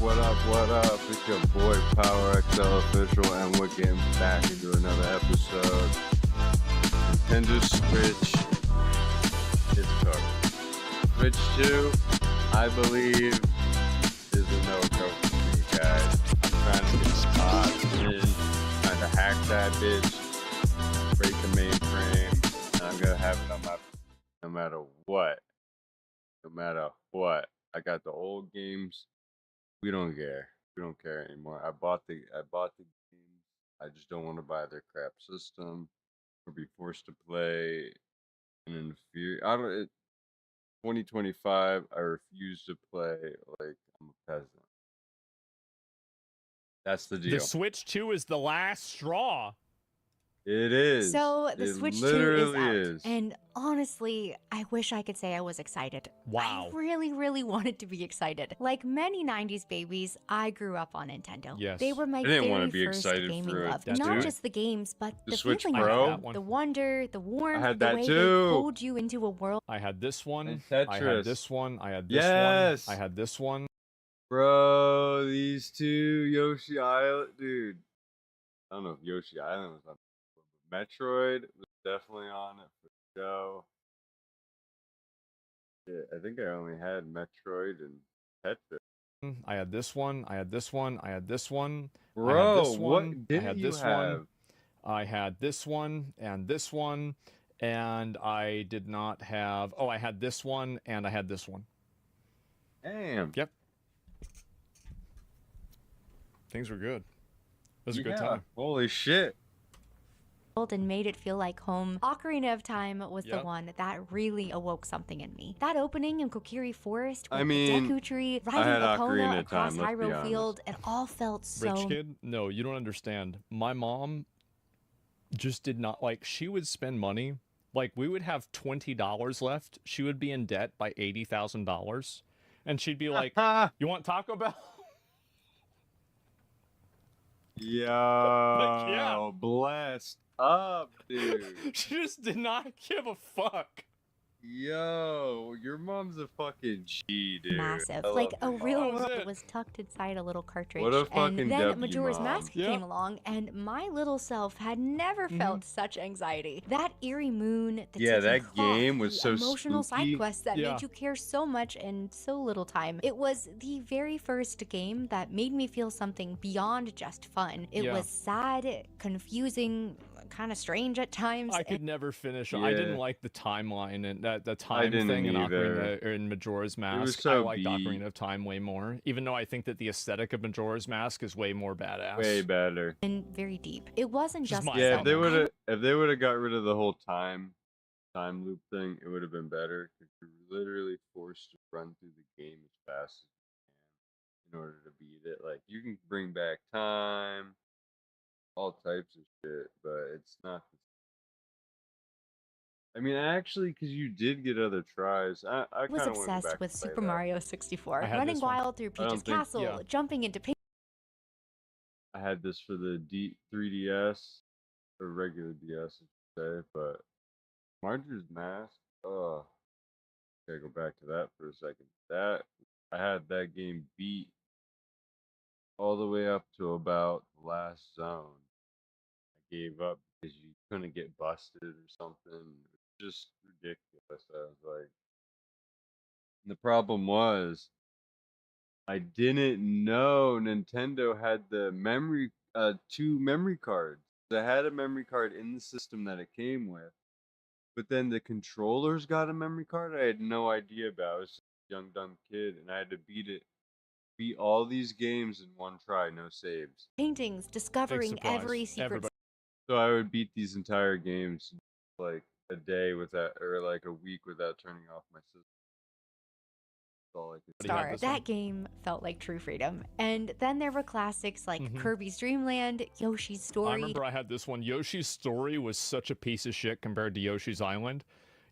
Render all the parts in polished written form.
What up? It's your boy PowerXLofficial, and we're getting back into another episode. Nintendo Switch is covered. Switch 2, I believe, is a no-go for me, guys. I'm trying to get spots in, trying to hack that bitch, break the mainframe, and I'm gonna have it on my no matter what. No matter what. I got the old games. We don't care. We don't care anymore. I bought the games. I just don't want to buy their crap system or be forced to play an inferior. 2025. I refuse to play like I'm a peasant. That's the deal. The Switch 2 is the last straw. It is. So the It Switch 2 literally is out, and honestly, I wish I could say I was excited. Wow. I really wanted to be excited. Like many 90s babies, I grew up on Nintendo. Yes. They were my I didn't very wanna be first excited gaming for love. it, Not dude. just the games, but The the Switch feeling Pro? of them, the wonder, the warmth, had the that way too. they pulled you into a world. I had this one. And I Tetris. had this one. I had this Yes. one. I had this one. Bro, these two Yoshi Island, dude. I don't know if Yoshi Island was on, but Metroid was definitely on it for show. Yeah, I think I only had Metroid and Tetris. I had this one. I had this one. I had this one. Bro, I had this what one. didn't I had you this have? one. I had this one and this one, and I did not have. Oh, I had this one and I had this one. Damn. Yep. Things were good. It was a good Yeah, time. holy shit. And made it feel like home. Ocarina of Time was the Yep. one that really awoke something in me. That opening in Kokiri Forest with I mean, the Deku Tree, I riding had Ocarina Epona of across Time, let's be Hyrule honest. Field, it all felt so Rich kid? No, you don't understand. My mom just did not like. She would spend money. Like we would have $20 left. She would be in debt by $80,000, and she'd be like, "You want Taco Bell?" Yo, yeah. blessed up, dude. She just did not give a fuck. Yo, your mom's a fucking G, dude. massive. I Like love a your real mom. That was world it. was tucked inside a little cartridge. What a and fucking then W, Majora's Mom. Mask Yeah. came along, and my little self had never felt such anxiety. That eerie moon, the Yeah, ticking that clock, game was the so emotional spooky. side quests that Yeah. made you care so much in so little time. It was the very first game that made me feel something beyond just fun. It Yeah. was sad, confusing, kind of strange at times. I could never finish. Yeah. I didn't like the timeline and the I time didn't thing in either. Ocarina or in Majora's Mask. was I so liked beat. Ocarina of Time way more, even though I think that the aesthetic of Majora's Mask is way more badass. Way better. And very deep. It wasn't Just just my the Yeah, opinion. if they would have got rid of the whole time loop thing, it would have been better. Because you're literally forced to run through the game as fast as you can in order to beat it. Like you can bring back time, all types of shit, but it's not. I mean, actually, because you did get other tries. I I was kind of went back obsessed with and played Super that. Mario 64, I had running this one. wild through I don't Peach's think- castle, yeah. jumping into I had this for the 3DS or regular DS, I should say, but Majora's Mask. Oh, gotta go back to that for a second. That I had that game beat all the way up to about the last zone. I gave up because you couldn't get busted or something. It was just ridiculous. I was like, and the problem was I didn't know Nintendo had the two memory cards. They had a memory card in the system that it came with, but then the controllers got a memory card I had no idea about. I was just a young dumb kid, and I had to beat all these games in one try, no saves. paintings, discovering surprise. every secret Everybody- So I would beat these entire games like a day without, or like a week without turning off my system. That's all I could do. Everybody had star. this That one. game felt like true freedom. And then there were classics like Mhm. Kirby's Dream Land, Yoshi's I Story. remember I had this one. Yoshi's Story was such a piece of shit compared to Yoshi's Island.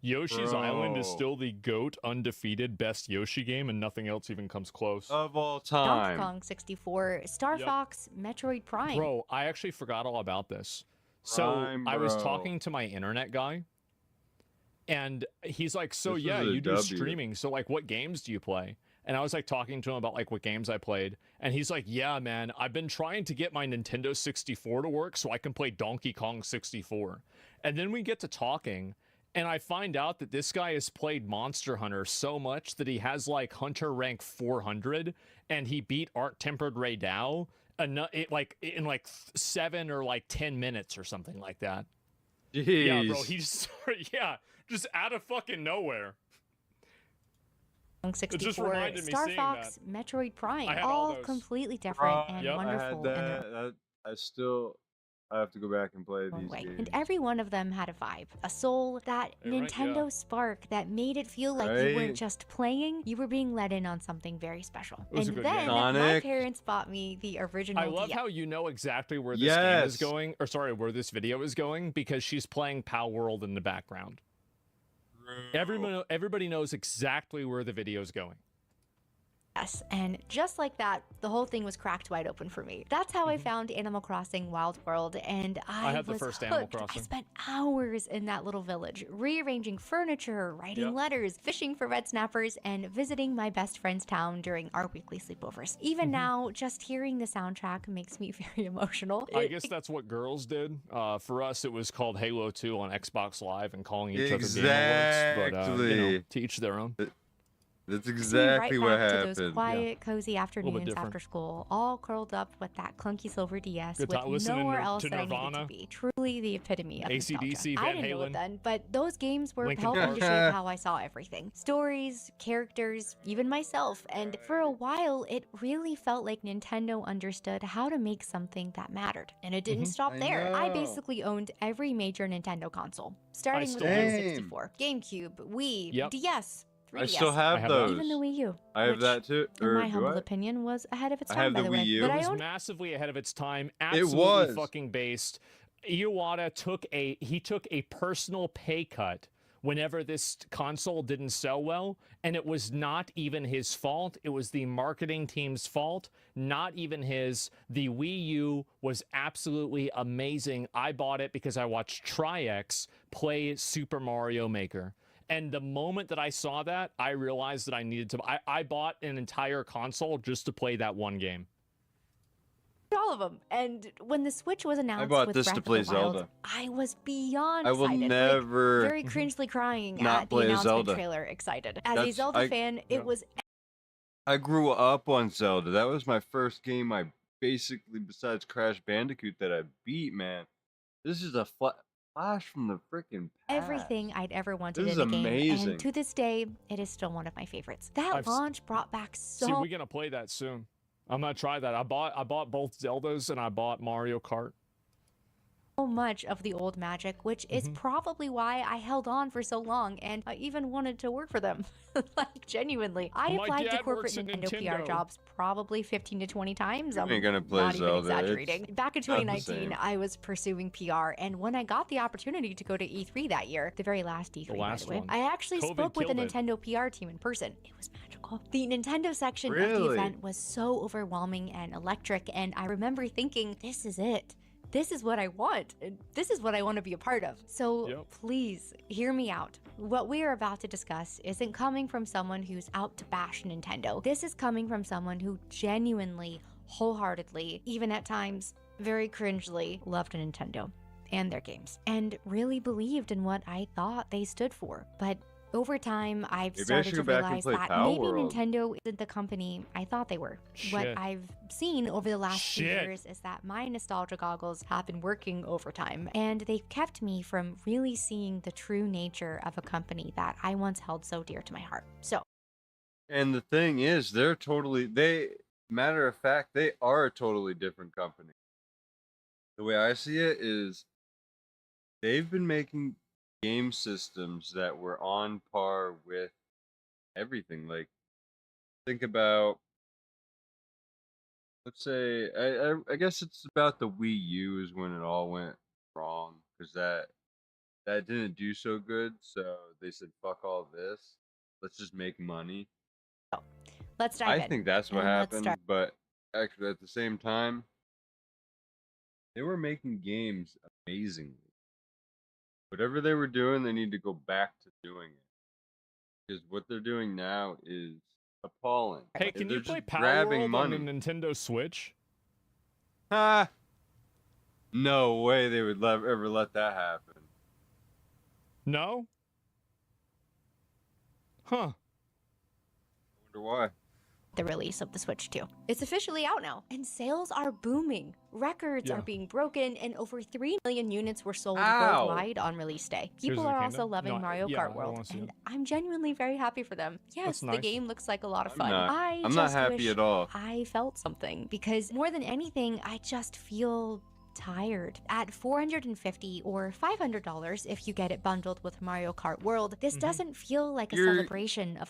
Yoshi's Island is Bro. still the GOAT undefeated best Yoshi game, and nothing else even comes close. Of all Donkey time. Kong 64, Star Yep. Fox, Metroid Prime. Bro, I actually forgot all about this. So Prime, I was bro. talking to my internet guy, and he's like, "So This yeah, was a you do W. streaming. So like, what games do you play?" And I was like talking to him about like what games I played, and he's like, "Yeah, man, I've been trying to get my Nintendo 64 to work so I can play Donkey Kong 64." And then we get to talking, and I find out that this guy has played Monster Hunter so much that he has like Hunter rank 400, and he beat Art Tempered Ray Dow in like 7 or like 10 minutes or something like that. Jeez. Yeah, bro, he just just out of fucking nowhere. 64, just reminded me Star seeing Fox, that. Metroid Prime, I had all all those. completely different Right, and Yep. I had wonderful in their that. I have to go back and play own these way. games. And every one of them had a vibe, a soul, that Hey, right, Nintendo yeah. spark that made it feel like you weren't Right? just playing, you were being let in on something very special. It was a And good then game. my Sonic. parents bought me the original I love DS. how you know exactly where this game is Yes. going, or sorry, where this video is going, because she's playing Pow World in the background. Everybody knows exactly where the video is going. Yes, and just like that, the whole thing was cracked wide open for me. That's how I found Animal Crossing Wild World, and I had the was first Animal hooked. I Crossing. spent hours in that little village, rearranging furniture, writing Yep. letters, fishing for red snappers, and visiting my best friend's town during our weekly sleepovers. Even now, just hearing the soundtrack makes me very emotional. I guess that's what girls did. For us, it was called Halo 2 on Xbox Live and calling each other Game Awards. But, Exactly. to each their own. That's Takes me exactly right what back happened. to those quiet, cozy afternoons different. after school, all curled up with that clunky silver DS Good time with listening nowhere to else that I needed Nirvana. to be. Truly the epitome of AC/DC, nostalgia. I Van didn't know it Halen. then, but those games were Linkin helping Park. to shape how I saw everything. Stories, characters, even myself. And for a while, it really felt like Nintendo understood how to make something that mattered. And it didn't stop I there. I know. basically owned every major Nintendo console, starting with still the do. N64, GameCube, Wii, Yep. DS, 3DS. I still I have have those. Even the Wii U. I have which, that too. in Or my do humble I? opinion, was ahead of its I time, have by the the way. Wii U. But It I was owned massively ahead of its time. It Absolutely was. fucking based. Iwata took a personal pay cut whenever this console didn't sell well, and it was not even his fault. It was the marketing team's fault, not even his. The Wii U was absolutely amazing. I bought it because I watched Tri-X play Super Mario Maker. And the moment that I saw that, I realized that I needed to. I bought an entire console just to play that one game. all of them. And when the Switch was announced bought with this Breath to of play the Wild, Zelda. I was beyond I will excited. never very cringely crying not at the play a announcement Zelda. trailer, excited. As a That's- Zelda I- fan, Yeah. it was I grew up on Zelda. That was my first game I basically, besides Crash Bandicoot, that I beat, man. This is a flash from the freaking past. everything I'd ever wanted This in is a game. amazing. And to this day, it is still one of my favorites. That I've s- launch brought back so See, we're gonna play that soon. I'm gonna try that. I bought both Zeldas and I bought Mario Kart. much of the old magic, which is probably why I held on for so long and I even wanted to work for them. Like, genuinely. I My applied to dad corporate works at Nintendo PR Nintendo. jobs probably 15 to 20 times. You I'm ain't gonna play not even Zelda. exaggerating. It's Back in not the 2019, same. I was pursuing PR, and when I got the opportunity to go to E3 that year, the very last E3, last by the way, one. I actually COVID spoke with the killed it. Nintendo PR team in person. It was magical. The Nintendo section of the Really? event was so overwhelming and electric, and I remember thinking, this is it. This is what I want. and This is what I want to be a part of. So Yep. please hear me out. What we are about to discuss isn't coming from someone who's out to bash Nintendo. This is coming from someone who genuinely, wholeheartedly, even at times very cringely, loved Nintendo and their games and really believed in what I thought they stood for. But over time, I've Maybe I started should to go back and realize play that Power maybe World. Nintendo isn't the company I thought they were. What Shit. I've seen over the last few Shit. years is that my nostalgia goggles have been working overtime, and they've kept me from really seeing the true nature of a company that I once held so dear to my heart. So, And the thing is, matter of fact, they are a totally different company. The way I see it is they've been making game systems that were on par with everything. Like, think about, let's say, I guess it's about the Wii U is when it all went wrong because that didn't do so good. So they said, "Fuck all this. Let's just make money." let's dive I in. think that's what and let's happened. start. But actually, at the same time, they were making games amazingly. Whatever they were doing, they need to go back to doing it. Because what they're doing now is appalling. Hey, can They're you play just Power grabbing World on money. a Nintendo Switch? Ha! No way they would ever let that happen. No? Huh. I wonder why. The release of the Switch 2. It's officially out now, and sales are booming. Records Yeah. are being broken, and over 3 million units were sold Ow. worldwide on release day. Tears People of the are also Kingdom? loving No, Mario yeah, Kart I World, wanna see and it. I'm genuinely very happy for them. Yes, the nice. game looks like a lot of I'm fun. not- I I'm not just happy wish at all. I felt something, because more than anything, I just feel tired. At $450 or $500 if you get it bundled with Mario Kart World, this doesn't feel like a celebration of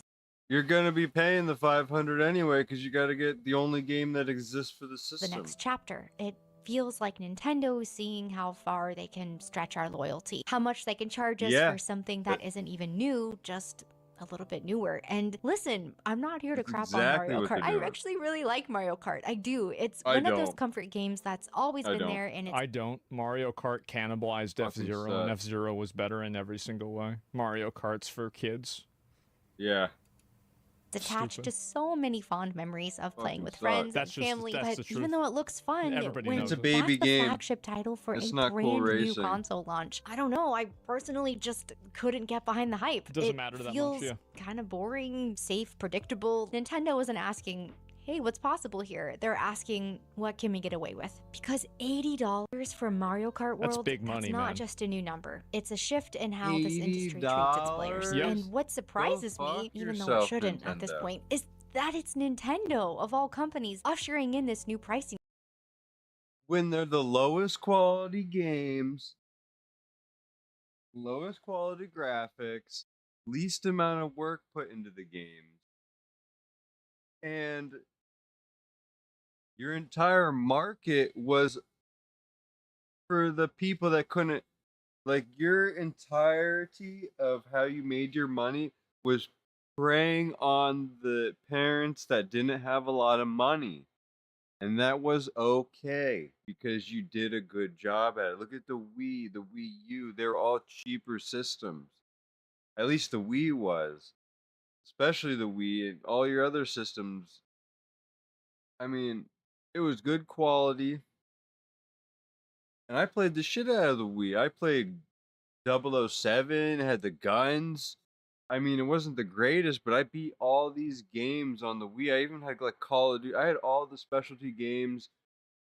You're gonna be paying the $500 anyway because you got to get the only game that exists for the the system. next chapter. It feels like Nintendo seeing how far they can stretch our loyalty, how much they can charge us Yeah. for something that isn't even new, just a little bit newer. And listen, I'm not here to That's crap exactly on what Mario Kart. they're I doing. actually really like Mario Kart. I do. It's I one of those don't. comfort games that's always I been don't. there, and it's I don't. Mario Kart cannibalized Fucking F-Zero, and sucks. F-Zero was better in every single way. Mario Kart's for kids. Yeah. attached Stupid. to so many fond memories of playing Fucking with sucks. friends That's and just- family. that's But the even truth. though it looks fun, Everybody when knows It's a it. baby that's the game. flagship title for It's a not cool brand new racing. console launch, I don't know. I personally just couldn't get behind the hype. Doesn't it matter that much, feels yeah. kind of boring, safe, predictable. Nintendo isn't asking, hey, what's possible here? They're asking, what can we get away with? Because $80 for Mario Kart World, That's big money, not man. just a new number. It's a shift in how this industry treats its players. $80? And what surprises me, fuck even though it yourself, shouldn't at this Nintendo. point, is that it's Nintendo, of all companies, ushering in this new pricing When they're the lowest quality games, lowest quality graphics, least amount of work put into the game, and your entire market was for the people that couldn't, like, your entirety of how you made your money was preying on the parents that didn't have a lot of money. And that was okay because you did a good job at it. Look at the Wii, the Wii U. They're all cheaper systems. At least the Wii was. Especially the Wii and all your other systems. I mean, it was good quality. And I played the shit out of the Wii. I played 007, had the guns. I mean, it wasn't the greatest, but I beat all these games on the Wii. I even had like Call of Duty. I had all the specialty games.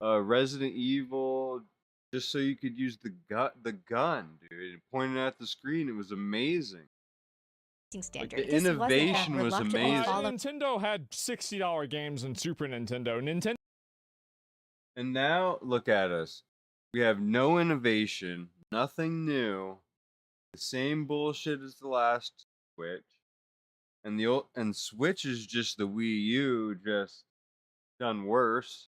Resident Evil, just so you could use the gun, dude, and point it at the screen. It was amazing. standard. the This wasn't a innovation was reluctantly amazing. follow- Nintendo had $60 games in Super Nintendo. Nintendo. And now look at us. We have no innovation, nothing new, the same bullshit as the last Switch, and Switch is just the Wii U, just done worse,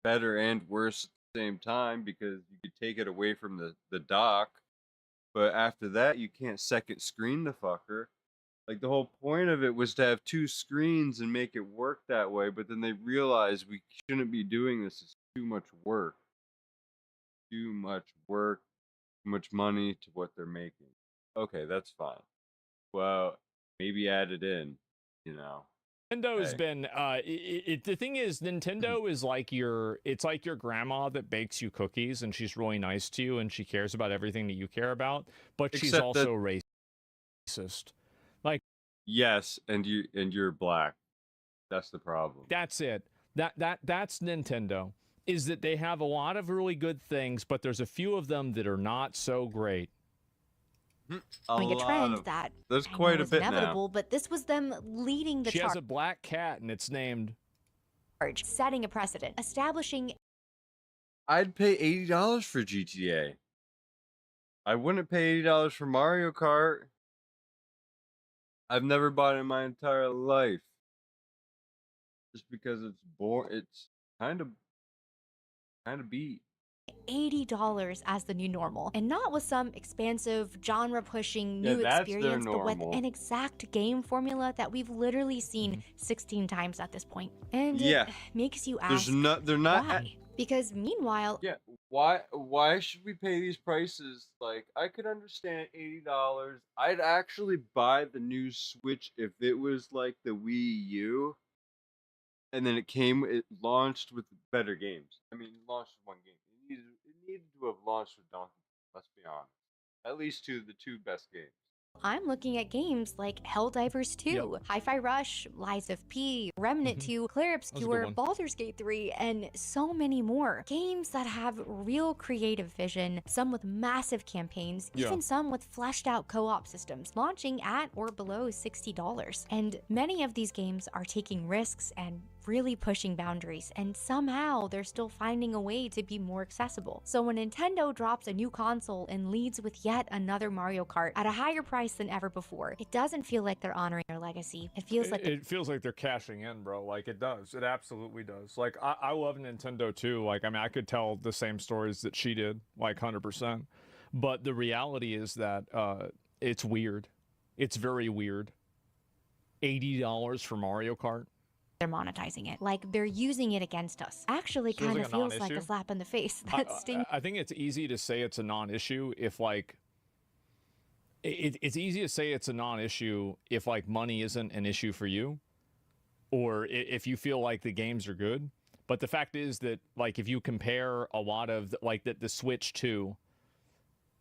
better and worse at the same time because you could take it away from the dock, but after that you can't second screen the fucker. Like the whole point of it was to have two screens and make it work that way, but then they realized we shouldn't be doing this. It's too much work. Too much work, too much money to what they're making. Okay, that's fine. Well, maybe add it in, you know. Nintendo's Hey. been the thing is Nintendo is like it's like your grandma that bakes you cookies and she's really nice to you and she cares about everything that you care about, but she's Except also that- racist. Like Yes, and you're black. That's the problem. that's it. That's Nintendo. Is that they have a lot of really good things, but there's a few of them that are not so great. a trend that There's I know quite a is bit inevitable, but this was them leading the She has a black cat and it's named charge, setting a precedent, establishing I'd pay $80 for GTA. I wouldn't pay $80 for Mario Kart. I've never bought it in my entire life. Just because it's it's kind of beat. $80 as the new normal, and not with some expansive genre-pushing Yeah, new that's their experience, but with normal. an exact game formula that we've literally seen 16 times at this point. And Yeah. it makes you There's ask, no, they're not. why? Because meanwhile, Yeah, why should we pay these prices? Like, I could understand $80. I'd actually buy the new Switch if it was like the Wii U, and then it launched with better games. I mean, it launched with one game. It needed to have launched with Donkey Kong. Let's be honest. At least the two best games. I'm looking at games like Helldivers Yep. 2, Hi-Fi Rush, Lies of P, Remnant 2, Clair That was a good Obscur, one. Baldur's Gate 3, and so many more. Games that have real creative vision, some with massive campaigns, Yeah. even some with fleshed out co-op systems, launching at or below $60. And many of these games are taking risks and really pushing boundaries, and somehow they're still finding a way to be more accessible. So when Nintendo drops a new console and leads with yet another Mario Kart at a higher price than ever before, it doesn't feel like they're honoring their legacy. It feels like It feels like they're cashing in, bro. Like, it does. It absolutely does. Like, I love Nintendo too. Like, I mean, I could tell the same stories that she did, like 100%. But the reality is that it's weird. It's very weird. $80 for Mario Kart. they're monetizing it, like they're using it against us. Actually, Feels kind like of a feels like a non-issue. slap in the face. That stings. I think it's easy to say it's a non-issue if, like, it's easy to say it's a non-issue if, like, money isn't an issue for you, or if you feel like the games are good. But the fact is that, like, if you compare a lot of the Switch 2,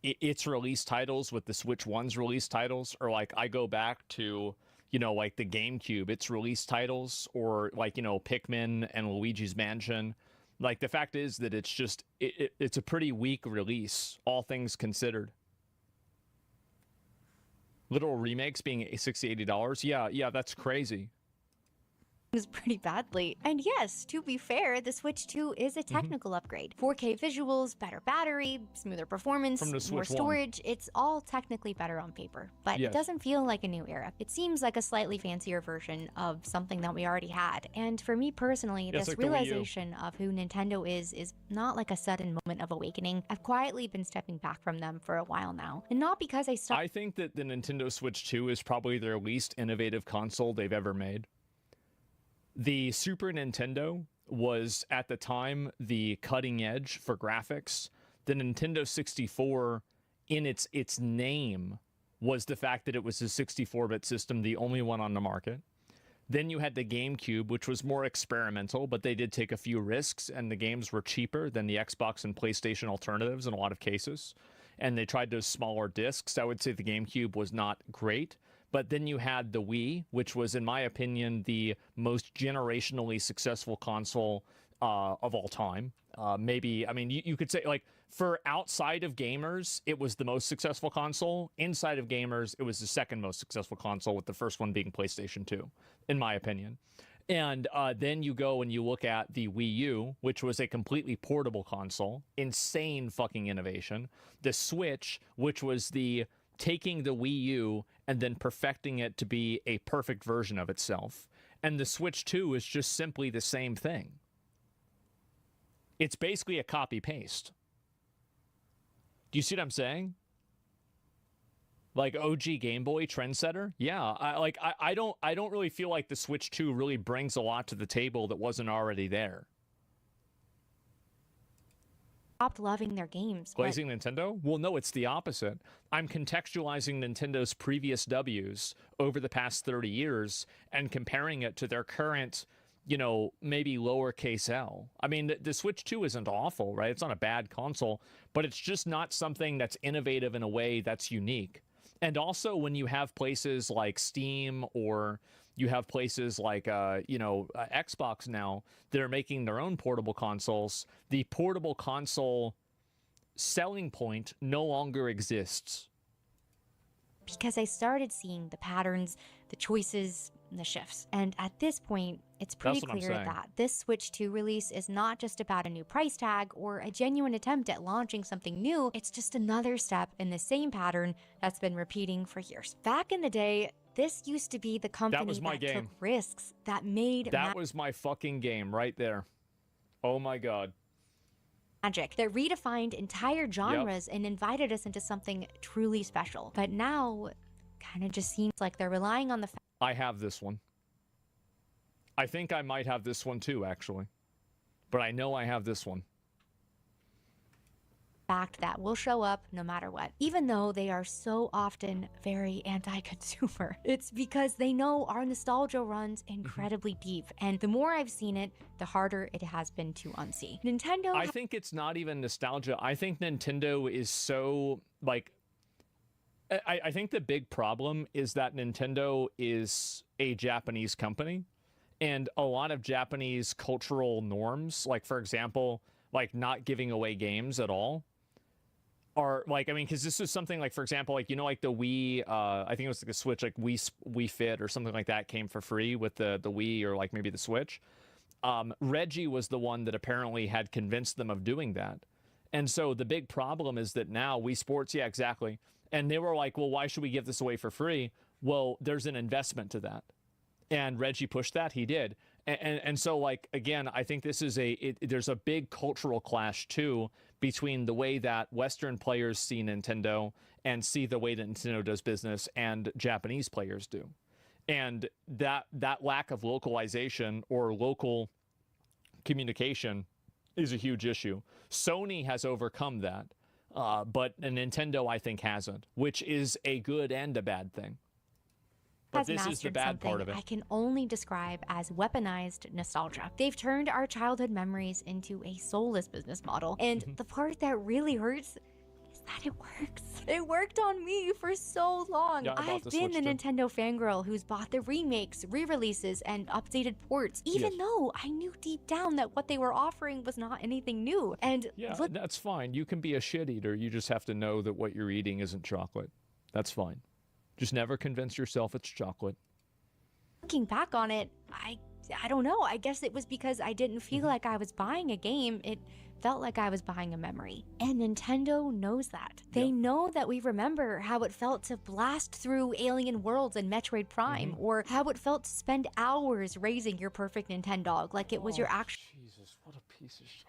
its release titles with the Switch 1's release titles, or like I go back to, you know, like the GameCube, its release titles, or like, you know, Pikmin and Luigi's Mansion. Like, the fact is that it's just it's a pretty weak release, all things considered. Little remakes being $60, $80, yeah, that's crazy. Pretty badly. And yes, to be fair, the Switch 2 is a technical upgrade. 4K visuals, better battery, smoother performance, From the more Switch 1. storage. It's all technically better on paper, but Yes. it doesn't feel like a new era. It seems like a slightly fancier version of something that we already had. And for me personally, Yeah, it's this like the Wii U. realization of who Nintendo is not like a sudden moment of awakening. I've quietly been stepping back from them for a while now. And not because I stopped. I think that the Nintendo Switch 2 is probably their least innovative console they've ever made. The Super Nintendo was, at the time, the cutting edge for graphics. The Nintendo 64, in its name, was the fact that it was a 64-bit system, the only one on the market. Then you had the GameCube, which was more experimental, but they did take a few risks, and the games were cheaper than the Xbox and PlayStation alternatives in a lot of cases. And they tried those smaller discs. I would say the GameCube was not great. But then you had the Wii, which was, in my opinion, the most generationally successful console of all time. Maybe, I mean, you could say, like, for outside of gamers, it was the most successful console. Inside of gamers, it was the second most successful console, with the first one being PlayStation 2, in my opinion. And then you go and you look at the Wii U, which was a completely portable console. Insane fucking innovation. The Switch, which was the taking the Wii U and then perfecting it to be a perfect version of itself. And the Switch 2 is just simply the same thing. It's basically a copy-paste. Do you see what I'm saying? Like OG Game Boy trendsetter? Yeah, I don't really feel like the Switch 2 really brings a lot to the table that wasn't already there. Stopped loving their games. Glazing Nintendo? Well, no, it's the opposite. I'm contextualizing Nintendo's previous W's over the past 30 years and comparing it to their current, you know, maybe lowercase l. I mean, the Switch 2 isn't awful, right? It's not a bad console, but it's just not something that's innovative in a way that's unique. And also, when you have places like Steam, or you have places like, Xbox now, that are making their own portable consoles, the portable console selling point no longer exists. Because I started seeing the patterns, the choices, the shifts. And at this point, it's pretty That's what I'm clear saying. that this Switch 2 release is not just about a new price tag or a genuine attempt at launching something new. It's just another step in the same pattern that's been repeating for years. Back in the day, this used to be the company was my that took game. risks, that made That was my fucking game right there. Oh my god. magic, that redefined entire genres and invited us into something truly special. But now, kind of just seems like they're relying on the I have this one. I think I might have this one too, actually. But I know I have this one. fact that will show up no matter what, even though they are so often very anti-consumer. It's because they know our nostalgia runs incredibly deep, and the more I've seen it, the harder it has been to unsee. Nintendo. I think it's not even nostalgia. I think Nintendo is so, like, I think the big problem is that Nintendo is a Japanese company, and a lot of Japanese cultural norms, like, for example, like not giving away games at all, are like, I mean, because this is something like, for example, like, you know, like the Wii, I think it was like the Switch, like Wii Fit or something like that came for free with the Wii, or like maybe the Switch. Reggie was the one that apparently had convinced them of doing that. And so the big problem is that now Wii Sports, yeah, exactly. And they were like, well, why should we give this away for free? Well, there's an investment to that. And Reggie pushed that. He did. And so, like, again, I think this is there's a big cultural clash too between the way that Western players see Nintendo and see the way that Nintendo does business, and Japanese players do. And that lack of localization or local communication is a huge issue. Sony has overcome that, but Nintendo, I think, hasn't, which is a good and a bad thing. But this is the bad part of it. I can only describe as weaponized nostalgia. They've turned our childhood memories into a soulless business model. And the part that really hurts is that it works. It worked on me for so long. Yeah, I've been the Nintendo fangirl who's bought the remakes, re-releases, and updated ports, even though I knew deep down that what they were offering was not anything new. And yeah, that's fine. You can be a shit eater. You just have to know that what you're eating isn't chocolate. That's fine. Just never convince yourself it's chocolate. Looking back on it, I don't know. I guess it was because I didn't feel like I was buying a game. It felt like I was buying a memory. And Nintendo knows that. They know that we remember how it felt to blast through Alien Worlds and Metroid Prime, or how it felt to spend hours raising your perfect Nintendog like it was your actual Jesus, what a piece of shit.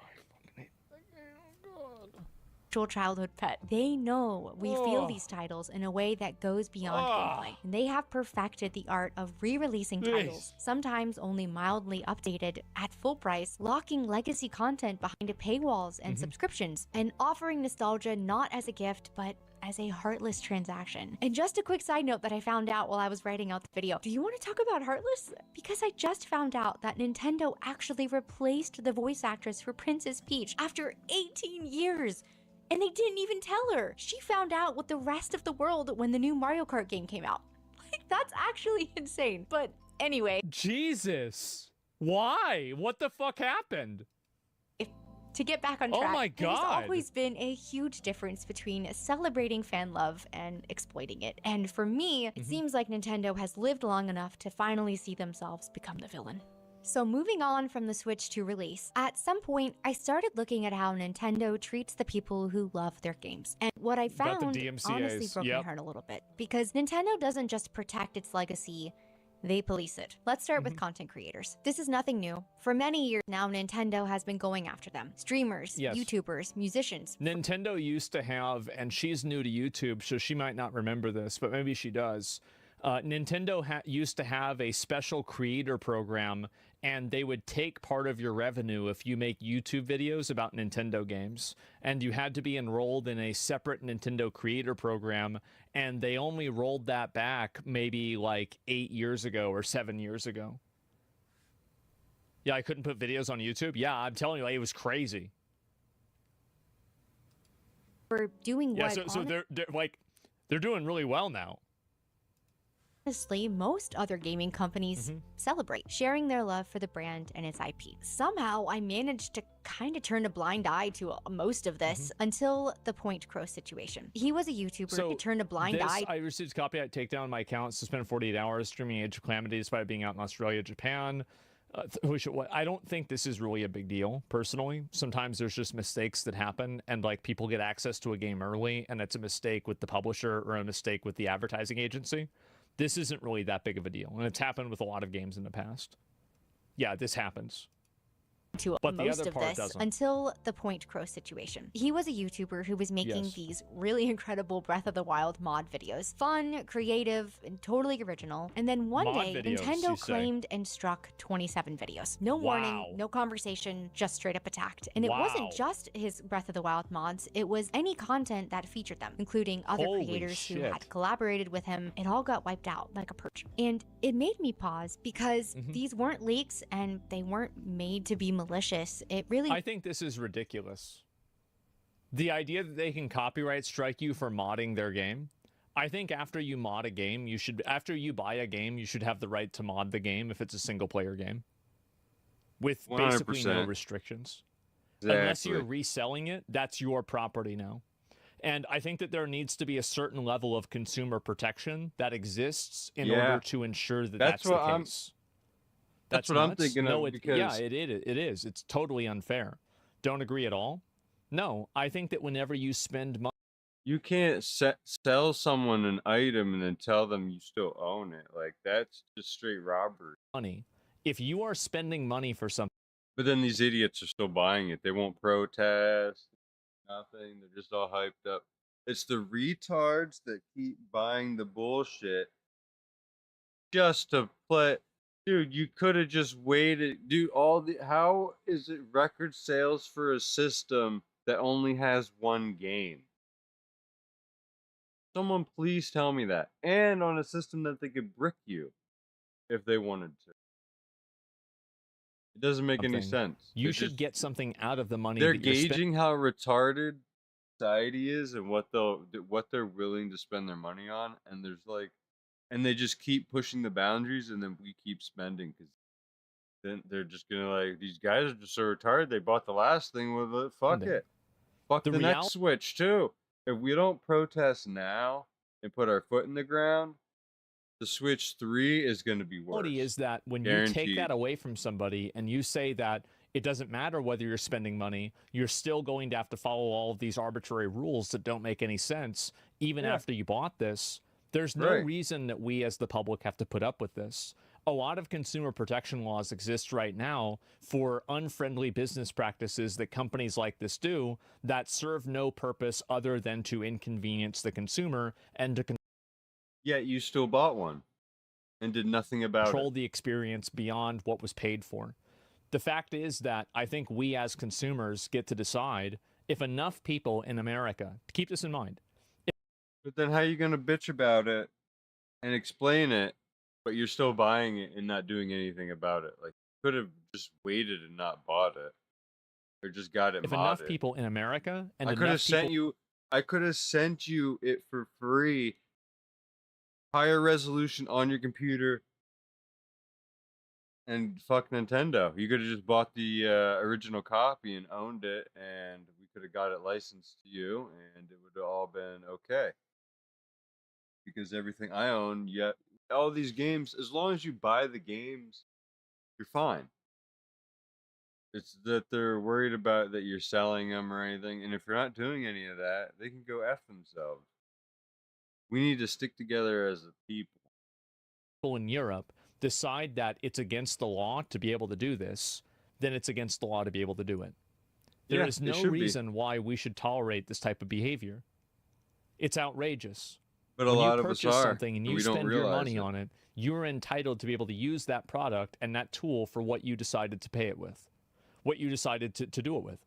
childhood pet. They know we feel these titles in a way that goes beyond gameplay. And they have perfected the art of re-releasing titles, sometimes only mildly updated at full price, locking legacy content behind paywalls and subscriptions, and offering nostalgia not as a gift, but as a heartless transaction. And just a quick side note that I found out while I was writing out the video. Do you want to talk about heartless? Because I just found out that Nintendo actually replaced the voice actress for Princess Peach after 18 years. And they didn't even tell her. She found out with the rest of the world when the new Mario Kart game came out. Like, that's actually insane. But anyway. Jesus. Why? What the fuck happened? To get back on track, oh my God. There's always been a huge difference between celebrating fan love and exploiting it. And for me, it seems like Nintendo has lived long enough to finally see themselves become the villain. So moving on from the Switch to release, at some point, I started looking at how Nintendo treats the people who love their games. And what I found honestly broke my heart a little bit, because Nintendo doesn't just protect its legacy, they police it. Let's start with content creators. This is nothing new. For many years now, Nintendo has been going after them. Streamers, YouTubers, musicians. Nintendo used to have, and she's new to YouTube, so she might not remember this, but maybe she does. Nintendo used to have a special creator program, and they would take part of your revenue if you make YouTube videos about Nintendo games. And you had to be enrolled in a separate Nintendo creator program, and they only rolled that back maybe like 8 years ago or 7 years ago. Yeah, I couldn't put videos on YouTube. Yeah, I'm telling you, like, it was crazy. For doing what? So they're doing really well now. Honestly, most other gaming companies celebrate, sharing their love for the brand and its IP. Somehow, I managed to kind of turn a blind eye to most of this until the Point Crow situation. He was a YouTuber who turned a blind eye. I received copyright takedown on my account, suspended 48 hours, streaming Age of Calamity despite being out in Australia, Japan. I don't think this is really a big deal, personally. Sometimes there's just mistakes that happen, and like people get access to a game early, and it's a mistake with the publisher or a mistake with the advertising agency. This isn't really that big of a deal, and it's happened with a lot of games in the past. Yeah, this happens. to But the most other of part this doesn't. until the Point Crow situation. He was a YouTuber who was making Yes. these really incredible Breath of the Wild mod videos. Fun, creative, and totally original. And then one Mod day, videos, Nintendo you say? claimed and struck 27 videos. No warning, Wow. no conversation, just straight up attacked. And it wasn't Wow. just his Breath of the Wild mods, it was any content that featured them, including other Holy creators who shit. had collaborated with him. It all got wiped out like a purge. And it made me pause because these weren't leaks and they weren't made to be malicious. It really I think this is ridiculous. The idea that they can copyright strike you for modding their game. I think after you mod a game, after you buy a game, you should have the right to mod the game if it's a single player game. With basically no 100%. restrictions. Exactly. Unless you're reselling it, that's your property now. And I think that there needs to be a certain level of consumer protection that exists in order to ensure that that's the case. That's what I'm thinking no, of, because yeah, it is. It's totally unfair. Don't agree at all? No, I think that whenever you spend money, you can't sell someone an item and then tell them you still own it. Like, that's just straight robbery. if you are spending money for something, But then these idiots are still buying it. They won't protest, nothing. They're just all hyped up. It's the retards that keep buying the bullshit just to play. Dude, you could have just waited. Dude, how is it record sales for a system that only has one game? Someone please tell me that. And on a system that they could brick you if they wanted to. It doesn't make any sense. you should get something out of the money They're that you're spending. gauging how retarded society is and what they're willing to spend their money on, and and they just keep pushing the boundaries, and then we keep spending, because then they're just gonna, these guys are just so retarded. They bought the last thing with it. Fuck it. Fuck the next Switch too. If we don't protest now and put our foot in the ground, the Switch 3 is going to be worse. The reality is that when you take that away from somebody and you say that it doesn't matter whether you're spending money, you're still going to have to follow all of these arbitrary rules that don't make any sense, even after you bought this. There's no reason that we as the public have to put up with this. A lot of consumer protection laws exist right now for unfriendly business practices that companies like this do that serve no purpose other than to inconvenience the consumer and to Yet you still bought one and did nothing about control the experience beyond what was paid for. The fact is that I think we as consumers get to decide if enough people in America, keep this in mind. But then how are you going to bitch about it and explain it, but you're still buying it and not doing anything about it? Like, you could have just waited and not bought it, or just got it if modded. Enough people in America and I could have sent you it for free, higher resolution on your computer, and fuck Nintendo. You could have just bought the original copy and owned it, and we could have got it licensed to you, and it would have all been okay. Because everything I own, all these games, as long as you buy the games, you're fine. It's that they're worried about that you're selling them or anything, and if you're not doing any of that, they can go F themselves. We need to stick together as a people. People in Europe decide that it's against the law to be able to do this, then it's against the law to be able to do it. There is no reason why we should tolerate this type of behavior. It's outrageous. But a lot of us are. When you purchase something and you spend your money it. on it, you're entitled to be able to use that product and that tool for what you decided to pay it with, what you decided to do it with.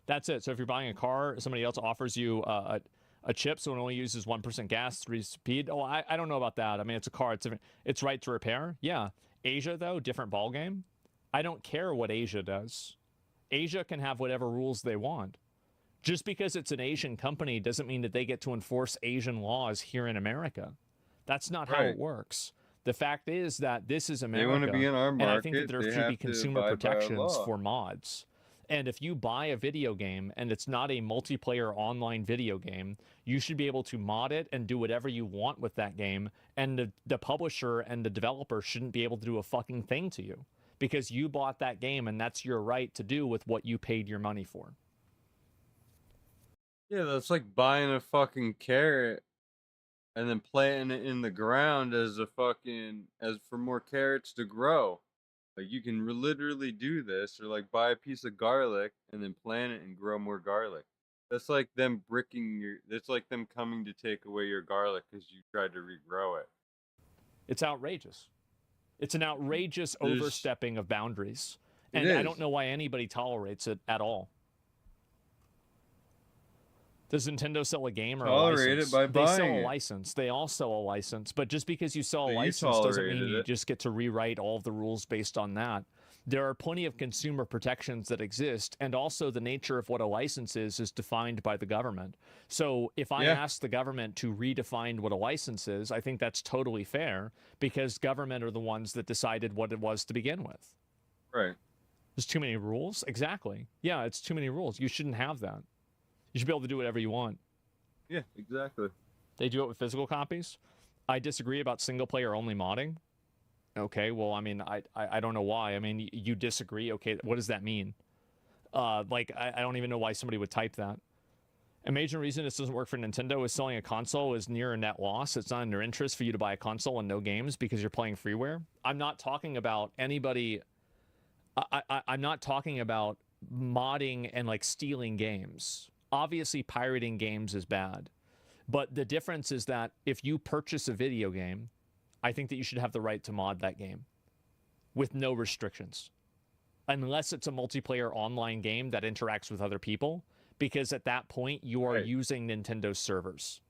That's it. So if you're buying a car, somebody else offers you a chip, so it only uses 1% gas, 3 speed. Oh, I don't know about that. I mean, it's a car. It's right to repair. Yeah. Asia, though, different ballgame. I don't care what Asia does. Asia can have whatever rules they want. Just because it's an Asian company doesn't mean that they get to enforce Asian laws here in America. That's not how it works. The fact is that this is America. They want to be in our market, and I think that there should be consumer protections for mods. And if you buy a video game and it's not a multiplayer online video game, you should be able to mod it and do whatever you want with that game. And the publisher and the developer shouldn't be able to do a fucking thing to you because you bought that game and that's your right to do with what you paid your money for. Yeah, that's like buying a fucking carrot and then planting it in the ground as for more carrots to grow. Like you can literally do this, or like buy a piece of garlic and then plant it and grow more garlic. That's like them bricking your. That's like them coming to take away your garlic because you tried to regrow it. It's outrageous. It's an outrageous There's, overstepping of boundaries. it And I is. don't know why anybody tolerates it at all. Does Nintendo sell a game or Tolerate a it license? by They sell buying a it. license. They all sell a license. But just because you sell a So you license doesn't mean tolerated you it. just get to rewrite all of the rules based on that. There are plenty of consumer protections that exist, and also the nature of what a license is defined by the government. So if I ask the government to redefine what a license is, I think that's totally fair, because government are the ones that decided what it was to begin with. Right. There's too many rules? Exactly. Yeah, it's too many rules. You shouldn't have that. You should be able to do whatever you want. Yeah, exactly. They do it with physical copies. I disagree about single player only modding. Okay, well, I mean, I don't know why. I mean, you disagree. Okay, what does that mean? Like, I don't even know why somebody would type that. A major reason this doesn't work for Nintendo is selling a console is near a net loss. It's not in their interest for you to buy a console and no games because you're playing freeware. I'm not talking about anybody. I'm not talking about modding and like stealing games. Obviously, pirating games is bad. But the difference is that if you purchase a video game, I think that you should have the right to mod that game with no restrictions. Unless it's a multiplayer online game that interacts with other people, because at that point, you are using Nintendo's servers.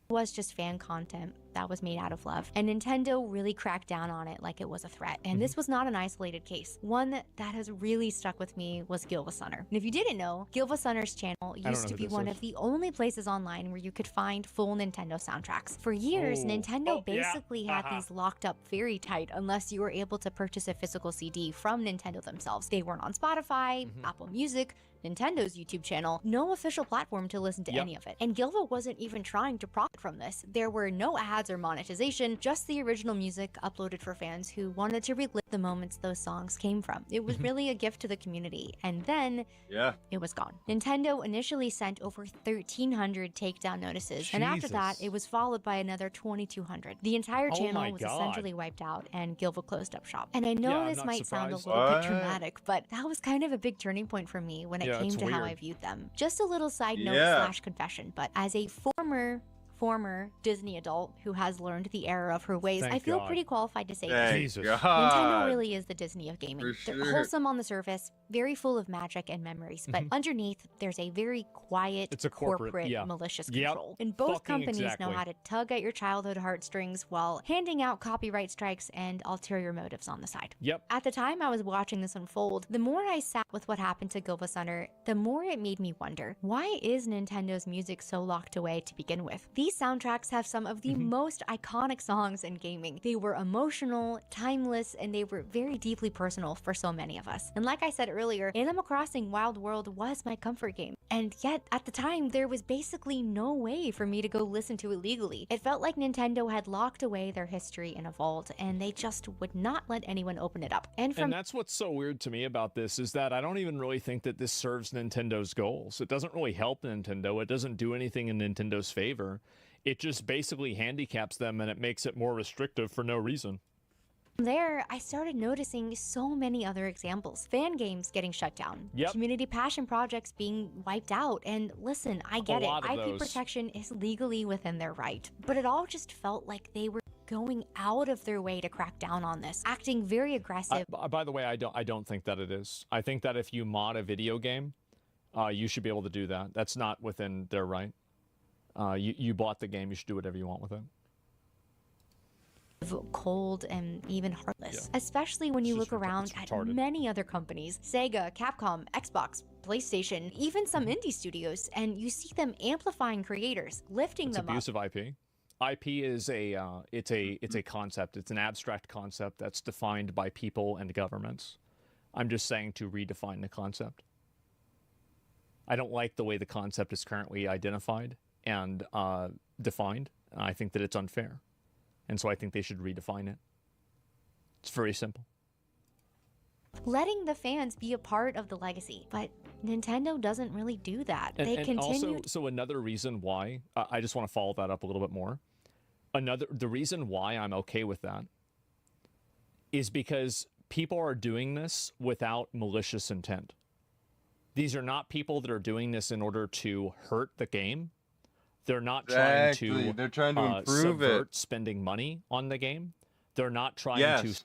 Was just fan content that was made out of love, and Nintendo really cracked down on it like it was a threat. And this was not an isolated case. One that has really stuck with me was Gilva Sunner. And if you didn't know, Gilva Sunner's channel used to be one of the only places online where you could find full Nintendo soundtracks. For years, Nintendo basically had these locked up very tight unless you were able to purchase a physical CD from Nintendo themselves. They weren't on Spotify, Apple Music, Nintendo's YouTube channel, no official platform to listen to any of it. And Gilva wasn't even trying to profit from this. There were no ads or monetization, just the original music uploaded for fans who wanted to relive the moments those songs came from. It was really a gift to the community. And then it was gone. Nintendo initially sent over 1,300 takedown notices. And after that, it was followed by another 2,200. The entire channel was essentially wiped out and Gilva closed up shop. And I know this might sound a little bit dramatic, but that was kind of a big turning point for me when it came to how I viewed them. Just a little side note slash confession, but as a former Disney adult who has learned the error of her ways, I feel pretty qualified to say this. Nintendo really is the Disney of gaming. They're wholesome on the surface, very full of magic and memories, but underneath there's a very quiet, corporate malicious control. And both companies know how to tug at your childhood heartstrings while handing out copyright strikes and ulterior motives on the side. At the time I was watching this unfold, the more I sat with what happened to Gilva Sunner, the more it made me wonder, why is Nintendo's music so locked away to begin with? These soundtracks have some of the most iconic songs in gaming. They were emotional, timeless, and they were very deeply personal for so many of us. And like I said earlier, Animal Crossing Wild World was my comfort game. And yet, at the time, there was basically no way for me to go listen to it legally. It felt like Nintendo had locked away their history in a vault, and they just would not let anyone open it up. And that's what's so weird to me about this, is that I don't even really think that this serves Nintendo's goals. It doesn't really help Nintendo. It doesn't do anything in Nintendo's favor. It just basically handicaps them, and it makes it more restrictive for no reason. There, I started noticing so many other examples. Fan games getting shut down, community passion projects being wiped out, and listen, I get it, IP protection is legally within their right, but it all just felt like they were going out of their way to crack down on this, acting very aggressive. By the way, I don't think that it is. I think that if you mod a video game, you should be able to do that. That's not within their right. You bought the game, you should do whatever you want with it. Cold and even heartless, especially when you look around at many other companies, Sega, Capcom, Xbox, PlayStation, even some indie studios, and you see them amplifying creators, lifting them up. It's abuse of IP. IP is it's a concept. It's an abstract concept that's defined by people and governments. I'm just saying to redefine the concept. I don't like the way the concept is currently identified and defined. I think that it's unfair. And so I think they should redefine it. It's very simple. Letting the fans be a part of the legacy, but Nintendo doesn't really do that. They continue. Also, so another reason why, I just want to follow that up a little bit more. The reason why I'm okay with that is because people are doing this without malicious intent. These are not people that are doing this in order to hurt the game. They're not trying to They're trying to improve subvert it. spending money on the game. They're not trying to.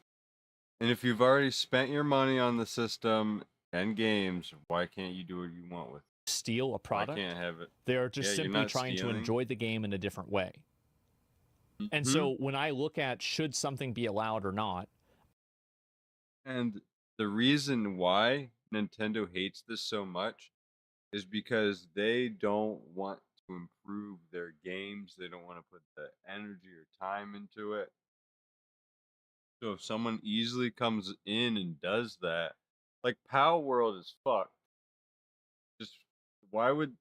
And if you've already spent your money on the system and games, why can't you do what you want with it? Steal a product. I can't have it. They are just simply trying to enjoy the game in a different way. And so when I look at should something be allowed or not. And the reason why Nintendo hates this so much is because they don't want to improve their games. They don't want to put the energy or time into it. So if someone easily comes in and does that, like Power World is fucked. Just why would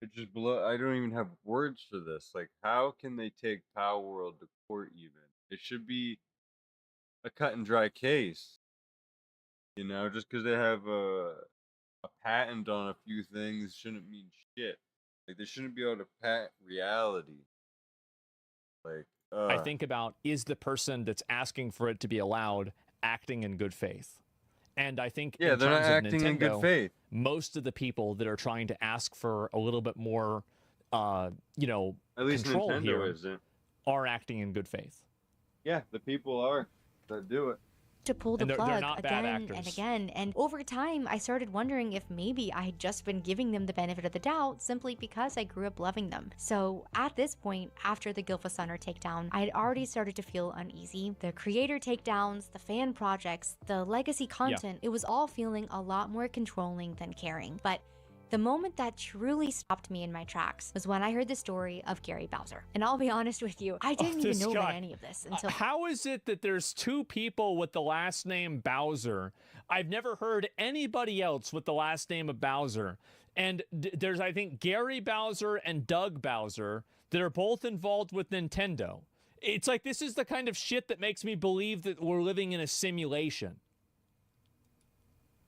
it just blow? I don't even have words for this. Like, how can they take Power World to court? Even it should be a cut and dry case. You know, just because they have a patent on a few things shouldn't mean shit. Like they shouldn't be able to patent reality. Like I think about, is the person that's asking for it to be allowed acting in good faith? And I think they're not acting in good faith. Most of the people that are trying to ask for a little bit more, at least control Nintendo here isn't. Are acting in good faith. Yeah, the people are that do it. To pull the they're plug not again bad actors. and again. And over time, I started wondering if maybe I had just been giving them the benefit of the doubt simply because I grew up loving them. So at this point, after the Gylfasunner takedown, I had already started to feel uneasy. The creator takedowns, the fan projects, the legacy content, it was all feeling a lot more controlling than caring. But the moment that truly stopped me in my tracks was when I heard the story of Gary Bowser. And I'll be honest with you, I didn't even know about any of this until... How is it that there's two people with the last name Bowser? I've never heard anybody else with the last name of Bowser. And there's, I think, Gary Bowser and Doug Bowser that are both involved with Nintendo. It's like, this is the kind of shit that makes me believe that we're living in a simulation.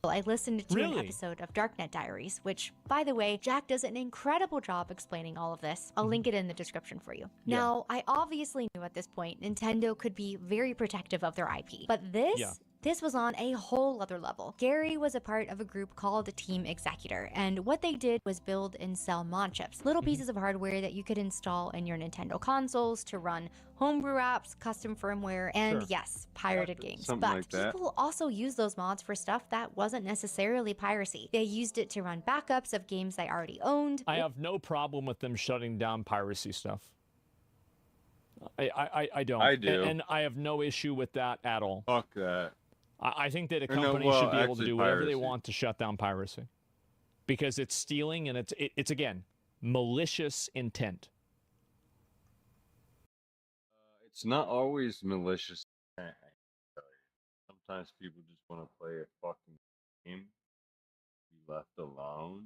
I listened to an episode of Darknet Diaries, which, by the way, Jack does an incredible job explaining all of this. I'll link it in the description for you. Now, I obviously knew at this point Nintendo could be very protective of their IP, but this was on a whole other level. Gary was a part of a group called Team Executor, and what they did was build and sell mod chips, little pieces of hardware that you could install in your Nintendo consoles to run homebrew apps, custom firmware, and yes, pirated games. But people also use those mods for stuff that wasn't necessarily piracy. They used it to run backups of games they already owned. I have no problem with them shutting down piracy stuff. I don't. I do. And I have no issue with that at all. Fuck that. I think that a company should be able to do whatever they want to shut down piracy, because it's stealing and it's again, malicious intent. It's not always malicious intent. Sometimes people just want to play a fucking game, be left alone.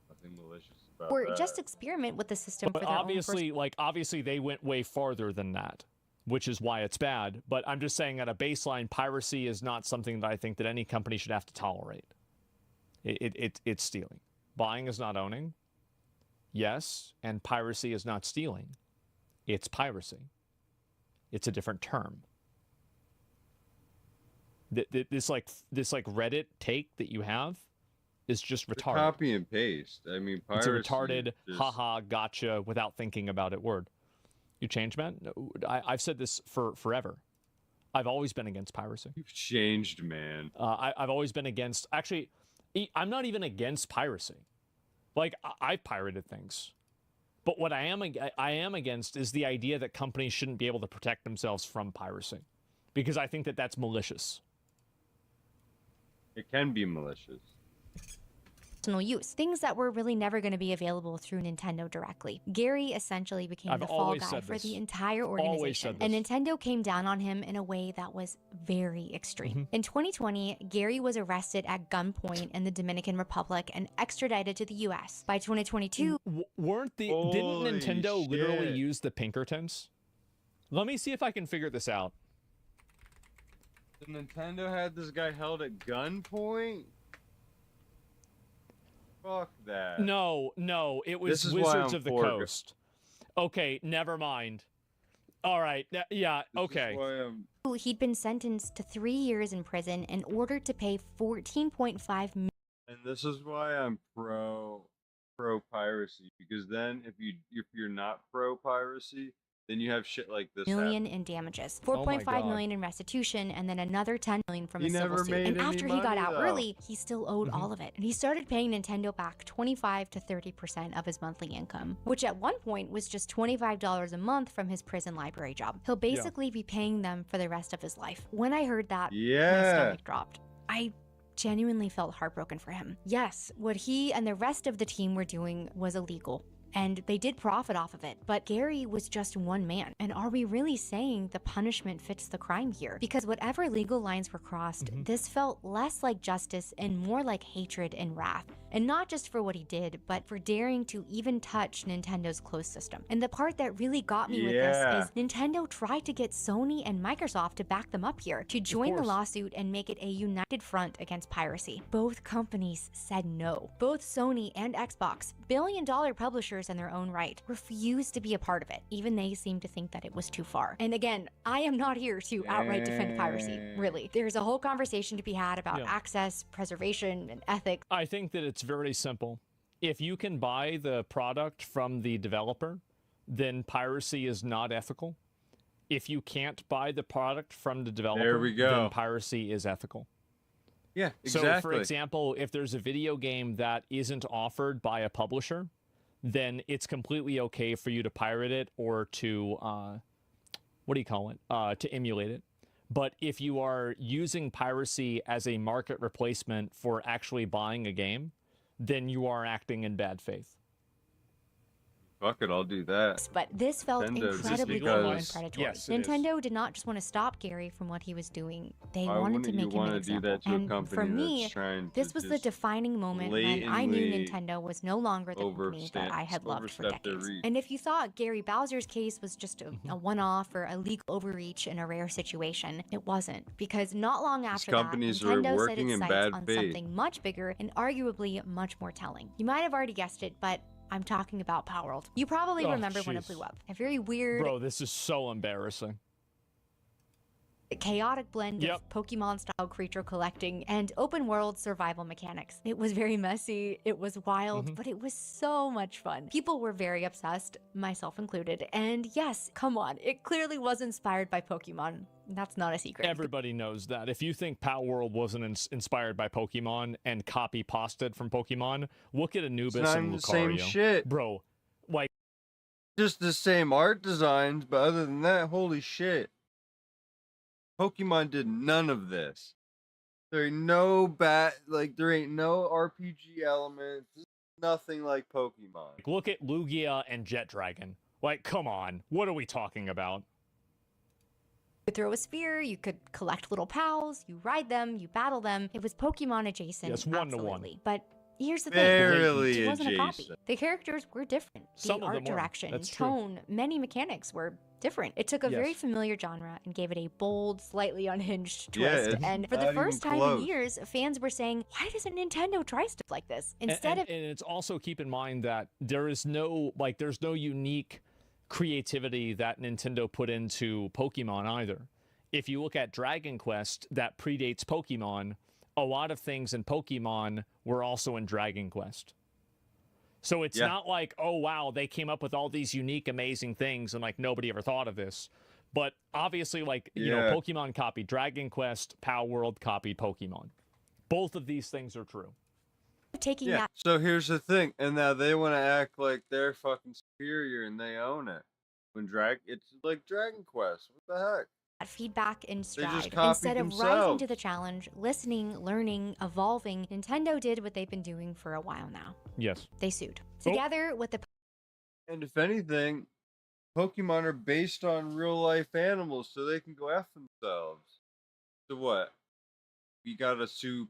Nothing malicious about or that. Just experiment with the system. But for their obviously, obviously they went way farther than that, which is why it's bad. But I'm just saying, at a baseline, piracy is not something that I think that any company should have to tolerate. It's stealing. Buying is not owning. Yes, and piracy is not stealing. It's piracy. It's a different term. This Reddit take that you have is just retarded. Copy and paste. I mean, piracy. It's a retarded, haha, gotcha, without thinking about it word. You changed, man? I've said this for forever. I've always been against piracy. You've changed, man. I've always been against... Actually, I'm not even against piracy. Like, I've pirated things. But what I am against is the idea that companies shouldn't be able to protect themselves from piracy. Because I think that that's malicious. It can be malicious. Use things that were really never going to be available through Nintendo directly. Gary essentially became the fall guy for the entire organization, and Nintendo came down on him in a way that was very extreme. In 2020, Gary was arrested at gunpoint in the Dominican Republic and extradited to the US. By 2022, didn't Nintendo literally use the Pinkertons? Let me see if I can figure this out. So Nintendo had this guy held at gunpoint? Fuck that. No, it was Wizards of the Coast. Okay, never mind. All right. Yeah. This Okay. is why I'm He'd been sentenced to 3 years in prison and ordered to pay 14.5 million and this is why I'm pro piracy, because then if you're not pro piracy, then you have shit like this happen. in damages, Oh my 4.5 God. million in restitution, and then another 10 million from He a civil never suit. made And any after he got money, out though. early, he still owed all of it. And he started paying Nintendo back 25 to 30% of his monthly income, which at one point was just $25 a month from his prison library job. He'll basically be paying them for the rest of his life. When I heard that, my Yeah. stomach dropped. I genuinely felt heartbroken for him. Yes, what he and the rest of the team were doing was illegal, and they did profit off of it, but Gary was just one man. And are we really saying the punishment fits the crime here? Because whatever legal lines were crossed, this felt less like justice and more like hatred and wrath. And not just for what he did, but for daring to even touch Nintendo's closed system. And the part that really got me with this is Nintendo tried to get Sony and Microsoft to back them up here, to join the lawsuit and make it a united front against piracy. Both companies said no. Both Sony and Xbox, billion-dollar publishers in their own right, refused to be a part of it. Even they seemed to think that it was too far. And again, I am not here to outright defend piracy, really. There's a whole conversation to be had about access, preservation, and ethics. I think that it's very simple. If you can buy the product from the developer, then piracy is not ethical. If you can't buy the product from the developer, then piracy is ethical. Yeah, exactly. So, for example, if there's a video game that isn't offered by a publisher, then it's completely okay for you to pirate it or to, to emulate it. But if you are using piracy as a market replacement for actually buying a game, then you are acting in bad faith. Fuck it, I'll do that. But this felt incredibly cruel and predatory. Yes, Nintendo did not just want to stop Gary from what he was doing. They Why wanted to wouldn't make you him an wanna do example. that to a And company for me, that's trying this to was the just defining moment when I knew blatantly Nintendo was no longer the company that I had loved for overstep their decades. reach? And if you thought Gary Bowser's case was just a one-off or a legal overreach in a rare situation, it wasn't. Because not long after that, companies are Nintendo set working its in sights bad on faith. something much bigger and arguably much more telling. You might have already guessed it, but I'm talking about Power World. You probably remember when it blew up. A very weird, Bro, this is so embarrassing. chaotic blend of Pokemon-style creature collecting and open-world survival mechanics. It was very messy, it was wild, but it was so much fun. People were very obsessed, myself included. And yes, come on, it clearly was inspired by Pokemon. That's not a secret. Everybody knows that. If you think Power World wasn't inspired by Pokemon and copy-pasted from Pokemon, look at Anubis and Lucario. The same shit. Bro, like... Just the same art designs, but other than that, holy shit. Pokemon did none of this. There ain't no there ain't no RPG elements. Nothing like Pokemon. Look at Lugia and Jet Dragon. Like, come on. What are we talking about? You could throw a spear, you could collect little pals, you ride them, you battle them. It was Pokemon adjacent, yes, one-to-one. But here's the Barely thing, it wasn't a copy. adjacent. The characters were different. Some the of art them were. direction, That's true. tone, many mechanics were different. It took a very familiar genre and gave it a bold, slightly unhinged twist. And for the first time in years, fans were saying, why doesn't Nintendo try stuff like this? Instead of... And it's also, keep in mind that there is no, there's no unique creativity that Nintendo put into Pokemon either. If you look at Dragon Quest that predates Pokemon, a lot of things in Pokemon were also in Dragon Quest. So it's not like, oh, wow, they came up with all these unique, amazing things and, nobody ever thought of this. But obviously, you know, Pokemon copied Dragon Quest, Power World copied Pokemon. Both of these things are true. Taking that... So here's the thing. And now they want to act like they're fucking superior and they own it. When it's like Dragon Quest. What the heck? Feedback in stride. Instead of rising to the challenge, listening, learning, evolving, Nintendo did what they've been doing for a while now. Yes. They sued. Together with the... And if anything, Pokemon are based on real life animals, so they can go F themselves. So what? You gotta sue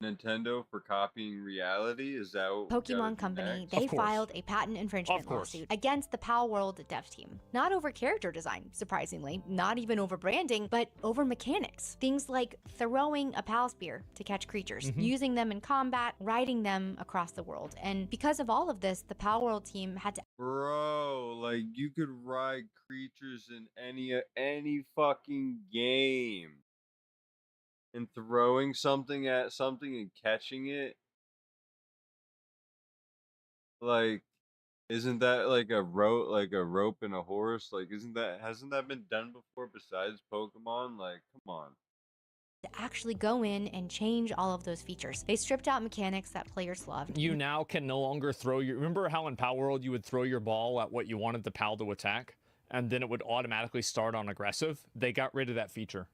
Nintendo for copying reality? Is that what we gotta Pokemon do Company, next? they Of course. filed a patent infringement Of course. lawsuit against the Pal World dev team. Not over character design, surprisingly, not even over branding, but over mechanics. Things like throwing a Pal Spear to catch creatures, using them in combat, riding them across the world. And because of all of this, the Pal World team had to Bro, like you could ride creatures in any fucking game. And throwing something at something and catching it, like, isn't that like a rope and a horse? Like, hasn't that been done before besides Pokemon? Like, come on. actually go in and change all of those features. They stripped out mechanics that players loved. You now can no longer throw your... Remember how in Pal World you would throw your ball at what you wanted the Pal to attack? And then it would automatically start on aggressive? They got rid of that feature.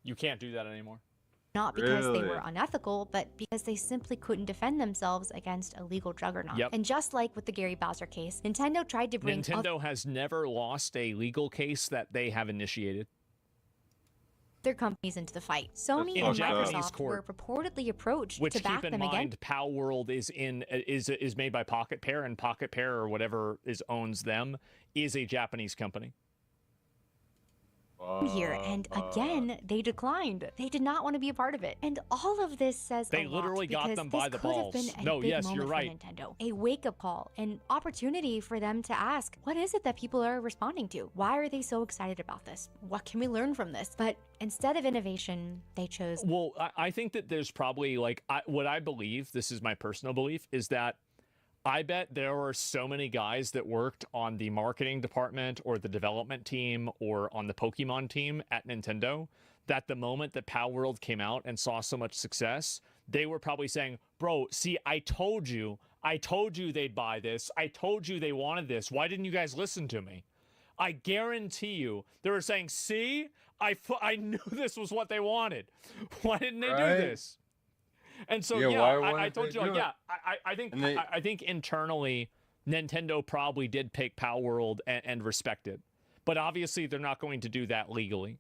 You can't do that anymore. Not because they Really? were unethical, but because they simply couldn't defend themselves against a legal juggernaut. Yep. And just like with the Gary Bowser case, Nintendo tried to bring Nintendo has never lost a legal case that they have initiated. other companies into the fight. Sony In and Japanese Microsoft were court. purportedly approached Which, to back keep in them mind, again. Pal World is made by Pocket Pair, and Pocket Pair, or whatever owns them, is a Japanese company. Here, and again, they declined. They did not want to be a part of it. And all of this says They a lot, literally got because them by this the could balls. have been a No, big yes, moment you're for right. Nintendo. A wake-up call, an opportunity for them to ask, what is it that people are responding to? Why are they so excited about this? What can we learn from this? But instead of innovation, they chose... Well, I think that there's probably, like, what I believe, this is my personal belief, is that I bet there were so many guys that worked on the marketing department or the development team or on the Pokemon team at Nintendo that the moment that Pal World came out and saw so much success, they were probably saying, bro, see, I told you they'd buy this. I told you they wanted this. Why didn't you guys listen to me? I guarantee you they were saying, see, I knew this was what they wanted. Why didn't they do this? And so, I told you, like, I think internally, Nintendo probably did pick Pal World and respect it. But obviously, they're not going to do that legally.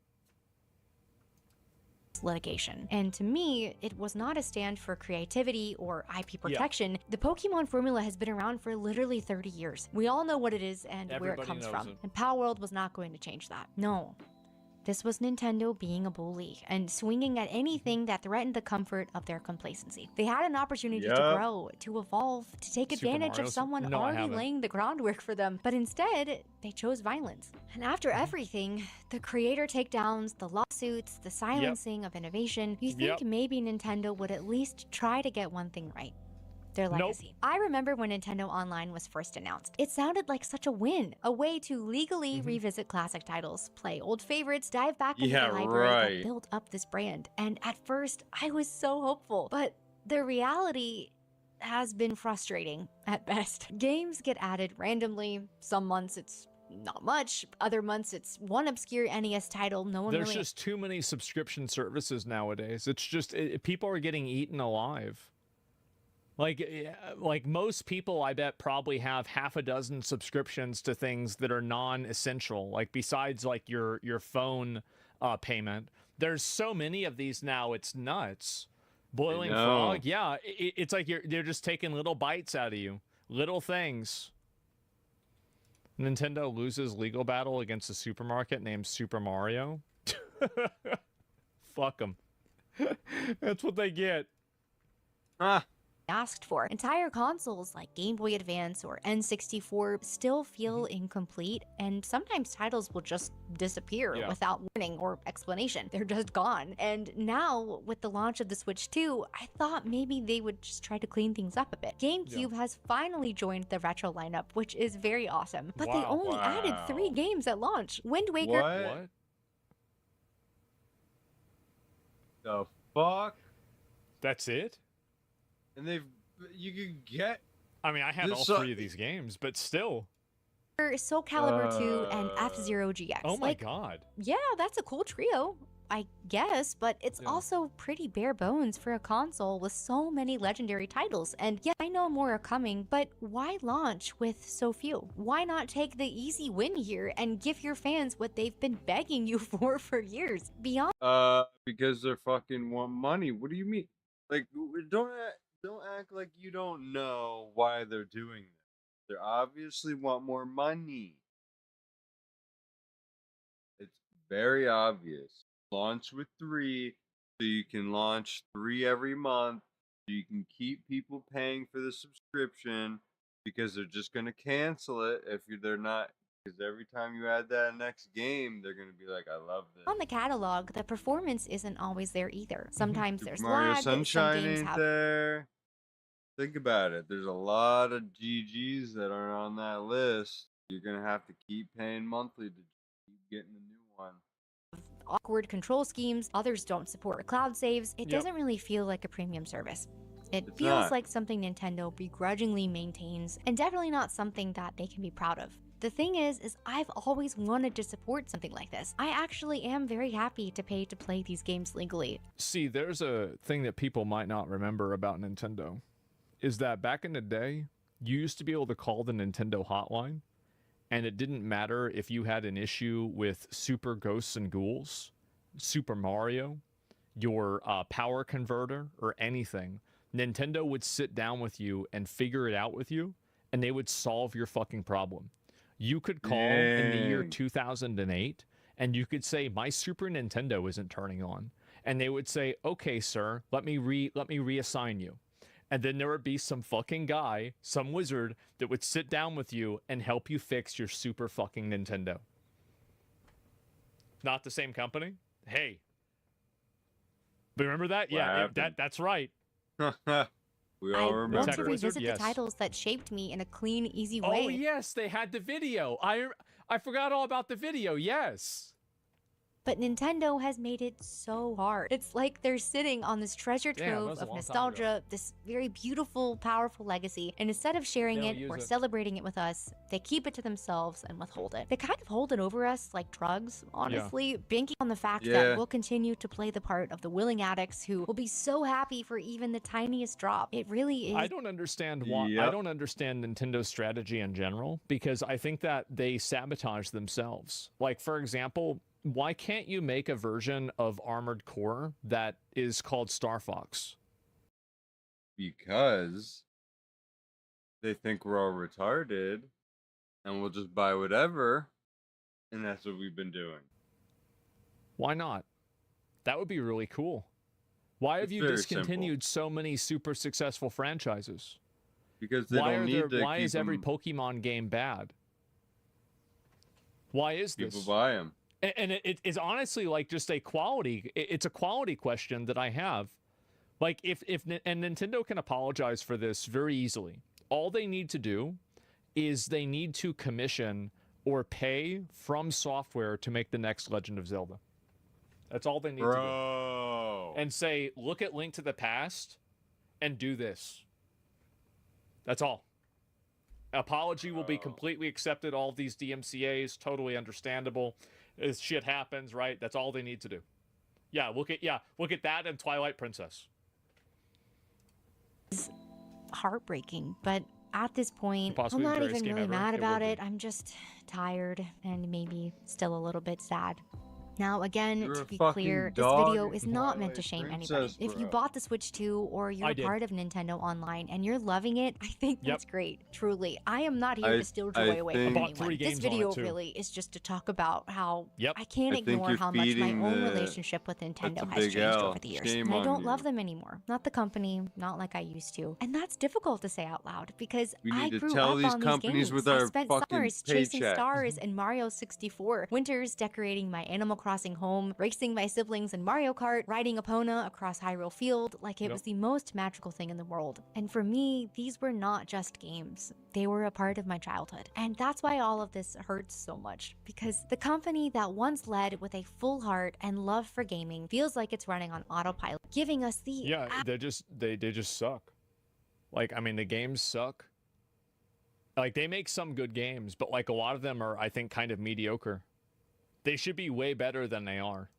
Litigation. And to me, it was not a stand for creativity or IP protection. The Pokemon formula has been around for literally 30 years. We all know what it is and where it comes from. And Pal World was not going to change that. No. This was Nintendo being a bully and swinging at anything that threatened the comfort of their complacency. They had an opportunity to grow, to evolve, to take advantage of someone already laying the groundwork for them, but instead, they chose violence. And after everything, the creator takedowns, the lawsuits, the silencing of innovation, you think maybe Nintendo would at least try to get one thing right. Their legacy. I remember when Nintendo Online was first announced. It sounded like such a win, a way to legally revisit classic titles, play old favorites, dive back into the library that built up this brand. And at first, I was so hopeful, but the reality has been frustrating at best. Games get added randomly. Some months it's not much. Other months it's one obscure NES title. There's just too many subscription services nowadays. It's just people are getting eaten alive. Like most people, I bet, probably have half a dozen subscriptions to things that are non-essential. Like besides like your phone payment, there's so many of these now. It's nuts. Boiling Frog, yeah, it's like they're just taking little bites out of you, little things. Nintendo loses legal battle against a supermarket named Super Mario. Fuck them. That's what they get. Asked for. Entire consoles like Game Boy Advance or N64 still feel incomplete, and sometimes titles will just disappear without warning or explanation. They're just gone. And now, with the launch of the Switch 2, I thought maybe they would just try to clean things up a bit. GameCube has finally joined the retro lineup, which is very awesome. But they only added 3 games at launch. Wind Waker. What? The fuck? That's it? And you could get... I mean, I had all 3 of these games, but still. Soul Calibur 2 and F-Zero GX. Oh my god. Yeah, that's a cool trio, I guess, but it's also pretty bare bones for a console with so many legendary titles. And yeah, I know more are coming, but why launch with so few? Why not take the easy win here and give your fans what they've been begging you for years? Beyond Because they fucking want money. What do you mean? Like, don't act like you don't know why they're doing this. They obviously want more money. It's very obvious. Launch with 3, so you can launch 3 every month, so you can keep people paying for the subscription, because they're just gonna cancel it if they're not. Because every time you add that next game, they're gonna be like, "I love this." On the catalog, the performance isn't always there either. Sometimes Super there's Mario lag, some Sunshine games ain't have there. Think about it. There's a lot of GGs that are on that list. You're gonna have to keep paying monthly to keep getting a new one. awkward control schemes, others don't support cloud saves. It Yep. doesn't really feel like a premium service. It It's feels not. like something Nintendo begrudgingly maintains, and definitely not something that they can be proud of. The thing is I've always wanted to support something like this. I actually am very happy to pay to play these games legally. See, there's a thing that people might not remember about Nintendo, is that back in the day, you used to be able to call the Nintendo hotline, and it didn't matter if you had an issue with Super Ghosts and Ghouls, Super Mario, your power converter, or anything. Nintendo would sit down with you and figure it out with you, and they would solve your fucking problem. You could call in the year Dang. 2008, and you could say, "My Super Nintendo isn't turning on," and they would say, "Okay, sir, let me reassign you." And then there would be some fucking guy, some wizard, that would sit down with you and help you fix your super fucking Nintendo. Not the same company? Hey. But remember that? What Yeah, happened? that's right. We I all want remember. to Tech Wizard, revisit yes. the titles that shaped me in a clean, easy way. Oh yes, they had the video. I forgot all about the video. Yes. But Nintendo has made it so hard. It's like they're sitting on this treasure Damn, that trove was a of long time nostalgia, this very beautiful, powerful legacy, and instead of sharing They don't it use or it. celebrating it with us, they keep it to themselves and withhold it. They kind of hold it over us like drugs, honestly, banking on the fact Yeah. that we'll continue to play the part of the willing addicts who will be so happy for even the tiniest drop. It really is. I don't understand why. I Yep. don't understand Nintendo's strategy in general, because I think that they sabotage themselves. Like, for example, why can't you make a version of Armored Core that is called Star Fox? Because they think we're all retarded and we'll just buy whatever, and that's what we've been doing. Why not? That would be really cool. Why have It's you very discontinued so many super successful franchises? Because they Why don't are need there? to Why keep is every them, Pokemon game bad? Why is people this? buy them. And it is honestly like just a quality. It's a quality question that I have. Like if and Nintendo can apologize for this very easily. All they need to do is they need to commission or pay From Software to make the next Legend of Zelda. That's all they need to Bro. do. And say, look at Link to the Past and do this. That's all. Apology will be completely accepted. All of these DMCAs, totally understandable. As shit happens, right? That's all they need to do. Look at that and Twilight Princess. heartbreaking, but at this point, Possibly I'm the not greatest even game really ever. mad It will about be. it. I'm just tired and maybe still a little bit sad. Now, again, You're to a be fucking clear, this dog, video is not meant to Twilight shame anybody. Princess, If you bro. bought the Switch 2 or you're I a did. part of Nintendo Online and you're loving it, I think Yep. that's great. Truly. I am not here I- to steal I joy away from think- I bought anyone. 3 This games on it, video too. really is just to talk about how Yep. I can't I think ignore you're how much my feeding own the- relationship with Nintendo that's a has big changed L. over the years. Shame And I on don't you. love them anymore. Not the company, not like I used to. And that's difficult to say out loud because We I need to grew tell up these on companies these games. with I our spent fucking summers chasing paycheck. stars in Mario 64, winters decorating my Animal Crossing home, racing my siblings in Mario Kart, riding Epona across Hyrule Field like it Yep. was the most magical thing in the world. And for me, these were not just games. They were a part of my childhood. And that's why all of this hurts so much, because the company that once led with a full heart and love for gaming feels like it's running on autopilot, giving us the Yeah, they just suck. Like, I mean, the games suck. Like, they make some good games, but like a lot of them are, I think, kind of mediocre. They should be way better than they are.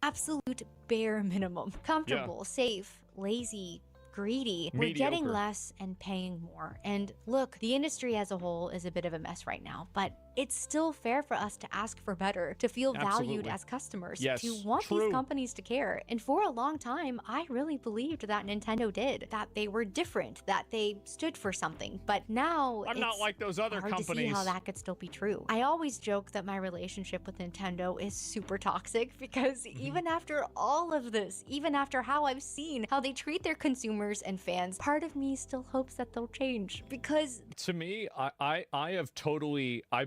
absolute bare minimum. Comfortable, safe, lazy, greedy. We're getting Mediocre. less and paying more. And look, the industry as a whole is a bit of a mess right now, but it's still fair for us to ask for better, to feel valued Absolutely. as customers, Yes, to want true. these companies to care. And for a long time, I really believed that Nintendo did, that they were different, that they stood for something. But now I'm not like those other hard to see how companies. that could still be true. I always joke that my relationship with Nintendo is super toxic because even after all of this, even after how I've seen how they treat their consumers and fans, part of me still hopes that they'll change. Because To me, I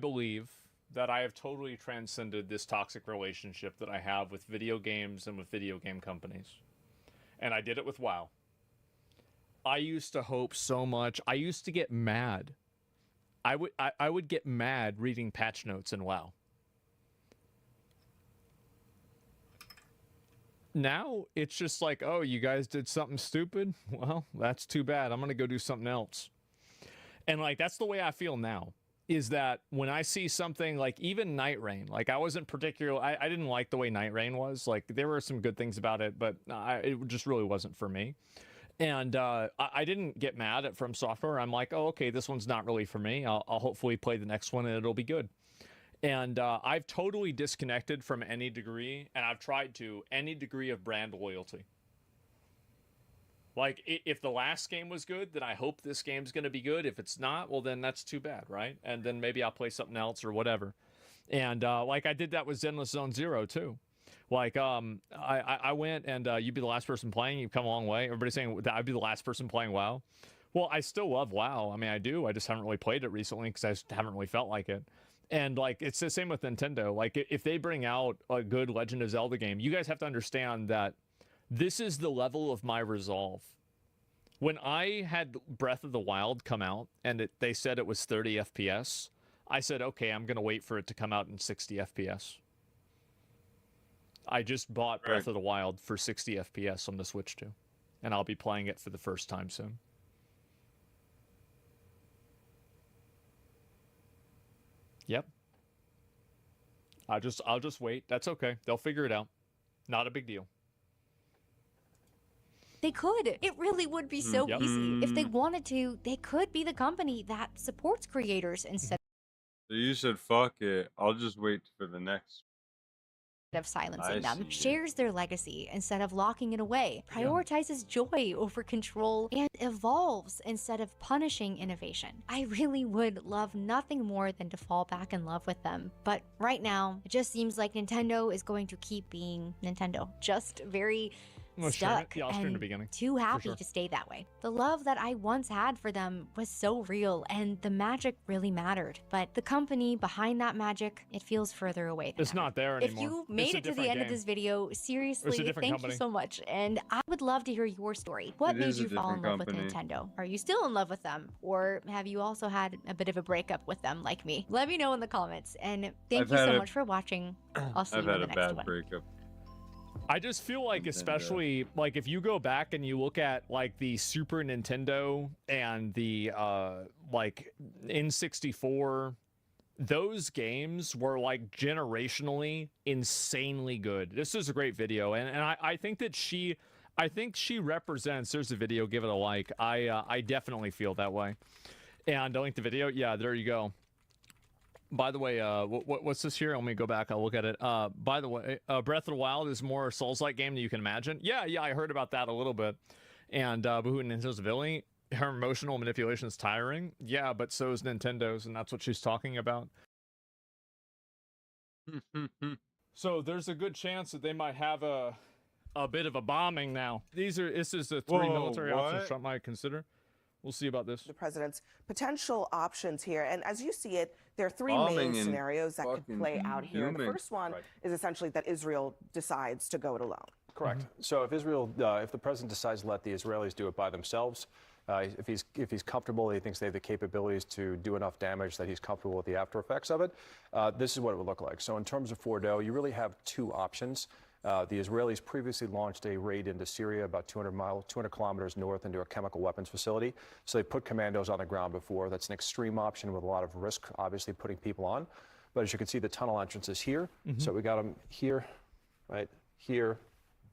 believe that I have totally transcended this toxic relationship that I have with video games and with video game companies. And I did it with WoW. I used to hope so much. I used to get mad. I would get mad reading patch notes in WoW. Now it's just like, oh, you guys did something stupid? Well, that's too bad. I'm going to go do something else. And like, that's the way I feel now, is that when I see something like even Night Rain, like I wasn't particularly, I didn't like the way Night Rain was. Like there were some good things about it, but it just really wasn't for me. And I didn't get mad at From Software. I'm like, oh, okay, this one's not really for me. I'll hopefully play the next one and it'll be good. And I've totally disconnected from any degree, and I've tried to, any degree of brand loyalty. Like, if the last game was good, then I hope this game's going to be good. If it's not, well, then that's too bad, right? And then maybe I'll play something else or whatever. And like I did that with Zenless Zone Zero too. Like I went and you'd be the last person playing. You've come a long way. Everybody's saying that I'd be the last person playing WoW. Well, I still love WoW. I mean, I do. I just haven't really played it recently because I just haven't really felt like it. And like it's the same with Nintendo. Like if they bring out a good Legend of Zelda game, you guys have to understand that this is the level of my resolve. When I had Breath of the Wild come out and they said it was 30 FPS, I said, okay, I'm going to wait for it to come out in 60 FPS. I just bought Breath of the Wild for 60 FPS on the Switch too, and I'll be playing it for the first time soon. Yep. I'll just wait. That's okay. They'll figure it out. Not a big deal. they could. It really would be so easy. If they wanted to, they could be the company that supports creators instead So you said, fuck it. I'll just wait for the next. of silencing I them, see. shares their legacy instead of locking it away, prioritizes joy over control, and evolves instead of punishing innovation. I really would love nothing more than to fall back in love with them. But right now, it just seems like Nintendo is going to keep being Nintendo. Just very stuck and too happy to stay that way. The love that I once had for them was so real, and the magic really mattered. But the company behind that magic, it feels further away than It's ever. not there If anymore. you made it to the end of this video, seriously, thank you so much. And I would love to hear your story. What made you fall in love with Nintendo? Are you still in love with them? Or have you also had a bit of a breakup with them like me? Let me know in the comments. And thank you so much for watching. I'll see you in the next one. Breakup. I just feel like, especially like if you go back and you look at like the Super Nintendo and the like N64, those games were like generationally insanely good. This is a great video, and I think that she represents. There's a video. Give it a like. I definitely feel that way. And I link the video. Yeah, there you go. By the way, what's this here? Let me go back. I'll look at it. By the way, Breath of the Wild is more a Souls-like game than you can imagine. Yeah, I heard about that a little bit. And Boohoo Nintendo's ability, her emotional manipulation is tiring. Yeah, but so is Nintendo's, and that's what she's talking about. So there's a good chance that they might have a bit of a bombing now. This is the three military options Trump might consider. We'll see about this. The president's potential options here. And as you see it, there are three main scenarios that could play out here. The first one is essentially that Israel decides to go it alone. Correct. So if if the president decides to let the Israelis do it by themselves, if he's comfortable, he thinks they have the capabilities to do enough damage that he's comfortable with the after effects of it, this is what it would look like. So in terms of Fordo, you really have two options. The Israelis previously launched a raid into Syria about 200 kilometers north into a chemical weapons facility. So they put commandos on the ground before. That's an extreme option with a lot of risk, obviously putting people on. But as you can see, the tunnel entrance is here. So we got them here, right, here,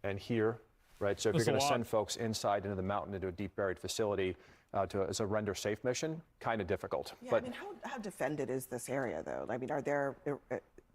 and here, right? So if you're going to send folks inside into the mountain into a deep buried facility, as a render safe mission, kind of difficult. Yeah, but I mean, how defended is this area, though? I mean, are there,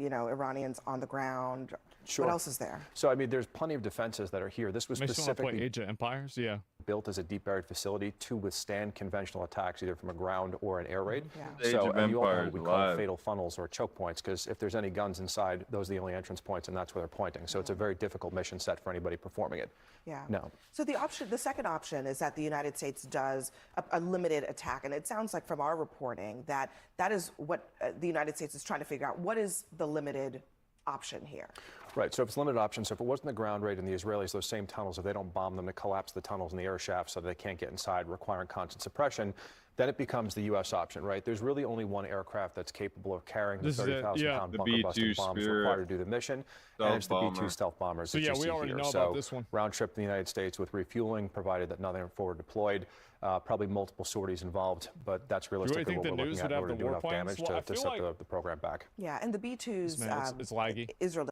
Iranians on the ground? Sure. What else is there? So, I mean, there's plenty of defenses that are here. This was specifically Age of Empires, yeah. built as a deep buried facility to withstand conventional attacks, either from a ground or an air raid. Yeah. So, Age of and you all know Empires what we call alive. fatal funnels or choke points, because if there's any guns inside, those are the only entrance points, and that's where they're pointing. So it's a very difficult mission set for anybody performing it. Yeah. No. So the second option is that the United States does a limited attack, and it sounds like from our reporting that that is what the United States is trying to figure out. What is the limited option here? Right, so if it's limited option, so if it wasn't the ground raid and the Israelis, those same tunnels, if they don't bomb them to collapse the tunnels and the air shafts so that they can't get inside, requiring constant suppression, then it becomes the U.S. option, right? There's really only one aircraft that's capable of carrying the 30,000-pound bunker-busting bombs required to do the mission, and it's the B-2 stealth bombers that you see here. So yeah, we already know about this one. Round trip to the United States with refueling, provided that nothing forward deployed. Probably multiple sorties involved, but that's realistically what we're looking at in order to do enough damage to set the program back. Yeah, and the B-2s, it's laggy. Israel.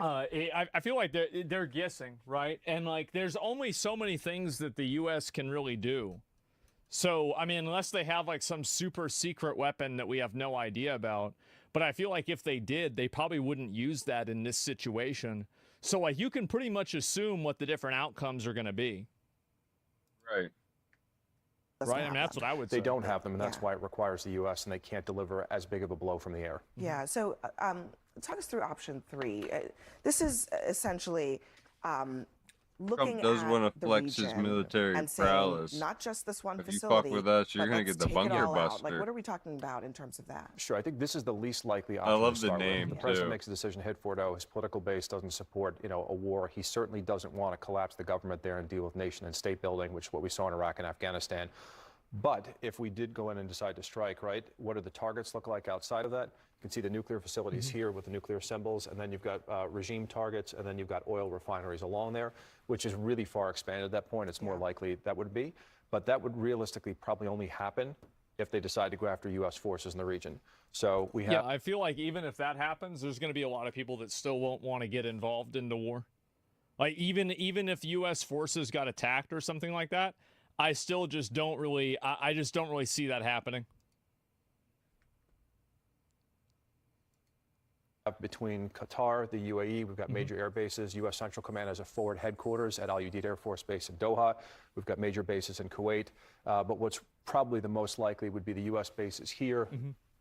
I feel like they're guessing, right? And like, there's only so many things that the U.S. can really do. So, I mean, unless they have like some super secret weapon that we have no idea about. But I feel like if they did, they probably wouldn't use that in this situation. So, like, you can pretty much assume what the different outcomes are going to be. Right. Right, I mean, that's what I would say. They don't have them, and that's why it requires the U.S., and they can't deliver as big of a blow from the air. Yeah, so talk us through option 3. This is essentially looking Trump does at want to the flex his region military and saying, prowess. not just this one If you facility, fuck with us, you're but gonna let's get the take it bunker all out. Like, buster. what are we talking about in terms of that? Sure, I think this is the least likely option. I love to the start with. name, The president too. makes a decision to hit Fordo. His political base doesn't support, a war. He certainly doesn't want to collapse the government there and deal with nation and state building, which is what we saw in Iraq and Afghanistan. But if we did go in and decide to strike, right, what do the targets look like outside of that? You can see the nuclear facilities here with the nuclear symbols, and then you've got regime targets, and then you've got oil refineries along there, which is really far expanded at that point. It's more likely that would be. But that would realistically probably only happen if they decide to go after U.S. forces in the region. So we have... Yeah, I feel like even if that happens, there's going to be a lot of people that still won't want to get involved in the war. Like, even if U.S. forces got attacked or something like that, I still just don't really, I just don't really see that happening. Between Qatar, the UAE, we've got major air bases. U.S. Central Command has a forward headquarters at Al Udeid Air Force Base in Doha. We've got major bases in Kuwait. But what's probably the most likely would be the U.S. bases here.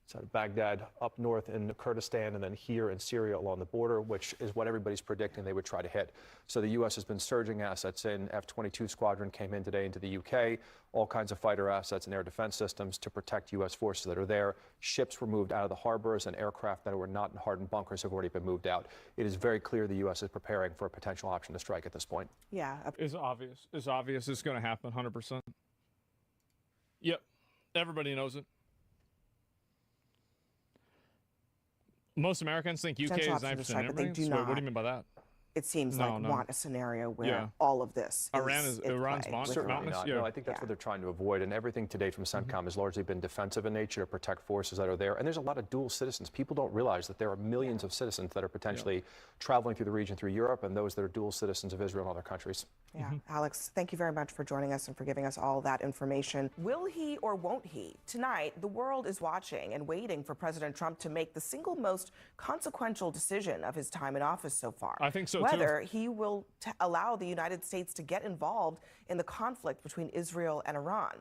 So Baghdad, up north in Kurdistan, and then here in Syria along the border, which is what everybody's predicting they would try to hit. So the U.S. has been surging assets in. F-22 squadron came in today into the U.K., all kinds of fighter assets and air defense systems to protect U.S. forces that are there. Ships were moved out of the harbors, and aircraft that were not in hardened bunkers have already been moved out. It is very clear the U.S. is preparing for a potential option to strike at this point. Yeah. It's obvious. It's obvious it's going to happen, 100%. Yep. Everybody knows it. Most Americans think UK is 9% immigrants. Wait, what do you mean by that? It seems want a scenario where all of this Iran's mountainous. No, I think that's what they're trying to avoid. And everything to date from CENTCOM has largely been defensive in nature to protect forces that are there. And there's a lot of dual citizens. People don't realize that there are millions of citizens that are potentially traveling through the region through Europe, and those that are dual citizens of Israel and other countries. Yeah, Alex, thank you very much for joining us and for giving us all that information. Will he or won't he? Tonight, the world is watching and waiting for President Trump to make the single most consequential decision of his time in office so far. I think so, Whether he will allow the United States to get involved in the conflict between Israel and Iran.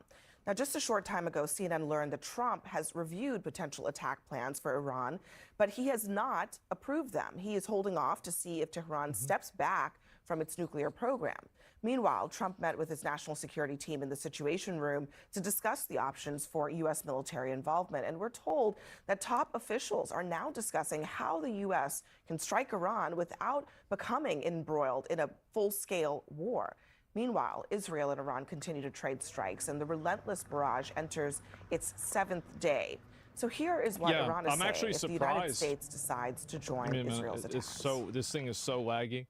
Now, just a short time ago, CNN learned that Trump has reviewed potential attack plans for Iran, but he has not approved them. He is holding off to see if Tehran steps back from its nuclear program. Meanwhile, Trump met with his national security team in the Situation Room to discuss the options for U.S. military involvement. And we're told that top officials are now discussing how the U.S. can strike Iran without becoming embroiled in a full-scale war. Meanwhile, Israel and Iran continue to trade strikes, and the relentless barrage enters its 7th day. So here is what Iran is saying if the United States decides to join Israel's attacks. This thing is so laggy.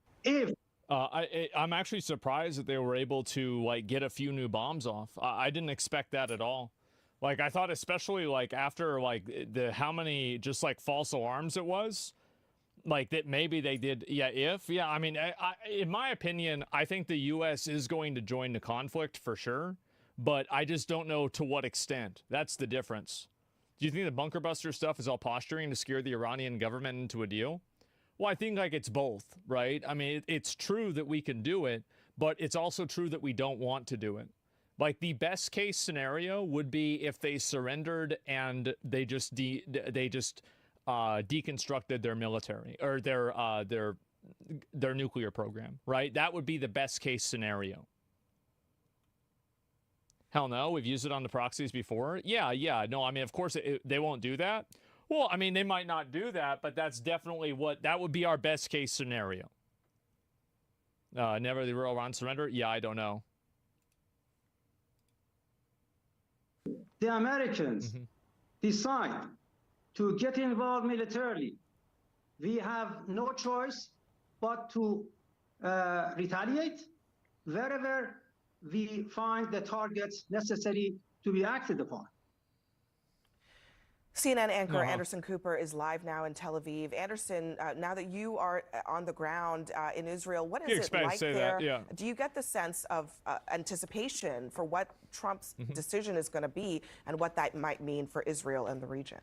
I'm actually surprised that they were able to get a few new bombs off. I didn't expect that at all. Like, I thought, especially after how many just false alarms it was, that maybe they did. I mean, in my opinion, I think the U.S. is going to join the conflict for sure. but I just don't know to what extent. That's the difference. Do you think the bunker buster stuff is all posturing to scare the Iranian government into a deal? Well, I think like it's both, right? I mean, it's true that we can do it, but it's also true that we don't want to do it. Like the best case scenario would be if they surrendered and they just deconstructed their military or their nuclear program, right? That would be the best case scenario. Hell no, we've used it on the proxies before. Yeah, no, I mean, of course they won't do that. Well, I mean, they might not do that, but that's definitely that would be our best case scenario. Never the real Iran surrender? Yeah, I don't know. The Americans decide to get involved militarily, we have no choice but to retaliate wherever we find the targets necessary to be acted upon. CNN anchor Anderson Cooper is live now in Tel Aviv. Anderson, now that you are on the ground in Israel, what is it like there? Do you get the sense of anticipation for what Trump's decision is going to be and what that might mean for Israel and the region?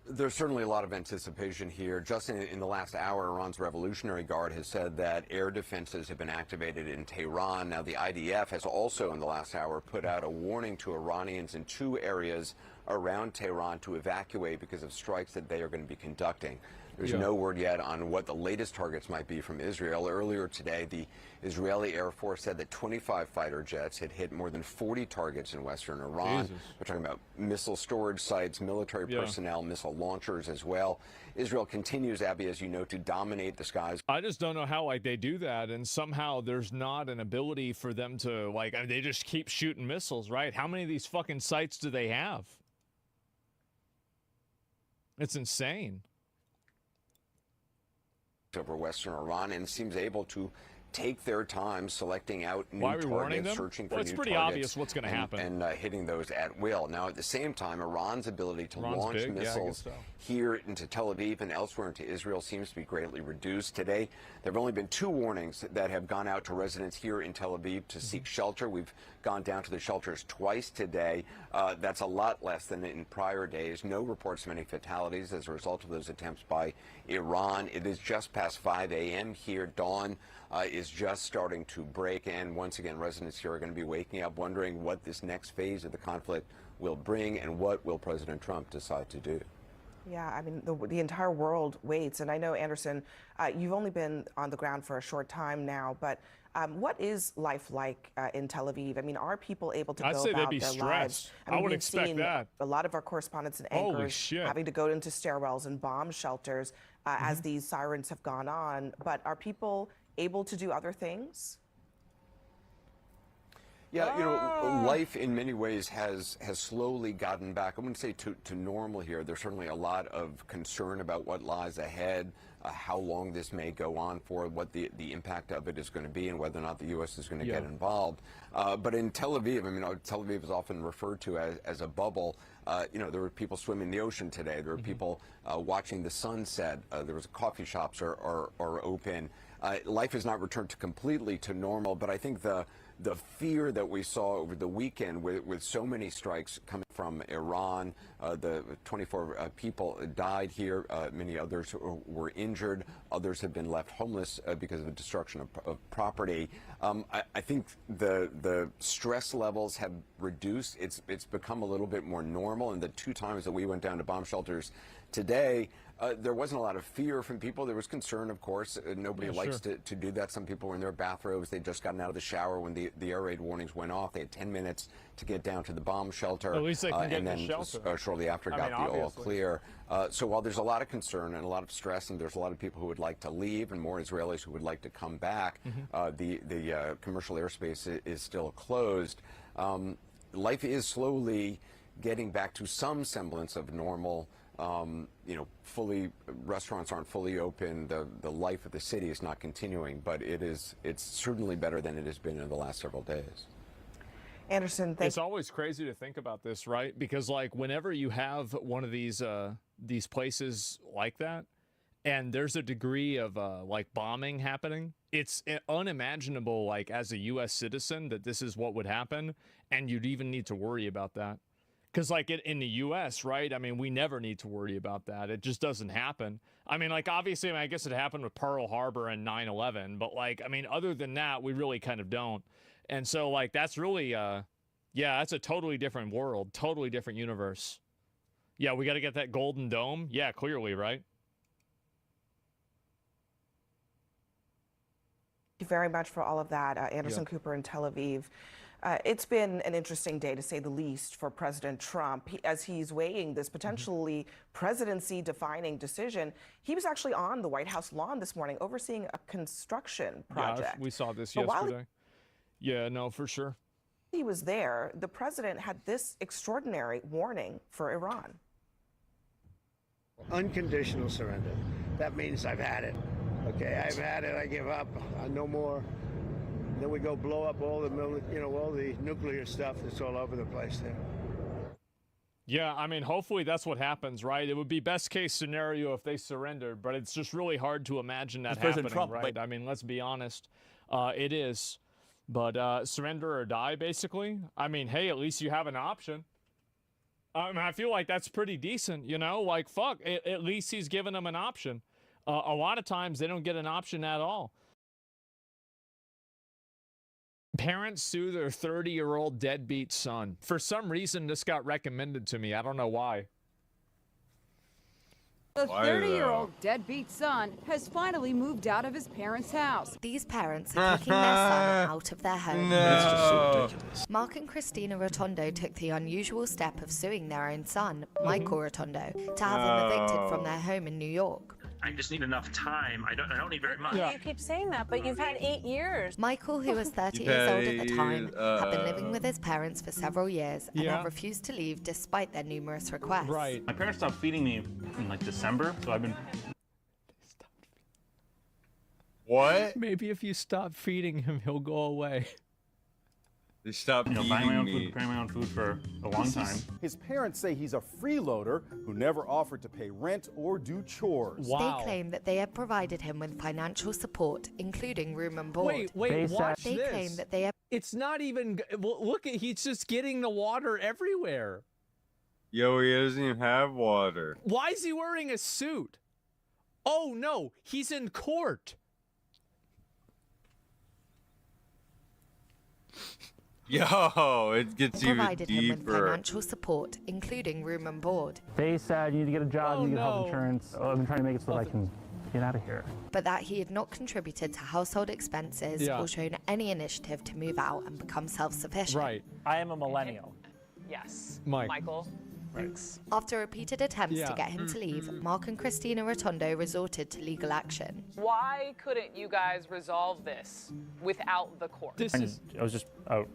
There's certainly a lot of anticipation here. Just in the last hour, Iran's Revolutionary Guard has said that air defenses have been activated in Tehran. Now, the IDF has also, in the last hour, put out a warning to Iranians in 2 areas around Tehran to evacuate because of strikes that they are going to be conducting. There's no word yet on what the latest targets might be from Israel. Earlier today, the Israeli Air Force said that 25 fighter jets had hit more than 40 targets in western Iran. We're talking about missile storage sites, military personnel, missile launchers as well. Israel continues, Abby, as you know, to dominate the skies. I just don't know how they do that, and somehow there's not an ability for them to I mean, they just keep shooting missiles, right? How many of these fucking sites do they have? It's insane. Over western Iran, and seems able to take their time selecting out new targets, searching for new targets. It's pretty obvious what's going to happen. And hitting those at will. Now, at the same time, Iran's ability to launch missiles here into Tel Aviv and elsewhere into Israel seems to be greatly reduced. Today, there have only been 2 warnings that have gone out to residents here in Tel Aviv to seek shelter. We've gone down to the shelters twice today. That's a lot less than in prior days. No reports of any fatalities as a result of those attempts by Iran. It is just past 5 a.m. here. Dawn is just starting to break, and once again, residents here are going to be waking up wondering what this next phase of the conflict will bring and what will President Trump decide to do. Yeah, I mean, the entire world waits. And I know, Anderson, you've only been on the ground for a short time now, but what is life like in Tel Aviv? I mean, are people able to go about their lives? I mean, I would expect that. A lot of our correspondents and anchors having to go into stairwells and bomb shelters as these sirens have gone on. But are people able to do other things? Yeah, you know, life in many ways has slowly gotten back. I wouldn't say to normal here. There's certainly a lot of concern about what lies ahead, how long this may go on for, what the impact of it is going to be, and whether or not the U.S. is going to get involved. But in Tel Aviv, I mean, Tel Aviv is often referred to as a bubble. You know, there were people swimming in the ocean today. There were people watching the sunset. There was coffee shops are open. Life has not returned completely to normal, but I think the fear that we saw over the weekend with so many strikes coming from Iran, the 24 people died here, many others were injured, others have been left homeless because of the destruction of property. I think the stress levels have reduced. It's become a little bit more normal, and the 2 times that we went down to bomb shelters today, there wasn't a lot of fear from people. There was concern, of course. Nobody likes to do that. Some people were in their bathrobes. They'd just gotten out of the shower when the air raid warnings went off. They had 10 minutes to get down to the bomb shelter. At least they can get and then the shelter. Shortly after got the all clear. So while there's a lot of concern and a lot of stress, and there's a lot of people who would like to leave and more Israelis who would like to come back, the commercial airspace is still closed. Life is slowly getting back to some semblance of normal. You know, restaurants aren't fully open. The life of the city is not continuing, but it's certainly better than it has been in the last several days. Anderson, it's always crazy to think about this, right? Because like whenever you have one of these places like that, and there's a degree of like bombing happening, it's unimaginable, like as a US citizen, that this is what would happen, and you'd even need to worry about that. Because like in the US, right, I mean, we never need to worry about that. It just doesn't happen. I mean, like, obviously, I guess it happened with Pearl Harbor and 9/11, but like, I mean, other than that, we really kind of don't. And so like, that's really yeah, that's a totally different world, totally different universe. Yeah, we got to get that golden dome. Yeah, clearly, right? Thank you very much for all of that, Anderson Cooper in Tel Aviv. It's been an interesting day, to say the least, for President Trump. As he's weighing this potentially presidency-defining decision, he was actually on the White House lawn this morning overseeing a construction project. Yeah, we saw this But while yesterday. Yeah, no, for sure. he was there, the president had this extraordinary warning for Iran. Unconditional surrender. That means I've had it. Okay, I've had it. I give up. No more. Then we go blow up all the all the nuclear stuff that's all over the place there. Yeah, I mean, hopefully that's what happens, right? It would be best case scenario if they surrendered, but it's just really hard to imagine that happening, Trump, right? I mean, let's be honest. It is. But surrender or die, basically. I mean, hey, at least you have an option. I mean, I feel like that's pretty decent, you know? Like, fuck, at least he's giving them an option. A lot of times they don't get an option at all. Parents sue their 30-year-old deadbeat son. For some reason, this got recommended to me. I don't know why. The 30-year-old deadbeat son has finally moved out of his parents' house. These parents are kicking their son out of their home. No. It's just so ridiculous. Mark and Christina Rotondo took the unusual step of suing their own son, Michael Rotondo, to have him evicted from their home in New York. I just need enough time. I don't need very much. You keep saying that, but you've had 8 years. Michael, who was 30 years old at the time, had been living with his parents for several years and had refused to leave despite their numerous requests. Right. My parents stopped feeding me in like December, so I've been. What? Maybe if you stop feeding him, he'll go away. They stopped buying my own food, preparing my own food for a long time. His parents say he's a freeloader who never offered to pay rent or do chores. They claim that they have provided him with financial support, including room and board. Wait, watch They this. claim that they have. It's not even. Well, look at, he's just getting the water everywhere. Yo, he doesn't even have water. Why is he wearing a suit? Oh no, he's in court. Yo, it gets even provided him with deeper. financial support, including room and board. They said you need to get a job, you need to get health insurance. I've been trying to make it so that I can get out of here. But that he had not contributed to household expenses or shown any initiative to move out and become self-sufficient. Right. I am a millennial. Yes. Michael. Thanks. After repeated attempts to get him to leave, Mark and Christina Rotondo resorted to legal action. Why couldn't you guys resolve this without the court? I was just, But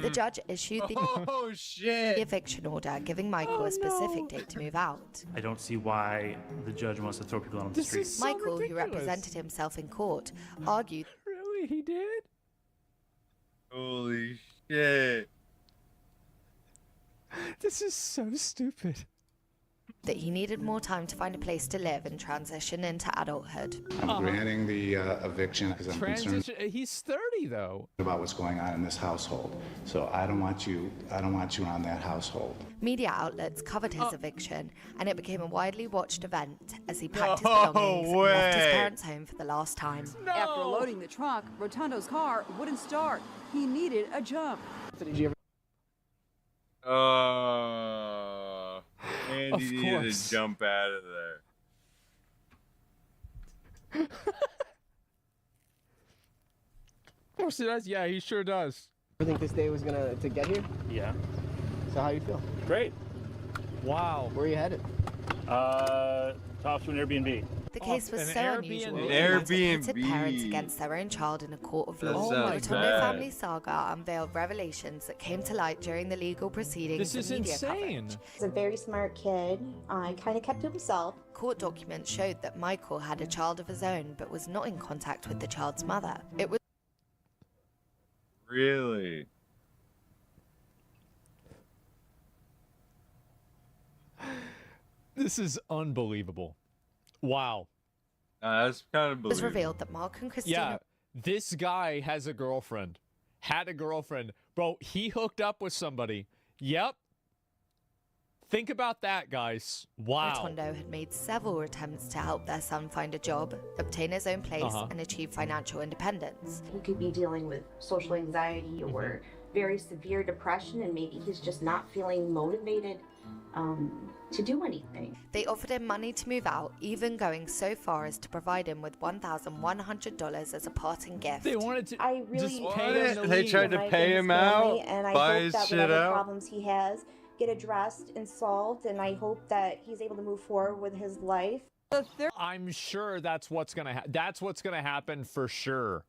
the judge issued the eviction order, giving Michael a specific date to move out. I don't see why the judge wants to throw people out on the street. So Michael, ridiculous. who represented himself in court, argued Really, he did? Holy shit. This is so stupid. that he needed more time to find a place to live and transition into adulthood. I'm granting the eviction because I'm concerned He's 30 though. about what's going on in this household. So I don't want you around that household. Media outlets covered his eviction, and it became a widely watched event as he packed his belongings and left his parents' home for the last time. After loading the truck, Rotondo's car wouldn't start. He needed a jump. And he needed to jump out of there. Of course he does. Yeah, he sure does. You think this day was gonna get here? Yeah. So how you feel? Great. Wow. Where are you headed? Off to an Airbnb. The case was an so unusual Airbnb. that it Airbnb. pitted parents against their own child in a court of law. That The sounds Rotondo bad. family saga unveiled revelations that came to light during the legal proceedings This is and media insane. coverage. He's a very smart kid. He kind of kept to himself. Court documents showed that Michael had a child of his own but was not in contact with the child's mother. It was Really? This is unbelievable. Wow. That's kind of It was believable. revealed that Mark and Christina. Yeah, this guy has a girlfriend. Had a girlfriend. Bro, he hooked up with somebody. Yep. Think about that, guys. Wow. Rotondo had made several attempts to help their son find a job, obtain his own place, and achieve financial independence. He could be dealing with social anxiety or very severe depression, and maybe he's just not feeling motivated to do anything. They offered him money to move out, even going so far as to provide him with $1,100 as a parting gift. They wanted to I really just pay him to They leave. tried to pay him out, and I buy hope his that shit whatever out. problems he has get addressed and solved, and I hope that he's able to move forward with his life. I'm sure that's what's gonna that's what's gonna happen for sure.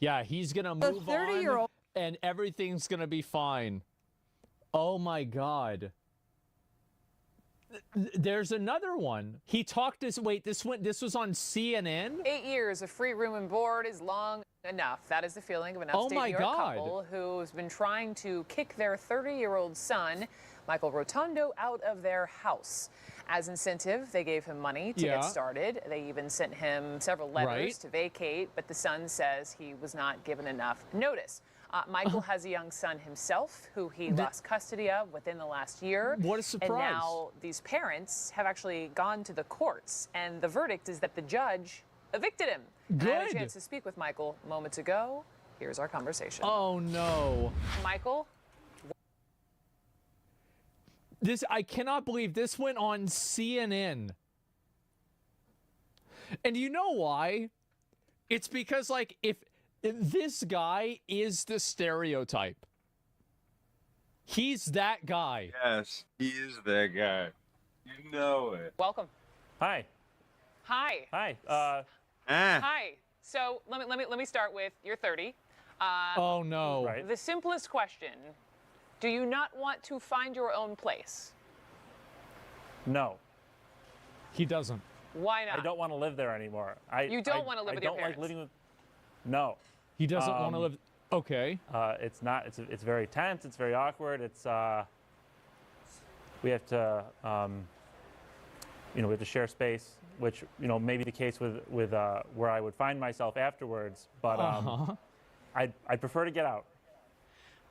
Yeah, he's gonna move on, and everything's gonna be fine. Oh my God. There's another one. He talked this. Wait, this was on CNN. 8 years of free room and board is long enough. That is the feeling of an upstate my New York God. couple who's been trying to kick their 30-year-old son, Michael Rotondo, out of their house. As incentive, they gave him money to get started. They even sent him several letters to vacate, but the son says he was not given enough notice. Michael has a young son himself who he lost custody of within the last year. What a surprise. And now these parents have actually gone to the courts, and the verdict is that the judge evicted him. Good. I had a chance to speak with Michael moments ago. Here's our conversation. Oh no. Michael? I cannot believe this went on CNN. And you know why? It's because, like, if this guy is the stereotype. He's that guy. Yes, he is that guy. You know it. Welcome. Hi. Hi. Hi. Hi. So let me start with you're 30. Oh no. Right. The simplest question: do you not want to find your own place? No. He doesn't. Why not? I don't want to live there anymore. You don't want to live with your I don't parents. like living with. No. He doesn't want to live. Okay. It's not. It's very tense. It's very awkward. It's. We have to. We have to share space, which may be the case with where I would find myself afterwards. But I'd prefer to get out.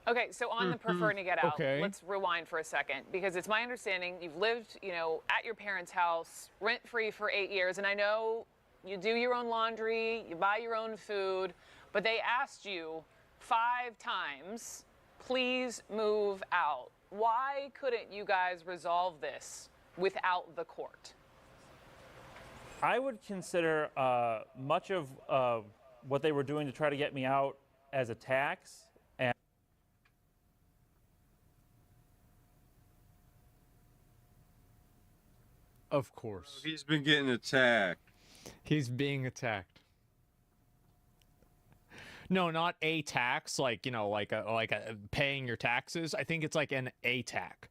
Okay, so on the preferring to get out, Okay. let's rewind for a second, because it's my understanding you've lived, at your parents' house rent-free for 8 years, and I know you do your own laundry, you buy your own food, but they asked you 5 times, please move out. Why couldn't you guys resolve this without the court? I would consider much of what they were doing to try to get me out as a tax. Of course. He's been getting attacked. He's being attacked. No, not a tax, like a paying your taxes. I think it's like an attack,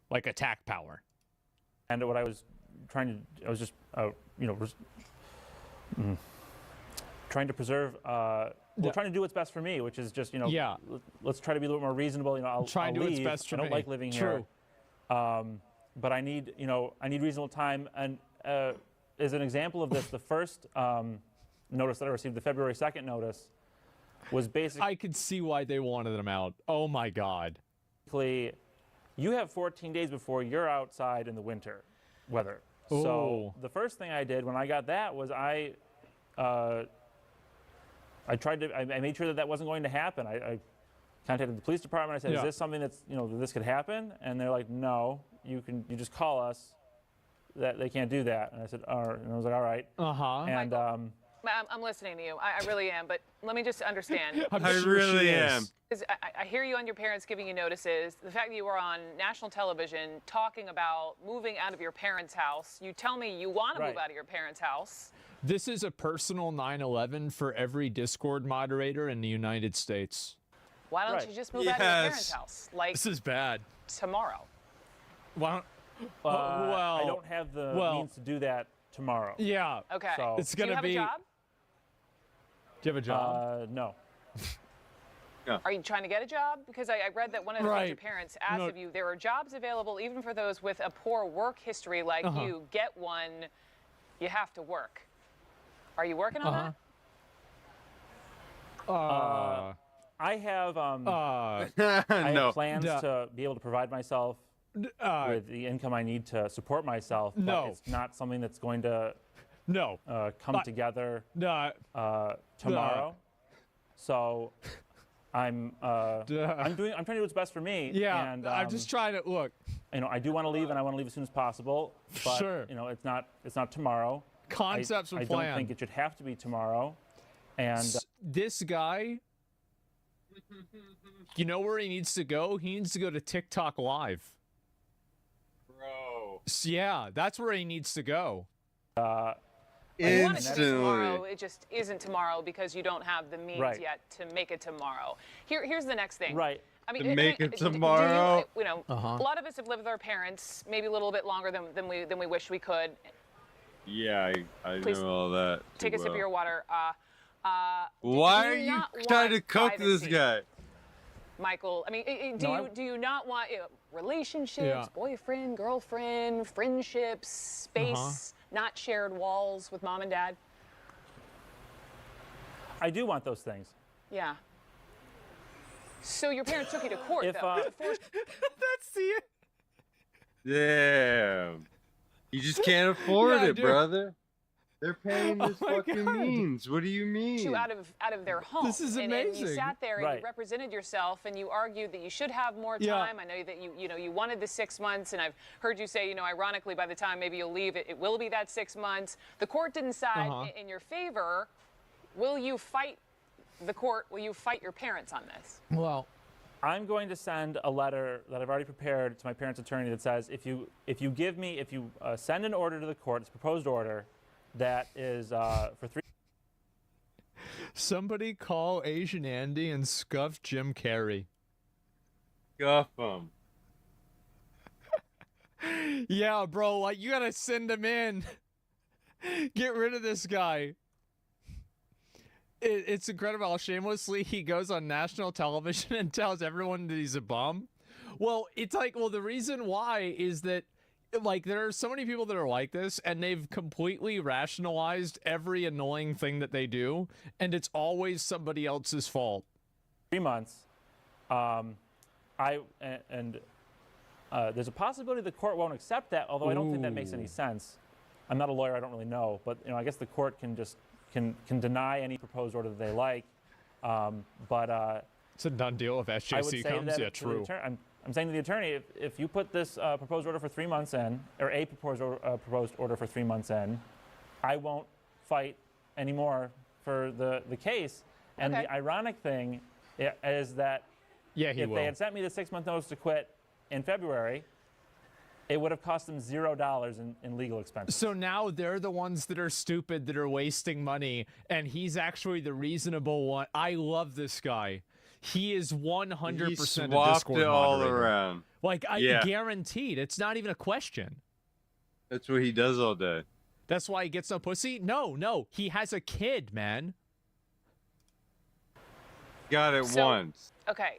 like attack power. And what I was trying to, I was just, trying to preserve. Trying to do what's best for me, which is just, let's try to be a little more reasonable. I'll Try and do what's best for I don't me. like living True. here. But I need reasonable time. And as an example of this, the first notice that I received, the February 2nd notice, was basically. I could see why they wanted them out. Oh my God. You have 14 days before you're outside in the winter weather. Ooh. So the first thing I did when I got that was I made sure that wasn't going to happen. I contacted the police department. I said, "Is this something that's this could happen?" And they're like, "No, you just call us. That they can't do that." And I said, "All right." And I was like, "All right." And I'm listening to you. I really am, but let me just understand. I really am. I hear you on your parents giving you notices. The fact that you were on national television talking about moving out of your parents' house. You tell me you want to move out of your parents' house. This is a personal 9/11 for every Discord moderator in the United States. Why don't you just move out of your parents' house? Like, this is bad. Tomorrow. Why don't, I don't have the means to do that tomorrow. Yeah. Okay. So it's gonna do you have be. a job? Do you have a job? No. Yeah. Are you trying to get a job? Because I read that one of the parents asked of you, there are jobs available even for those with a poor work history like you. Get one, you have to work. Are you working on that? I have I No. have plans to be able to provide myself with the income I need to support myself, but it's not something that's going to come together tomorrow. So I'm trying to do what's best for me. Yeah, and I'm just trying to look. You know, I do want to leave, and I want to leave as soon as possible. But you know, it's not tomorrow. Concepts and I plan. don't think it should have to be tomorrow. And this guy, you know where he needs to go? He needs to go to TikTok Live. Bro. Yeah, that's where he needs to go. You want it to be tomorrow, it just isn't tomorrow because you don't have the means yet to make it tomorrow. Here's the next thing. Right. I mean, To make it tomorrow. You know, a lot of us have lived with our parents maybe a little bit longer than we wish we could. Yeah, I Please know all that. Take a sip of your water. Why are you trying to cook this guy? Michael, I mean, do you not want relationships, boyfriend, girlfriend, friendships, space, not shared walls with mom and dad? I do want those things. Yeah. So your parents took you to court, though. That's the. Damn. You just can't afford it, brother. They're paying this fucking means. What do you mean? You out of their home. This is amazing. And you sat there and you represented yourself and you argued that you should have more time. I know that you wanted the 6 months, and I've heard you say, ironically, by the time maybe you'll leave, it will be that 6 months. The court didn't side in your favor. Will you fight the court? Will you fight your parents on this? Well, I'm going to send a letter that I've already prepared to my parents' attorney that says if you send an order to the court, it's a proposed order that is for 3. Somebody call Asian Andy and scuff Jim Carrey. Scuff him. Yeah, bro, like you gotta send him in. Get rid of this guy. It's incredible how shamelessly he goes on national television and tells everyone that he's a bum. Well, it's like, the reason why is that, like, there are so many people that are like this, and they've completely rationalized every annoying thing that they do, and it's always somebody else's fault. 3 months. There's a possibility the court won't accept that, although I don't think that makes any sense. I'm not a lawyer, I don't really know, but I guess the court can just can deny any proposed order that they like. It's a done deal if SJC comes. Yeah, true. I'm saying to the attorney, if you put this proposed order for 3 months in, or a proposed order for 3 months in, I won't fight anymore for the case. And the ironic thing is that if they had sent me the 6 month notice to quit in February, it would have cost them $0 in legal expenses. So now they're the ones that are stupid, that are wasting money, and he's actually the reasonable one. I love this guy. He is 100% He a swapped Discord it all moderator. around. Like, guaranteed. It's not even a question. That's what he does all day. That's why he gets no pussy? No. He has a kid, man. Got it once. Okay.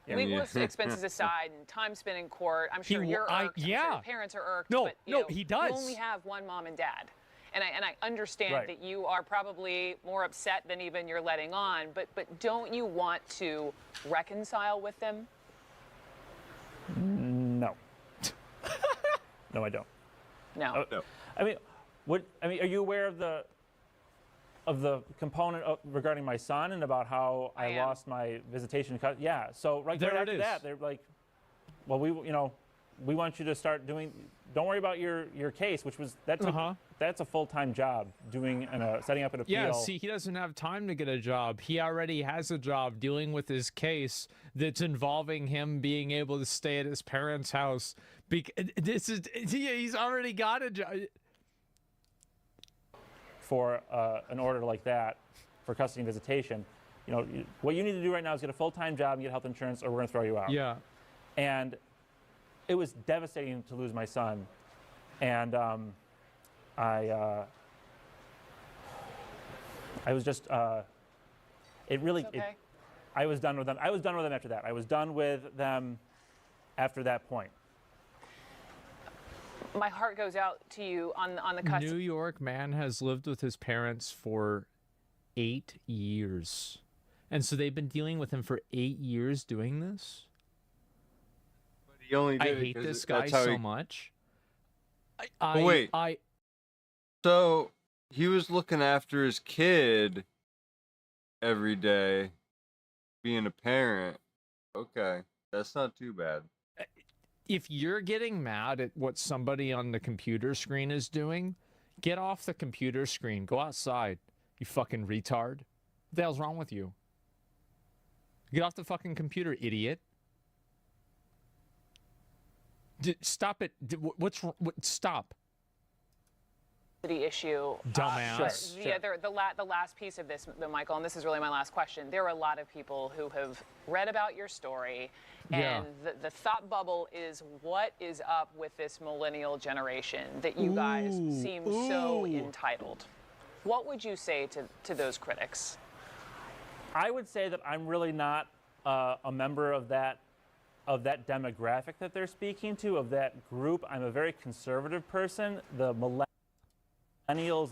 Legal expenses aside and time spent in court, I'm sure you're irked. I'm sure your parents are irked. No, but, he does. You only have one mom and dad. And I understand that you are probably more upset than even you're letting on, but don't you want to reconcile with them? No. No, I don't. No. No. Are you aware of the component regarding my son and about how I lost my visitation? Yeah. So right after that, they're like, well, we want you to start doing. Don't worry about your case, which was that's a full-time job doing setting up an appeal. Yeah, see, he doesn't have time to get a job. He already has a job dealing with his case that's involving him being able to stay at his parents' house. He's already got a job. For an order like that, for custody and visitation, what you need to do right now is get a full-time job and get health insurance, or we're going to throw you out. Yeah. And it was devastating to lose my son, and I was just it really I was done with them. I was done with them after that. I was done with them after that point. My heart goes out to you on the cusp. New York man has lived with his parents for 8 years. And so they've been dealing with him for 8 years doing this? But he only did I it hate 'cause this that's guy how so he- much. Wait. So he was looking after his kid every day, being a parent. Okay, that's not too bad. If you're getting mad at what somebody on the computer screen is doing, get off the computer screen. Go outside, you fucking retard. What the hell's wrong with you? Get off the fucking computer, idiot. Stop it. Stop. Issue. Dumbass. The last piece of this, though, Michael, and this is really my last question. There are a lot of people who have read about your story, and the thought bubble is what is up with this millennial generation that you guys seem so entitled. What would you say to those critics? I would say that I'm really not a member of that demographic that they're speaking to, of that group. I'm a very conservative person. The millennials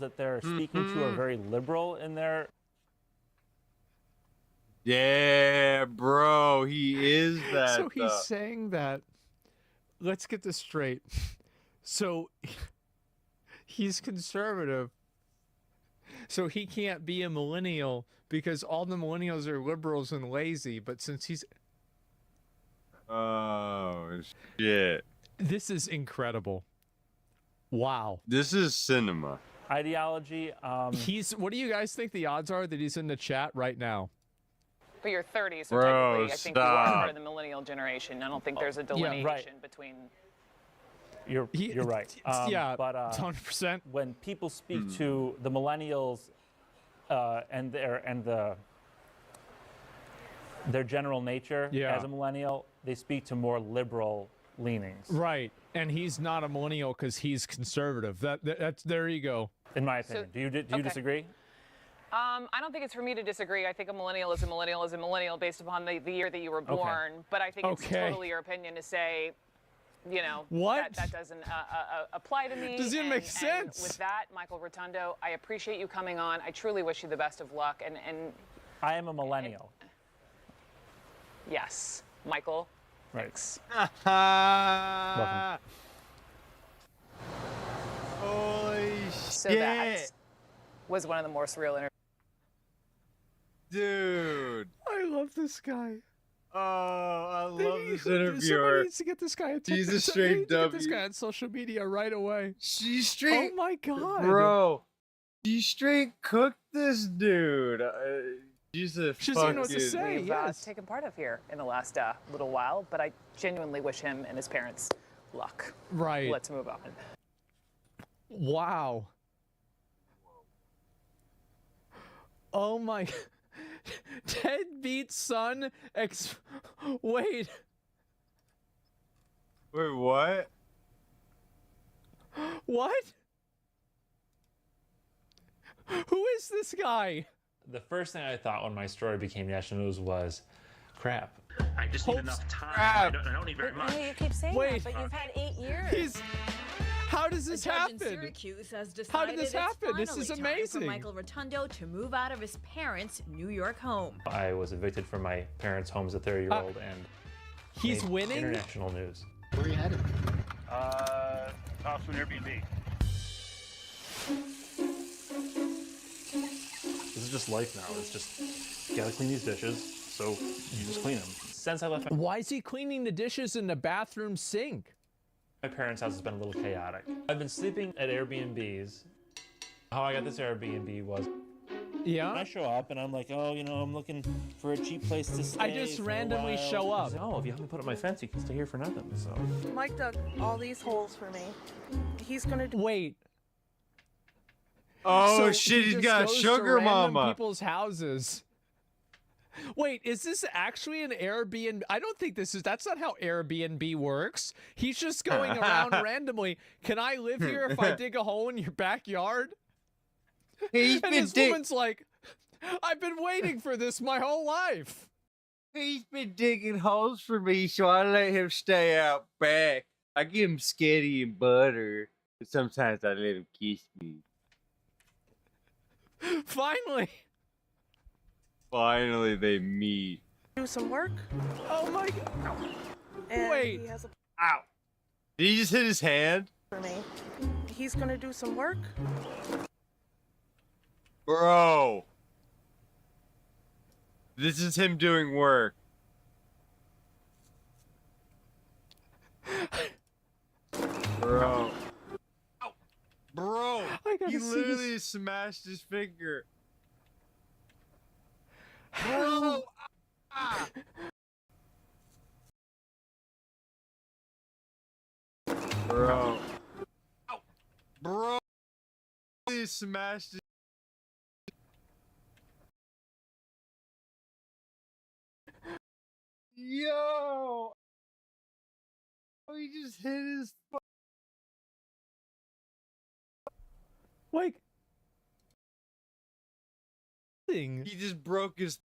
that they're speaking to are very liberal in their... Yeah, bro, he is that. So he's saying that. Let's get this straight. So he's conservative. So he can't be a millennial because all the millennials are liberals and lazy. But since he's... Oh, shit. This is incredible. Wow. This is cinema. Ideology. What do you guys think the odds are that he's in the chat right now? But you're 30, so Bro, technically I think you are part of the millennial generation. I don't think there's a delineation between... You're right. Yeah, but 100%. When people speak to the millennials and their general nature as a millennial, they speak to more liberal leanings. Right, and he's not a millennial because he's conservative. That's there you go. In my opinion, do you disagree? I don't think it's for me to disagree. I think a millennial is a millennial is a millennial based upon the year that you were born. But I think it's totally your opinion to say, you know, that doesn't apply to me. Doesn't make sense. And with that, Michael Rotundo, I appreciate you coming on. I truly wish you the best of luck. And I am a millennial. Yes, Michael. Right. Thanks. Welcome. Holy So shit. that was one of the more surreal interviews. Dude. I love this guy. Oh, I love this Somebody interviewer. needs to get this guy a He's a TikTok. straight They need to W. Get this guy on social media right away. She straight. Oh my god, bro! She straight cooked this dude. She's a She doesn't fucking. know what to say. We've taken part of here in the last little while, but I genuinely wish him and his parents luck. Right. Let's move on. Wow. Oh my. Deadbeat son. Wait. Wait, what? What? Who is this guy? The first thing I thought when my story became national news was, crap. I just need enough time. I don't need very much. You keep saying Wait. that, but you've had 8 years. How does this happen? Syracuse has decided How did this happen? This is it's finally amazing. time for Michael Rotundo to move out of his parents' New York home. I was evicted from my parents' home as a 30-year-old and he's made winning? international news. Where are you headed? Off to an Airbnb. This is just life now. It's just, you gotta clean these dishes, so you just clean them. Since I left Why is he cleaning the dishes in the bathroom sink? my parents' house has been a little chaotic. I've been sleeping at Airbnbs. How I got this Airbnb was, I show up and I'm like, oh, you know, I'm looking for a cheap place to stay. I just for a randomly while. show up. He's like, oh, if you haven't put up my fence, you can stay here for nothing. So Mike dug all these holes for me. He's gonna do. Wait. Oh So shit! he He's just got a goes to sugar random mama. People's houses. Wait, is this actually an Airbnb? I don't think this is. That's not how Airbnb works. He's just going around randomly. Can I live here if I dig a hole in your backyard? He's And this woman's like, I've been waiting for this my whole life. He's been digging holes for me, so I let him stay out back. I give him skitty and butter, and sometimes I let him kiss me. Finally! Finally, they meet. Do some work. Oh my god. And Wait. He has a Ow! Did he just hit his hand? for me. He's gonna do some work. Bro! This is him doing work. Bro. Ow. Bro! He literally smashed his finger. Bro! Ah. Bro. Ow. Bro! He smashed his... Yo! Oh, he just hit his... Like... thing. He just broke his...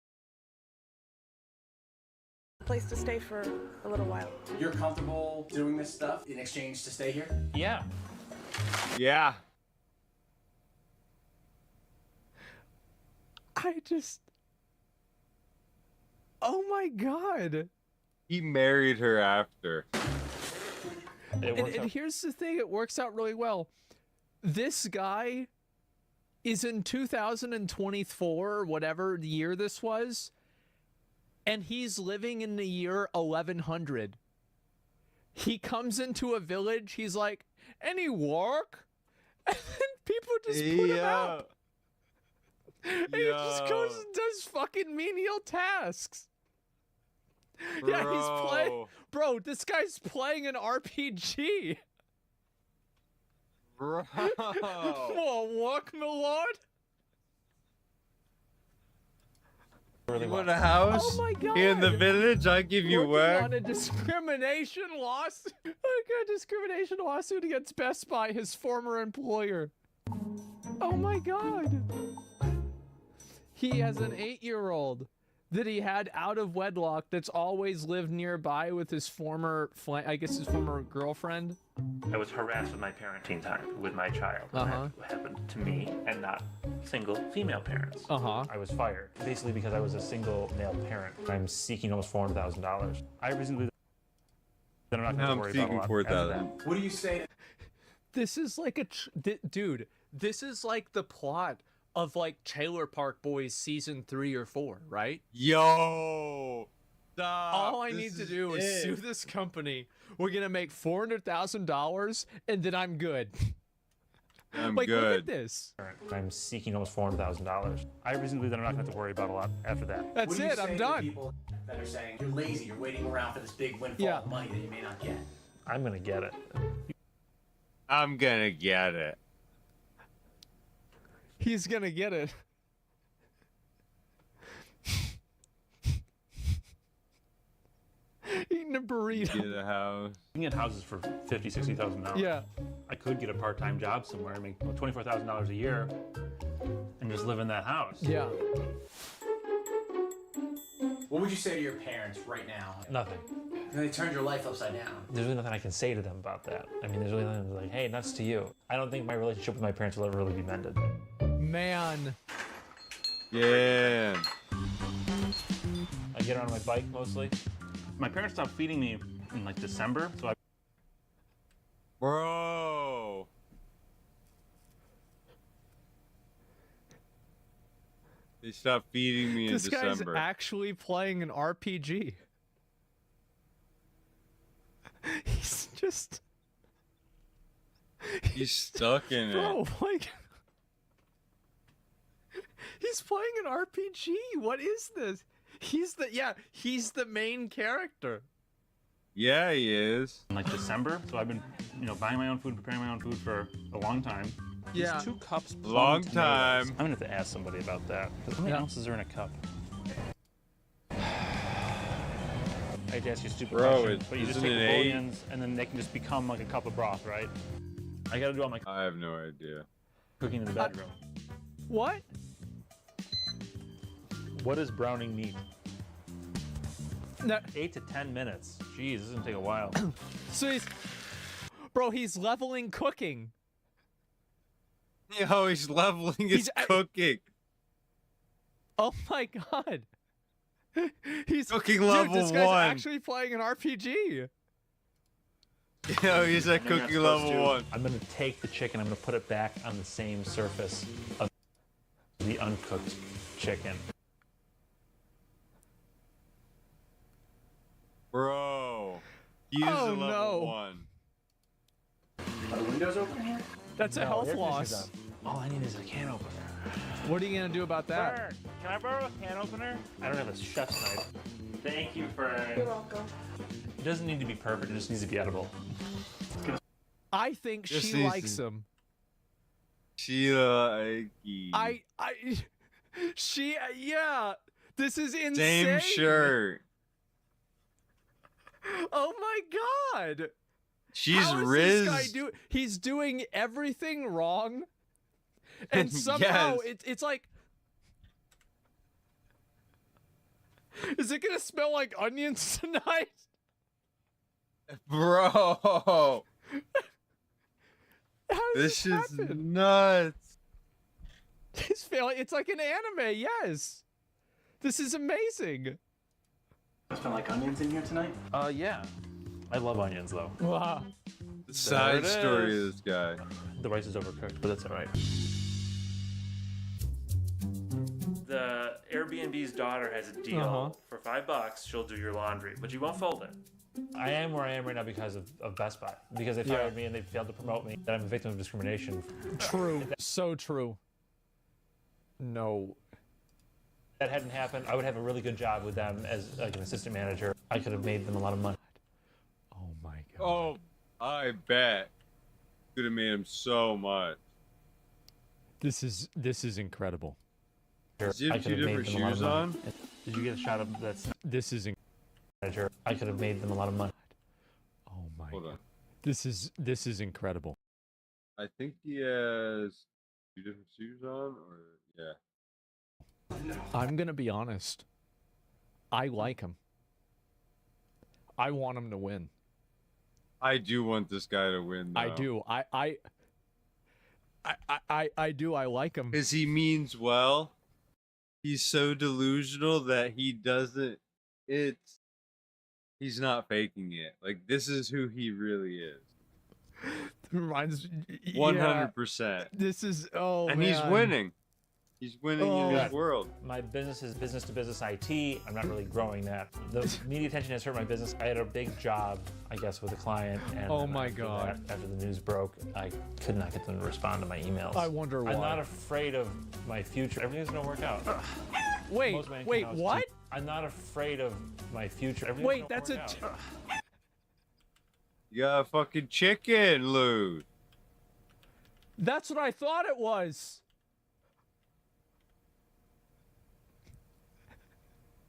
Place to stay for a little while. You're comfortable doing this stuff in exchange to stay here? Yeah. Yeah. I just... Oh my god. He married her after. And here's the thing, it works out really well. This guy is in 2024, or whatever year this was, and he's living in the year 1100. He comes into a village, he's like, any work? And then people just put him out. And he just goes and does fucking menial tasks. Bro. Yeah, he's playing. Bro, this guy's playing an RPG. Bro. Whoa, walk, my lord? You want a house? Oh my god. Here in the village, I give you Working work. on a discrimination lawsuit. A discrimination lawsuit against Best Buy, his former employer. Oh my god. He has an 8-year-old that he had out of wedlock that's always lived nearby with his former, I guess his former girlfriend. I was harassed with my parenting time with my child. Uh-huh. That happened to me and not single female parents. Uh-huh. I was fired basically because I was a single male parent. I'm seeking almost $400,000. I reasonably that I'm not going to worry about a lot. $4,000. What do you say? This is like a dude. This is like the plot of like Trailer Park Boys season 3 or 4, right? Yo, stop. All I need to do is sue this company. We're gonna make $400,000, and then I'm good. I'm like, good. look at this. I'm seeking almost $400,000. I reasonably that I'm not going to have to worry about a lot after that. That's What do you it. say I'm to done. people that are saying you're lazy, you're waiting around for this big windfall of money that you may not get? I'm going to get it. I'm gonna get it. He's gonna get it. Eating a burrito. Get a house. You can get houses for $50,000, $60,000. Yeah. I could get a part-time job somewhere and make $24,000 a year and just live in that house. Yeah. What would you say to your parents right now? Nothing. They turned your life upside down. There's really nothing I can say to them about that. I mean, there's really nothing like, hey, nuts to you. I don't think my relationship with my parents will ever really be mended. Man. Yeah. I get on my bike mostly. My parents stopped feeding me in like December, so I... Bro. They stopped feeding me in This guy's December. actually playing an RPG. He's just... He's stuck in Bro, it. like... He's playing an RPG. What is this? He's the main character. Yeah, he is. In like December, so I've been, buying my own food, preparing my own food for a long time. Yeah. These 2 cups. Long tomatoes. time. I'm gonna have to ask somebody about that. How many ounces are in a cup? I hate to ask you a stupid question, but you just take the bouillons and then they can just become like a cup of broth, right? I gotta do all my I have no idea. cooking in the bedroom. What? What is browning meat? No. 8 to 10 minutes. Jeez, this is gonna take a while. So he's leveling cooking. Yo, he's leveling his cooking. Oh my god. He's cooking level this guy's 1. actually playing an RPG. Yo, he's at cooking level 1. I'm gonna take the chicken, I'm gonna put it back on the same surface of the uncooked chicken. Bro, he is a level 1. Are the windows open here? That's a health loss. All I need is a can opener. What are you gonna do about that? Fern, can I borrow a can opener? I don't have a chef's knife. Thank you, Fern. You're welcome. It doesn't need to be perfect, it just needs to be edible. I think Just she needs likes to- him. Yeah. This is insane. Same shirt. Oh my god. She's How is Riz. This guy he's doing everything wrong, and somehow Yes. it's like, is it gonna smell like onions tonight? Bro. How does This is happen? nuts. He's failing. It's like an anime. Yes, this is amazing. Smell like onions in here tonight? Yeah. I love onions, though. Wow. The side story of this guy. The rice is overcooked, but that's all right. The Airbnb's daughter has a deal. For $5, she'll do your laundry, but you won't fold it. I am where I am right now because of Best Buy. Because they fired me and they failed to promote me. That I'm a victim of discrimination. True. So true. No. If that hadn't happened, I would have a really good job with them as like an assistant manager. I could have made them a lot of money. Oh my god. Oh, I bet. Could have made him so much. This is incredible. Does he have two different shoes on? Did you get a shot of that? This is manager. I could have made them a lot of money. Oh my Hold on. This is incredible. I think he has two different shoes on, or yeah. I'm gonna be honest. I like him. I want him to win. I do want this guy to win, though. I do. I do. I like him. Because he means well. He's so delusional that he doesn't. He's not faking it. Like, this is who he really is. Reminds 100%. This is and he's winning. He's winning in his world. My business is business to business IT. I'm not really growing that. The media attention has hurt my business. I had a big job, I guess, with a client. And Oh my God. After the news broke, I could not get them to respond to my emails. I wonder why. I'm not afraid of my future. Everything's gonna work out. Wait, what? I'm not afraid of my future. Wait, that's a. You got a fucking chicken, Lou. That's what I thought it was.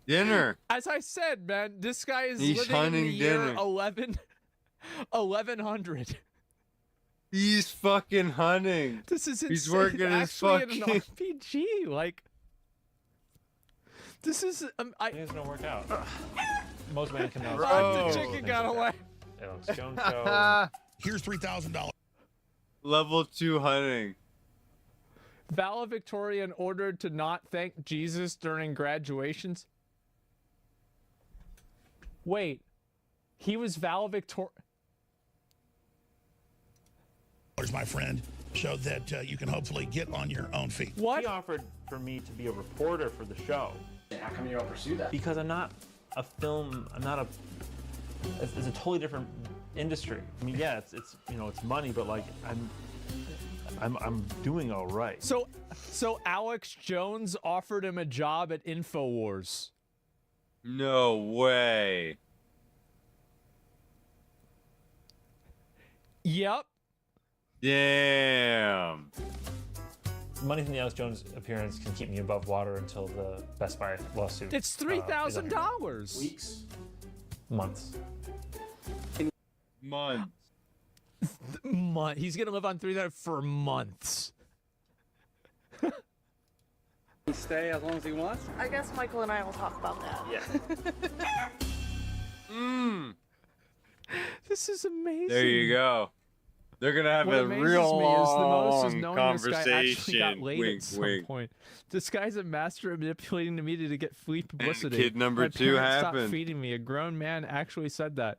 Dinner. As I said, man, this guy is He's living in hunting the year dinner. 1100. He's fucking hunting. This is insane. He's working his Actually fucking. in an RPG, like. This is. It's gonna work out. Most men can know. The chicken got away. Here's $3,000. Level 2 hunting. Valedictorian ordered to not thank Jesus during graduations. Wait, he was valedictorian. My friend, so that you can hopefully get on your own feet. What? He offered for me to be a reporter for the show. How come you don't pursue that? Because I'm not a film. I'm not a. It's a totally different industry. I mean, yeah, it's you know, it's money, but like I'm doing all right. So Alex Jones offered him a job at InfoWars. No way. Yep. Damn. Money from the Alex Jones appearance can keep me above water until the Best Buy lawsuit. It's $3,000. Weeks, months. Months. He's gonna live on $3,000 for months. Stay as long as he wants. I guess Michael and I will talk about that. Yeah. This is amazing. There you go. They're gonna have What a amazes real me is the most is long knowing this guy actually conversation. got laid Wink, at some wink. point. This guy's a master of manipulating the media to get free publicity. kid number My 2 parents happened. stopped feeding me. A grown man actually said that.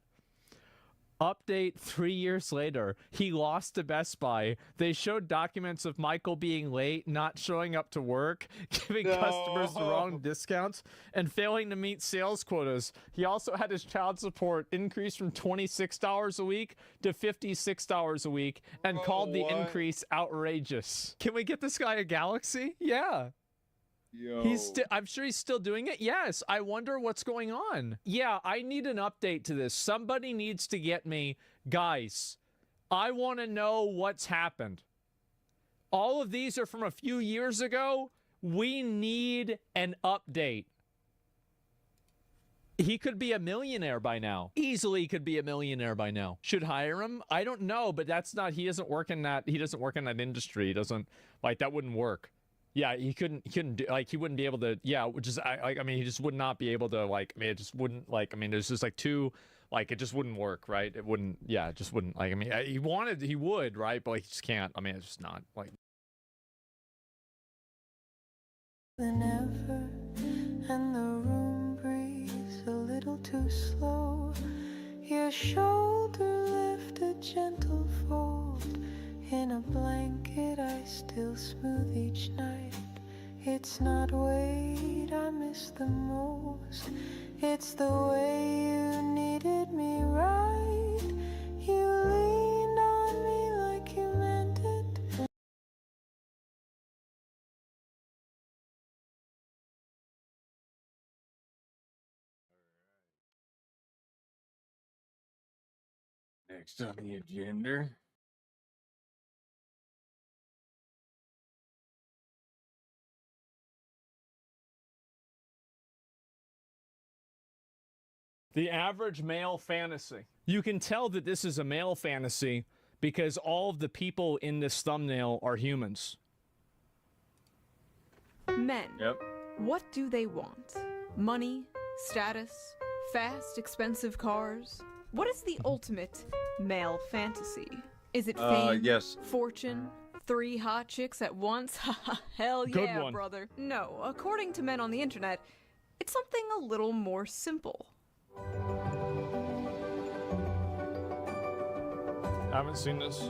Update 3 years later, he lost to Best Buy. They showed documents of Michael being late, not showing up to work, giving customers the wrong discounts, and failing to meet sales quotas. He also had his child support increased from $26 a week to $56 a week and called the increase outrageous. Can we get this guy a Galaxy? Yeah. Yo. I'm sure he's still doing it. Yes. I wonder what's going on. Yeah, I need an update to this. Somebody needs to get me, guys. I want to know what's happened. All of these are from a few years ago. We need an update. He could be a millionaire by now. Easily could be a millionaire by now. Should hire him? I don't know, but that's not, he doesn't work in that industry. He doesn't, like, that wouldn't work. Yeah, he couldn't do, like, he wouldn't be able to, yeah, which is, I mean, he just would not be able to, like, I mean, it just wouldn't, like, I mean, there's just, like, two, like, it just wouldn't work, right? It wouldn't, yeah, it just wouldn't, like, I mean, he would, right? But, like, he just can't, I mean, it's just not, like. Than ever, and the room breathes a little too slow. Your shoulder lift a gentle fold. In a blanket I still smooth each night. It's not weight I miss the most. It's the way you needed me right. You leaned on me like you meant it. Next on the agenda. The average male fantasy. You can tell that this is a male fantasy because all of the people in this thumbnail are humans. Men. Yep. What do they want? Money? Status? Fast, expensive cars? What is the ultimate male fantasy? Is it fame? Yes. Fortune? 3 hot chicks at once? Hell Good yeah, one. brother. No, according to men on the internet, it's something a little more simple. I haven't seen this.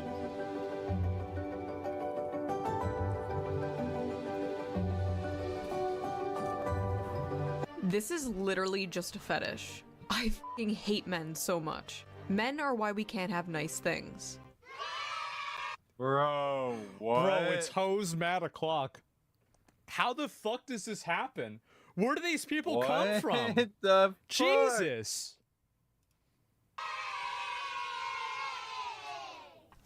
This is literally just a fetish. I f***ing hate men so much. Men are why we can't have nice things. Bro, what? Bro, it's hose mad o'clock. How the fuck does this happen? Where do these people come from? What the fuck? Jesus.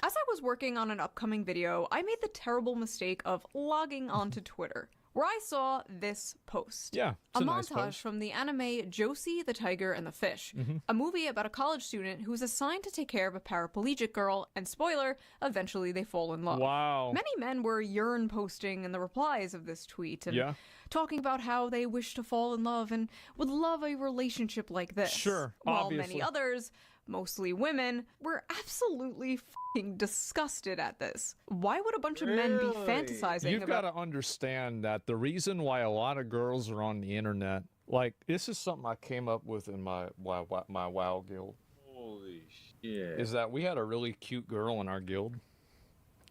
As I was working on an upcoming video, I made the terrible mistake of logging onto Twitter, where I saw this post. Yeah, a it's a nice montage post. from the anime Josie, the Tiger, and the Fish, a movie about a college student who's assigned to take care of a paraplegic girl, and spoiler, eventually they fall in love. Wow. Many men were yearn posting in the replies of this tweet and Yeah. talking about how they wish to fall in love and would love a relationship like this. Sure, While obviously. many others, mostly women, were absolutely f***ing disgusted at this. Why would a bunch of men be fantasizing You've got about... to understand that the reason why a lot of girls are on the internet, like, this is something I came up with in my WoW guild. Holy shit. Is that we had a really cute girl in our guild.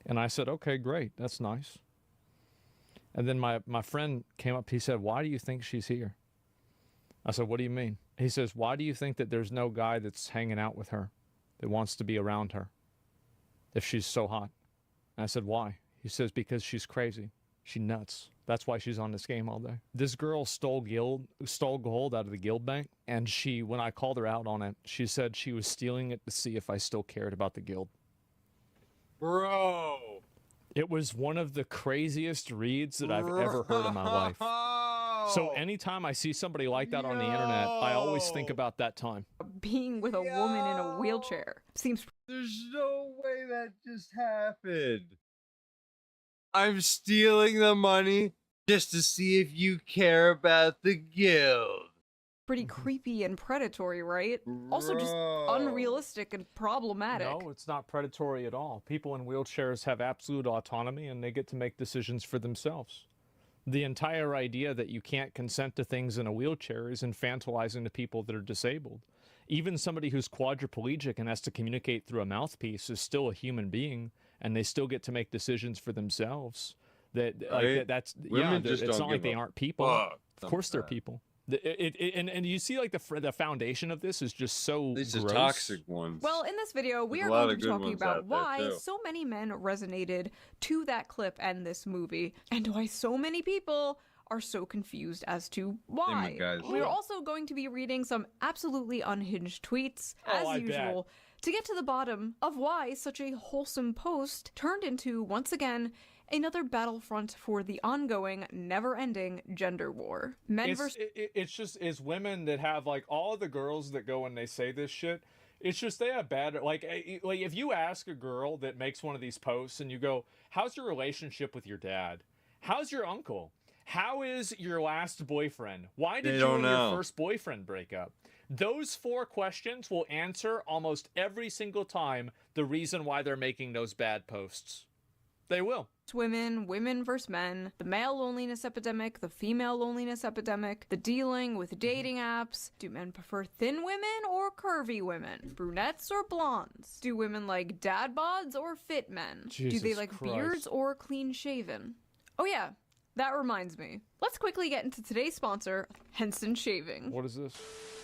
And I said, okay, great, that's nice. And then my friend came up, he said, why do you think she's here? I said, what do you mean? He says, why do you think that there's no guy that's hanging out with her, that wants to be around her, if she's so hot? And I said, why? He says, because she's crazy. She nuts. That's why she's on this game all day. This girl stole gold out of the guild bank, and she, when I called her out on it, she said she was stealing it to see if I still cared about the guild. Bro. It was one of the craziest reads that I've ever heard in my life. So anytime I see somebody like that on the internet, I always think about that time. being with a woman in a wheelchair. Seems... There's no way that just happened. I'm stealing the money just to see if you care about the guild. Pretty creepy and predatory, right? Also just unrealistic and problematic. No, it's not predatory at all. People in wheelchairs have absolute autonomy and they get to make decisions for themselves. The entire idea that you can't consent to things in a wheelchair is infantilizing to people that are disabled. Even somebody who's quadriplegic and has to communicate through a mouthpiece is still a human being, and they still get to make decisions for themselves. That's Women just it's don't not like give they a aren't people. fuck Of course they're sometimes. people. And you see like the foundation of this is just so These gross. are toxic ones. Well, in this video, we There's are a lot going to of be good talking ones about out there, why too. so many men resonated to that clip and this movie, and why so many people are so confused as to why. guys, We're yeah. also going to be reading some absolutely unhinged tweets, as I bet. usual, to get to the bottom of why such a wholesome post turned into, once again, another battlefront for the ongoing, never-ending gender war. It's women that have like all the girls that go and they say this shit. It's just they have bad like if you ask a girl that makes one of these posts and you go, "How's your relationship with your dad? How's your uncle? How is your last boyfriend? Why did you and your first boyfriend break up?" Those 4 questions will answer almost every single time the reason why they're making those bad posts. They will. Women versus men, the male loneliness epidemic, the female loneliness epidemic, the dealing with dating apps. Do men prefer thin women or curvy women? Brunettes or blondes? Do women like dad bods or fit men? Do they Jesus like Christ. beards or clean shaven? Oh yeah, that reminds me. Let's quickly get into today's sponsor, Henson Shaving. What is this?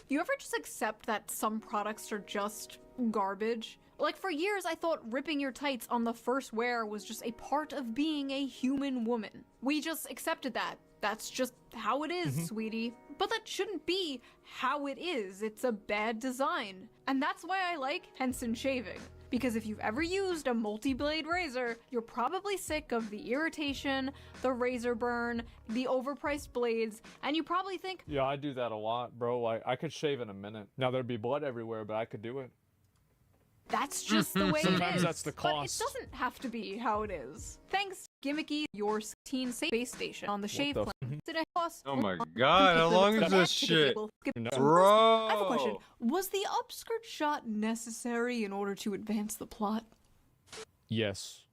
You ever just accept that some products are just garbage? Like, for years, I thought ripping your tights on the first wear was just a part of being a human woman. We just accepted that. That's just how it is, sweetie. But that shouldn't be how it is. It's a bad design. And that's why I like Henson Shaving. Because if you've ever used a multi-blade razor, you're probably sick of the irritation, the razor burn, the overpriced blades, and you probably think, Yeah, I do that a lot, bro. Like I could shave in a minute. Now there'd be blood everywhere, but I could do it. that's just the way it Sometimes is. that's the cost. But it doesn't have to be how it is. Thanks, Gimmicky, your teen space station on the shave the plan. Did I cost? Oh my god, how long is this shit? Bro! I have a question. Was the upskirt shot necessary in order to advance the plot? Yes.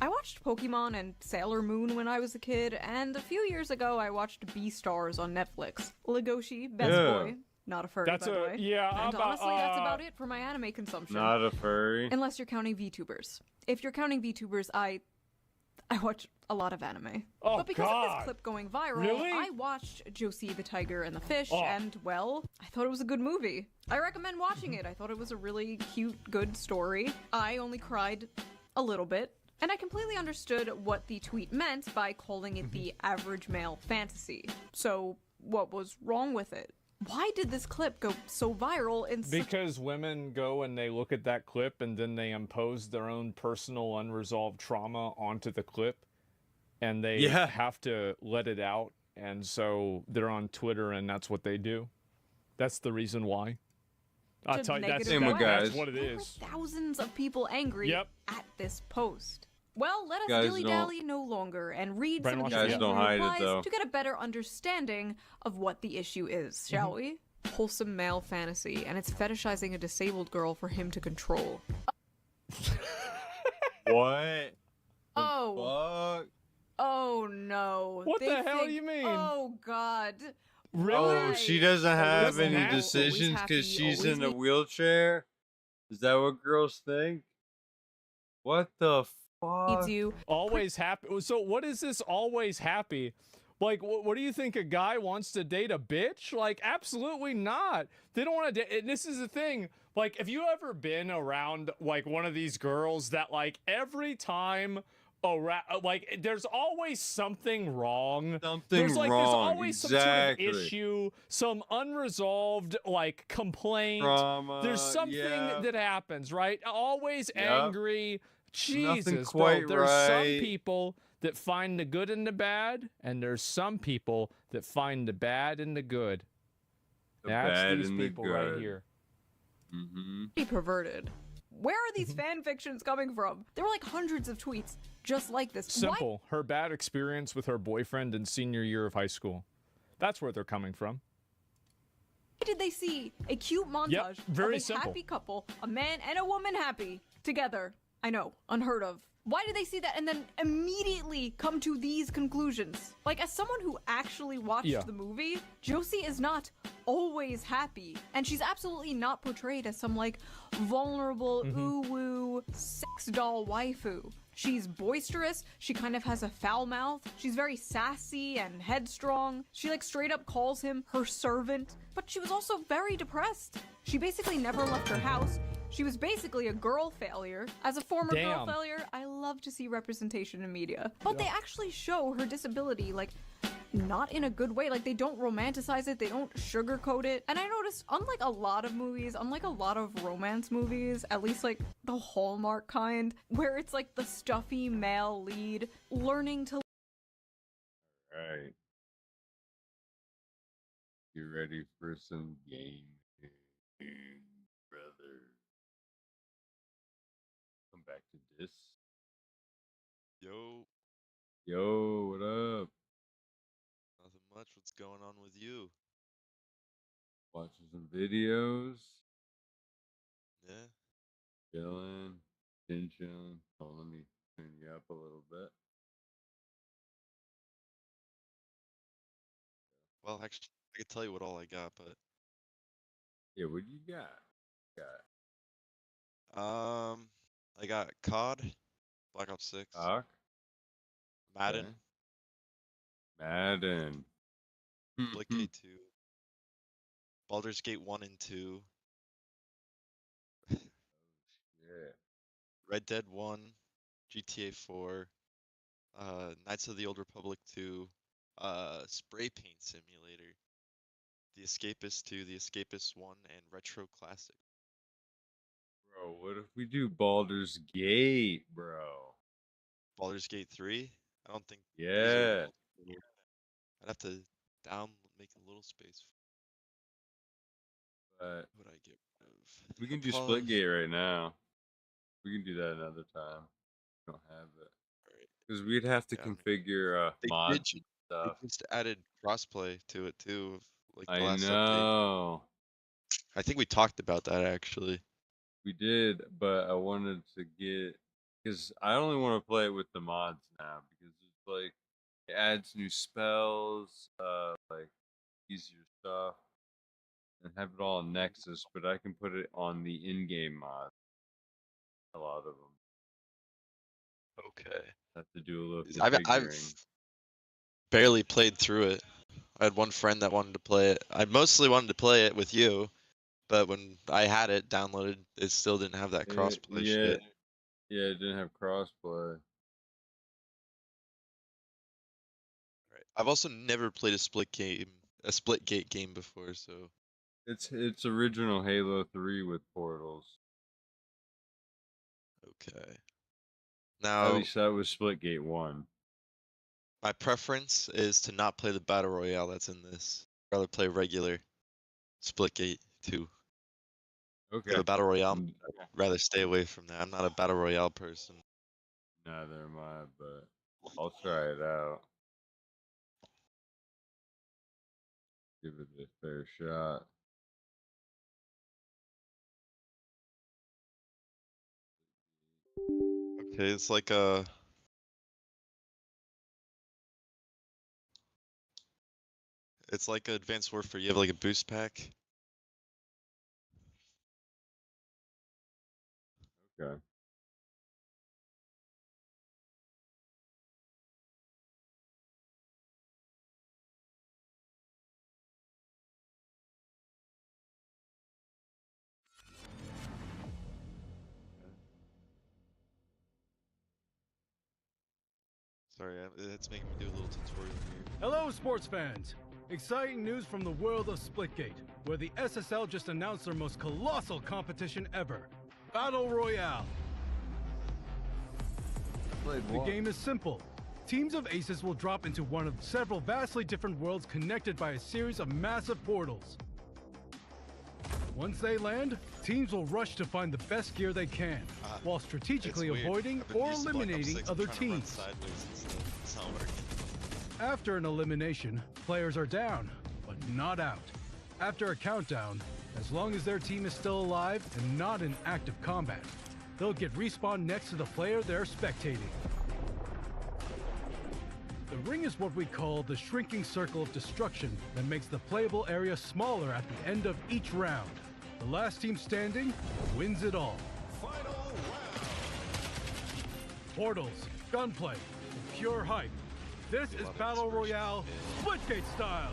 I watched Pokemon and Sailor Moon when I was a kid, and a few years ago I watched Beastars on Netflix. Legoshi, best boy. Not a furry, That's by the a- way. yeah, And honestly, that's about it for my anime consumption. Not a furry. Unless you're counting VTubers. If you're counting VTubers, I watch a lot of anime. Oh, But because of God. this clip going viral, Really? I watched Josie the Tiger and the Fish, Oh. and, well, I thought it was a good movie. I recommend watching it. I thought it was a really cute, good story. I only cried a little bit. And I completely understood what the tweet meant by calling it the average male fantasy. So, what was wrong with it? Why did this clip go so viral in such Because women go and they look at that clip and then they impose their own personal unresolved trauma onto the clip and they have to let it out, and so they're on Twitter and that's what they do. That's the reason why. I'll tell you, that's what it is. thousands of people angry Yep. at this post. Well, let us Guys dilly-dally no longer and read some of these Guys angry don't hide it, replies though. to get a better understanding of what the issue is, shall we? Wholesome male fantasy, and it's fetishizing a disabled girl for him to control. What? Oh. Fuck? Oh no. What They the hell do think- you mean? Oh god. Oh, she doesn't have Listen, any Matt, always decisions happy, because she's always in a need- wheelchair? Is that what girls think? What the fuck? Always happy. So what is this always happy? Like, what do you think, a guy wants to date a bitch? Like, absolutely not. They don't want to date. And this is the thing. Like, have you ever been around, like, one of these girls that, like, every time, like, there's always something wrong. There's wrong, always some sort exactly. of issue, some unresolved, like, complaint. Trauma, There's something yeah. that happens, right? Always Yep. angry. Nothing Jesus, quite bro. There's some right. people that find the good in the bad, and there's some people that find the bad in the good. The That's bad these and the people right good. here. Mm-hmm. Be perverted. Where are these fan fictions coming from? There were like hundreds of tweets just like this. Why? Simple. Her bad experience with her boyfriend in senior year of high school. That's where they're coming from. Why did they see a cute montage very of a simple. happy couple, a man and a woman happy together? I know, unheard of. Why did they see that and then immediately come to these conclusions? Like, as someone who actually watched the movie, Josie is not always happy. And she's absolutely not portrayed as some, like, vulnerable, ooh-woo, sex doll waifu. She's boisterous, she kind of has a foul mouth, she's very sassy and headstrong. She, like, straight up calls him her servant. But she was also very depressed. She basically never left her house. She was basically a girl failure. As a former girl failure, I love to see representation in media. But they actually show her disability, like, not in a good way. Like, they don't romanticize it, they don't sugarcoat it. And I noticed, unlike a lot of movies, unlike a lot of romance movies, at least like the Hallmark kind, where it's like the stuffy male lead learning to... Right. You ready for some game, brother? Come back to this. Yo. Yo, what up? Nothing much. What's going on with you? Watching some videos. Yeah. Chilling. Chilling. Oh, let me turn you up a little bit. Well, actually, I could tell you what all I got, but Yeah, what you got? I got COD, Black Ops 6, Madden, Okay. Madden. Splitgate 2, Baldur's Gate 1 and 2, Yeah. Red Dead 1, GTA 4, Knights of the Old Republic 2, Spray Paint Simulator, The Escapist 2, The Escapist 1, and Retro Classic. Bro, what if we do Baldur's Gate, bro? Baldur's Gate 3? I don't think. Yeah. I'd have to make a little space. But What would I get rid of? we can do Probably- Splitgate right now. We can do that another time. We don't have it. Because we'd have to configure mods and stuff. They just added crossplay to it too, like the I last update. know. I think we talked about that actually. We did, but I wanted to get, because I only want to play it with the mods now, because it's like it adds new spells, like easier stuff, and have it all in Nexus. But I can put it on the in-game mod. A lot of them. Okay. Have to do a little I've configuring. barely played through it. I had one friend that wanted to play it. I mostly wanted to play it with you, but when I had it downloaded, it still didn't have that crossplay shit. Yeah, it didn't have crossplay. Right. I've also never played a Splitgate game before, so It's original Halo 3 with portals. okay. Now, At least that was Splitgate 1. my preference is to not play the battle royale that's in this. I'd rather play regular Splitgate 2. Okay. The battle royale, I'd rather stay away from that. I'm not a battle royale person. Neither am I, but I'll try it out. Give it a fair shot. Okay, it's like Advanced Warfare. You have like a boost pack. Okay. Sorry, it's making me do a little tutorial here. Hello, sports fans! Exciting news from the world of Splitgate, where the SSL just announced their most colossal competition ever, Battle Royale. The game is simple. Teams of aces will drop into one of several vastly different worlds connected by a series of massive portals. Once they land, teams will rush to find the best gear they can, while strategically avoiding or eliminating other teams. It's not working. After an elimination, players are down, but not out. After a countdown, as long as their team is still alive and not in active combat, they'll get respawned next to the player they're spectating. The ring is what we call the shrinking circle of destruction that makes the playable area smaller at the end of each round. The last team standing wins it all. Portals, gunplay, and pure hype. This is Battle Royale, Splitgate style.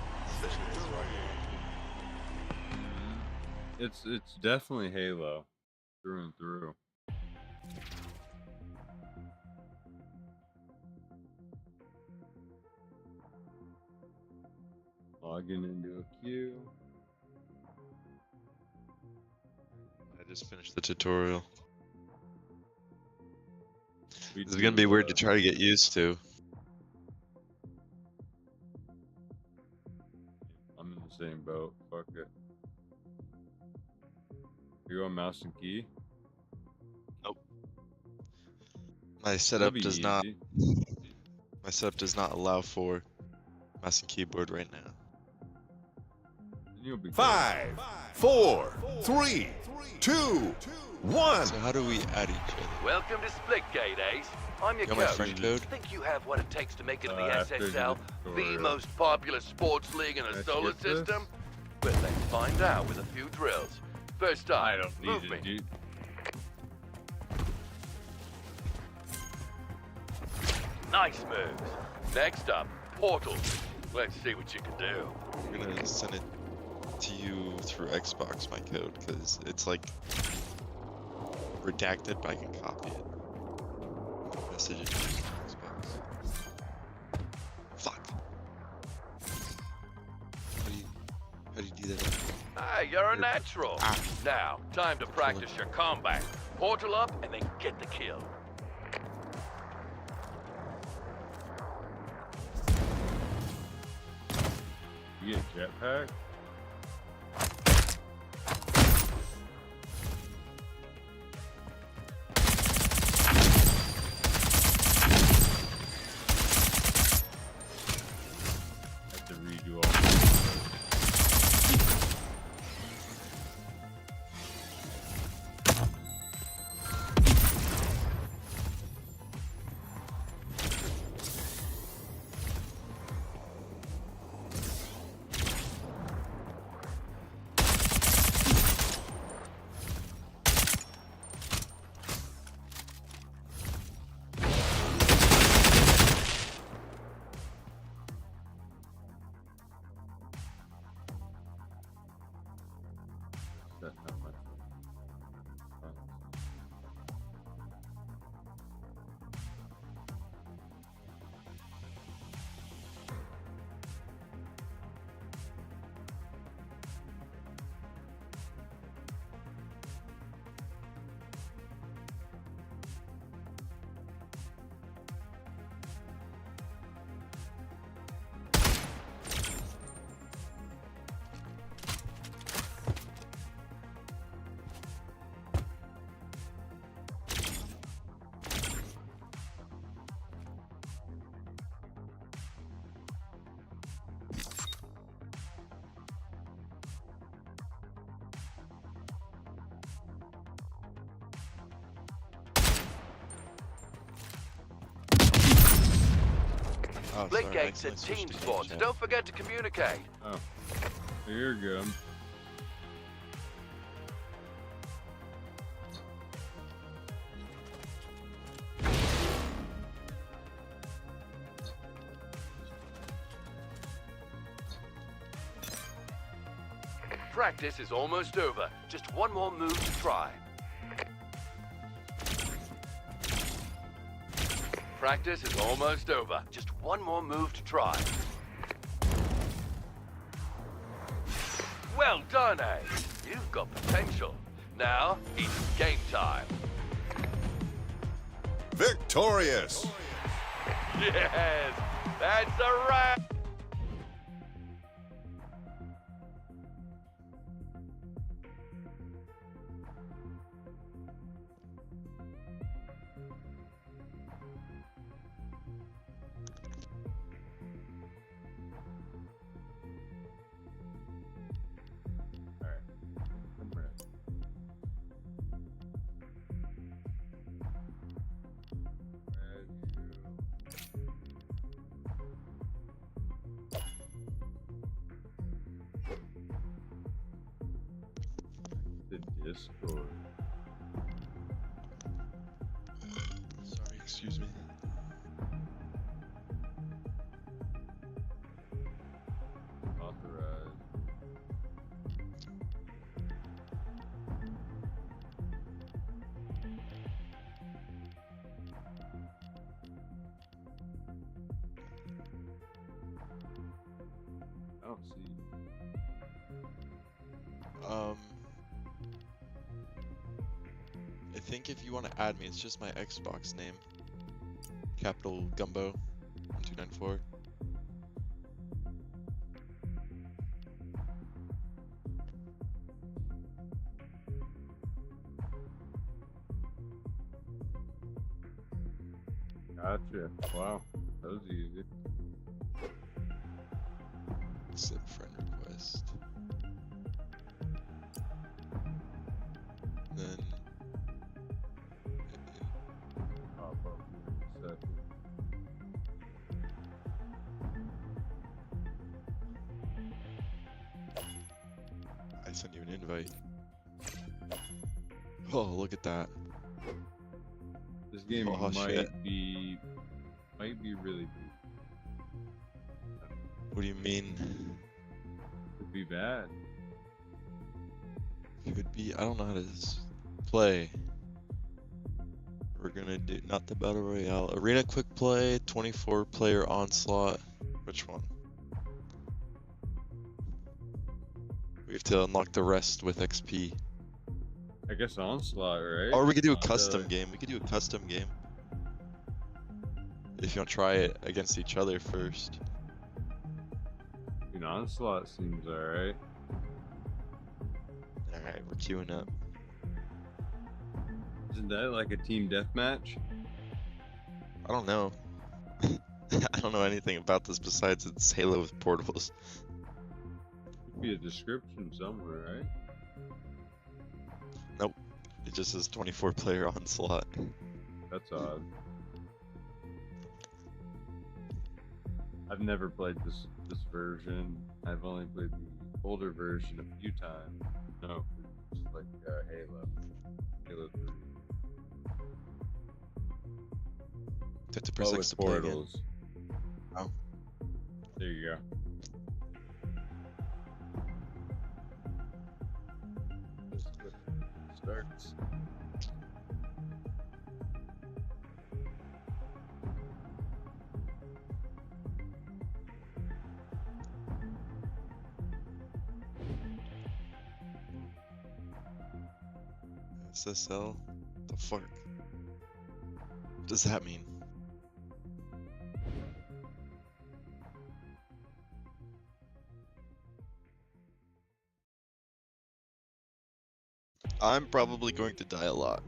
It's definitely Halo, through and through. Logging into a queue. I just finished the tutorial. This is gonna be weird to try to get used to. I'm in the same boat. Fuck it. You on mouse and key? Nope. My setup be does not. easy. My setup does not allow for mouse and keyboard right now. You'll be 5, 4, 3, 2, 1. So how do we add each other? Welcome to Splitgate, Ace. I'm your Got my coach. friend code? Think you have what it takes to make it in the after SSL, the the tutorial. most popular sports league in the Let's solar get this. system? Well, let's find out with a few drills. First up, I don't need move it, me. dude. Nice moves. Next up, portals. Let's see what you can do. I'm gonna send it to you through Xbox, my code, because it's like redacted, but I can copy it. Message it to Xbox. Fuck. How do you do that? Hey, you're a natural. Now, time to practice your combat. Portal up and then get the kill. You get jetpack? Have to redo all. That's not much. Oh, Splitgate's sorry, a I team switched to sport, so chat. don't forget to communicate. Oh, you're good. Practice is almost over. Just one more move to try. Practice is almost over. Just one more move to try. Well done, Ace. You've got potential. Now, it's game time. Victorious. Yes, that's a wrap. Discord. Sorry, excuse me. Authorized. I don't see. I think if you want to add me, it's just my Xbox name. Capital Gumbo 1294. Gotcha. Wow, that was easy. Accept friend request. Then Pop up here in a second. I sent you an invite. Oh, look at that. This game Oh, might shit. be really deep. What do you mean? Could be bad. Could be. I don't know how to play. We're gonna do not the battle royale. Arena quick play, 24 player onslaught. Which one? We have to unlock the rest with XP. I guess onslaught, right? Or we could do a Not custom really. game. We could do a custom game. If you want to try it against each other first. An onslaught seems alright. Alright, we're queuing up. Isn't that like a team deathmatch? I don't know. I don't know anything about this besides it's Halo with portals. Could be a description somewhere, right? Nope. It just says 24 player onslaught. That's odd. I've never played this version. I've only played the older version a few times. No, just like Halo 3. You have to press Oh, X with to play again. portals. Oh. There you go. This starts. SSL? The fuck? What does that mean? I'm probably going to die a lot.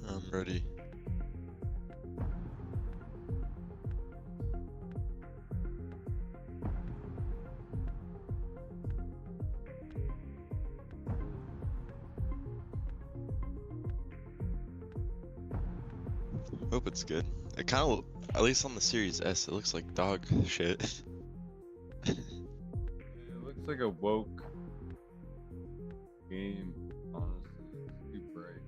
I'm ready. Hope it's good. It kind of, at least on the Series S, it looks like dog shit. It looks like a woke game, honestly. It's too bright.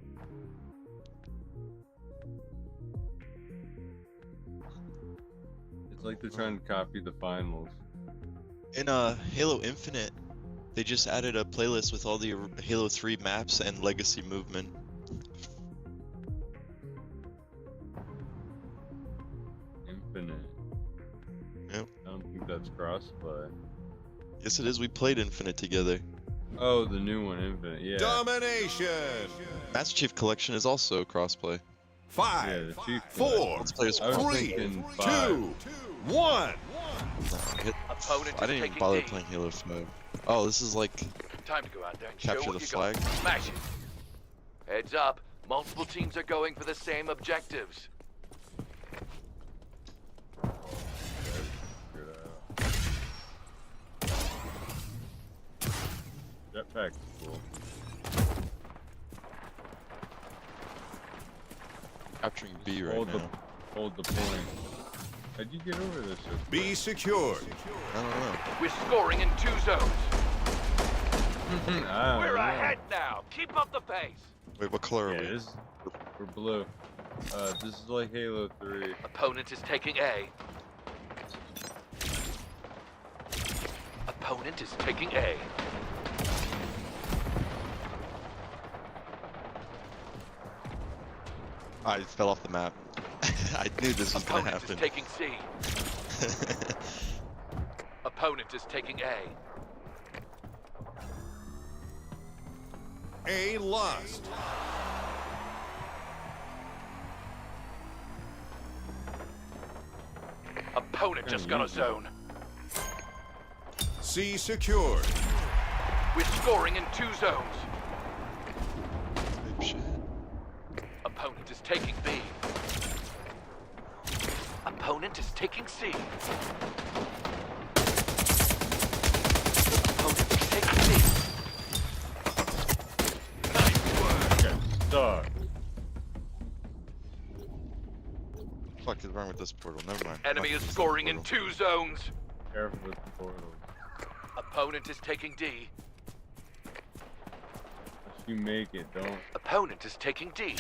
It's like they're trying to copy the finals. In Halo Infinite, they just added a playlist with all the Halo 3 maps and legacy movement. Infinite. Yep. I don't think that's crossplay. Yes, it is. We played Infinite together. Oh, the new one, Infinite. Yeah. Domination. Master Chief Collection is also crossplay. 5, the Chief 4, Let's play as 3, I was 2, thinking 5. 1. I didn't even bother playing Halo 5. Oh, this is like Time to go out there and Capture show what the you got. flag. Smash it. Heads up. Multiple teams are going for the same objectives. Jetpack's cool. Capturing B right hold now. Hold the point. How'd you get over this? Be secured. I don't know. We're scoring in 2 zones. I We're don't know. ahead now. Keep up the pace. Wait, what color are we? We're blue. This is like Halo 3. Opponent is taking A. Opponent is taking A. I fell off the map. I knew this was going to Opponent happen. is taking C. Opponent is taking A. A lost. Opponent just got a zone. C secured. We're scoring in 2 zones. Oh, shit. Opponent is taking B. Opponent is taking C. Opponent is taking C. Dog. Fuck is wrong with this portal? Never mind. Enemy is scoring in 2 zones. Careful with the portals. Opponent is taking D. If you make it, don't. Opponent is taking D.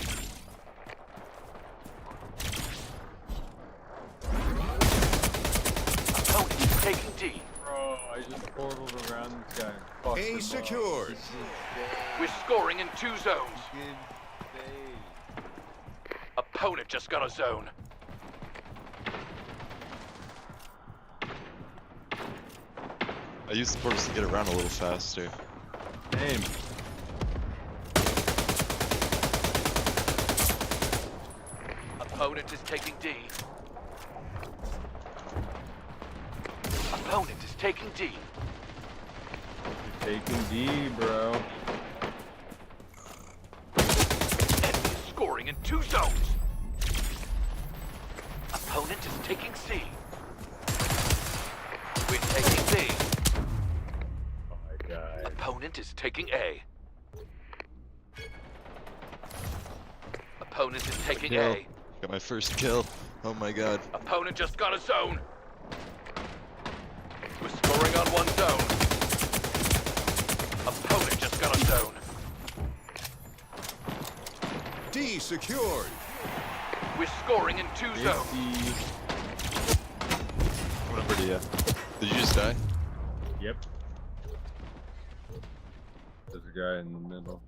Opponent is taking D. Bro, I just portaled around this guy. And fucked him A up. secured. This is bad. We're scoring in 2 zones. Good day. Opponent just got a zone. I used the portals to get around a little faster. Aim. Opponent is taking D. Opponent is taking D. You're taking D, bro. Enemy is scoring in 2 zones. Opponent is taking C. We're taking B. Oh my god. Opponent is taking A. Opponent is taking Kill. A. Got my first kill. Oh my god. Opponent just got a zone. We're scoring on 1 zone. Opponent just got a zone. D secured. We're scoring in 2 zones. What number do you? Did you just die? Yep. There's a guy in the middle.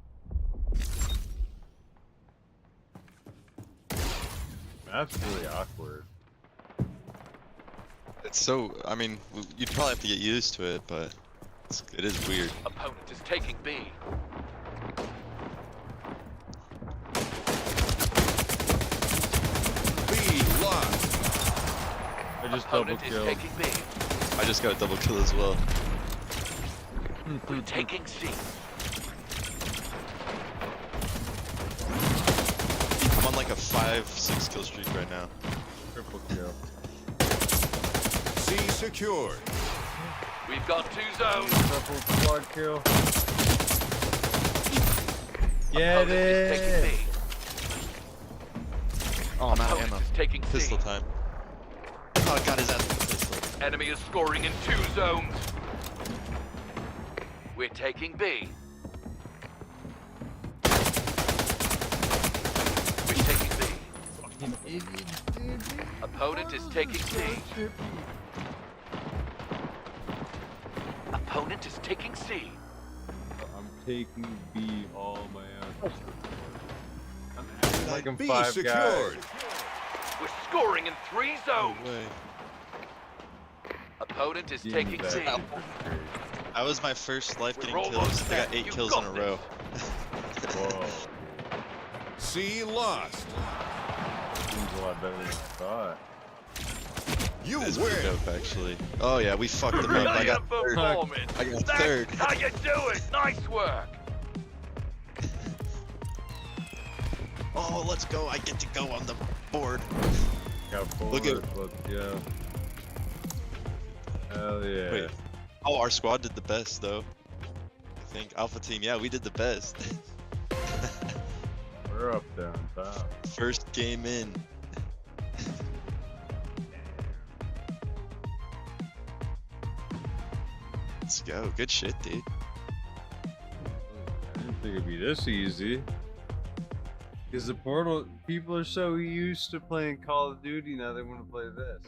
That's really awkward. It's so. I mean, you'd probably have to get used to it, but it is weird. Opponent is taking B. B lost. I just double Opponent is killed. taking B. I just got a double kill as well. We're taking C. I'm on like a 5-6 kill streak right now. Triple kill. C secured. We've got 2 zones. Triple squad kill. Get Opponent is taking it! B. Oh, I'm out of Opponent ammo. is taking Pistol C. time. Oh, got his ass with the pistol. Enemy is scoring in 2 zones. We're taking B. We're taking B. Fucking idiot, dude. Opponent is taking C. Opponent is taking C. I'm taking B all my own. I'm acting like I'm B 5 secured. guys. We're scoring in 3 zones. No way. Opponent is Give taking me that. C. That was my first life getting We're kills. almost I got there. 8 You kills got in a row. Whoa. C lost. Seems a lot better than I thought. You That's win. pretty dope, actually. Oh yeah, we fucked them up. I got third. Performance. I got That's third. how you do it. Nice work. Oh, let's go. I get to go on the board. Got four. Look at. Let's go. Hell yeah. Wait. Oh, our squad did the best though. I think Alpha Team. Yeah, we did the best. We're up there on top. First game in. Let's go. Good shit, dude. I didn't think it'd be this easy. Because the Portal, people are so used to playing Call of Duty, now they want to play this.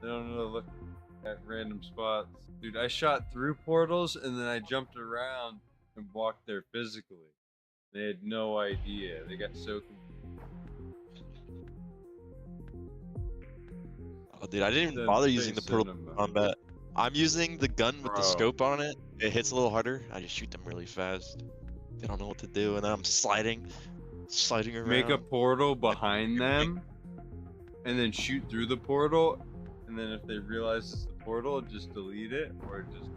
They don't know to look at random spots. Dude, I shot through portals and then I jumped around and walked there physically. They had no idea. They got so confused. Oh, dude, I didn't even bother using the portal combat. I'm using the gun with the scope on it. It hits a little harder. I just shoot them really fast. They don't know what to do, and then I'm sliding around. Make a portal behind them and then shoot through the portal, and then if they realize it's the portal, just delete it, or just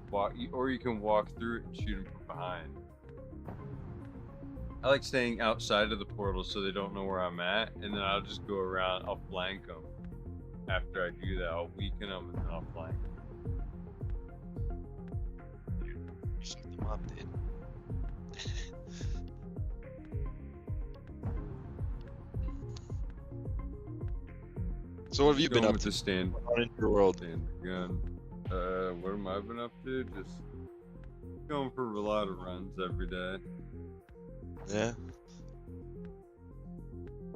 walk, or you can walk through it and shoot them from behind. I like staying outside of the portal so they don't know where I'm at, and then I'll just go around, I'll flank them. After I do that, I'll weaken them and then I'll flank them. Shoot them up, dude. So what have you been up to? Stand in your world? Gun. What have I been up to? Just going for a lot of runs every day. Yeah.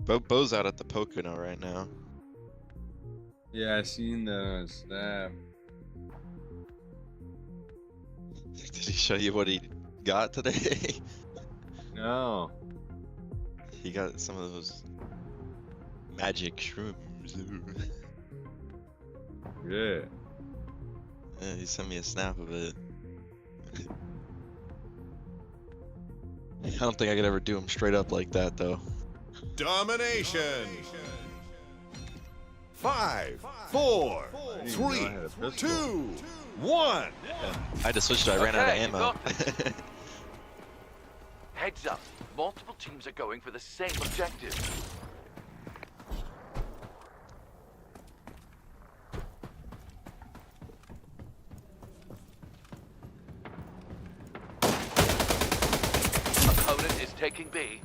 Bo's out at the Pocono right now. Yeah, I seen that on Snap. Did he show you what he got today? No. He got some of those magic shrooms. Yeah. Yeah, he sent me a snap of it. I don't think I could ever do him straight up like that, though. Domination. 5, 4, 3, 2, 1. Yeah. I had to switch to I ran out of ammo. Heads up. Multiple teams are going for the same objective. Opponent is taking B.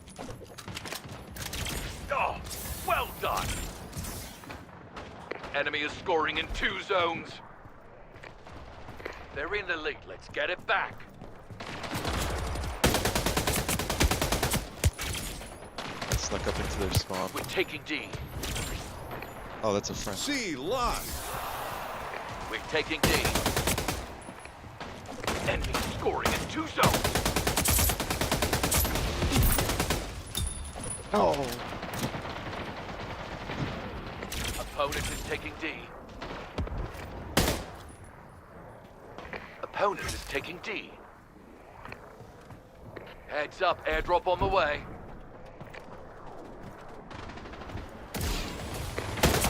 Oh, well done. Enemy is scoring in 2 zones. They're in the lead. Let's get it back. Snuck up into their spawn. We're taking D. Oh, that's a friend. C lost. We're taking D. Enemy scoring in 2 zones. Oh. Opponent is taking D. Opponent is taking D. Heads up, airdrop on the way.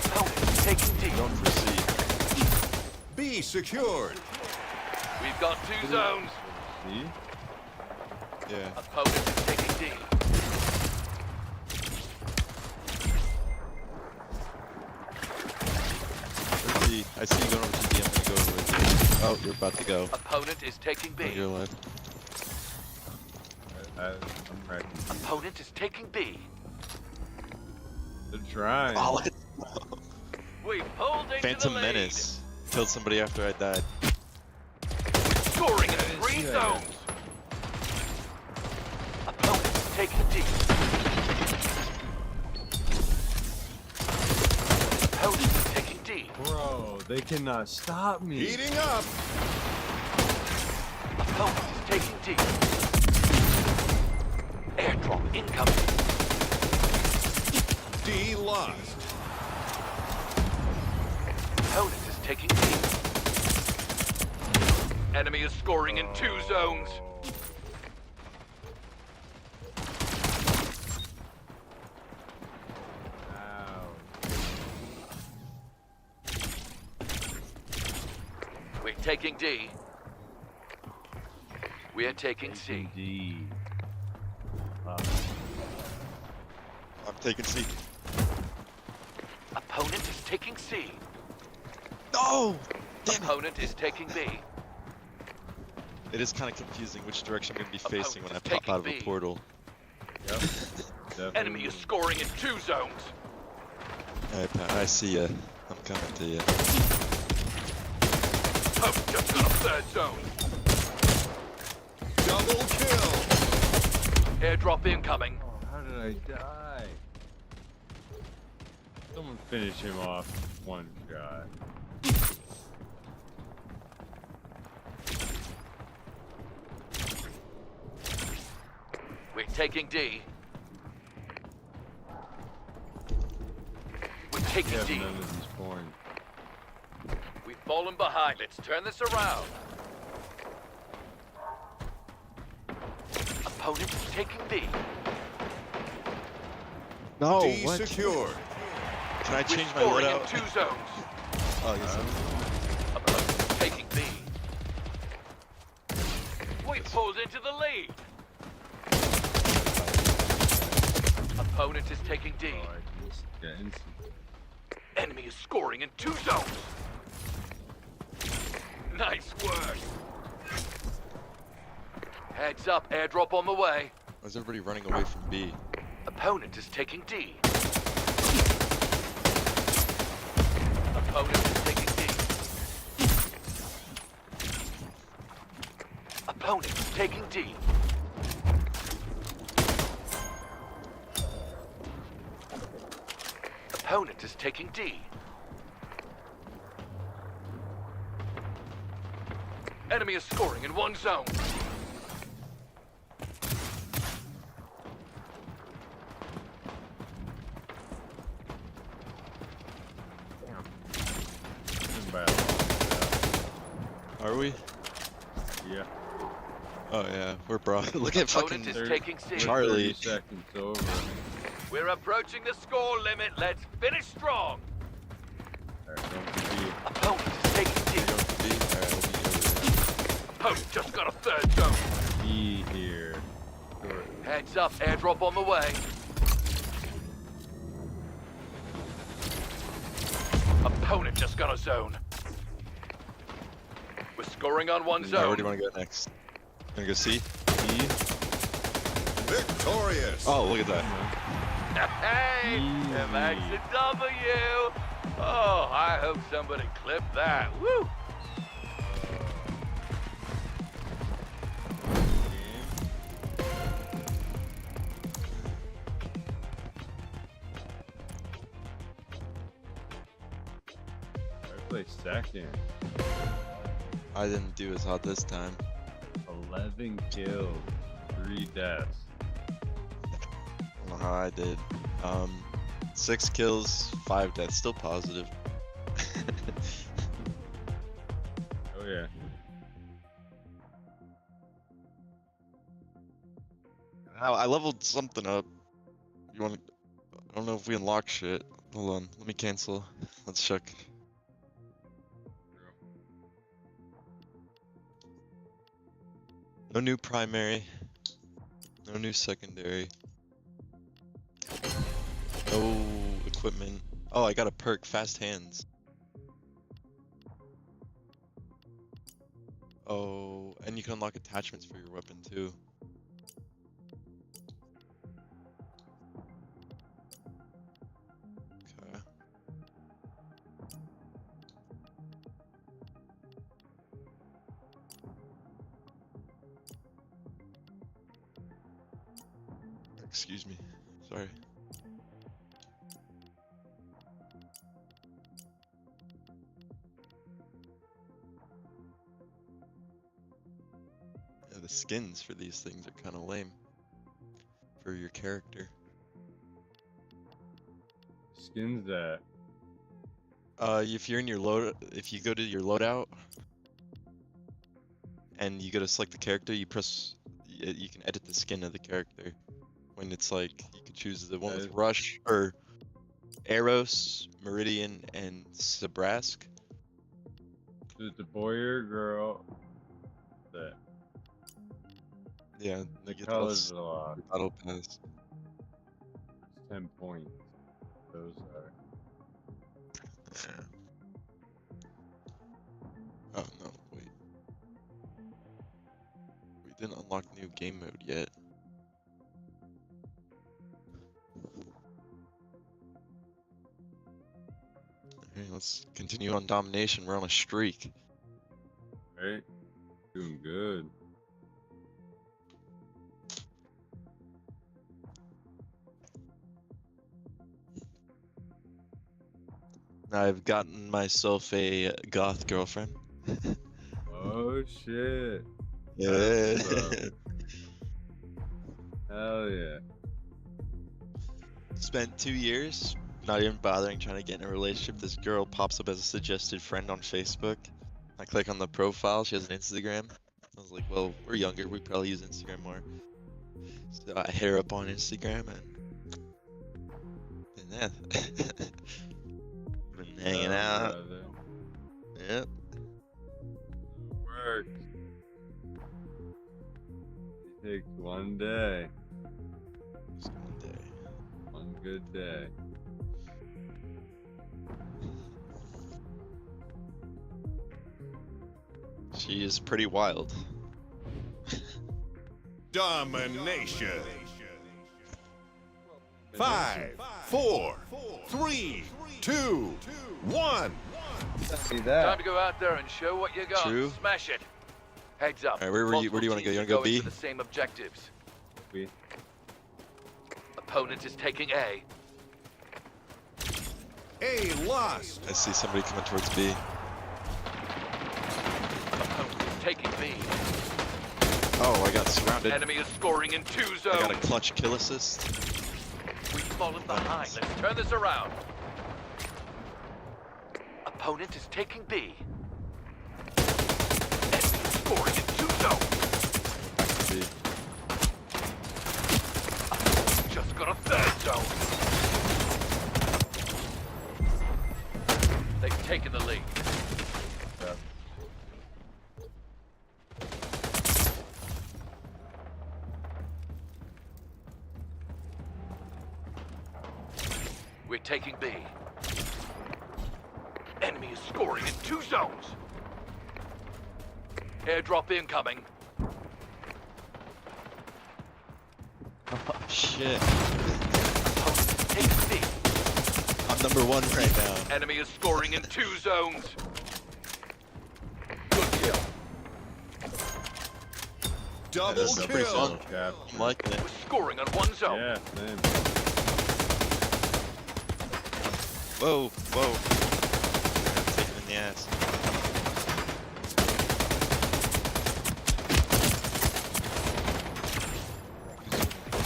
Opponent is taking D. Don't proceed. B secured. We've got 2 zones. See? Yeah. Opponent is taking D. I see you going over to D. I'm gonna go over with you. Oh, you're about to go. Opponent is taking B. On your left. I'm ready. Opponent is taking B. They're trying. Oh, We've pulled into Phantom the lead. Menace. Killed somebody after I died. Scoring in 3 zones. Opponent is taking D. Opponent is taking D. Bro, they cannot stop me. Heating up. Opponent is taking D. Airdrop incoming. D lost. Opponent is taking D. Enemy is scoring in 2 zones. taking D. We're taking C. D. I'm taking C. Opponent is taking C. No! Opponent is taking B. It is kind of confusing which direction I'm going to be facing when I Opponent is pop out of taking a B. portal. Yep. Enemy is scoring in 2 zones. Alright, Pat, I see ya. I'm coming to you. Hope just got a 3rd zone. Double kill. Airdrop incoming. Oh, how did I die? Someone finish him off with one shot. We're taking D. We're taking Yeah, D. none of these points. We've fallen behind. Let's turn this around. Opponent is taking B. No, D what? secured. Can I We're change my scoring in loadout? 2 zones. Oh, yes. Opponent is taking B. We pulled into the lead. Opponent is taking D. Oh, I just got instant. Enemy is scoring in 2 zones. Nice work. Heads up, airdrop on the way. Why is everybody running away from B? Opponent is taking D. Opponent is taking D. Opponent is taking D. Opponent is taking D. Enemy is scoring in 1 zone. Are we? Yeah. Oh yeah, we're bro. Look at fucking Opponent is taking C. Charlie. 30 seconds over. We're approaching the score limit. Let's finish strong. Alright, don't be B. Opponent is taking D. Opponent just got a 3rd zone. B here. Heads up, airdrop on the way. Opponent just got a zone. We're scoring on 1 zone. Where do you want to go next? Gonna go C? E? Victorious. Oh, look at that. Hey, and that's a W. Oh, I hope somebody clipped that. Woo! I play second. I didn't do as hot this time. 11 kills, 3 deaths. I don't know how I did. 6 kills, 5 deaths. Still positive. Oh yeah. I leveled something up. You want? I don't know if we unlock shit. Hold on. Let me cancel. Let's check. No new primary. No new secondary. No equipment. Oh, I got a perk, fast hands. Oh, and you can unlock attachments for your weapon too. Okay. Excuse me. Sorry. Yeah, the skins for these things are kind of lame for your character. Skins that. If you're in your if you go to your loadout and you go to select the character, you press, you can edit the skin of the character. When it's like, you can choose the one with Rush, or Eros, Meridian, and Sabrask. Is it the boy or girl? That. Yeah, The get colors those a lot. battle pass. It's 10 points. Those are. Yeah. Oh no, wait. We didn't unlock new game mode yet. Alright, let's continue on domination. We're on a streak. Right? Doing good. I've gotten myself a goth girlfriend. Oh shit. Yeah. That's what's up. Hell yeah. Spent 2 years not even bothering trying to get in a relationship. This girl pops up as a suggested friend on Facebook. I click on the profile. She has an Instagram. I was like, well, we're younger. We probably use Instagram more. So I hit her up on Instagram and yeah. Been hanging out. Brother. Yep. Work. It takes one day. Just one day. One good day. She is pretty wild. Domination. 5, 4, 3, 2, 1. See that? Time to go out there and show what you got. True. Smash it. Heads up. Alright, where do you want to go? You want to go B? For the same objectives. B. Opponent is taking A. A lost. I see somebody coming towards B. Opponent is taking B. Oh, I got surrounded. Enemy is scoring in 2 zones. I got a clutch kill assist. We've fallen behind. Let's turn this around. Opponent is taking B. Enemy is scoring in 2 zones. B. Just got a 3rd zone. They've taken the lead. We're taking B. Enemy is scoring in 2 zones. Airdrop incoming. Oh, shit. Take B. I'm number 1 right now. Enemy is scoring in 2 zones. Good kill. Double This is pretty kill. fun. I'm liking it. We're scoring on 1 zone. Yeah, same. Whoa, whoa. Take him in the ass.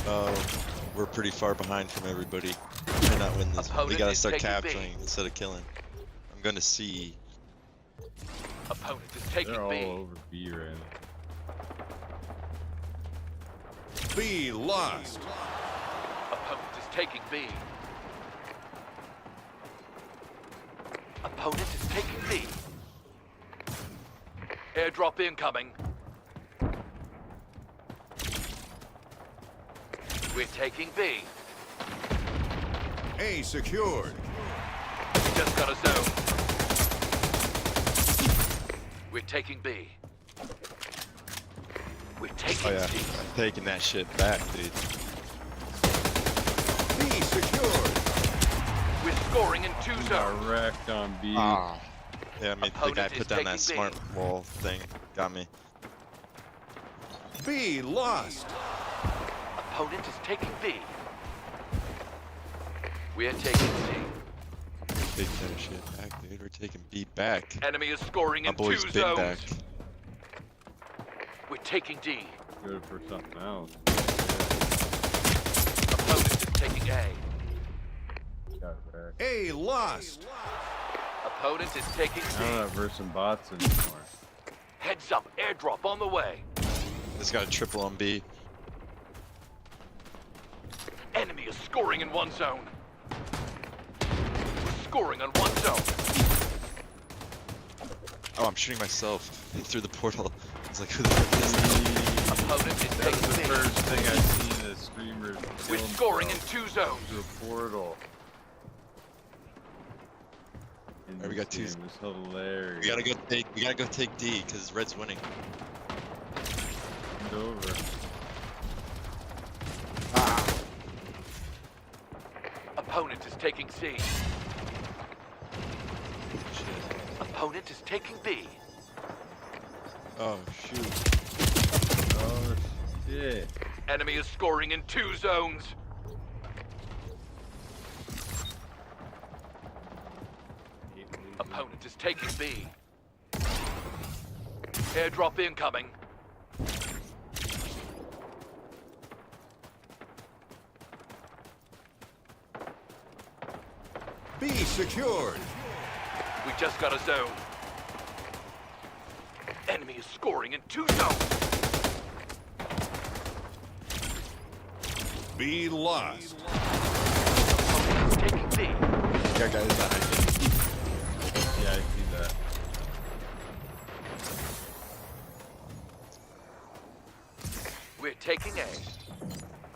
Oh, we're pretty far behind from everybody. We may not win this. Opponent We gotta is start taking capturing B. instead of killing. I'm gonna C. Opponent is taking They're all B. over B right now. B lost. Opponent is taking B. Opponent is taking B. Airdrop incoming. We're taking B. A secured. Just got a zone. We're taking B. We're taking Oh yeah, C. I'm taking that shit back, dude. B secured. We're scoring in 2 zones. Direct on B. Ah. Yeah, I mean, the guy Opponent put is down that taking smart B. wall thing. Got me. B lost. Opponent is taking B. We're taking C. Take that shit back, dude. We're taking B back. Enemy is scoring My in boy's 2 been zones. back. We're taking D. Good for something else. Opponent is taking A. Got wrecked. A lost. Opponent is taking I C. don't have verse and bots anymore. Heads up, airdrop on the way. This got a triple on B. Enemy is scoring in 1 zone. We're scoring on 1 zone. Oh, I'm shooting myself through the portal. I was like, who the fuck is this? Opponent is taking The B. first thing I seen as streamers. We're kill scoring in themselves 2 zones. through a portal. Alright, we got 2. It was hilarious. We gotta go take D because Red's winning. It's over. Opponent is taking C. Shit. Opponent is taking B. Oh shoot. Oh shit. Enemy is scoring in 2 zones. Opponent is taking B. Airdrop incoming. B secured. We just got a zone. Enemy is scoring in 2 zones. B lost. Opponent is taking B. Yeah, guys, behind me. Yeah, I see that. We're taking A.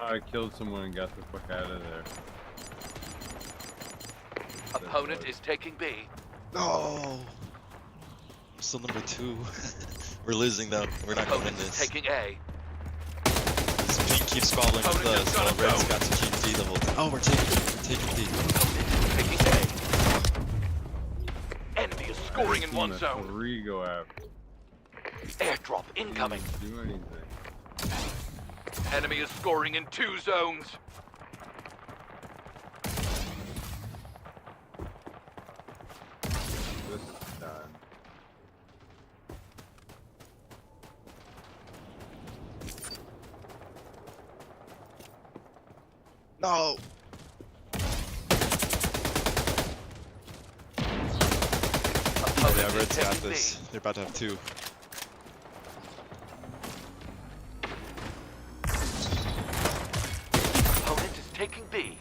I killed someone and got the fuck out of there. Opponent is taking B. No. I'm still number 2. We're losing though. We're not gonna win Opponent is this. taking A. This pink keeps squabbling with Opponent us has while got a Red's zone. got to keep D level. Oh, we're taking D. Opponent is taking A. Enemy is scoring in 1 zone. 3 go after. Airdrop incoming. Didn't do anything. Enemy is scoring in 2 zones. This is done. No. Yeah, Red's got this. They're about to have 2. Opponent is taking B.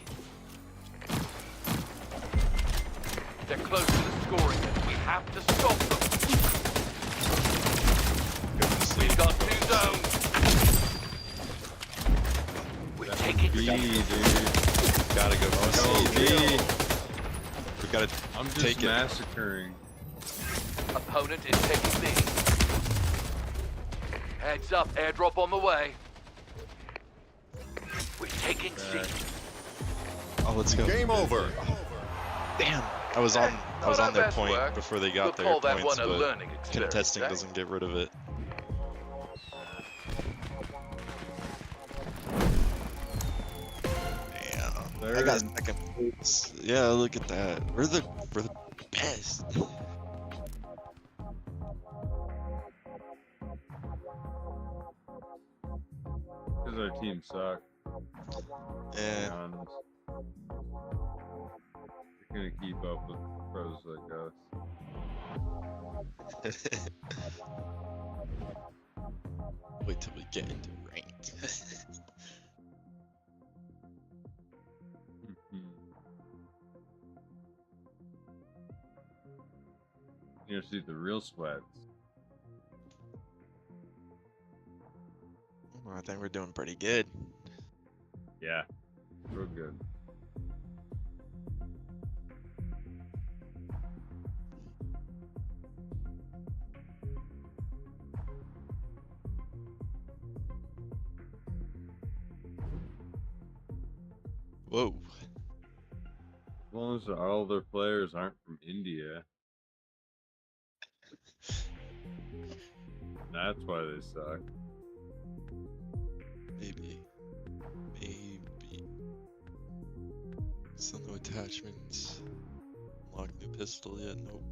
They're close to the scoring end. We have to stop them. We've got 2 zones. We're taking B, C. dude. Gotta go for C. B. We gotta I'm just take it. massacring. Opponent is taking B. Heads up, airdrop on the way. We're taking C. Oh, let's go. Game over. Damn. I was on our their best point work. before they We'll got their call that points, one a but learning experience, contesting eh? doesn't get rid of it. Damn. I got second place. Yeah, look at that. We're the best. Because our team suck. Yeah. You're gonna keep up with pros like us. Wait till we get into ranked. You see the real sweats. I think we're doing pretty good. Yeah, real good. Whoa. As long as all their players aren't from India. That's why they suck. Maybe. Still no attachments. Unlock new pistol yet? Nope.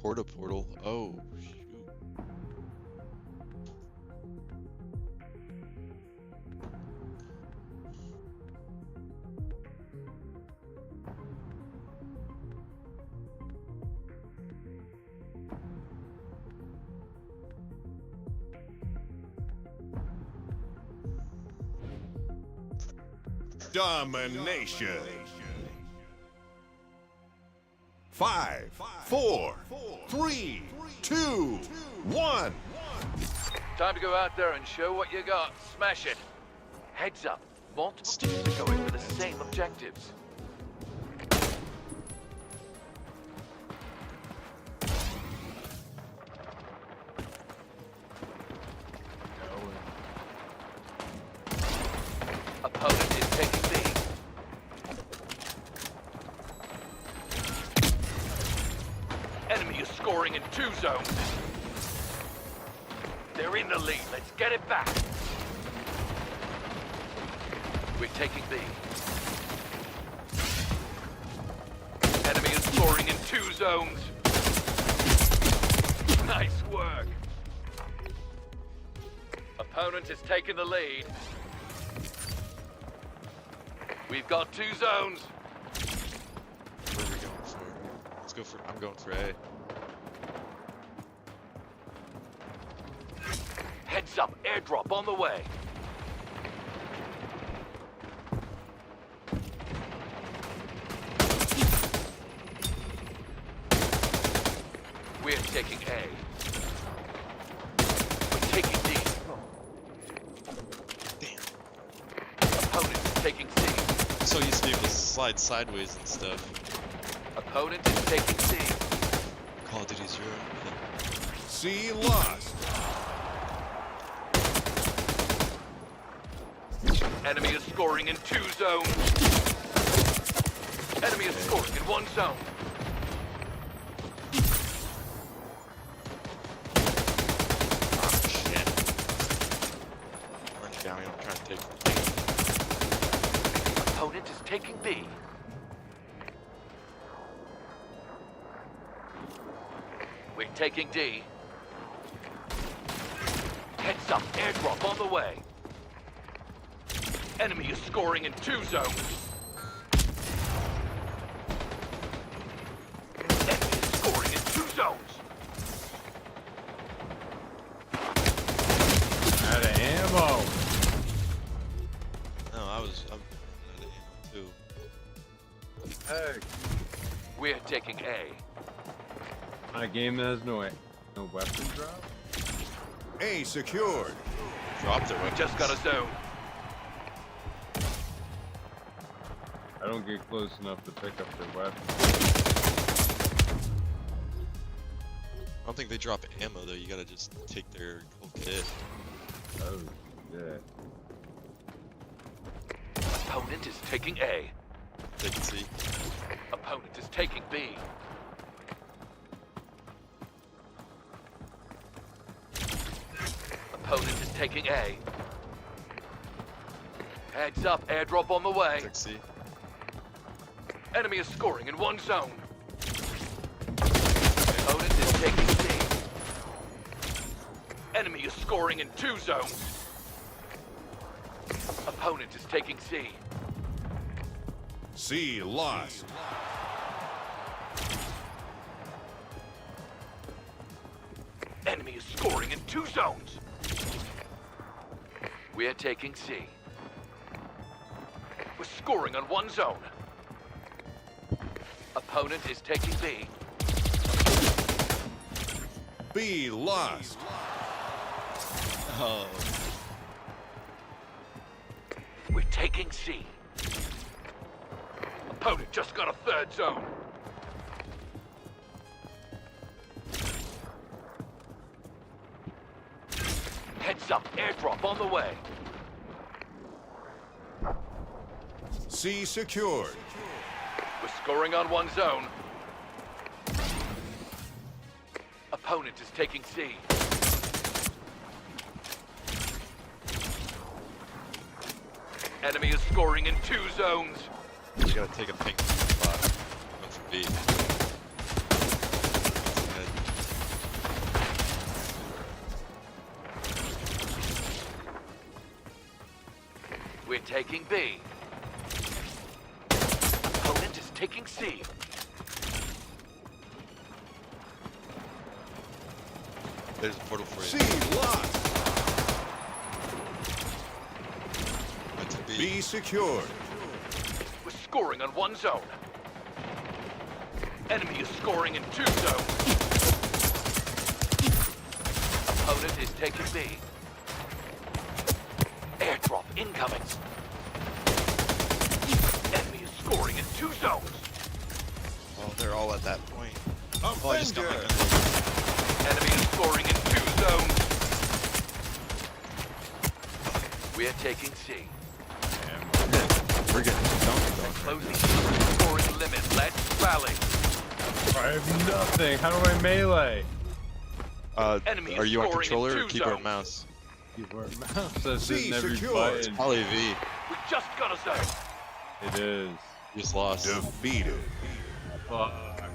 Portal. Oh, shoot. Domination. 5, 4, 3, 2, 1. Time to go out there and show what you got. Smash it. Heads up. Multiple teams are going for the same objectives. Opponent is taking B. Enemy is scoring in 2 zones. They're in the lead. Let's get it back. We're taking B. Enemy is scoring in 2 zones. Nice work. Opponent has taken the lead. We've got 2 zones. What are we going for? Let's go for. I'm going for A. Heads up, airdrop on the way. We're taking A. We're taking D. Damn. Opponent is taking C. So used to be able to slide sideways and stuff. Opponent is taking C. Call of Duty 0. C lost. Enemy is scoring in 2 zones. Enemy is scoring in 1 zone. Oh shit. Run down, I'm trying to take the Opponent is taking B. We're taking D. Heads up, airdrop on the way. Enemy is scoring in 2 zones. Enemy is scoring in 2 zones. Out of ammo. No, I'm out of ammo too. Hey. We're taking A. On a game that has no weapon drop? A secured. Dropped it. We just got a zone. I don't get close enough to pick up their weapon. I don't think they drop ammo though. You gotta just take their whole kit. Oh, shit. Opponent is taking A. Taking C. Opponent is taking B. Opponent is taking A. Heads up, airdrop on the way. Take C. Enemy is scoring in 1 zone. Opponent is taking C. Enemy is scoring in 2 zones. Opponent is taking C. C lost. Enemy is scoring in 2 zones. We're taking C. We're scoring on 1 zone. Opponent is taking B. B lost. Oh. We're taking C. Opponent just got a 3rd zone. Heads up, airdrop on the way. C secured. We're scoring on 1 zone. Opponent is taking C. Enemy is scoring in 2 zones. You gotta take a pink spot. Going for B. We're taking B. Opponent is taking C. There's a portal for you. C locked. B secured. We're scoring on 1 zone. Enemy is scoring in 2 zones. Opponent is taking B. Airdrop incoming. Enemy is scoring in 2 zones. Oh, they're all at that point. Oh, I just got my gun. Enemy is scoring in 2 zones. We are taking C. We're getting dunked on. Closing the scoring limit. Let's rally. I have nothing. How do I melee? Are you on controller or keyboard and mouse? Keyboard and mouse. That's C in every secured. button. Probably V. We just got a zone. It is. You just lost. Defeated.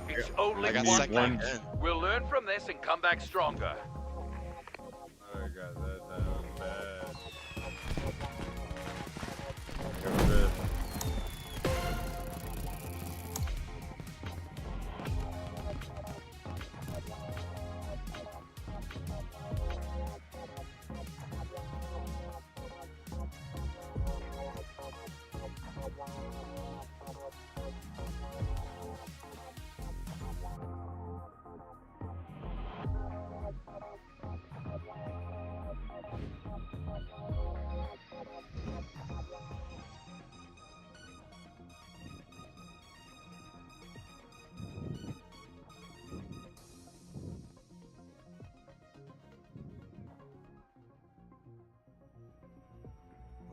It's only I got one second match. again. We'll learn from this and come back stronger. I got that. That was bad. Go this.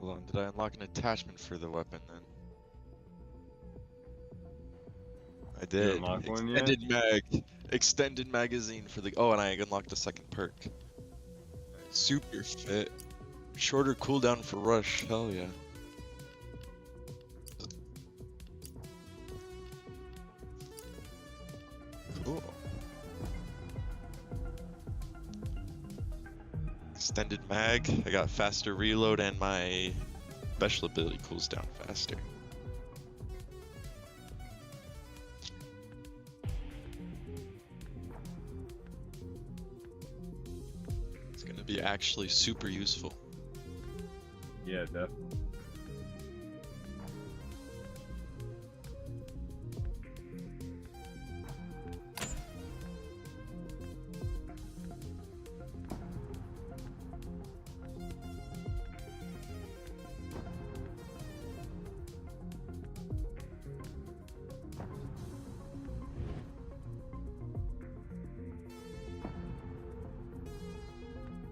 Hold on, did I unlock an attachment for the weapon then? I did. unlock one yet? Extended magazine for the. Oh, and I unlocked a second perk. Super fit. Shorter cooldown for rush. Hell yeah. Cool. Extended mag. I got faster reload and my special ability cools down faster. It's gonna be actually super useful. Yeah, definitely.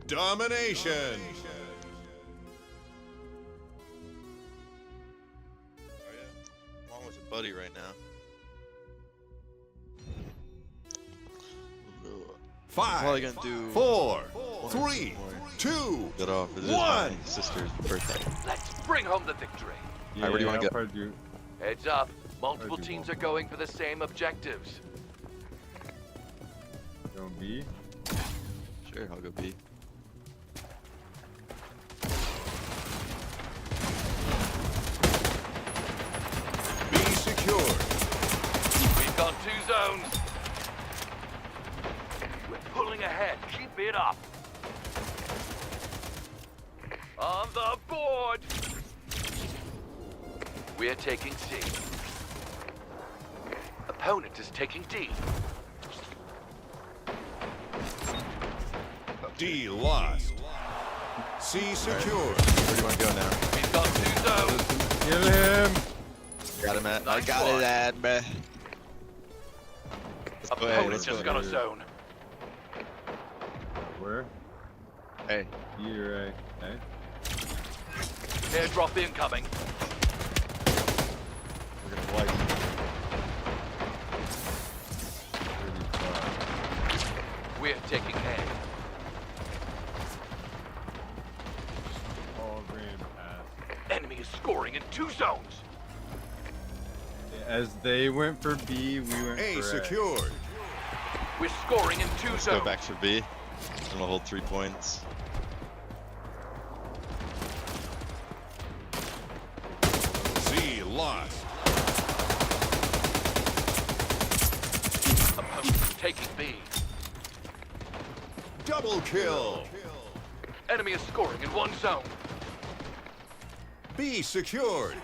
Domination. I'm on with a buddy right now. 5, Probably gonna do 4, one 3, more. 2, Get off. It is 1. my sister's birthday. Let's bring home the victory. Alright, where do you want to I'll go? probably do- Heads up. Multiple I'll do teams one. are going for the same objectives. Go B. Sure, I'll go B. B secured. We've got 2 zones. We're pulling ahead. Keep it up. On the board. We're taking C. Opponent is taking D. D lost. C secured. Where do you want to go now? We've got 2 zones. Kill him. Got him at. I Nice got one. it at me. Opponent just got a zone. Where? Hey. B or A? A? Airdrop incoming. We're gonna wipe. 35. We're taking A. All ran past. Enemy is scoring in 2 zones. As they went for B, we went A for secured. We're scoring in 2 Let's zones. go back for B. I'm gonna hold 3 points. C lost. Opponent taking B. Double kill. Enemy is scoring in 1 zone. B secured.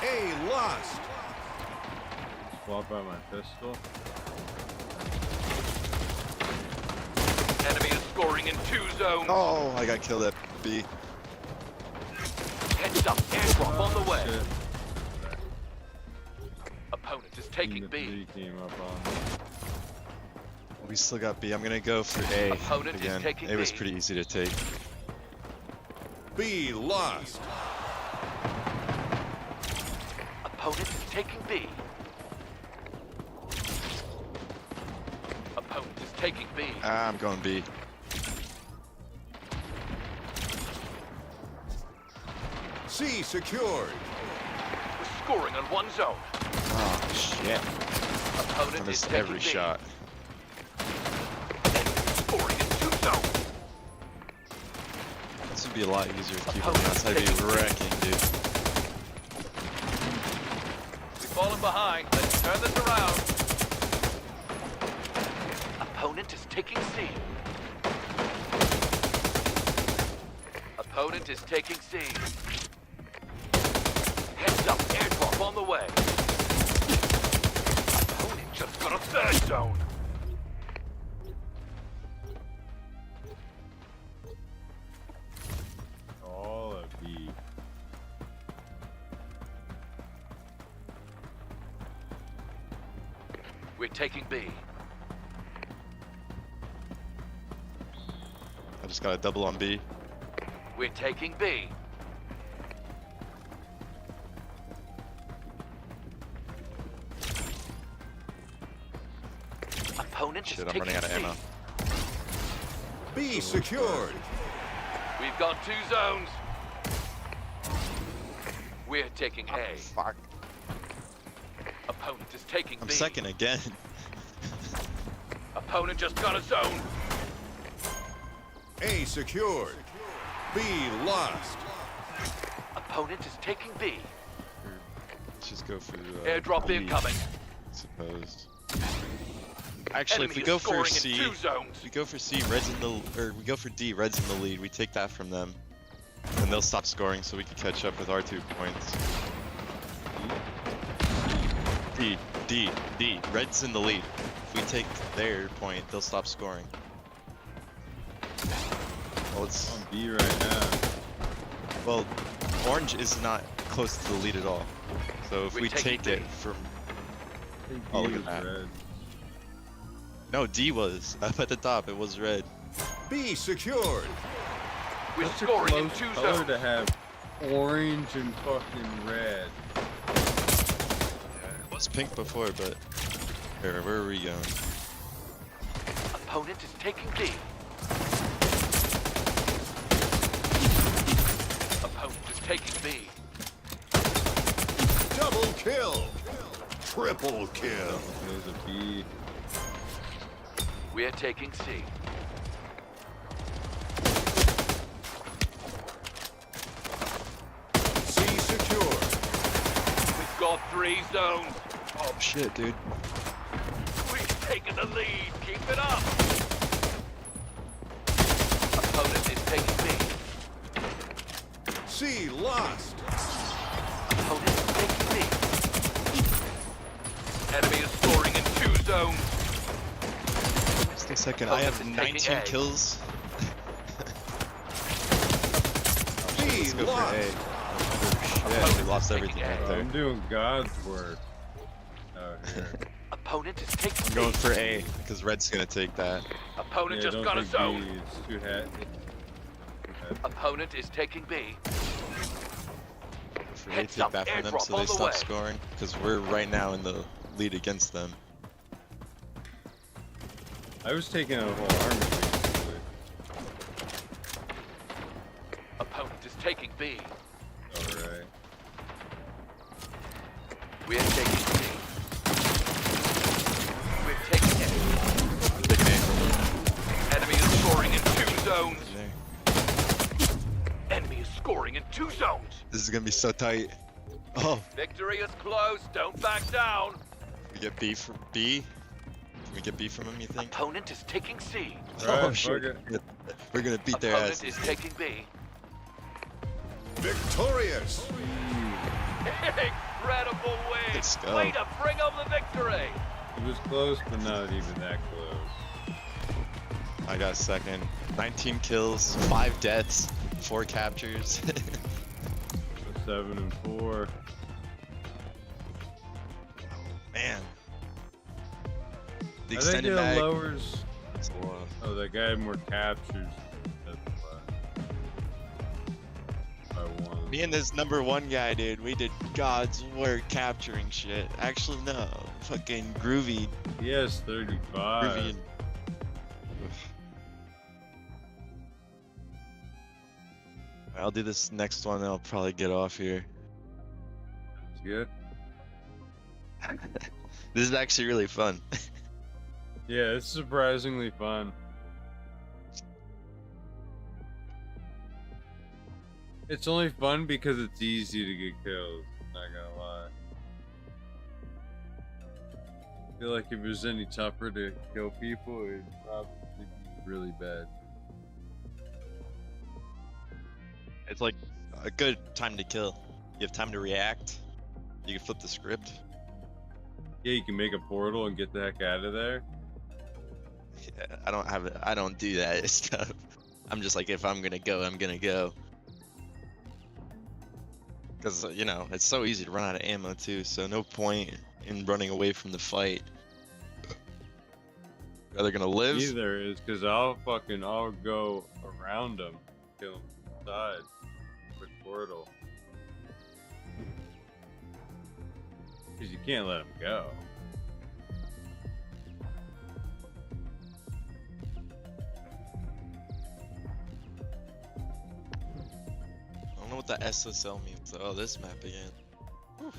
A lost. swap out my pistol. Enemy is scoring in 2 zones. Oh, I got killed at B. Heads up, airdrop on the way. Shit. Opponent is taking B. Came up on me. We still got B. I'm gonna go for A Opponent is again. taking A was B. pretty easy to take. B lost. Opponent is taking B. Opponent is taking B. Ah, I'm going B. C secured. We're scoring on 1 zone. Oh shit! Opponent I is missed taking every B. shot. Scoring in 2 zones. This would be a lot easier to keep on this. I'd be wrecking, dude. We've fallen behind. Let's turn this around. Opponent is taking C. Opponent is taking C. Heads up, airdrop on the way. Opponent just got a 3rd zone. All of B. We're taking B. I just got a double on B. We're taking B. Opponent Shit, is I'm taking running out of C. ammo. B secured. We've got 2 zones. We're taking A. Fuck. Opponent is taking I'm B. second again. Opponent just got a zone. A secured. B lost. Opponent is taking B. Let's just go for Airdrop B, incoming. I suppose. Actually, Enemy if we is go for scoring in C, 2 zones. we go for C, Red's in the, or we go for D, Red's in the lead. We take that from them, and they'll stop scoring, so we can catch up with our 2 points. D. Red's in the lead. If we take their point, they'll stop scoring. Well, it's on B right now. Well, Orange is not close to the lead at all. So if We're we taking take it B. from, I think oh B look at was that. red. No, D was up at the top. It was red. B secured. We're That's a scoring in close 2 color zones. to have orange and fucking red. It was pink before, but where are we going? Opponent is taking B. Opponent is taking B. Double kill. Triple kill. There's a B. We're taking C. C secured. We've got 3 zones. Oh shit, dude. We've taken the lead. Keep it up. Opponent is taking B. C lost. Opponent is taking B. Enemy is scoring in 2 zones. Just a second. I have 19 kills. Let's go for A. Yeah, we lost everything right there. I'm doing God's work out here. Opponent is taking I'm going for A because Red's gonna take that. Opponent Yeah, just don't got a take zone. B, it's too heavy. Opponent is taking B. For A, Heads take up, that from them airdrop so on they the stop way. scoring because we're right now in the lead against them. I was taking a whole army basically. Opponent is taking B. Alright. We're taking C. We're taking A. Taking A. Enemy is scoring in 2 zones. Enemy is scoring in 2 zones. This is gonna be so tight. Oh, Victory is close. Don't back down. we get B from B. Can we get B from him? You think? Opponent is taking C. Oh Right, shit! fuck it. We're gonna beat their Opponent asses. is taking B. Victorious. incredible win. Let's go. Way to bring home the victory. It was close, but not even that close. I got second. 19 kills, 5 deaths, 4 captures. 7 and 4. Man. The I think extended it mag. lowers. Oh, that guy had more captures. That's why. I won. Me and this #1 guy, dude, we did God's work capturing shit. Actually, no. Fucking Groovy. He has 35. Groovy and... I'll do this next one and I'll probably get off here. That's good. This is actually really fun. Yeah, it's surprisingly fun. It's only fun because it's easy to get kills, not gonna lie. I feel like if it was any tougher to kill people, it'd probably be really bad. It's like a good time to kill. You have time to react. You can flip the script. Yeah, you can make a portal and get the heck out of there. Yeah, I don't do that stuff. I'm just like, if I'm gonna go, I'm gonna go. Because, you know, it's so easy to run out of ammo too, so no point in running away from the fight. Are they gonna live? Either is because I'll go around them, kill them inside. Quick portal. Because you can't let them go. I don't know what the SSL means. Oh, this map again. Whew.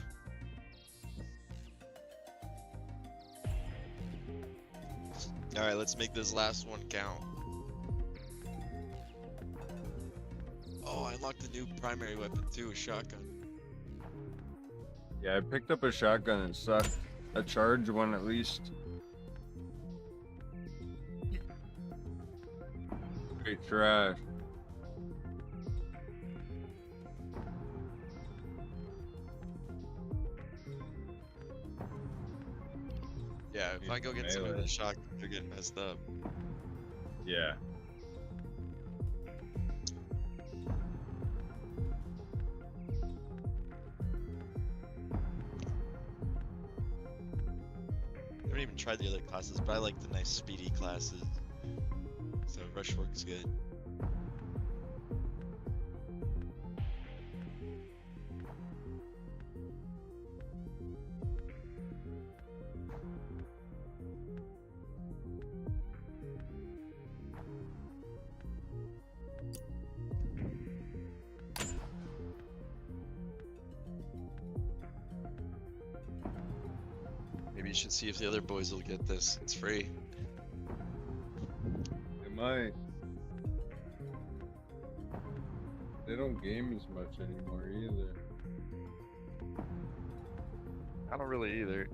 Alright, let's make this last one count. Oh, I unlocked a new primary weapon too, a shotgun. Yeah, I picked up a shotgun and sucked. A charged one at least. Straight trash. Yeah, if I go get someone with a shotgun, they're getting messed up. Yeah. I haven't even tried the other classes, but I like the nice speedy classes. So rush works good. Maybe you should see if the other boys will get this. It's free. It might. They don't game as much anymore either. I don't really either.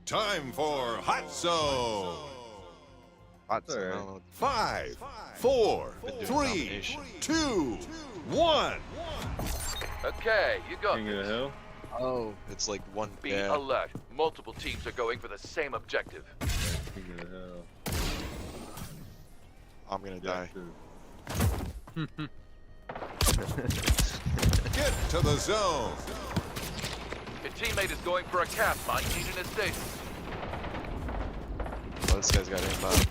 Time for Hot Zone. Hot Zone. 5, 4, 3, 2, 1. Okay, you got King of the this. Hill. Oh, it's like one. Be alert. Multiple teams are going for the same objective. King of the Hill. I'm gonna die. Get to the zone. Your teammate is going for a cap. Might need an assist. Oh, this guy's got aimbot.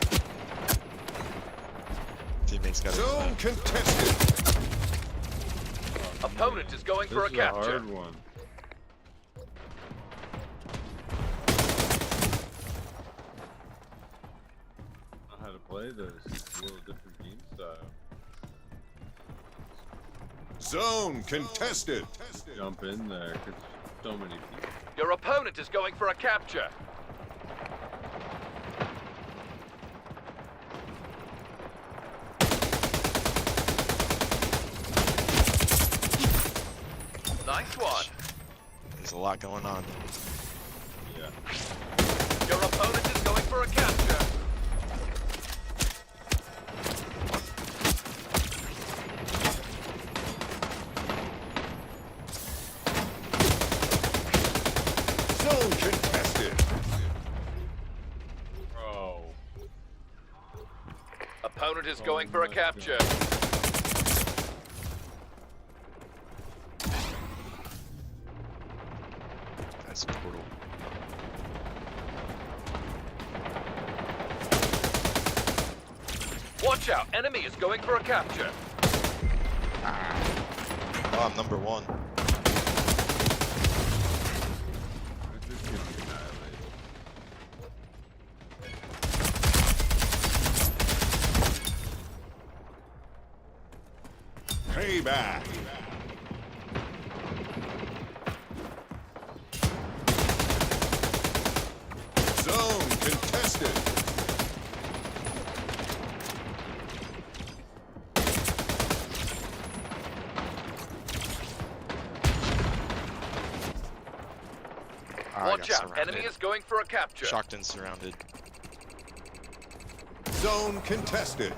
Teammate's got Zone contested. Opponent is going for a This is capture. hard one. I know how to play this. It's a little different game style. Zone contested. Jump in there, 'cause so many people. Your opponent is going for a capture. Nice one. There's a lot going on. Yeah. Your opponent is going for a capture. Opponent is going for a capture. That's portal. Watch out, enemy is going for a capture. Oh, I'm number 1. Payback. Zone contested. Watch out, enemy is going for a capture. Shocked and surrounded. Zone contested.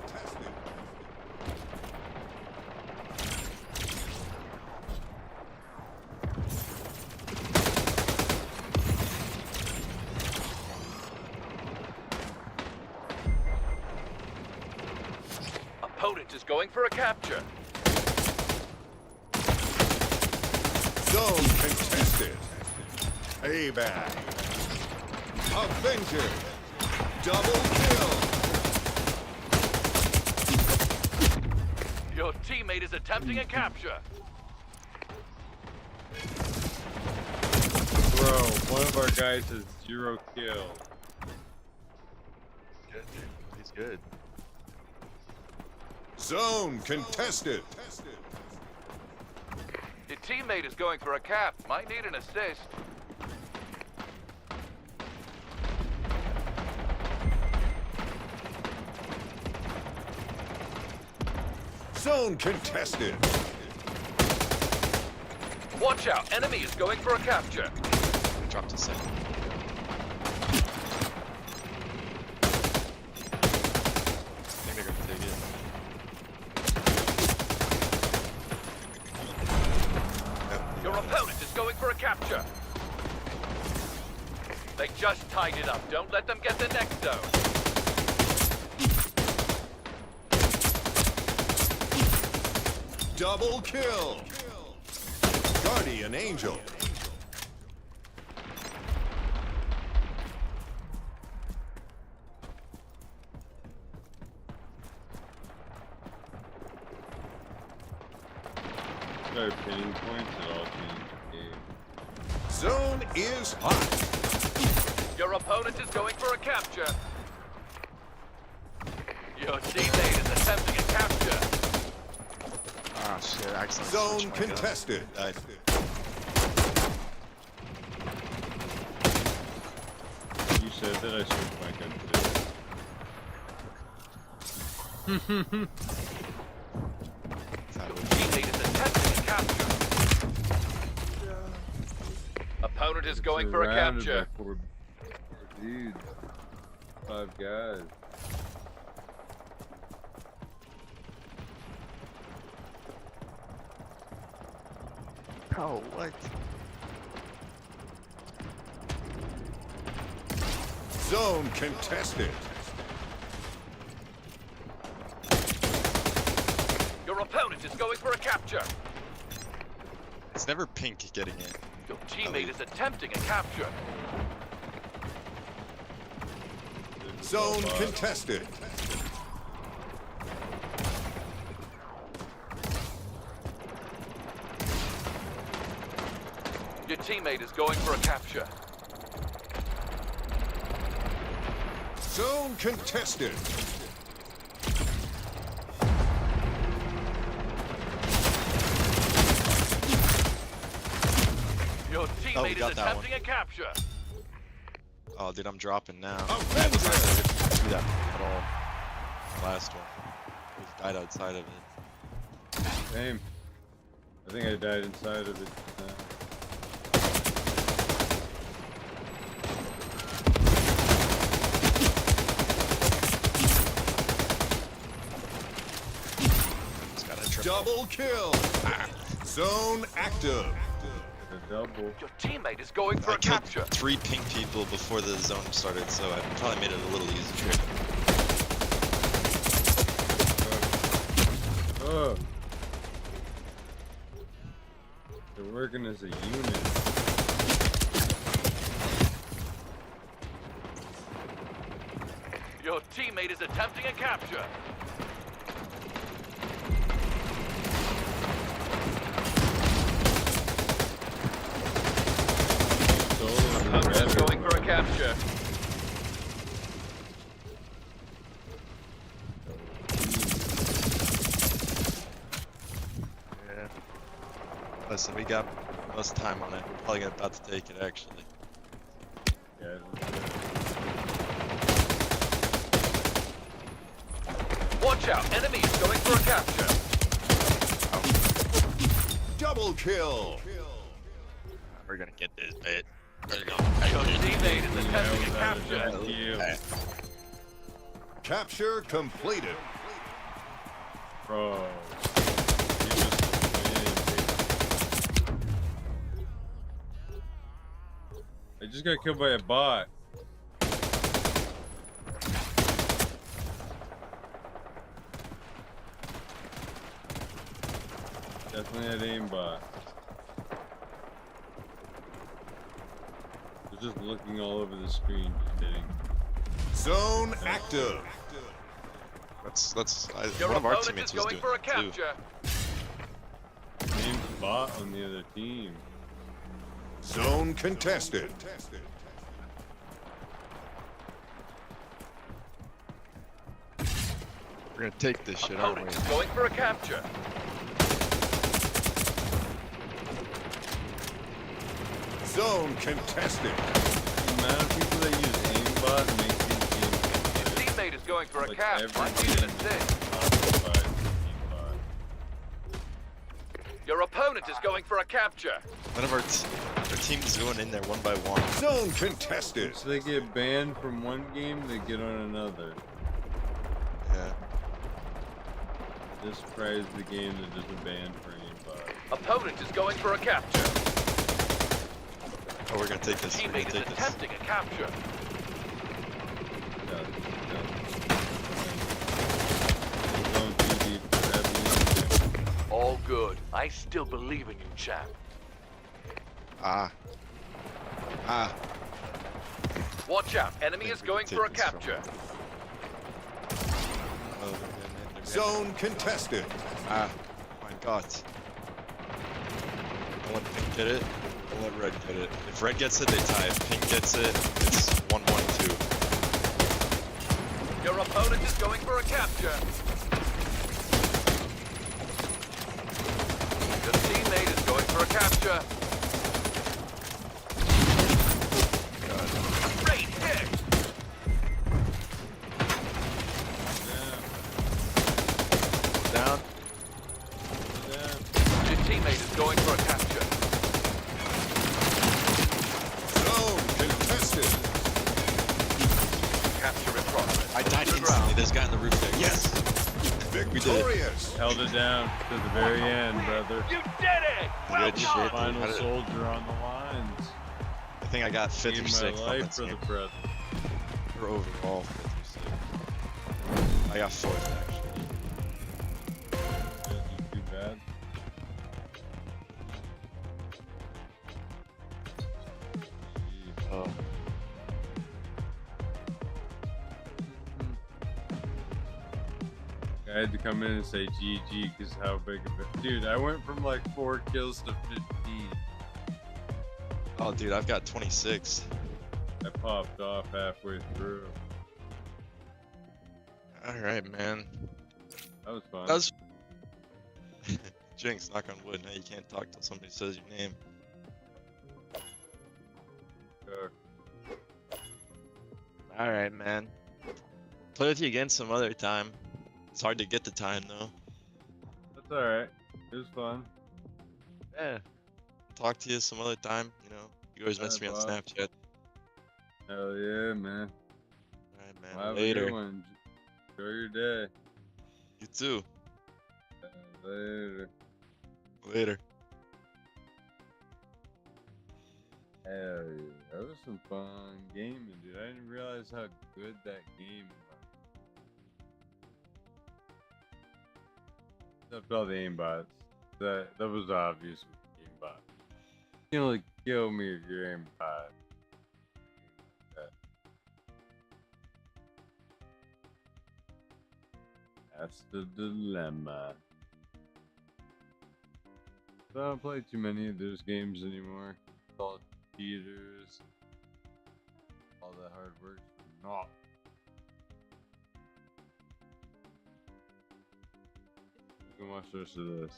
Opponent is going for a capture. Zone contested. Payback. Avenger. Double kill. Your teammate is attempting a capture. Bro, one of our guys has 0 kills. Good, dude. He's good. Zone contested. Your teammate is going for a cap. Might need an assist. Zone contested. Watch out, enemy is going for a capture. Dropped a second. I think they're gonna take it. Your opponent is going for a capture. They just tied it up. Don't let them get the next zone. Double kill. Guardian Angel. Start pinning points at all teams. Game. Zone is hot. Your opponent is going for a capture. Your teammate is attempting a capture. Ah, shit. Excellent. Zone contested. You said that I switched my gun today. Teammate is attempting a capture. Opponent is going for a Surrounded capture. by four dudes. 5 guys. Oh, what? Zone contested. Your opponent is going for a capture. It's never pink getting it. Your teammate is attempting a capture. Zone contested. Your teammate is going for a capture. Zone contested. Your teammate is got that attempting a capture. Oh, dude, I'm dropping now. Oh, I didn't do that at all. Last one. Just died outside of it. Same. I think I died inside of it. Just got a triple. Double kill. Zone active. Double. Your teammate is going for I a killed capture. 3 pink people before the zone started, so I probably made it a little easier. Oh. They're working as a unit. Your teammate is attempting a capture. Opponent's going for a capture. Yeah. Listen, we got most time on it. We're probably about to take it, actually. Yeah. Watch out, enemies going for a capture. Double kill. We're gonna get this bit. Your teammate is attempting a capture. Capture completed. Bro. I just got killed by a bot. Definitely an aimbot. They're just looking all over the screen, just hitting. Zone active. Your one of our opponent teammates is was going doing for a that too. capture. Named bot on the other team. Zone contested. We're gonna take this shit, aren't we? Opponent is going for a capture. Zone contested. The amount of people that use aimbot makes these games. Your teammate is going for a Like cap. every Might be an game assist. occupied with Your opponent is going for a capture. One of our team's going in there one by one. Zone contested. So they get banned from one game, they get on another. Yeah. This prize the game that doesn't ban for aimbot. Opponent is going for a capture. Oh, we're gonna take this. We're gonna Teammate is take this. attempting a capture. All good. I still believe in you, chap. Ah. Watch out. Enemy is going for a take this from capture. Oh, they're getting it. Zone contested. Ah. My God. Don't let Pink get it. Don't let Red get it. If Red gets it, they tie. If Pink gets it, it's 1-1-2. Your opponent is going for a capture. Your teammate is going for a capture. Great hit. Down. Your teammate is going for a capture. Zone contested. Capture in progress. I died instantly. There's a guy on the roof there. Yes. Victorious. Held it down to the very end, brother. You did it. Well Good shit. done. Final soldier on the lines. I think I got 5th or Gave 6th my on life that for team. the brother. Or overall 5th or 6th. I got 4th actually. Too bad. Oh. I had to come in and say GG because how big of it. Dude, I went from like 4 kills to 15. Oh, dude, I've got 26. I popped off halfway through. All right, man. That was fun. That was. Jinx, knock on wood. Now you can't talk till somebody says your name. All right, man. Play with you again some other time. It's hard to get the time though. That's alright. It was fun. Yeah. Talk to you some other time. You know, you always message me on Bob. Snapchat. Hell yeah, man. Alright, man. Have a Later. good one. Enjoy your day. You too. Later. Later. Hell yeah. That was some fun gaming, dude. I didn't realize how good that game was. Except all the aimbots. That was obvious with the aimbot. You can only kill me if you're aimbot. That's the dilemma. I don't play too many of those games anymore. It's all cheaters. All that hard work for naught. You can watch the rest of this.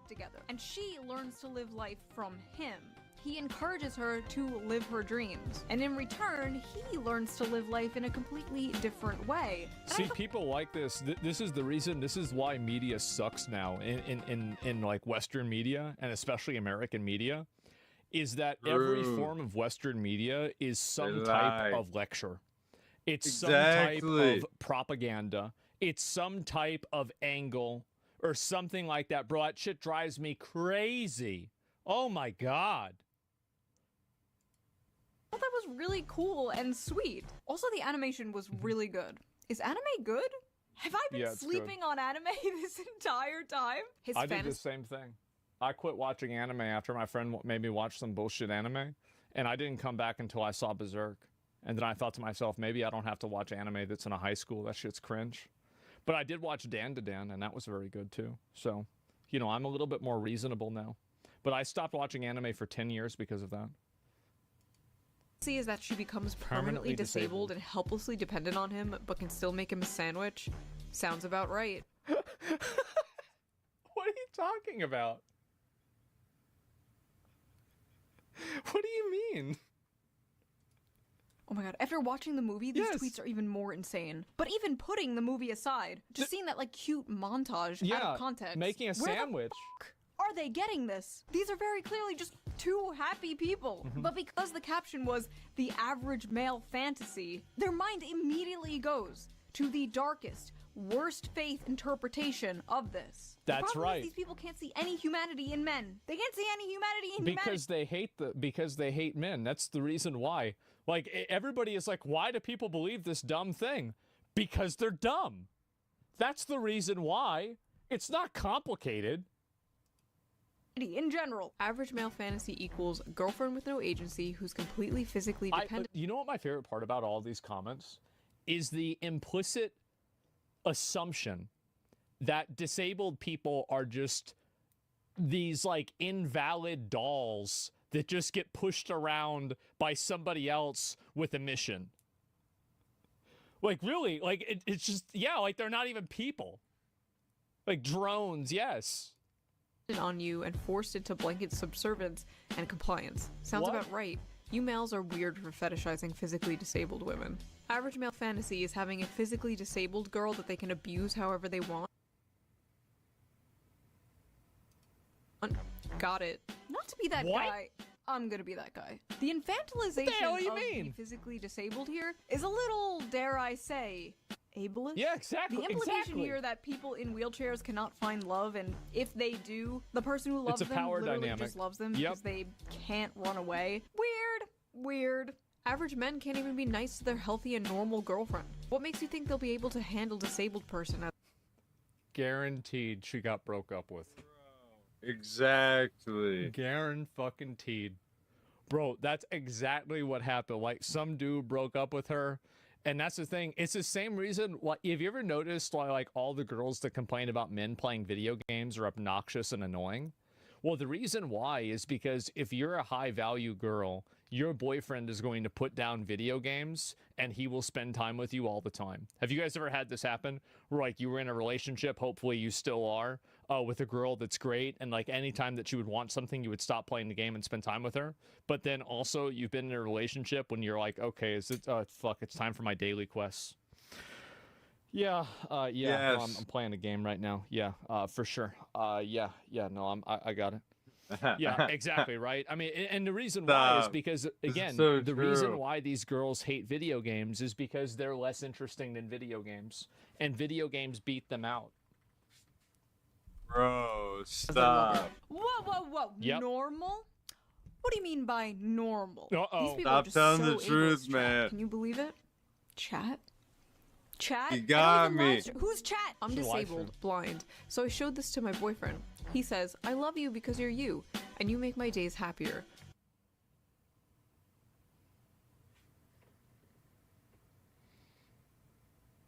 Together, and she learns to live life from him. He encourages her to live her dreams, and in return, he learns to live life in a completely different way. See, people like this. This is the reason. This is why media sucks now in like Western media, and especially American media, is that every form of Western media is some type of lecture. It's some type of propaganda. It's some type of angle or something like that. Bro, that shit drives me crazy. Oh my God. I thought that was really cool and sweet. Also, the animation was really good. Is anime good? Have I been sleeping on anime this entire time? I did the same thing. I quit watching anime after my friend made me watch some bullshit anime, and I didn't come back until I saw Berserk. And then I thought to myself, maybe I don't have to watch anime that's in a high school. That shit's cringe. But I did watch Dan to Dan, and that was very good too. So, you know, I'm a little bit more reasonable now. But I stopped watching anime for 10 years because of that. See, is that she becomes permanently disabled and helplessly dependent on him, but can still make him a sandwich? Sounds about right. What are you talking about? What do you mean? Oh my God, after watching the movie, these tweets are even more insane. But even putting the movie aside, just seeing that like cute montage out of context. Making a sandwich. Are they getting this? These are very clearly just two happy people. But because the caption was the average male fantasy, their mind immediately goes to the darkest, worst faith interpretation of this. That's right. These people can't see any humanity in men. They can't see any humanity in humanity. Because they hate men. That's the reason why. Like, everybody is like, why do people believe this dumb thing? Because they're dumb. That's the reason why. It's not complicated. In general, average male fantasy equals girlfriend with no agency who's completely physically dependent. You know what my favorite part about all these comments is the implicit assumption that disabled people are just these like invalid dolls that just get pushed around by somebody else with a mission. Like, really, like, it's just, yeah, like, they're not even people. Like, drones, yes. On you and forced into blanket subservience and compliance. Sounds about right. You males are weird for fetishizing physically disabled women. Average male fantasy is having a physically disabled girl that they can abuse however they want. Got it. Not to be that guy. I'm gonna be that guy. The infantilization of the physically disabled here is a little, dare I say, ableist. Yeah, exactly. The implication here that people in wheelchairs cannot find love, and if they do, the person who loves them literally just loves them because they can't run away. Weird. Average men can't even be nice to their healthy and normal girlfriend. What makes you think they'll be able to handle disabled person? Guaranteed she got broke up with. Exactly. Guaranteed. Bro, that's exactly what happened. Like, some dude broke up with her. And that's the thing. It's the same reason. Like, have you ever noticed like all the girls that complain about men playing video games are obnoxious and annoying? Well, the reason why is because if you're a high value girl, your boyfriend is going to put down video games and he will spend time with you all the time. Have you guys ever had this happen where like you were in a relationship, hopefully you still are, with a girl that's great, and like anytime that she would want something, you would stop playing the game and spend time with her? But then also you've been in a relationship when you're like, okay, is it fuck, it's time for my daily quests. Yeah, yes. No, I'm playing a game right now. Yeah, for sure. Yeah, no, I got it. Yeah, exactly, right? I mean, and the reason why is because, again, the reason why these girls hate video games is because they're less interesting than video games, and video games beat them out. Bro, stop. Whoa. Yep. Normal? What do you mean by normal? Uh-oh. These people Stop are just telling so the truth, ableist, man. Can you believe it? Chat Chat? You I don't got even me. live stream. Who's chat? I'm It's a live disabled, stream. blind. So I showed this to my boyfriend. He says, I love you because you're you, and you make my days happier.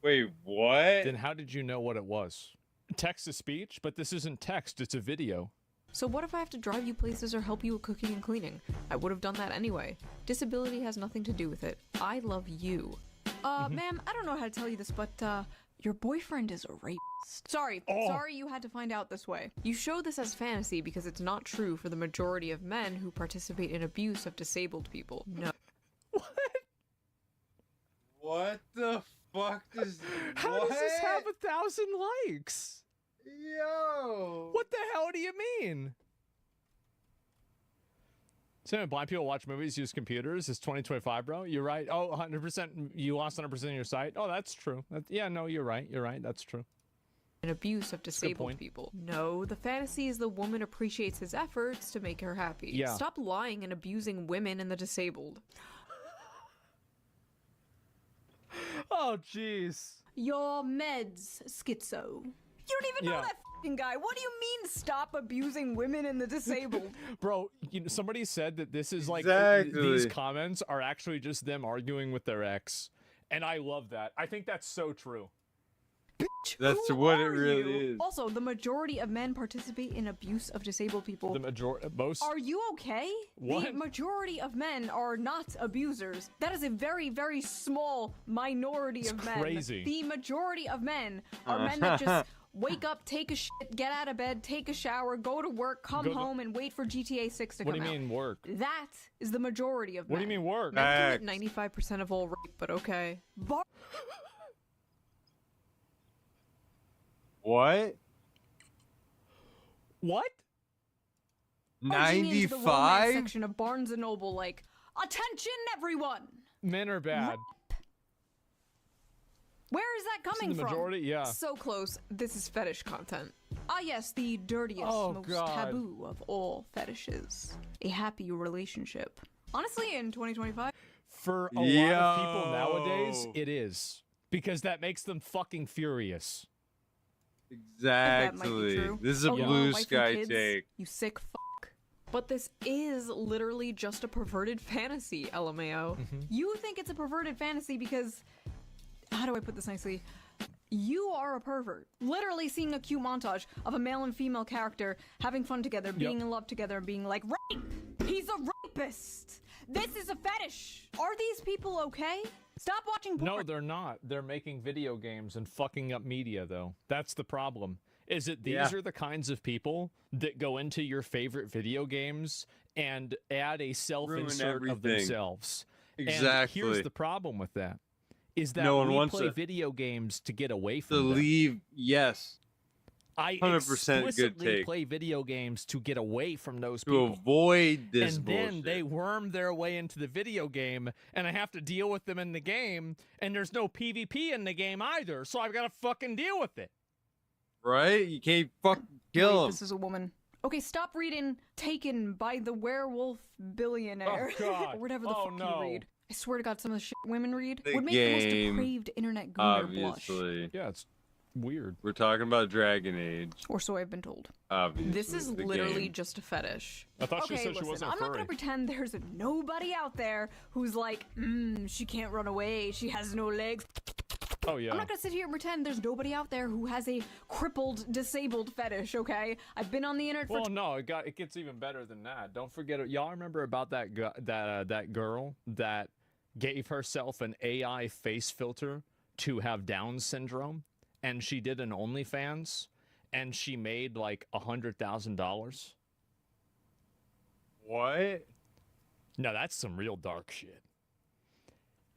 Wait, what? Then how did you know what it was? Text to speech, but this isn't text, it's a video. So what if I have to drive you places or help you with cooking and cleaning? I would have done that anyway. Disability has nothing to do with it. I love you. Ma'am, I don't know how to tell you this, but, your boyfriend is a rapist. Sorry, sorry you had to find out this way. You show this as fantasy because it's not true for the majority of men who participate in abuse of disabled people. No. What the fuck does? How does this have 1,000 likes? Yo! What the hell do you mean? Saying blind people watch movies, use computers. It's 2025, bro. You're right. Oh, 100%. You lost 100% of your sight. Oh, that's true. Yeah, no, you're right. You're right. That's true. An abuse of disabled people. No, the fantasy is the woman appreciates his efforts to make her happy. Yeah. Stop lying and abusing women and the disabled. Oh, jeez. Your meds, schizo. You don't even know that f***ing guy. What do you mean stop abusing women and the disabled? Bro, somebody said that this is like Exactly. these comments are actually just them arguing with their ex, and I love that. I think that's so true. That's Who what it are really you? is. Also, the majority of men participate in abuse of disabled people. The majority, most. Are you okay? The What? majority of men are not abusers. That is a very, very small minority of men. crazy. The majority of men are men that just wake up, take a shit, get out of bed, take a shower, go to work, come home, and wait for GTA 6 to What come do out. you mean work? That is the majority of men. What do you mean work? Men commit 95% of all rape, but okay. What? What? RG means the romance 95? section of Barnes & Noble, like, attention everyone! Men are bad. Where is that coming the from? majority? Yeah. So close. This is fetish content. Ah yes, the dirtiest, most God. taboo of all fetishes. A happy relationship. Honestly, in 2025... For a lot of people nowadays, it is. Because that makes them fucking furious. That might be Exactly. true. This is a Oh, yeah. blue Wife and sky kids, take. You sick fuck. But this is literally just a perverted fantasy, LMAO. You think it's a perverted fantasy because... How do I put this nicely? You are a pervert. Literally seeing a cute montage of a male and female character having fun together, being in love together, and being like, rape! He's a rapist! This is a fetish! Are these people okay? Stop watching porn! No, they're not. They're making video games and fucking up media, though. That's the problem. Is that these are the kinds of people that go into your favorite video games and add a self-insert of everything. themselves. Exactly. And here's the problem with that. Is that No one we wants play to- video games to get away To from them. leave, yes. I 100% good explicitly take. play video games to get away from those To people. avoid this and bullshit. then they worm their way into the video game, and I have to deal with them in the game, and there's no PvP in the game either, so I've got to fucking deal with it. Right? You can't fucking kill Wait, him. this is a woman. Okay, stop reading Taken by the Werewolf Billionaire. Oh, God. or whatever the Oh, fuck no. you read. I swear to God, some of the shit women read The would make the most game, depraved internet gooner blush. Obviously. Yeah, it's weird. We're talking about Dragon Age. Or so I've been told. Obviously. This is the literally game. just a fetish. I thought she Okay, said she listen, wasn't I'm not furry. gonna pretend there's nobody out there who's like, she can't run away, she has no legs. Oh, yeah. I'm not gonna sit here and pretend there's nobody out there who has a crippled, disabled fetish, okay? I've been on the internet for Well, no, it gets even better than that. Don't forget it. Y'all remember about that that girl that gave herself an AI face filter to have Down syndrome, and she did an OnlyFans, and she made like $100,000. What? No, that's some real dark shit.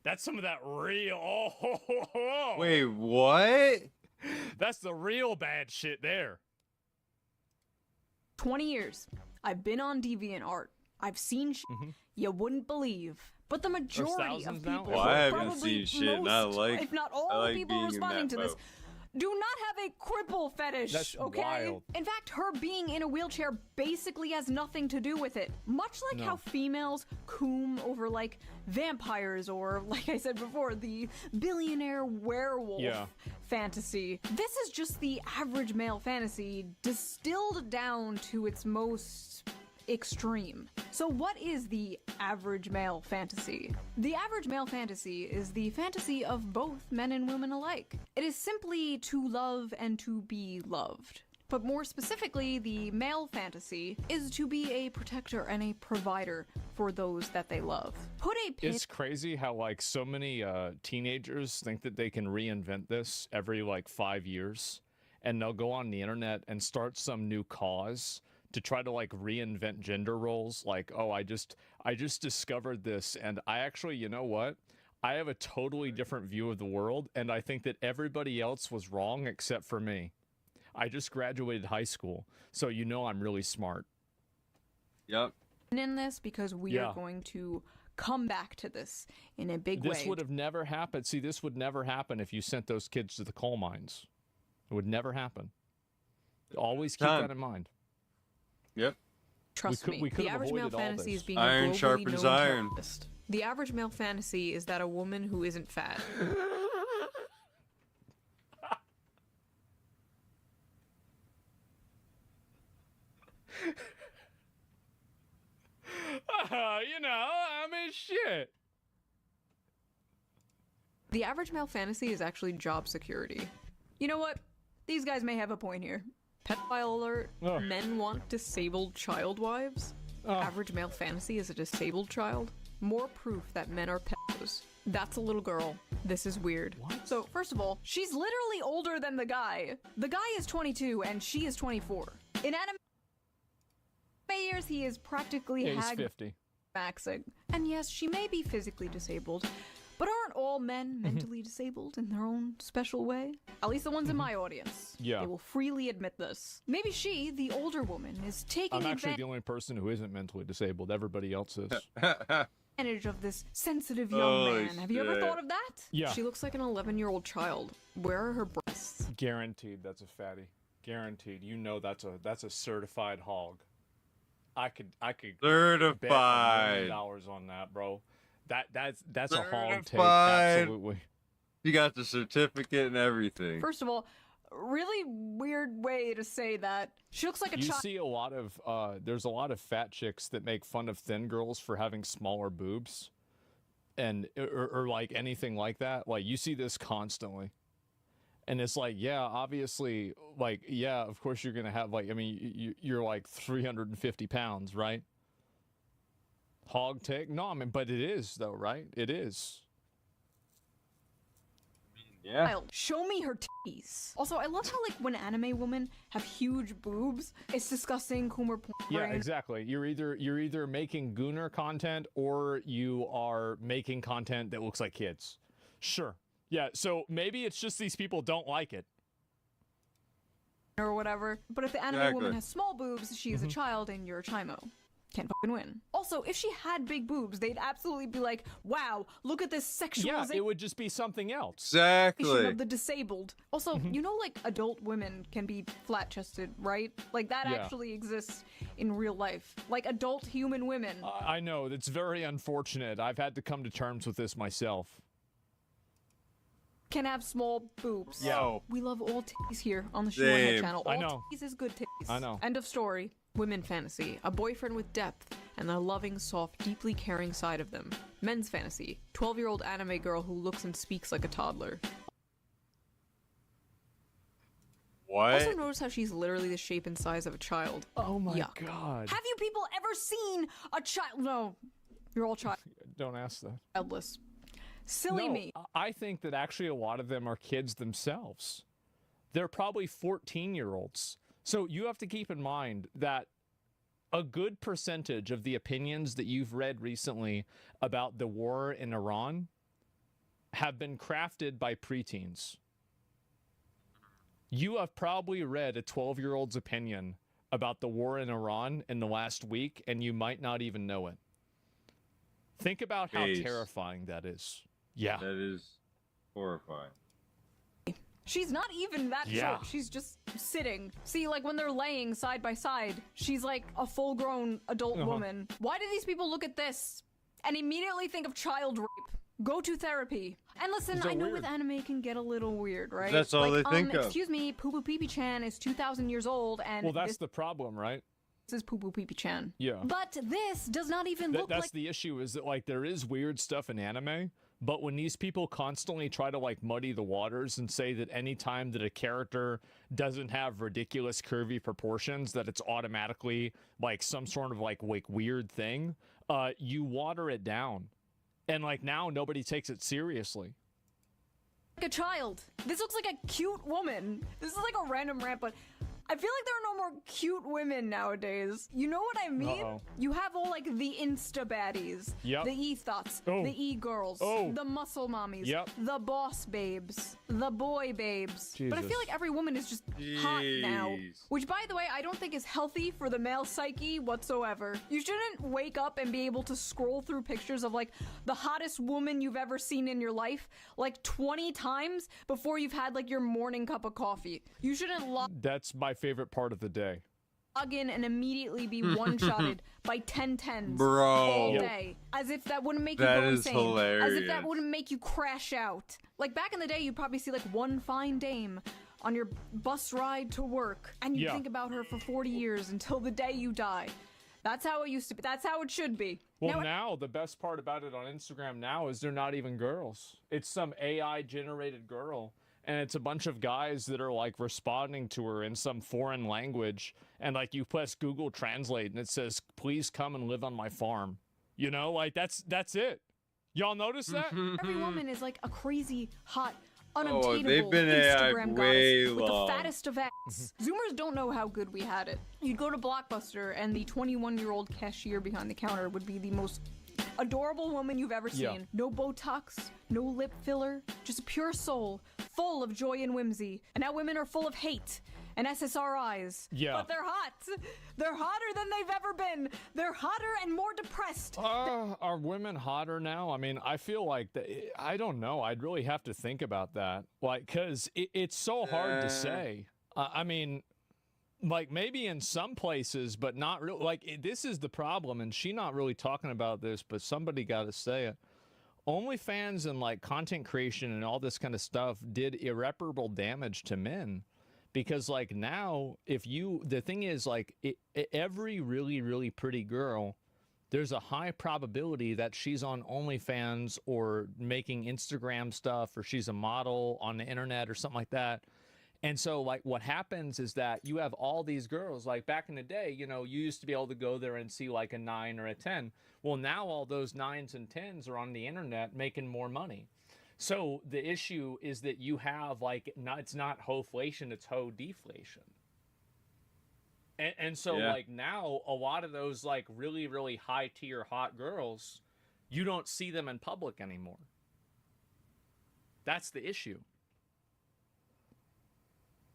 That's some of that real. Wait, what? That's the real bad shit there. 20 years. I've been on DeviantArt. I've seen shit you wouldn't believe. But the majority of thousands now? people, Well, I haven't probably seen shit, and I most, like- if not I all like people being in responding that to this, boat. do not have a cripple fetish, That's okay? wild. In fact, her being in a wheelchair basically has nothing to do with it. Much like how females coom over, like, vampires or, like I said before, the billionaire werewolf fantasy. This is just the average male fantasy distilled down to its most extreme. So what is the average male fantasy? The average male fantasy is the fantasy of both men and women alike. It is simply to love and to be loved. But more specifically, the male fantasy is to be a protector and a provider for those that they love. Put a pin— It's crazy how like so many teenagers think that they can reinvent this every like 5 years, and they'll go on the internet and start some new cause to try to like reinvent gender roles. Like, oh, I just discovered this, and I actually, you know what? I have a totally different view of the world, and I think that everybody else was wrong except for me. I just graduated high school, so you know I'm really smart. Yep. in this because we are going to come back to this in a big way. This would have never happened. See, this would never happen if you sent those kids to the coal mines. It would never happen. Always keep that in mind. Yep. Trust me, the average male fantasy is being iron a globally sharpens known iron. terrorist. The average male fantasy is that a woman who isn't fat. You know, I mean, shit. The average male fantasy is actually job security. You know what? These guys may have a point here. Pedophile alert. Men want disabled child wives. Average male fantasy is a disabled child. More proof that men are pedos. That's a little girl. This is weird. What? So, first of all, she's literally older than the guy. The guy is 22 and she is 24. In anime years, he is practically he's 50. maxing. And yes, she may be physically disabled, but aren't all men mentally disabled in their own special way? At least the ones in my audience. Yeah. They will freely admit this. Maybe she, the older woman, is taking I'm actually advantage the only person who isn't mentally disabled. Everybody else is. of this sensitive young Holy man. Have you ever shit. thought of that? Yeah. She looks like an 11-year-old child. Where are her breasts? Guaranteed that's a fatty. Guaranteed. You know that's a certified hog. I could Certified. bet $1 million on that, bro. That's a hog take. Certified. Absolutely. You got the certificate and everything. First of all, really weird way to say that. She looks like a You child. see a lot of there's a lot of fat chicks that make fun of thin girls for having smaller boobs, and or like anything like that. Like you see this constantly, and it's like, yeah, obviously, like, yeah, of course you're gonna have like, I mean, you're like 350 pounds, right? Hog take? No, I mean, but it is though, right? It is. Yeah. Show me her titties. Also, I love how like when anime women have huge boobs, it's disgusting. Coomer porn. Yeah, exactly. You're either making gooner content or you are making content that looks like kids. Sure. Yeah, so maybe it's just these people don't like it. Or whatever. But if the anime woman has small boobs, she is a child and you're a chimo. Can't fucking win. Also, if she had big boobs, they'd absolutely be like, wow, look at this sexualization. Yeah, it would just be something else. Exactly. Of the disabled. Also, you know, like adult women can be flat-chested, right? Like that actually exists in real life. Like adult human women. I know, that's very unfortunate. I've had to come to terms with this myself. Can have small boobs. Yeah. We love all titties here on the Shorehead channel. All I know. titties is good titties. I know. End of story. Women fantasy. A boyfriend with depth and the loving, soft, deeply caring side of them. Men's fantasy. 12-year-old anime girl who looks and speaks like a toddler. What? Also notice how she's literally the shape and size of a child. Oh my Yuck. god. Have you people ever seen a child? No. You're all Don't ask that. childless. Silly No, me. I think that actually a lot of them are kids themselves. They're probably 14-year-olds. So you have to keep in mind that a good percentage of the opinions that you've read recently about the war in Iran have been crafted by preteens. You have probably read a 12-year-old's opinion about the war in Iran in the last week, and you might not even know it. Think about how Jeez. terrifying that is. Yeah. That is horrifying. She's not even that short. She's just sitting. See, like when they're laying side by side, she's like a full-grown adult woman. Why do these people look at this and immediately think of child rape? Go to therapy. And listen, I know with anime it can get a little weird, right? That's all they think of. Excuse me, Poo Poo Pee Pee Chan is 2,000 years old, and well, that's the problem, right? This is Poo Poo Pee Pee Chan. Yeah. But this does not even look like... That's the issue, is that, like, there is weird stuff in anime, but when these people constantly try to, like, muddy the waters and say that any time that a character doesn't have ridiculous curvy proportions, that it's automatically, like, some sort of, like weird thing, you water it down. And, like, now nobody takes it seriously. Like a child. This looks like a cute woman. This is like a random rant, but I feel like there are no more cute women nowadays. You know what I mean? You have all like the Insta baddies, the e-thoughts, the e-girls, the muscle mommies, the boss babes, the boy babes. But I feel like every woman is just hot now. Which, by the way, I don't think is healthy for the male psyche whatsoever. You shouldn't wake up and be able to scroll through pictures of like the hottest woman you've ever seen in your life like 20 times before you've had like your morning cup of coffee. You shouldn't That's my favorite part of the day. Log in and immediately be one-shotted by 10-10s Bro. all day. As if that wouldn't make you That go is insane. hilarious. As if that wouldn't make you crash out. Like back in the day, you'd probably see like one fine dame on your bus ride to work, and you think about her for 40 years until the day you die. That's how it used to be. That's how it should be. Well, now the best part about it on Instagram now is they're not even girls. It's some AI-generated girl. And it's a bunch of guys that are like responding to her in some foreign language. And like you press Google Translate and it says, please come and live on my farm. You know, like that's it. Y'all notice that? Every woman is like a crazy, hot, unobtainable they've been Instagram AI way goddess with the long. fattest of ass. Zoomers don't know how good we had it. You'd go to Blockbuster and the 21-year-old cashier behind the counter would be the most adorable woman you've ever seen. No Botox, no lip filler, just a pure soul, full of joy and whimsy. And now women are full of hate and SSRIs. But they're hot. They're hotter than they've ever been. They're hotter and more depressed. Are women hotter now? I mean, I feel like I don't know. I'd really have to think about that. Like, because it's so hard to say. I mean, like maybe in some places, but not really. Like this is the problem, and she not really talking about this, but somebody got to say it. OnlyFans and like content creation and all this kind of stuff did irreparable damage to men, because like now, the thing is like every really, really pretty girl, there's a high probability that she's on OnlyFans or making Instagram stuff, or she's a model on the internet or something like that. And so, like, what happens is that you have all these girls, like, back in the day, you know, you used to be able to go there and see, like, a 9 or a 10. Well, now all those 9s and 10s are on the internet making more money. So the issue is that you have, like, it's not ho-flation, it's ho-deflation. And so, like, now a lot of those, like, really, really high-tier hot girls, you don't see them in public anymore. That's the issue.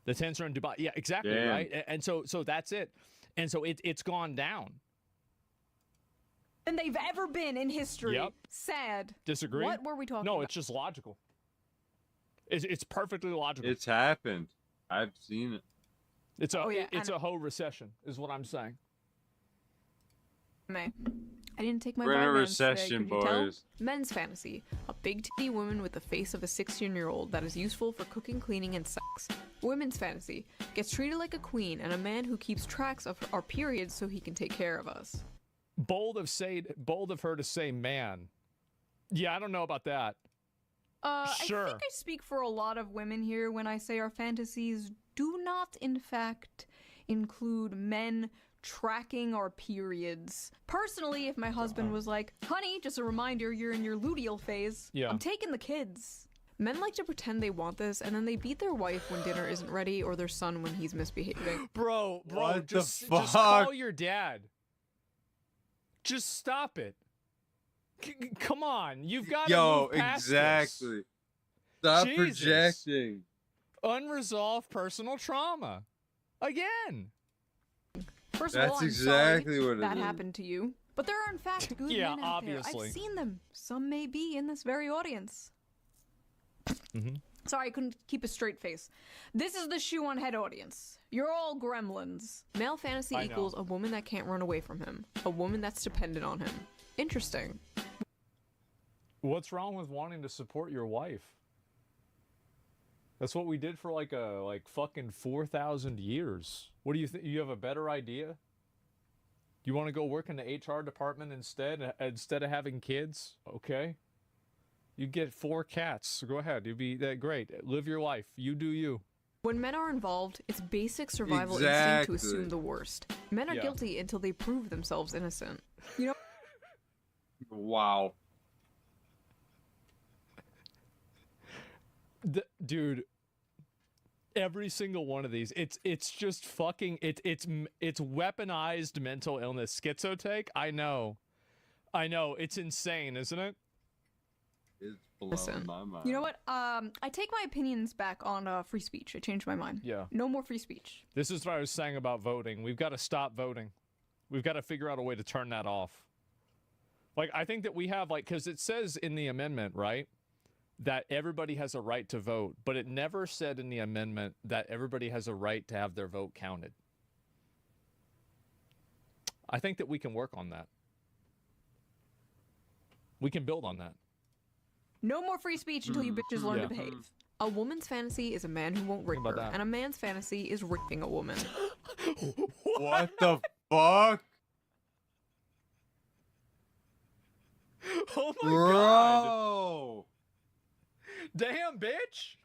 The tents are in Dubai. Yeah, exactly, right? And so that's it. And so it's gone down. Than they've ever been in history. Yep. Sad. Disagree? What were we talking about? No, it's just logical. It's perfectly logical. It's happened. I've seen it. It's a whole recession, is what I'm saying. I didn't take my We're in a vitamins today, recession, could you tell? boys. Men's fantasy. A big titty woman with the face of a 16-year-old that is useful for cooking, cleaning, and sex. Women's fantasy. Gets treated like a queen and a man who keeps tracks of our periods so he can take care of us. Bold of her to say man. Yeah, I don't know about that. Sure. I think I speak for a lot of women here when I say our fantasies do not, in fact, include men tracking our periods. Personally, if my husband was like, honey, just a reminder, you're in your luteal phase, I'm taking the kids. Men like to pretend they want this, and then they beat their wife when dinner isn't ready, or their son when he's misbehaving. Bro, What just the fuck? just call your dad. Just stop it. Come on, you've got to move past exactly. this. Stop Jesus. projecting. Unresolved personal trauma. Again. First That's of all, I'm exactly sorry what it that is. happened to you. But there are in fact good Yeah, men out there. obviously. I've seen them. Some may be in this very audience. Sorry, I couldn't keep a straight face. This is the shoe on head audience. You're all gremlins. Male fantasy equals a woman that can't run away from him. A woman that's dependent on him. Interesting. What's wrong with wanting to support your wife? That's what we did for like fucking 4,000 years. What do you think? You have a better idea? You want to go work in the HR department instead of having kids? Okay. You get 4 cats. Go ahead. You'd be that great. Live your life. You do you. When men are involved, it's basic survival instinct to assume the worst. Men are guilty until they prove themselves innocent. You know? Wow. Dude, every single one of these, it's just fucking it's weaponized mental illness. Schizotech? I know. It's insane, isn't it? It's blowing my mind. You know what? I take my opinions back on free speech. I changed my mind. Yeah. No more free speech. This is what I was saying about voting. We've got to stop voting. We've got to figure out a way to turn that off. Like, I think that we have, like, because it says in the amendment, right, that everybody has a right to vote, but it never said in the amendment that everybody has a right to have their vote counted. I think that we can work on that. We can build on that. No more free speech until you bitches learn to behave. A woman's fantasy is a man who won't rape her, and a man's fantasy is raping a woman. What the fuck? Oh my God. Damn, bitch.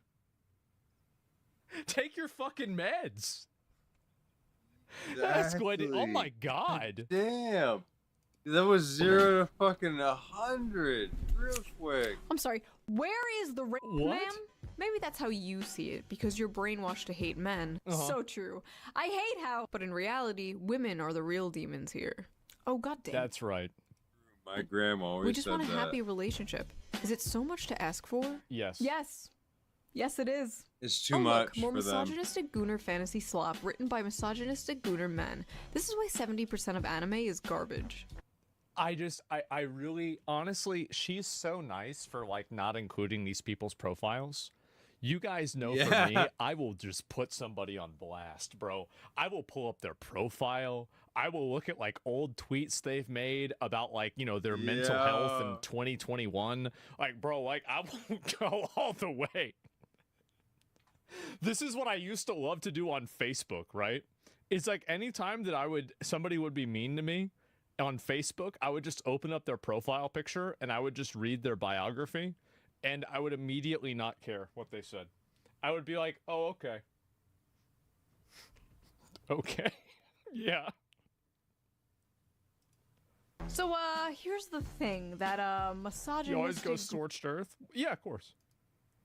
Take your fucking meds. That's quite it. Oh my God. Damn. That was 0 to fucking 100 real quick. I'm sorry, where is the rape, What? ma'am? Maybe that's how you see it, because you're brainwashed to hate men. So true. I hate how, but in reality, women are the real demons here. Oh, goddamn. That's right. My grandma always We just said want a that. happy relationship. Is it so much to ask for? Yes. Yes. Yes, it is. It's too Oh, much look, more for them. misogynistic gooner fantasy slop written by misogynistic gooner men. This is why 70% of anime is garbage. I really, honestly, she's so nice for, like, not including these people's profiles. You guys know for me, I will just put somebody on blast, bro. I will pull up their profile. I will look at, like, old tweets they've made about, like, you know, their mental health in 2021. Like, bro, like, I will go all the way. This is what I used to love to do on Facebook, right? It's like anytime that somebody would be mean to me on Facebook, I would just open up their profile picture and I would just read their biography and I would immediately not care what they said. I would be like, oh, okay. Okay. Yeah. So, here's the thing, that, misogynistic... You always go scorched earth? Yeah, of course.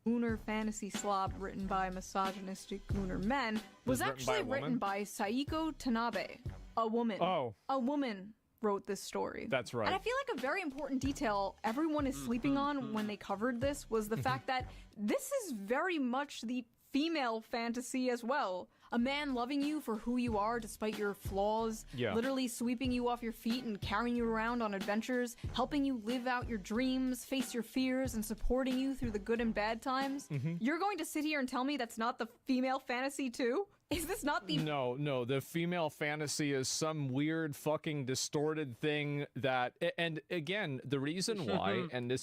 Gooner fantasy slob written by misogynistic gooner men was actually written by Saiko Tanabe, a woman. Oh. A woman wrote this story. That's right. And I feel like a very important detail everyone is sleeping on when they covered this was the fact that this is very much the female fantasy as well. A man loving you for who you are despite your flaws, literally sweeping you off your feet and carrying you around on adventures, helping you live out your dreams, face your fears, and supporting you through the good and bad times. You're going to sit here and tell me that's not the female fantasy too? Is this not the... No, the female fantasy is some weird fucking distorted thing that... And again, the reason why, and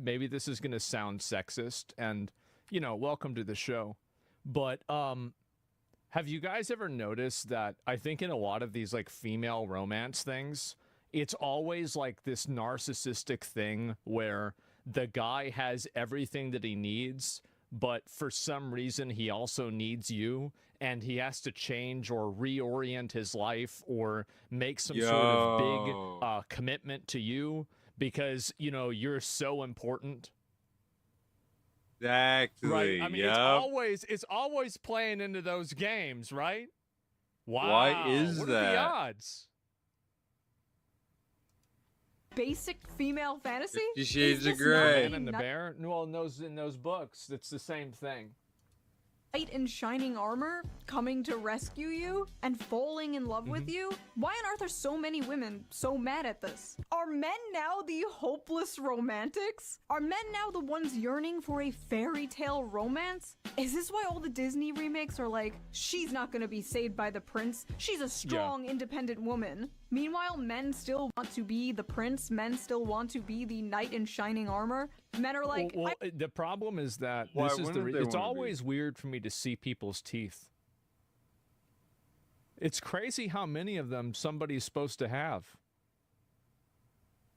maybe this is going to sound sexist, and, you know, welcome to the show, but, have you guys ever noticed that I think in a lot of these, like, female romance things, it's always, like, this narcissistic thing where the guy has everything that he needs, but for some reason he also needs you, and he has to change or reorient his life or make some sort of big commitment to you because, you know, you're so important. Exactly. Right. I mean, it's always playing into those games, right? Wow. Why is what that? Are the odds? Basic female fantasy? 50 Shades of Grey. Man and the Bear. Well, in those books, it's the same thing. knight in shining armor coming to rescue you and falling in love with you? Why on earth are so many women so mad at this? Are men now the hopeless romantics? Are men now the ones yearning for a fairy tale romance? Is this why all the Disney remakes are like, she's not gonna be saved by the prince, she's a strong, independent woman? Meanwhile, men still want to be the prince, men still want to be the knight in shining armor. Men are like, well, the problem is that Why this is wouldn't they it's wanna always weird for me to see people's teeth. It's crazy how many of them somebody's supposed to have.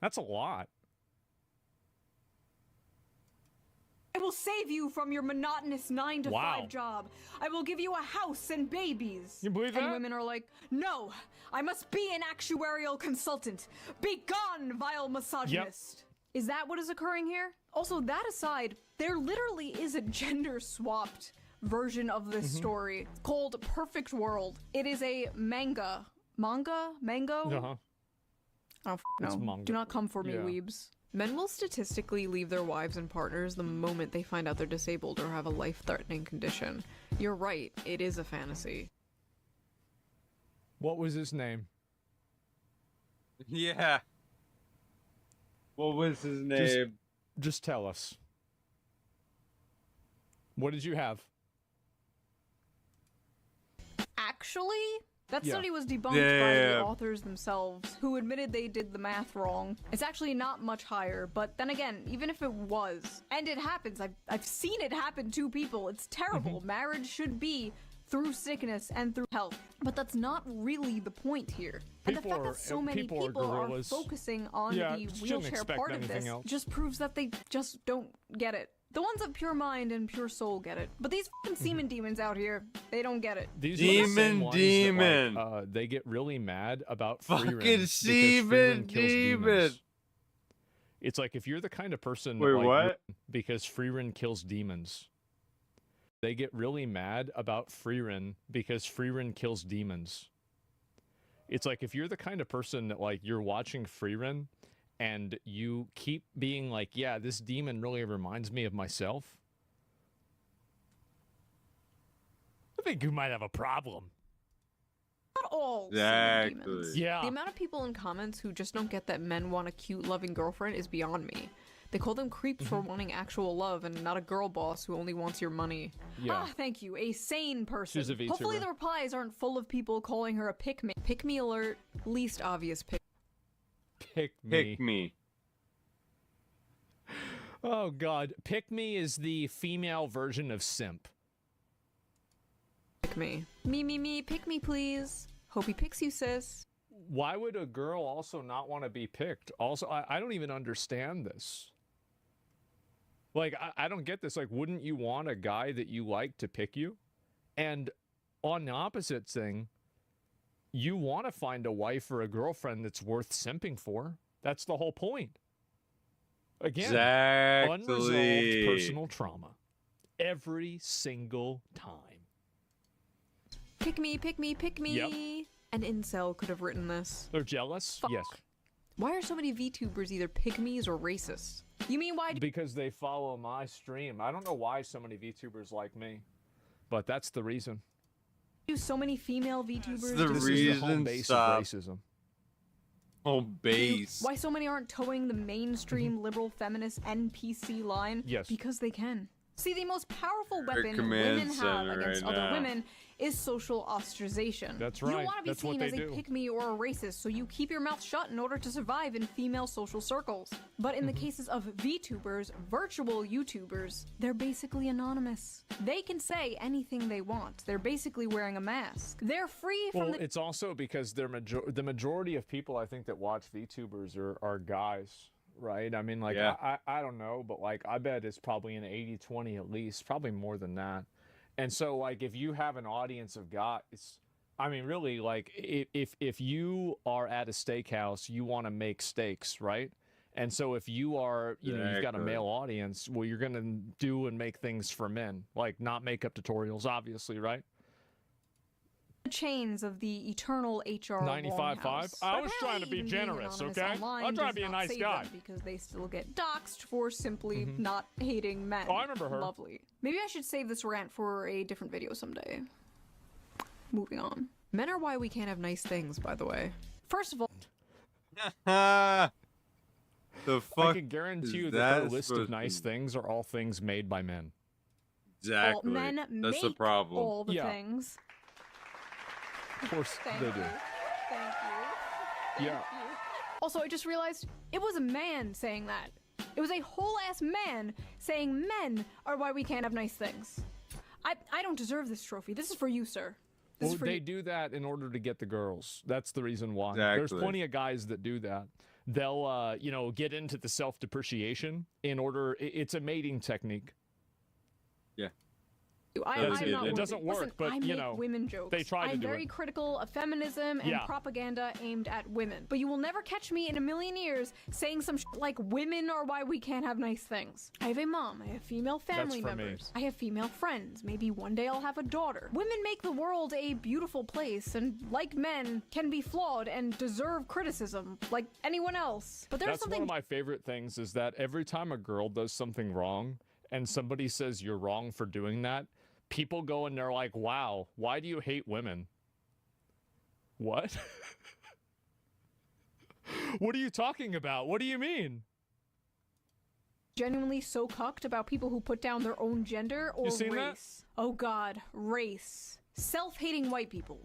That's a lot. I will save you from your monotonous 9-to-5 job. I will give you a house and babies. You believe that? And women are like, no, I must be an actuarial consultant. Be gone, vile misogynist. Is that what is occurring here? Also, that aside, there literally is a gender-swapped version of this story called Perfect World. It is a manga. Mango? Uh-huh. Oh, It's no. manga. Do not come for me, Yeah. weebs. Men will statistically leave their wives and partners the moment they find out they're disabled or have a life-threatening condition. You're right, it is a fantasy. What was his name? Yeah. What was his name? Just tell us. What did you have? Actually, that Yeah. study was debunked Yeah, by yeah, the yeah. authors themselves, who admitted they did the math wrong. It's actually not much higher, but then again, even if it was, and it happens, I've seen it happen to people, it's terrible. Marriage should be through sickness and through health, but that's not really the point here. And the fact that so many people people are are gorillas. focusing on Yeah, the shouldn't wheelchair expect part of anything this else. just proves that they just don't get it. The ones of pure mind and pure soul get it, but these fucking semen demons out here, they don't get it. These are the same ones demon. that, like, they get really mad about free Fucking rent because free semen rent kills demon. demons. It's like if you're the kind of person that, Wait, like, what? because free rent kills demons. They get really mad about free rent because free rent kills demons. It's like if you're the kind of person that, like, you're watching free rent and you keep being like, yeah, this demon really reminds me of myself. I think you might have a problem. Not all Exactly. semen demons. Yeah. The amount of people in comments who just don't get that men want a cute, loving girlfriend is beyond me. They call them creeps for wanting actual love and not a girl boss who only wants your money. Yeah. Ah, thank you. A sane person. She's a VTuber. Hopefully the replies aren't full of people calling her a pick-me. Pick-me alert, least obvious pick. Pick me. Pick me. Oh, God. Pick me is the female version of simp. Pick me. Me, pick me, please. Hope he picks you, sis. Why would a girl also not want to be picked? Also, I don't even understand this. Like, I don't get this. Like, wouldn't you want a guy that you like to pick you? And on the opposite thing, you want to find a wife or a girlfriend that's worth simping for. That's the whole point. Again, unresolved Exactly. personal trauma. Every single time. Pick me, pick me, pick me. Yep. An incel could have written this. They're jealous? Fuck. Yes. Why are so many VTubers either pick-me's or racist? You mean why Because they follow my stream. I don't know why so many VTubers like me, but that's the reason. do so many female VTubers? The This is the home reason, base stop. of racism. Home base. Why so many aren't towing the mainstream liberal feminist NPC line? Yes. Because they can. See, the most powerful weapon command women have center against right other now. women is social ostracization. That's You don't right. want to be That's what seen they as a do. pick-me or a racist, so you keep your mouth shut in order to survive in female social circles. But in the Mm-hmm. cases of VTubers, virtual YouTubers, they're basically anonymous. They can say anything they want. They're basically wearing a mask. They're free from Well, the it's also because they're the majority of people I think that watch VTubers are guys, right? I mean, like, Yeah. I don't know, but, like, I bet it's probably an 80-20 at least, probably more than that. And so, like, if you have an audience of guys, I mean, really, like, if you are at a steakhouse, you want to make steaks, right? And so if you are, you know, you've got a Exactly. male audience, well, you're going to do and make things for men, like not makeup tutorials, obviously, right? chains of the eternal HR 95.5. I was trying to be generous, okay? I'm trying to be a nice guy. Because they still get doxxed for simply not hating men. Oh, I remember her. Lovely. Maybe I should save this rant for a different video someday. Moving on. Men are why we can't have nice things, by the way. First of all, The fuck I can guarantee you that her list of nice things are all things made by men. Exactly. men That's the make problem. all the things. Of course Thank they you. do. Thank you. Yeah. Also, I just realized it was a man saying that. It was a whole ass man saying men are why we can't have nice things. I don't deserve this trophy. This is for you, sir. This Well, is for they you. do that in order to get the girls. That's the reason why. Exactly. There's plenty of guys that do that. They'll, get into the self-depreciation in order. It's a mating technique. Yeah. I'm not it worthy. doesn't work, Listen, but I make women jokes. they try to I'm do very it. critical of feminism and Yeah. propaganda aimed at women. But you will never catch me in a million years saying some like women are why we can't have nice things. I have a mom. I have female family for me. members. I have female friends. Maybe one day I'll have a daughter. Women make the world a beautiful place, and like men, can be flawed and deserve criticism like anyone else. But there's That's something one of my favorite things is that every time a girl does something wrong and somebody says you're wrong for doing that, people go and they're like, wow, why do you hate women? What? What are you talking about? What do you mean? genuinely so cucked about people who put down their own gender or seen that? race. Oh god, race. Self-hating white people.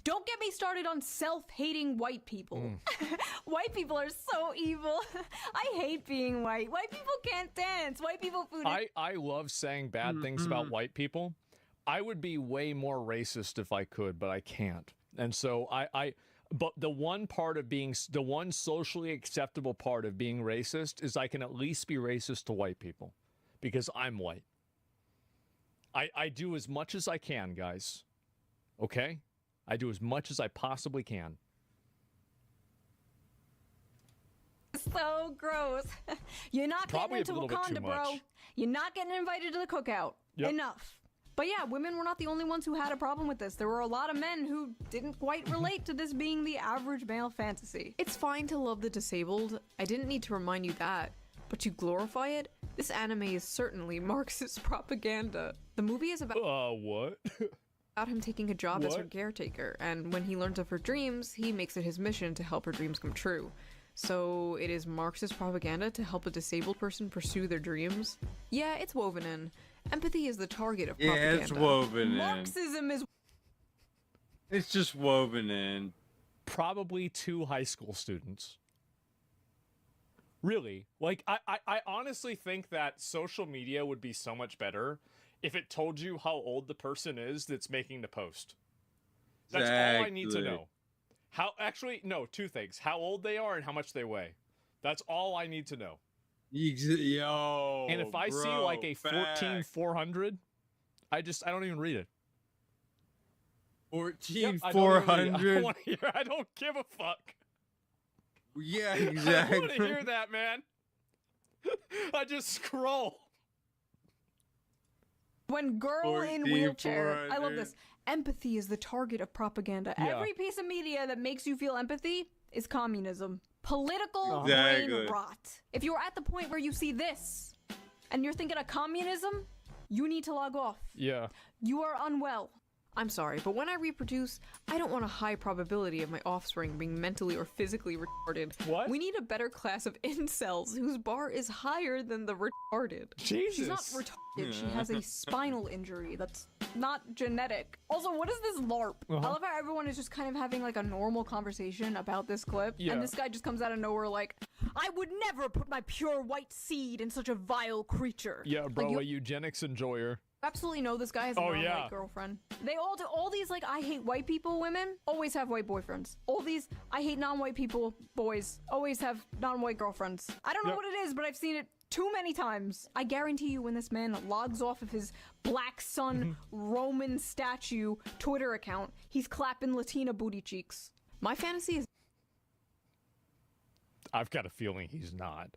Don't get me started on self-hating white people. White people are so evil. I hate being white. White people can't dance. White people food. I love saying bad things about white people. I would be way more racist if I could, but I can't. And so but the one part of being, the one socially acceptable part of being racist is I can at least be racist to white people because I'm white. I do as much as I can, guys. Okay? I do as much as I possibly can. So gross. You're not Probably getting into a little bit too Wakanda, bro. much. You're not getting invited to the cookout. Yep. Enough. But yeah, women were not the only ones who had a problem with this. There were a lot of men who didn't quite relate to this being the average male fantasy. It's fine to love the disabled. I didn't need to remind you that. But to glorify it, this anime is certainly Marxist propaganda. The movie is about what? about him taking a job as her What? caretaker, and when he learns of her dreams, he makes it his mission to help her dreams come true. So it is Marxist propaganda to help a disabled person pursue their dreams? Yeah, it's woven in. Empathy is the target of propaganda. Yeah, it's woven in. Marxism is It's just woven in. Probably 2 high school students. Really? Like, I honestly think that social media would be so much better if it told you how old the person is that's making the post. That's all I need to Exactly. know. Actually, no, 2 things. How old they are and how much they weigh. That's all I need to know. Yo, And if I see bro, like a fact. 14400, I don't even read it. 14400. I don't give a fuck. Yeah, I exactly. want to hear that, man. I just scroll. when girl in 14, wheelchair. I love 400. this. Empathy is the target of propaganda. Yeah. Every piece of media that makes you feel empathy is communism. Political Exactly. brain rot. If you're at the point where you see this and you're thinking of communism, you need to log off. Yeah. You are unwell. I'm sorry, but when I reproduce, I don't want a high probability of my offspring being mentally or physically retarded. What? We need a better class of incels whose bar is higher than the retarded. Jesus. She's not retarded. She has a spinal injury that's not genetic. Also, what is this LARP? I love how everyone is just kind of having like a normal conversation about this clip. Yeah. And this guy just comes out of nowhere like, I would never put my pure white seed in such a vile creature. Yeah, bro, Like, you a eugenics enjoyer. absolutely know this guy has a Oh, non-white yeah. girlfriend. They all do. All these like I hate white people women always have white boyfriends. All these I hate non-white people boys always have non-white girlfriends. I don't know Yep. what it is, but I've seen it too many times. I guarantee you when this man logs off of his Black Sun Roman statue Twitter account, he's clapping Latina booty cheeks. My fantasy is I've got a feeling he's not.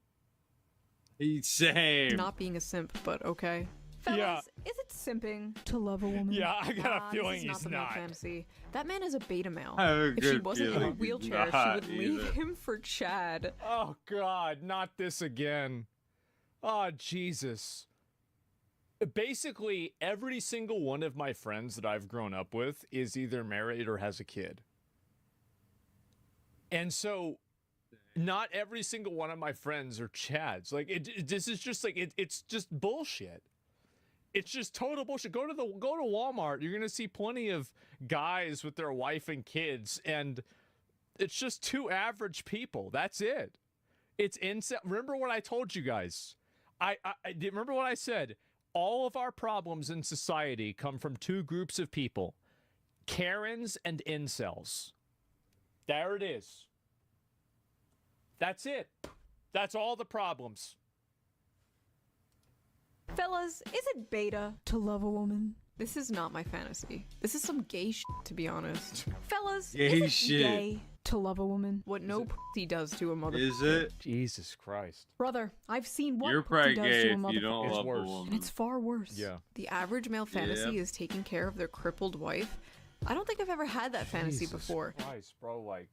He's same. not being a simp, but okay. Fellas, is it simping to love a woman? Yeah, I got a feeling this is he's not the male not. fantasy. That man is a beta male. I have a If she good wasn't in a feeling he's wheelchair, she not would leave either. him for Chad. Oh God, not this again. Oh Jesus. Basically, every single one of my friends that I've grown up with is either married or has a kid. And so not every single one of my friends are Chads. Like this is just like it's just bullshit. It's just total bullshit. Go to Walmart. You're gonna see plenty of guys with their wife and kids, and it's just two average people. That's it. It's insane. Remember what I told you guys? I remember what I said. All of our problems in society come from two groups of people: Karens and incels. There it is. That's it. That's all the problems. Fellas, is it beta to love a woman? This is not my fantasy. This is some gay shit, to be honest. Fellas, Gay is it shit. gay to love a woman? What no pussy does to a mother. Is it? Jesus Christ. Brother, I've seen what You're pussy probably does gay to a if mother. you don't It's love worse. a woman. And it's far worse. Yeah. The average male fantasy Yep. is taking care of their crippled wife. I don't think I've ever had that fantasy Jesus before. Christ, bro, like,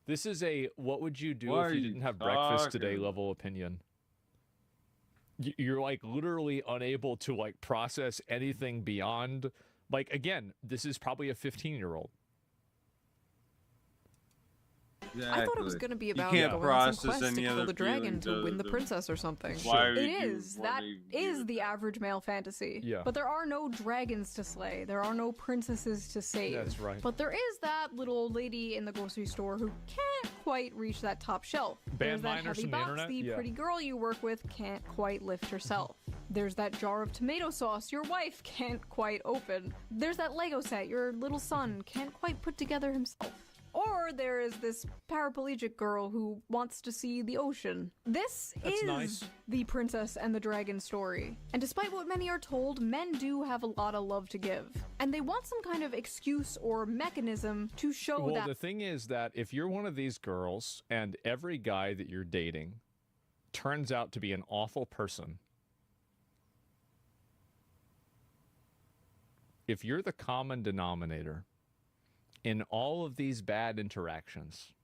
this is a what would you do Why if are you you didn't have breakfast today talking? level opinion. You're like literally unable to like process anything beyond, like, again, this is probably a 15-year-old. I thought it was going to be about you can't going on some process quest to any kill other the dragon feelings to other win the than princess or something. why It would you is. That wanna is do the average male fantasy. Yeah. But there are no dragons to slay. There are no princesses to save. That's right. But there is that little old lady in the grocery store who can't quite reach that top shelf. There's that miners heavy from the box internet? the Yeah. pretty girl you work with can't quite lift herself. There's that jar of tomato sauce your wife can't quite open. There's that Lego set your little son can't quite put together himself. Or there is this paraplegic girl who wants to see the ocean. This That's is nice. the princess and the dragon story. And despite what many are told, men do have a lot of love to give. And they want some kind of excuse or mechanism to show Well, that the thing is that if you're one of these girls and every guy that you're dating turns out to be an awful person, if you're the common denominator in all of these bad interactions,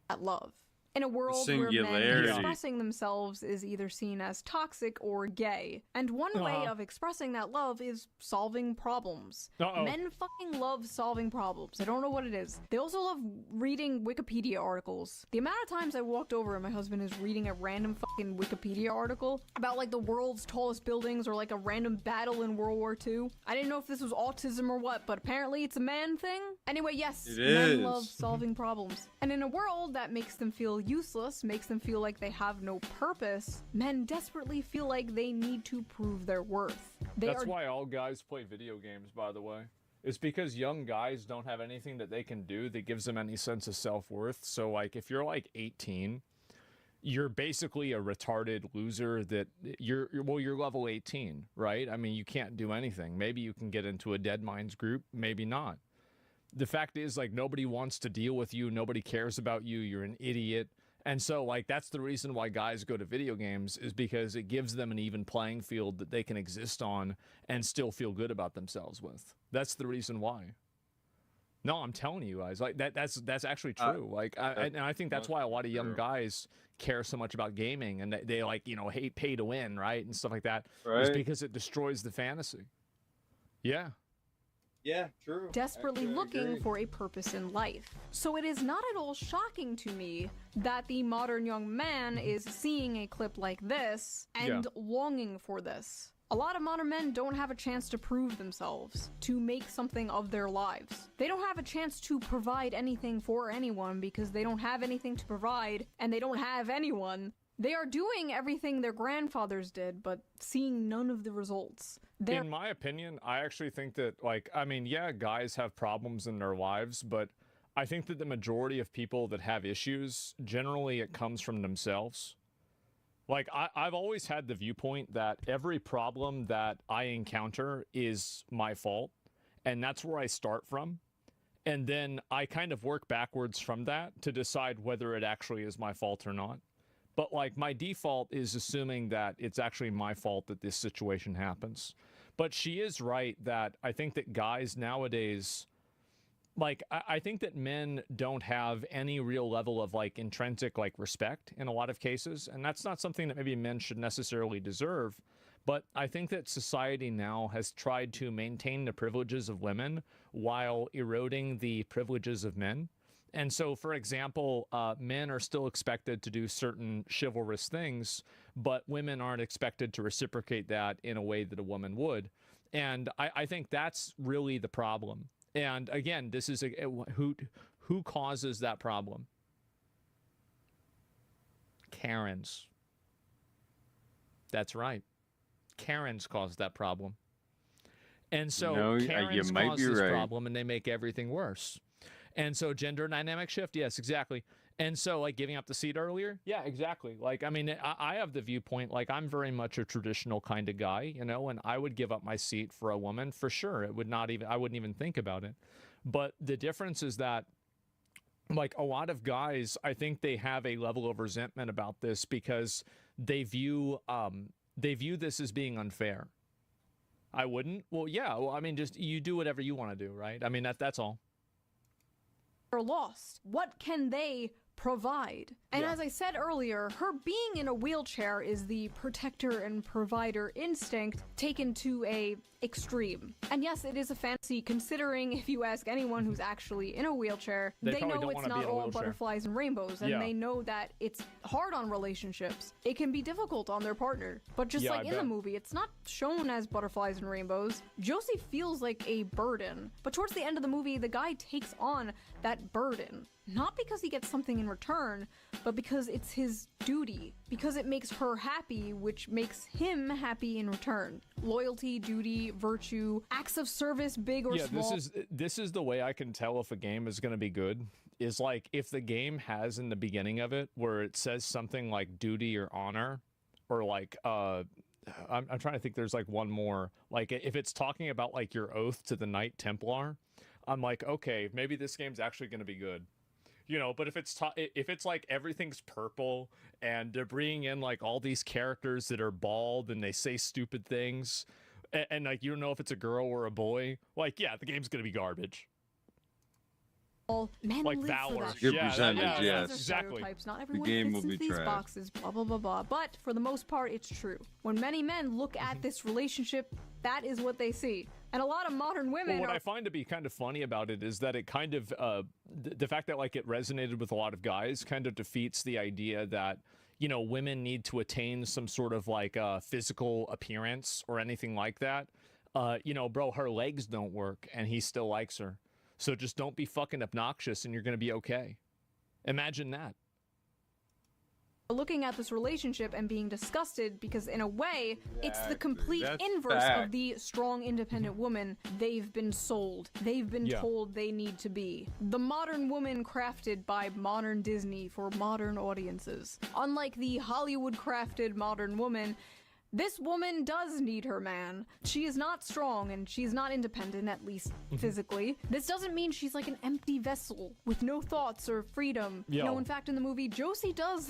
that love. In a world where men Singularity. expressing themselves is either seen as toxic or gay. And one way of expressing that love is solving problems. Men fucking love solving problems. I don't know what it is. They also love reading Wikipedia articles. The amount of times I walked over and my husband is reading a random fucking Wikipedia article about like the world's tallest buildings or like a random battle in World War II. I didn't know if this was autism or what, but apparently it's a man thing. Anyway, yes, It men is. love solving problems. And in a world that makes them feel useless, makes them feel like they have no purpose, men desperately feel like they need to prove their worth. That's why all guys play video games, by the way. It's because young guys don't have anything that they can do that gives them any sense of self-worth. So, like, if you're like 18, you're basically a retarded loser that you're level 18, right? I mean, you can't do anything. Maybe you can get into a Dead Minds group, maybe not. The fact is, like, nobody wants to deal with you. Nobody cares about you. You're an idiot. And so, like, that's the reason why guys go to video games, is because it gives them an even playing field that they can exist on and still feel good about themselves with. That's the reason why. No, I'm telling you guys, like, that's actually true. And I think that's why a lot of young guys care so much about gaming, and they like, you know, hate pay to win, right? And stuff like that. Is Right. because it destroys the fantasy. Yeah. Yeah, true. desperately looking for a purpose in life. So it is not at all shocking to me that the modern young man is seeing a clip like this and longing for this. A lot of modern men don't have a chance to prove themselves, to make something of their lives. They don't have a chance to provide anything for anyone because they don't have anything to provide and they don't have anyone. They are doing everything their grandfathers did, but seeing none of the results. In my opinion, I actually think that, like, I mean, yeah, guys have problems in their lives, but I think that the majority of people that have issues, generally it comes from themselves. Like, I've always had the viewpoint that every problem that I encounter is my fault, and that's where I start from. And then I kind of work backwards from that to decide whether it actually is my fault or not. But like my default is assuming that it's actually my fault that this situation happens. But she is right that I think that guys nowadays, like, I think that men don't have any real level of like intrinsic like respect in a lot of cases. And that's not something that maybe men should necessarily deserve. But I think that society now has tried to maintain the privileges of women while eroding the privileges of men. And so, for example, men are still expected to do certain chivalrous things, but women aren't expected to reciprocate that in a way that a woman would. And I think that's really the problem. And again, this is who causes that problem? Karens. That's right. Karens caused that problem. And so Karens cause this problem and they make everything worse. And so gender dynamic shift, yes, exactly. And so like giving up the seat earlier, yeah, exactly. Like, I mean, I have the viewpoint, like I'm very much a traditional kind of guy, you know, and I would give up my seat for a woman for sure. It would not even, I wouldn't even think about it. But the difference is that like a lot of guys, I think they have a level of resentment about this because they view this as being unfair. I wouldn't. Well, yeah. Well, I mean, just you do whatever you want to do, right? I mean, that's all. Are lost. What can they provide? And as I said earlier, her being in a wheelchair is the protector and provider instinct taken to a extreme. And yes, it is a fantasy, considering if you ask anyone who's actually in a wheelchair, they know it's not all butterflies and rainbows, and they know that it's hard on relationships. It can be difficult on their partner. But just like in the movie, it's not shown as butterflies and rainbows. Josie feels like a burden. But towards the end of the movie, the guy takes on that burden. Not because he gets something in return, but because it's his duty. Because it makes her happy, which makes him happy in return. Loyalty, duty, virtue, acts of service, big or small. This is the way I can tell if a game is going to be good. Is like if the game has in the beginning of it where it says something like duty or honor, or like I'm trying to think. There's like one more. Like if it's talking about like your oath to the Knight Templar, I'm like, okay, maybe this game's actually going to be good. You know, but if it's like everything's purple and they're bringing in like all these characters that are bald and they say stupid things, and like you don't know if it's a girl or a boy, like yeah, the game's gonna be garbage. Men like live valor. for that. Good percentage, yes. Exactly. Not The everyone game fits will into be these trash. boxes, blah blah blah blah. But for the most part, it's true. When many men look at this relationship, that is what they see. And a lot of modern women Well, what I find to be kind of funny about it is that it kind of, the fact that like it resonated with a lot of guys kind of defeats the idea that, you know, women need to attain some sort of like physical appearance or anything like that. You know, bro, her legs don't work and he still likes her. So just don't be fucking obnoxious and you're going to be okay. Imagine that. looking at this relationship and being disgusted because in a way it's the complete That's inverse fact. of the strong independent woman they've been sold, they've been told they need to be. The modern woman crafted by modern Disney for modern audiences. Unlike the Hollywood crafted modern woman, this woman does need her man. She is not strong and she's not independent, at least physically. This doesn't mean she's like an empty vessel with no thoughts or freedom. Yo. No, in fact, in the movie, Josie does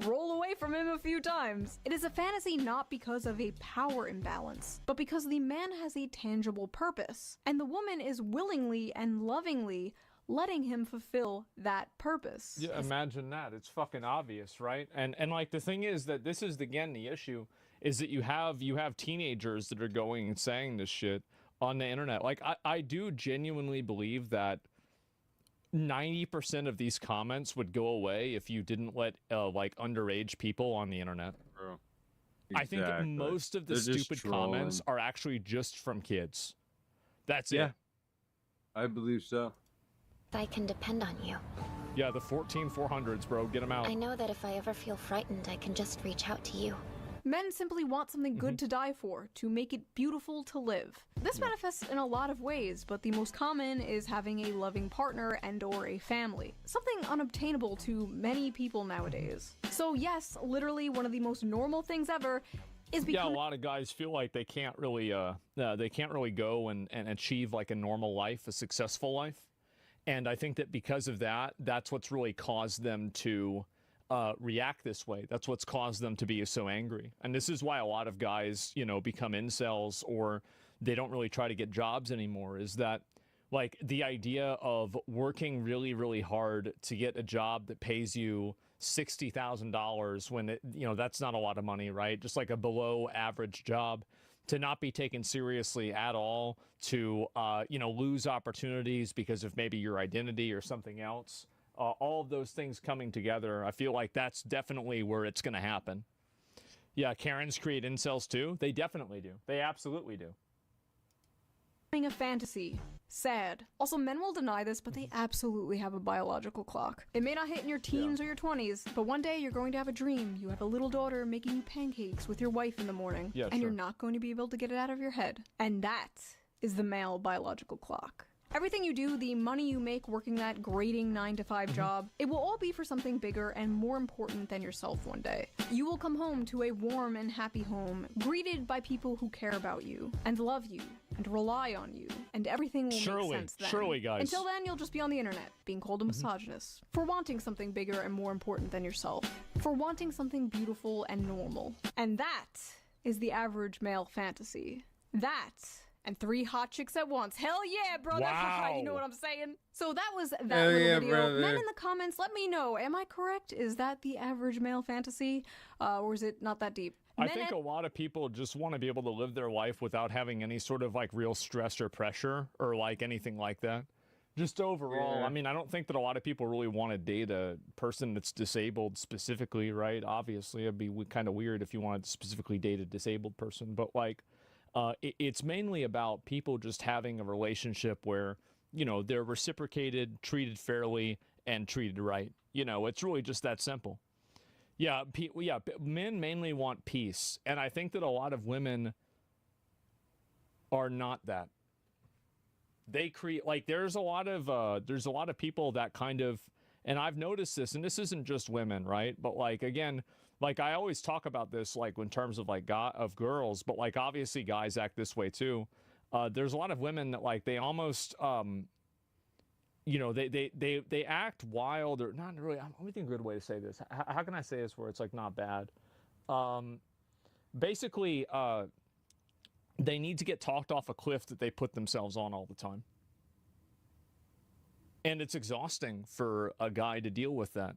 roll away from him a few times. It is a fantasy not because of a power imbalance, but because the man has a tangible purpose, and the woman is willingly and lovingly letting him fulfill that purpose. Yeah, imagine that. It's fucking obvious, right? And like the thing is that this is again the issue is that you have teenagers that are going and saying this shit on the internet. Like I do genuinely believe that 90% of these comments would go away if you didn't let like underage people on the internet. Bro. I think that Exactly. most of the They're just stupid comments trolling. are actually just from kids. That's Yeah. it. I believe so. I can depend on you. Yeah, the 14400s, bro. Get them out. I know that if I ever feel frightened, I can just reach out to you. Men simply want something good to die for, to make it beautiful to live. This manifests in a lot of ways, but the most common is having a loving partner and or a family. Something unobtainable to many people nowadays. So yes, literally one of the most normal things ever is Yeah, a becoming lot of guys feel like they can't really go and achieve like a normal life, a successful life. And I think that because of that, that's what's really caused them to react this way. That's what's caused them to be so angry. And this is why a lot of guys, you know, become incels, or they don't really try to get jobs anymore, is that like the idea of working really, really hard to get a job that pays you $60,000 when it, you know, that's not a lot of money, right? Just like a below average job, to not be taken seriously at all, to, you know, lose opportunities because of maybe your identity or something else. All of those things coming together, I feel like that's definitely where it's going to happen. Yeah, Karens create incels too. They definitely do. They absolutely do. A fantasy. Sad. Also, men will deny this, but they absolutely have a biological clock. It may not hit in your teens or your 20s, but one day you're going to have a dream. You have a little daughter making you pancakes with your wife in the morning, and you're not going to be able to get it out of your head. And that is the male biological clock. Everything you do, the money you make working that grating 9-to-5 job, it will all be for something bigger and more important than yourself one day. You will come home to a warm and happy home, greeted by people who care about you, and love you, and rely on you, and everything will make sense then. Surely, guys. Until then, you'll just be on the internet, being called a misogynist, for wanting something bigger and more important than yourself, for wanting something beautiful and normal. And that is the average male fantasy. That and 3 hot chicks at once. Hell yeah, brother. Wow. You know what I'm saying? So that was that Hell little yeah, video. brother. Men in the comments, let me know. Am I correct? Is that the average male fantasy? Or is it not that deep? I think a lot of people just want to be able to live their life without having any sort of like real stress or pressure or like anything like that. Just overall, Yeah. I mean, I don't think that a lot of people really want to date a person that's disabled specifically, right? Obviously, it'd be kind of weird if you wanted to specifically date a disabled person, but like, it's mainly about people just having a relationship where, you know, they're reciprocated, treated fairly, and treated right. You know, it's really just that simple. Yeah, men mainly want peace, and I think that a lot of women are not that. They create, like, there's a lot of people that kind of, and I've noticed this, and this isn't just women, right? But like, again, like I always talk about this, like in terms of like of girls, but like obviously guys act this way too. There's a lot of women that like they almost, you know, they act wild, or not really. I'm thinking a good way to say this. How can I say this where it's like not bad? Basically, they need to get talked off a cliff that they put themselves on all the time. And it's exhausting for a guy to deal with that.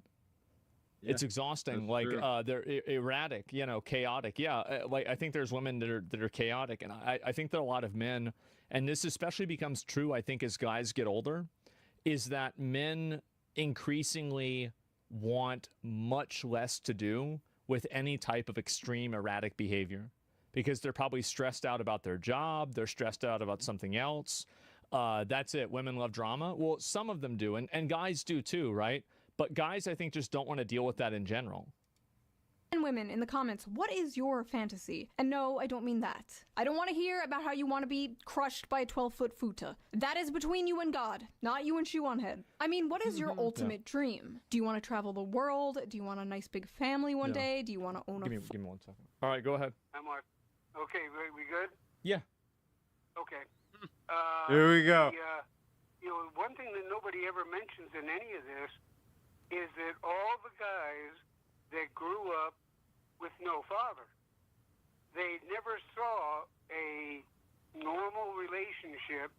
Yeah, it's exhausting. Like they're erratic, you know, chaotic. Yeah, like I think there's women that are chaotic, and I think that a lot of men, and this especially becomes true, I think, as guys get older, is that men increasingly want much less to do with any type of extreme erratic behavior, because they're probably stressed out about their job, they're stressed out about something else. That's it. Women love drama. Well, some of them do, and guys do too, right? But guys, I think, just don't want to deal with that in general. And women in the comments, what is your fantasy? And no, I don't mean that. I don't want to hear about how you want to be crushed by a 12-foot futa. That is between you and God, not you and Shoe-on-Head. I mean, what is your ultimate dream? Do you want to travel the world? Do you want a nice big family one day? Do you want to own a... Give me 1 second. All right, go ahead. I'm Mark. Okay, we good? Yeah. Okay. Here we go. You know, one thing that nobody ever mentions in any of this is that all the guys that grew up with no father, they never saw a normal relationship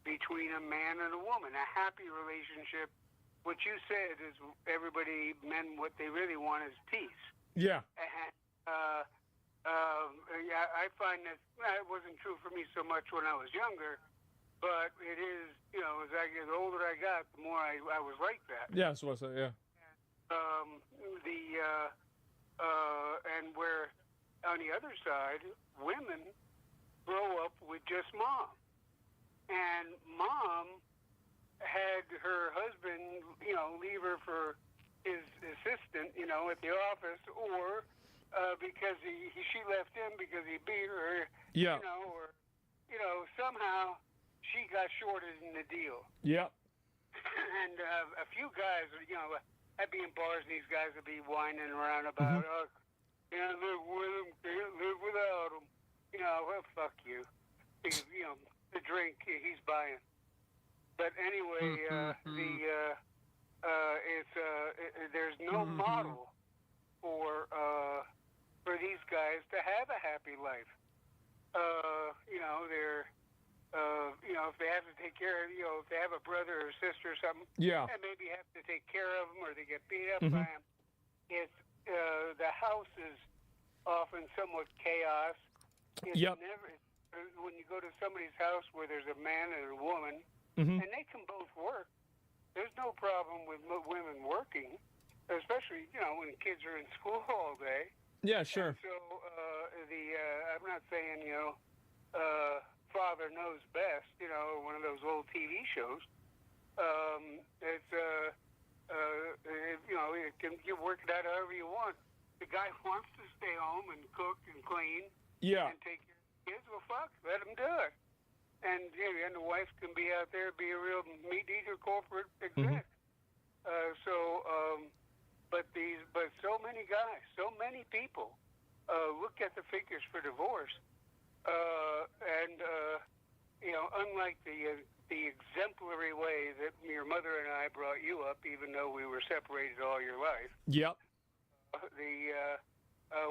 between a man and a woman, a happy relationship. What you said is everybody, men, what they really want is peace. Yeah. And, yeah, I find that it wasn't true for me so much when I was younger, but it is, you know, as the older I got, the more I was like that. Yeah, that's what I said, yeah. And where on the other side, women grow up with just mom. And mom had her husband, you know, leave her for his assistant, you know, at the office, or because she left him because he beat her, yeah. You know, or, you know, somehow she got shorted in the deal. Yeah. And a few guys, you know, I'd be in bars and these guys would be whining around about, can't live with him, can't live without him. You know, well, fuck you. You know, the drink he's buying. But anyway, there's no model for these guys to have a happy life. If they have to take care of, if they have a brother or sister or something, and maybe have to take care of them or they get beat up by them. It's the house is often somewhat chaos. It's never when you go to somebody's house where there's a man and a woman, and they can both work. There's no problem with women working, especially when kids are in school all day. Yeah, sure. And so I'm not saying father knows best. One of those old TV shows. You can work it out however you want. The guy wants to stay home and cook and clean. And take care of the kids. Well, fuck, let him do it. And the wife can be out there, be a real meat eater, corporate exec. But so many guys, so many people look at the figures for divorce, unlike the exemplary way that your mother and I brought you up, even though we were separated all your life. Yep.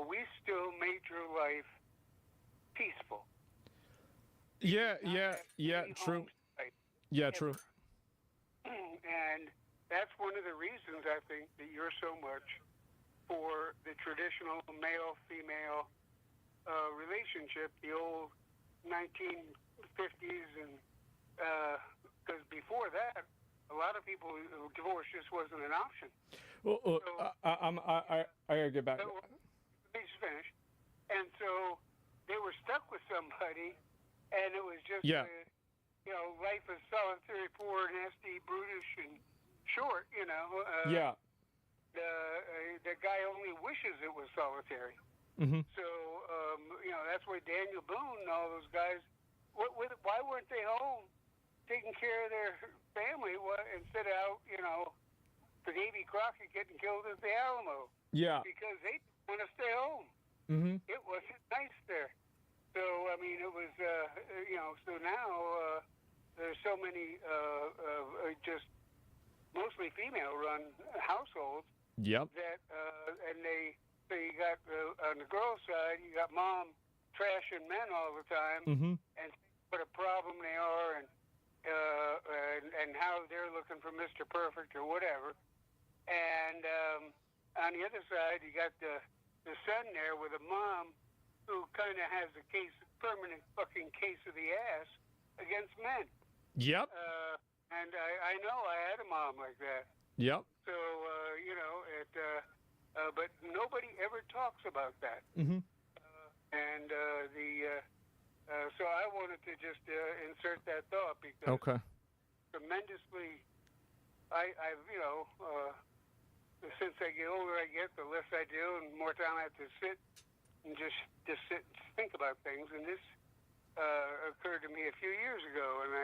We still made your life peaceful. Yeah, true. Yeah, true. And that's one of the reasons I think that you're so much for the traditional male-female relationship, the old 1950s, and because before that, a lot of people, divorce just wasn't an option. Well, I gotta get back. Let me just finish. And so they were stuck with somebody, and it was just, life is solitary, poor, nasty, brutish, and short. The guy only wishes it was solitary. So, that's why Daniel Boone and all those guys, why weren't they home taking care of their family instead of out, for Davy Crockett getting killed at the Alamo? Yeah. Because they didn't want to stay home. It wasn't nice there. So, it was, so now there's so many just mostly female-run households. Yep. That, so you got, on the girl's side, you got mom trashing men all the time, and what a problem they are, and how they're looking for Mr. Perfect or whatever. And on the other side, you got the son there with a mom who kind of has a permanent fucking case of the ass against men. Yep. And I know I had a mom like that. Yep. So, but nobody ever talks about that. So I wanted to just insert that thought because tremendously, since I get older I get, the less I do, and more time I have to sit and just sit and think about things. And this occurred to me a few years ago, and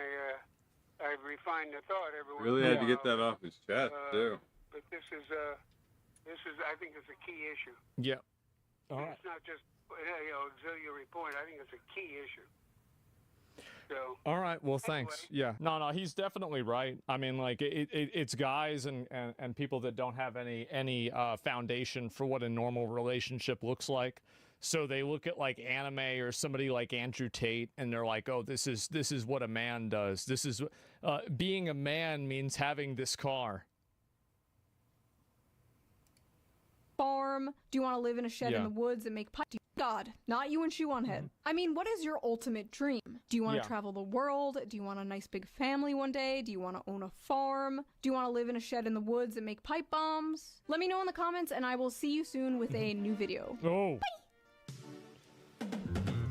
I refined the thought every once Really in a had to get while. that off his chest too. But this is I think it's a key issue. Yeah. All right. It's not just auxiliary point. I think it's a key issue. So. All right. Well, thanks. Yeah. No, he's definitely right. I mean, like it's guys and people that don't have any foundation for what a normal relationship looks like. So they look at like anime or somebody like Andrew Tate, and they're like, "Oh, this is what a man does. This is being a man means having this car." Farm? Do you want to live in a shed in the woods and make pie? God, not you and Shoe on Head. I mean, what is your ultimate dream? Do you want to travel the world? Do you want a nice big family one day? Do you want to own a farm? Do you want to live in a shed in the woods and make pipe bombs? Let me know in the comments, and I will see you soon with a new video. Oh. Bye!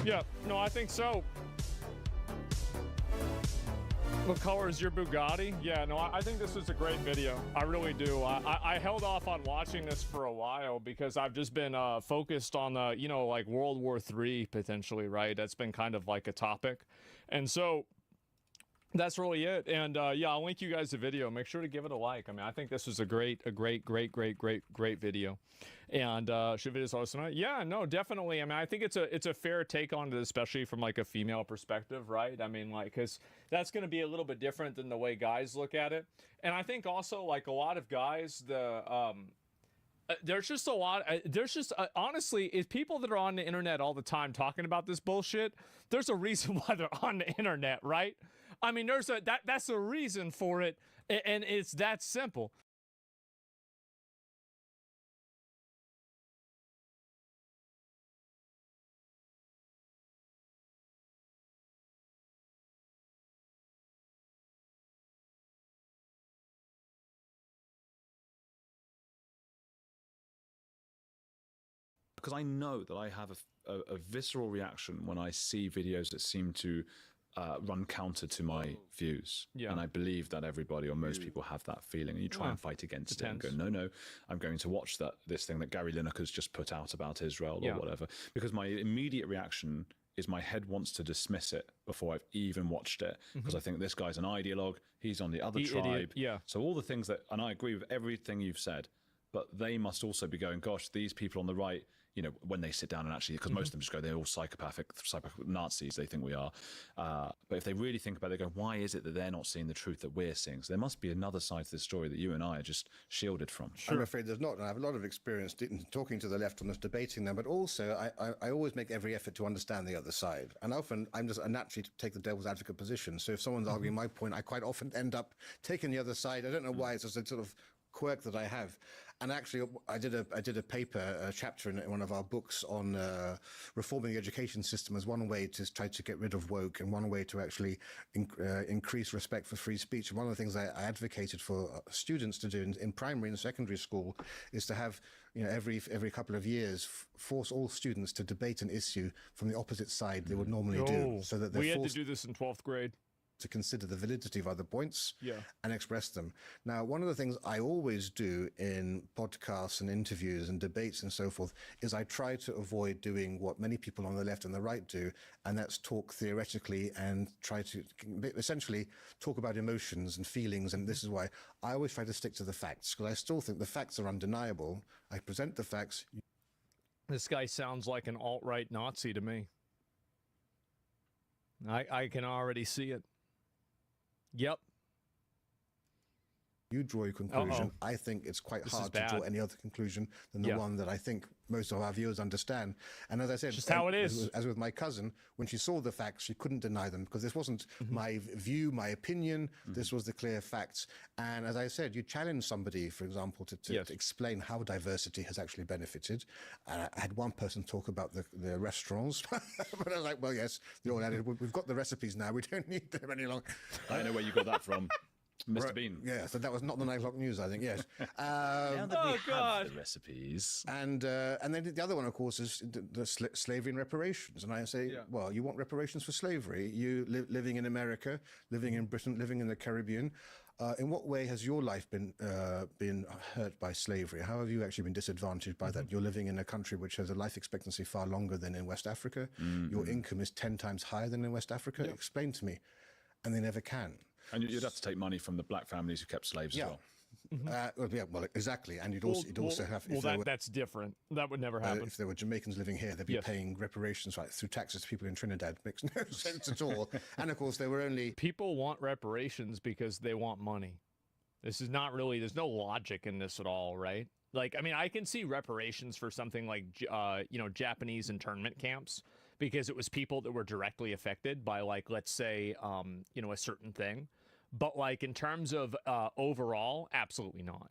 Yeah, no, I think so. What color is your Bugatti? Yeah, no, I think this was a great video. I really do. I held off on watching this for a while because I've just been focused on, like World War III potentially, right? That's been kind of like a topic. And so That's really it. And yeah, I'll link you guys the video. Make sure to give it a like. I mean, I think this was a great video. And should videos also tonight? Yeah, no, definitely. I mean, I think it's a fair take on it, especially from like a female perspective, right? I mean, like, because that's going to be a little bit different than the way guys look at it. And I think also like a lot of guys, there's just a lot. Honestly, if people that are on the internet all the time talking about this bullshit, there's a reason why they're on the internet, right? I mean, that's a reason for it, and it's that simple. Because I know that I have a visceral reaction when I see videos that seem to run counter to my views. Yeah. And I believe that everybody or most people have that feeling, and you try and fight against it and go, no, I'm going to watch this thing that Gary Lineker's just put out about Israel or whatever. Because my immediate reaction is my head wants to dismiss it before I've even watched it, because I think this guy's an ideologue, he's on the other tribe. Idiot. Yeah. So all the things that, and I agree with everything you've said, but they must also be going, gosh, these people on the right, you know, when they sit down and actually, because most of them just go, they're all psychopathic Nazis, they think we are. But if they really think about it, they go, why is it that they're not seeing the truth that we're seeing? So there must be another side to this story that you and I are just shielded from. I'm afraid there's not. And I have a lot of experience talking to the left on this, debating them, but also I always make every effort to understand the other side. And often I naturally take the devil's advocate position. So if someone's arguing my point, I quite often end up taking the other side. I don't know why, it's just a sort of quirk that I have. And actually, I did a paper, a chapter in one of our books on reforming the education system as one way to try to get rid of woke and one way to actually increase respect for free speech. And one of the things I advocated for students to do in primary and secondary school is to have, you know, every couple of years, force all students to debate an issue from the opposite side they would normally do, so that they're we had forced to do this in 12th grade. To consider the validity of other points Yeah. and express them. Now, one of the things I always do in podcasts and interviews and debates and so forth is I try to avoid doing what many people on the left and the right do, and that's talk theoretically and try to essentially talk about emotions and feelings. And this is why I always try to stick to the facts, because I still think the facts are undeniable. I present the facts. This guy sounds like an alt-right Nazi to me. I can already see it. Yep. You draw your conclusion. I think it's quite hard to draw any other conclusion than the one that I think most of our viewers understand. And as I said, just how it is. As with my cousin, when she saw the facts, she couldn't deny them, because this wasn't my view, my opinion. This was the clear facts. And as I said, you challenge somebody, for example, to explain how diversity has actually benefited. And I had one person talk about the restaurants, but I was like, well, yes, they're all added. We've got the recipes now. We don't need them any longer. I know where you got that from. Mr. Bean. Yeah, so that was not the 9 o'clock news, I think, yes. Now that we have the recipes. And then the other one, of course, is the slavery and reparations. And I say, well, you want reparations for slavery? You living in America, living in Britain, living in the Caribbean. In what way has your life been hurt by slavery? How have you actually been disadvantaged by that? You're living in a country which has a life expectancy far longer than in West Africa. Your income is 10 times higher than in West Africa. Explain to me. And they never can. And you'd have to take money from the black families who kept slaves as well. Well, exactly. And you'd also have... that's different. That would never happen. If there were Jamaicans living here, they'd be paying reparations through taxes to people in Trinidad. Makes no sense at all. And of course, there were only... People want reparations because they want money. This is not really... There's no logic in this at all, right? Like, I mean, I can see reparations for something like, Japanese internment camps, because it was people that were directly affected by, like, let's say, a certain thing. But, like, in terms of overall, absolutely not.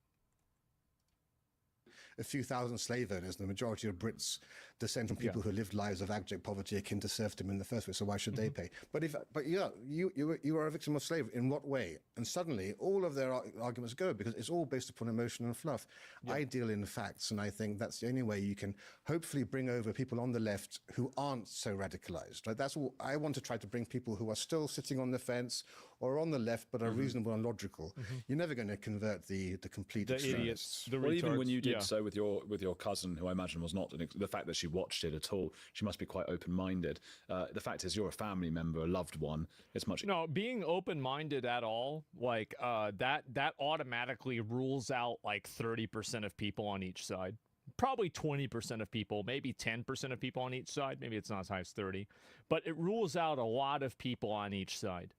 A few thousand slave owners, the majority of Brits descend from people who lived lives of abject poverty akin to serfdom in the first place, so why should they pay? But you are a victim of slavery. In what way? And suddenly all of their arguments go, because it's all based upon emotion and fluff. I deal in facts, and I think that's the only way you can hopefully bring over people on the left who aren't so radicalized. Right? That's all. I want to try to bring people who are still sitting on the fence or on the left but are reasonable and logical. You're never going to convert the complete idiots. Well, even when you did so with your cousin, who I imagine was not the fact that she watched it at all. She must be quite open-minded. The fact is, you're a family member, a loved one. It's much. No, being open-minded at all, like that automatically rules out like 30% of people on each side. Probably 20% of people, maybe 10% of people on each side. Maybe it's not as high as 30, but it rules out a lot of people on each side.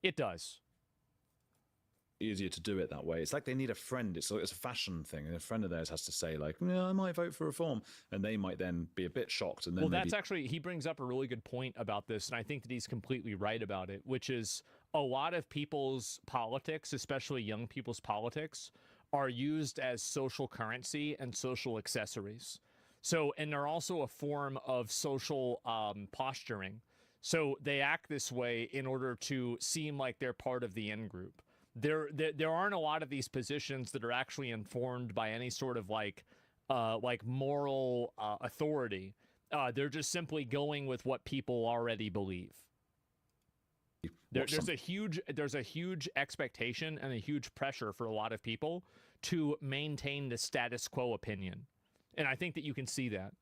It does. Easier to do it that way. It's like they need a friend. It's a fashion thing, and a friend of theirs has to say like, "Yeah, I might vote for reform," and they might then be a bit shocked. And then well, that's actually, he brings up a really good point about this, and I think that he's completely right about it, which is a lot of people's politics, especially young people's politics, are used as social currency and social accessories. So, and they're also a form of social posturing. So they act this way in order to seem like they're part of the in group. There aren't a lot of these positions that are actually informed by any sort of like moral authority. They're just simply going with what people already believe. There's a huge expectation and a huge pressure for a lot of people to maintain the status quo opinion, and I think that you can see that.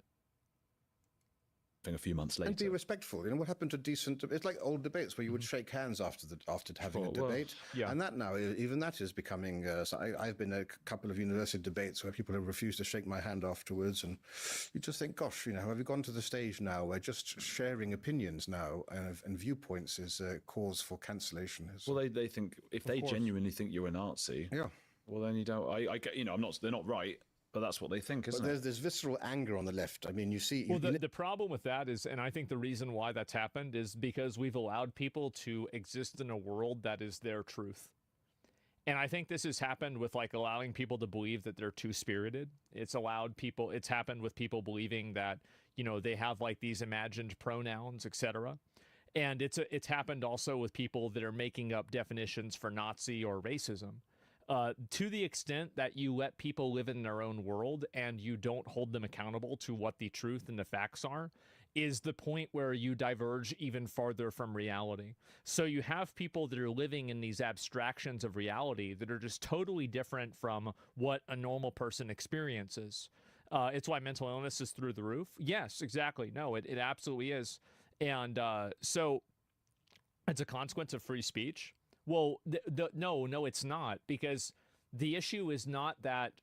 A few months later, and be respectful. You know what happened to decent? It's like old debates where you would shake hands after having a debate, and that now even that is becoming. I've been a couple of university debates where people have refused to shake my hand afterwards, and you just think, gosh, you know, have we gone to the stage now where just sharing opinions now and viewpoints is a cause for cancellation? Well, they think if they genuinely think you're a Nazi, well then you don't. I get, you know, they're not right. But that's what they think, isn't it? But there's visceral anger on the left. I mean, you see... Well, the problem with that is, and I think the reason why that's happened is because we've allowed people to exist in a world that is their truth. And I think this has happened with like allowing people to believe that they're two-spirited. It's happened with people believing that, you know, they have like these imagined pronouns, etc. And it's happened also with people that are making up definitions for Nazi or racism. To the extent that you let people live in their own world and you don't hold them accountable to what the truth and the facts are, is the point where you diverge even farther from reality. So you have people that are living in these abstractions of reality that are just totally different from what a normal person experiences. It's why mental illness is through the roof. Yes, exactly. No, it absolutely is. And so it's a consequence of free speech. Well, no, it's not, because the issue is not that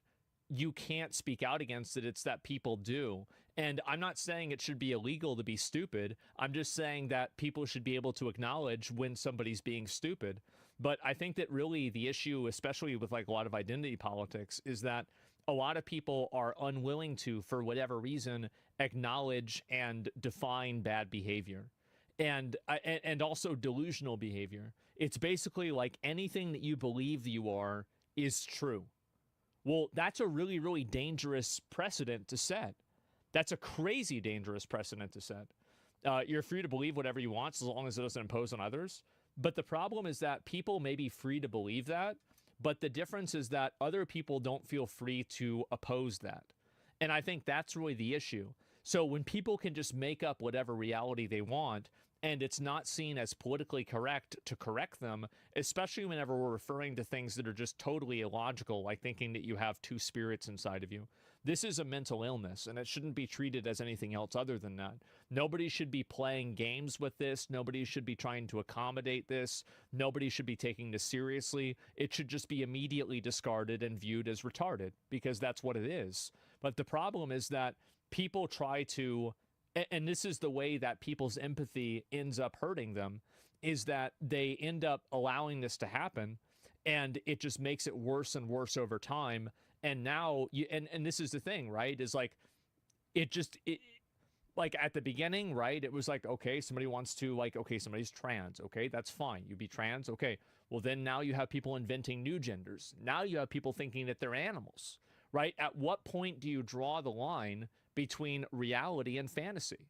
you can't speak out against it, it's that people do. And I'm not saying it should be illegal to be stupid. I'm just saying that people should be able to acknowledge when somebody's being stupid. But I think that really the issue, especially with like a lot of identity politics, is that a lot of people are unwilling to, for whatever reason, acknowledge and define bad behavior. And also delusional behavior. It's basically like anything that you believe you are is true. Well, that's a really, really dangerous precedent to set. That's a crazy dangerous precedent to set. You're free to believe whatever you want as long as it doesn't impose on others. But the problem is that people may be free to believe that, but the difference is that other people don't feel free to oppose that. And I think that's really the issue. So when people can just make up whatever reality they want, and it's not seen as politically correct to correct them, especially whenever we're referring to things that are just totally illogical, like thinking that you have two spirits inside of you. This is a mental illness, and it shouldn't be treated as anything else other than that. Nobody should be playing games with this. Nobody should be trying to accommodate this. Nobody should be taking this seriously. It should just be immediately discarded and viewed as retarded, because that's what it is. But the problem is that people try to, and this is the way that people's empathy ends up hurting them, is that they end up allowing this to happen, and it just makes it worse and worse over time. And now and this is the thing, right, is like like at the beginning, right, it was like, okay, somebody wants to, like, okay, somebody's trans, okay, that's fine, you be trans, okay. Well, then now you have people inventing new genders. Now you have people thinking that they're animals, right? At what point do you draw the line between reality and fantasy?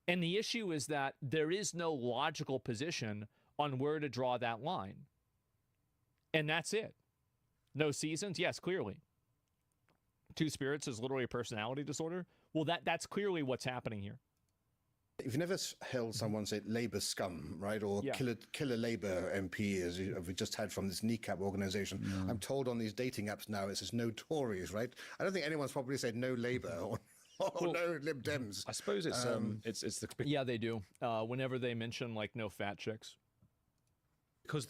And the issue is that there is no logical position on where to draw that line. And that's it. No seasons? Yes, clearly. Two spirits is literally a personality disorder. Well, that's clearly what's happening here. You've never held someone say Labour scum, right? Or killer Labour MP, as we just had from this kneecap organisation. No. I'm told on these dating apps now it says notorious, right? I don't think anyone's probably said no Labour. Oh no, Lib Dems. I suppose it's it's the Yeah, they do. Whenever they mention like no fat chicks, because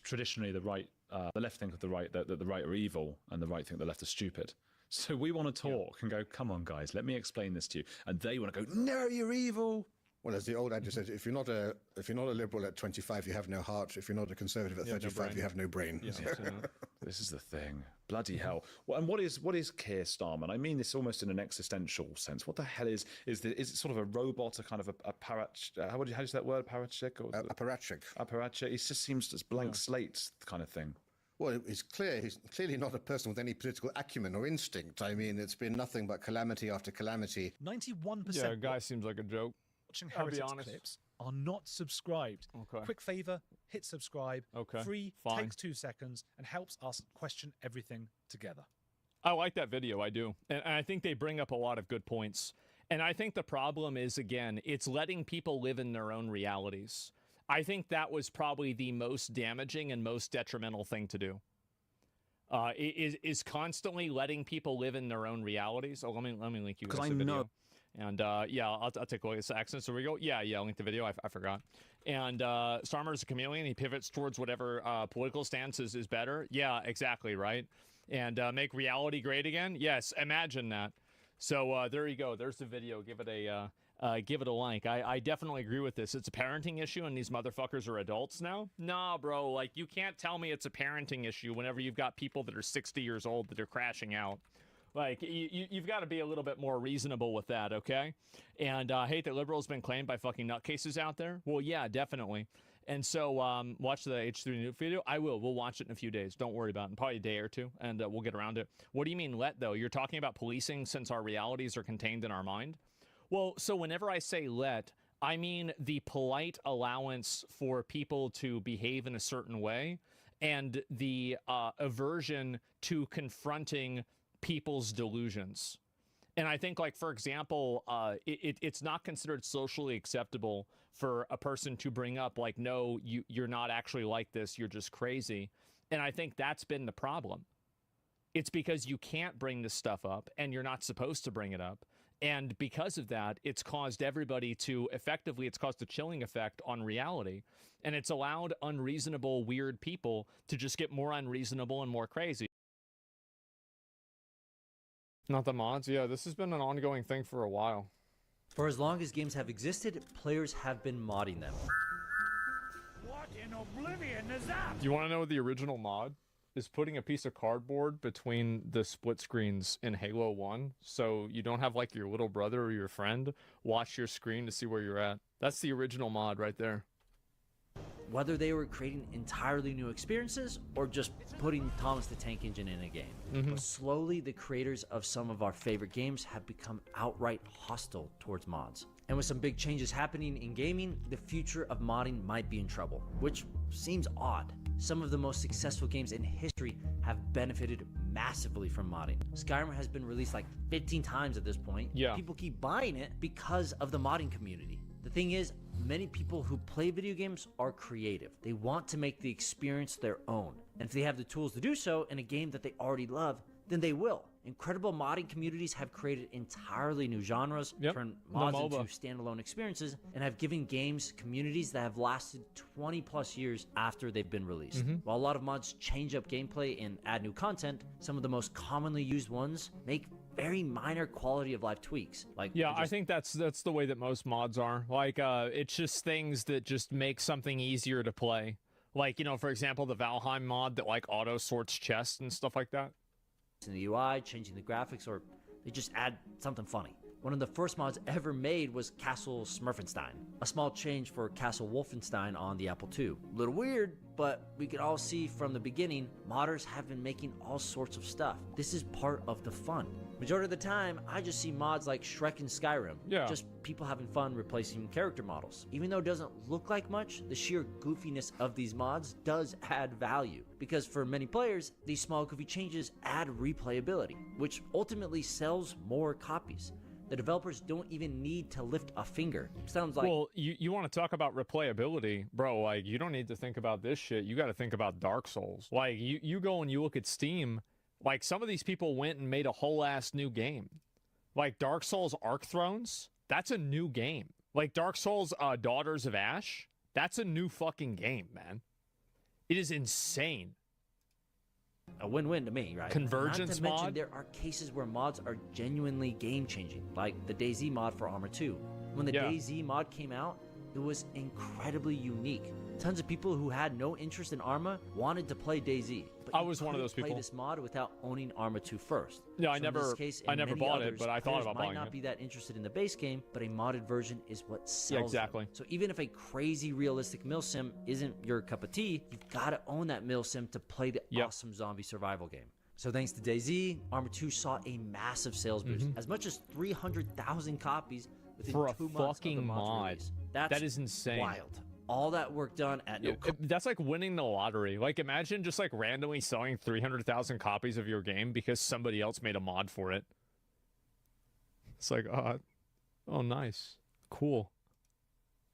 traditionally the right, the left think of the right that the right are evil, and the right think the left are stupid. So we want to talk and go, come on, guys, let me explain this to you, and they want to go, no, you're evil. Well, as the old adage says, if you're not a liberal at 25, you have no heart. If you're not a conservative at 35, you have no brain. Yeah, This is the thing. Bloody hell. Well, and what is Keir Starmer? I mean this almost in an existential sense. What the hell is it sort of a robot, a kind of a how do you say that word? Apparatchik? Apparatchik. Apparatchik. It just seems just blank slate kind of thing. Well, it's clear he's clearly not a person with any political acumen or instinct. I mean, it's been nothing but calamity after calamity. 91%. Yeah, guy seems like a joke. Watching I'll be Heretics honest. clips are not subscribed. Okay. Quick favor, hit subscribe. Okay. Free, Fine. takes 2 seconds, and helps us question everything together. I like that video, I do. And I think they bring up a lot of good points. And I think the problem is, again, it's letting people live in their own realities. I think that was probably the most damaging and most detrimental thing to do. Is constantly letting people live in their own realities. Oh, let me link you guys Because I the video. know. And yeah, I'll take a look at the accents. So we go. Yeah, I'll link the video. I forgot. And Starmer is a chameleon. He pivots towards whatever political stance is better. Yeah, exactly, right. And make reality great again. Yes, imagine that. So there you go. There's the video. Give it a like. I definitely agree with this. It's a parenting issue, and these motherfuckers are adults now. Nah, bro. Like, you can't tell me it's a parenting issue whenever you've got people that are 60 years old that are crashing out. Like, you've got to be a little bit more reasonable with that, okay? And I hate that liberal has been claimed by fucking nutcases out there. Well, yeah, definitely. And so watch the H3 Nuke video. I will. We'll watch it in a few days. Don't worry about it. In probably a day or two, and we'll get around it. What do you mean let, though? You're talking about policing since our realities are contained in our mind? Well, so whenever I say let, I mean the polite allowance for people to behave in a certain way and the aversion to confronting people's delusions. And I think, like, for example, it's not considered socially acceptable for a person to bring up, like, no, you're not actually like this, you're just crazy. And I think that's been the problem. It's because you can't bring this stuff up, and you're not supposed to bring it up. And because of that, it's caused everybody to, effectively, it's caused a chilling effect on reality. And it's allowed unreasonable, weird people to just get more unreasonable and more crazy. Not the mods? Yeah, this has been an ongoing thing for a while. For as long as games have existed, players have been modding them. What in oblivion is that? You want to know what the original mod is? Putting a piece of cardboard between the split screens in Halo 1, so you don't have, like, your little brother or your friend watch your screen to see where you're at. That's the original mod right there. Whether they were creating entirely new experiences or just putting Thomas the Tank Engine in a game. But slowly, the creators of some of our favorite games have become outright hostile towards mods. And with some big changes happening in gaming, the future of modding might be in trouble, which seems odd. Some of the most successful games in history have benefited massively from modding. Skyrim has been released like 15 times at this point. Yeah. People keep buying it because of the modding community. The thing is, many people who play video games are creative. They want to make the experience their own. And if they have the tools to do so in a game that they already love, then they will. Incredible modding communities have created entirely new genres, turned mods into standalone experiences, and have given games communities that have lasted 20 plus years after they've been released. While a lot of mods change up gameplay and add new content, some of the most commonly used ones make very minor quality of life tweaks. Like, yeah, I think that's the way that most mods are. Like, it's just things that just make something easier to play. Like, you know, for example, the Valheim mod that, like, auto sorts chests and stuff like that. In the UI, changing the graphics, or they just add something funny. One of the first mods ever made was Castle Smurfenstein, a small change for Castle Wolfenstein on the Apple II. A little weird, but we could all see from the beginning, modders have been making all sorts of stuff. This is part of the fun. Majority of the time, I just see mods like Shrek and Skyrim. Yeah. Just people having fun replacing character models. Even though it doesn't look like much, the sheer goofiness of these mods does add value. Because for many players, these small goofy changes add replayability, which ultimately sells more copies. The developers don't even need to lift a finger. Sounds like... Well, you want to talk about replayability, bro, like, you don't need to think about this shit. You got to think about Dark Souls. Like, you go and you look at Steam, like, some of these people went and made a whole ass new game. Like Dark Souls Arc Thrones, that's a new game. Like Dark Souls Daughters of Ash, that's a new fucking game, man. It is insane. A win-win to me, right? Convergence Not to mention, mod? there are cases where mods are genuinely game-changing, like the DayZ mod for Armor 2. When the DayZ mod came out, it was incredibly unique. Tons of people who had no interest in Arma wanted to play DayZ. But I was one of those people. Play this mod without owning Arma 2 first. Yeah, So in this case, and many bought it, others, but I thought players about might buying not it. be that interested in the base game, but a modded version is what sells. Yeah, exactly. Them. So even if a crazy realistic mill sim isn't your cup of tea, you've got to own that mill sim to play the awesome zombie survival game. So thanks to DayZ, Arma 2 saw a massive sales boost, as much as 300,000 copies within For a 2 months fucking of the mod's mod. release. That is insane. Wild. All that work done at no cost. That's like winning the lottery. Like, imagine just like randomly selling 300,000 copies of your game because somebody else made a mod for it. It's like, oh, nice. Cool.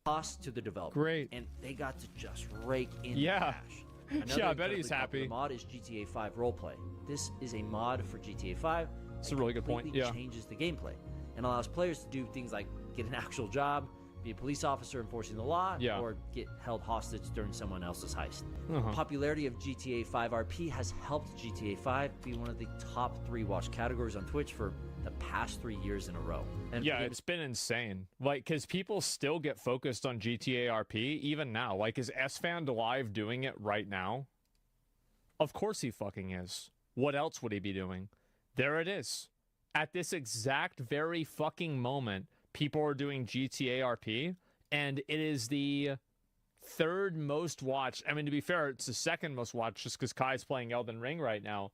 Cost to the developer. Great. And they got to just rake in Yeah. cash. Yeah, I bet he's happy. The mod is GTA 5 roleplay. This is a mod for GTA 5. That's a really good point. Completely Yeah. changes the gameplay and allows players to do things like get an actual job, be a police officer enforcing the law, or get held hostage during someone else's heist. The popularity of GTA 5 RP has helped GTA 5 be one of the top 3 watch categories on Twitch for the past 3 years in a row. And Yeah, it's been insane. Like, because people still get focused on GTA RP even now. Like, is SFan live doing it right now? Of course he fucking is. What else would he be doing? There it is. At this exact very fucking moment, people are doing GTA RP, and it is the 3rd most watched. I mean, to be fair, it's the 2nd most watched just because Kai's playing Elden Ring right now.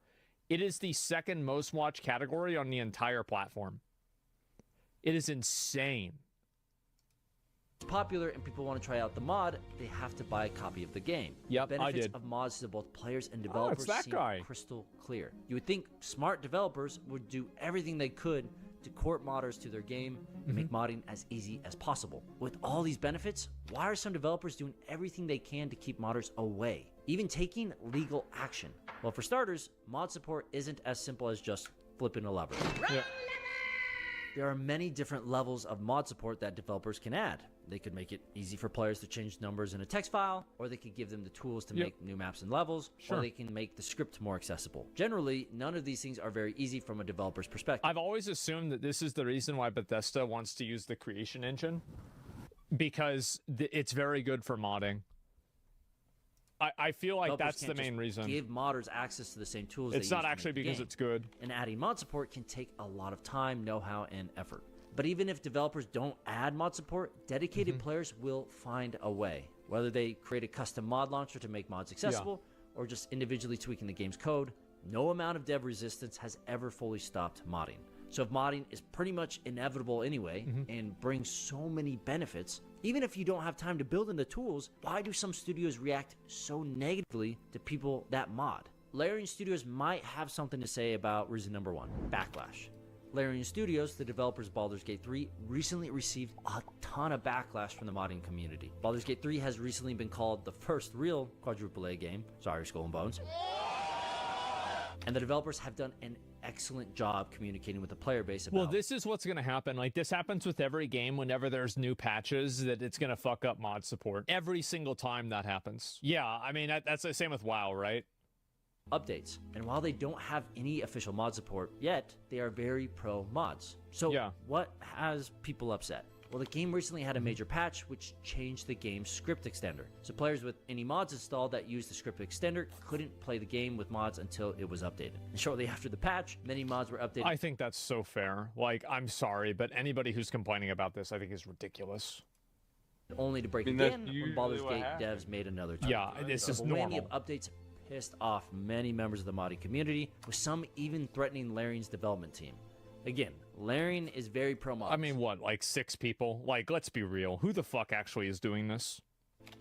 It is the 2nd most watched category on the entire platform. It is insane. It's popular and people want to try out the mod, they have to buy a copy of the game. Yep, Benefits I did. of mods to both players and developers that seem guy. crystal clear. You would think smart developers would do everything they could to court modders to their game and make modding as easy as possible. With all these benefits, why are some developers doing everything they can to keep modders away, even taking legal action? Well, for starters, mod support isn't as simple as just flipping a lever. There are many different levels of mod support that developers can add. They could make it easy for players to change numbers in a text file, or they could give them the tools to make new maps and levels, or they can make the script more accessible. Generally, none of these things are very easy from a developer's perspective. I've always assumed that this is the reason why Bethesda wants to use the creation engine, because it's very good for modding. I feel like Developers that's the can't main just reason. Give modders access to the same tools. It's they not use to actually make the because game. it's good. And adding mod support can take a lot of time, know-how, and effort. But even if developers don't add mod support, dedicated players will find a way. Whether they create a custom mod launcher to make mods accessible, or just individually tweaking the game's code, no amount of dev resistance has ever fully stopped modding. So if modding is pretty much inevitable anyway, and brings so many benefits, even if you don't have time to build in the tools, why do some studios react so negatively to people that mod? Larian Studios might have something to say about reason number 1, backlash. Larian Studios, the developers of Baldur's Gate 3, recently received a ton of backlash from the modding community. Baldur's Gate 3 has recently been called the first real quadruple A game. Sorry, Skull and Bones. And the developers have done an excellent job communicating with the player base about. Well, this is what's going to happen. Like, this happens with every game whenever there's new patches, that it's going to fuck up mod support. Every single time that happens. Yeah, I mean, that's the same with WoW, right? Updates. And while they don't have any official mod support yet, they are very pro mods. So what has people upset? Well, the game recently had a major patch which changed the game's script extender. So players with any mods installed that used the script extender couldn't play the game with mods until it was updated. And shortly after the patch, many mods were updated. I think that's so fair. Like, I'm sorry, but anybody who's complaining about this, I think is ridiculous. Only to break again when Baldur's Gate devs made another tweak. Yeah, this is normal. Of updates pissed off many members of the modding community, with some even threatening Larian's development team. Again, Larian is very pro-mod. I mean, what, like 6 people? Like, let's be real. Who the fuck actually is doing this?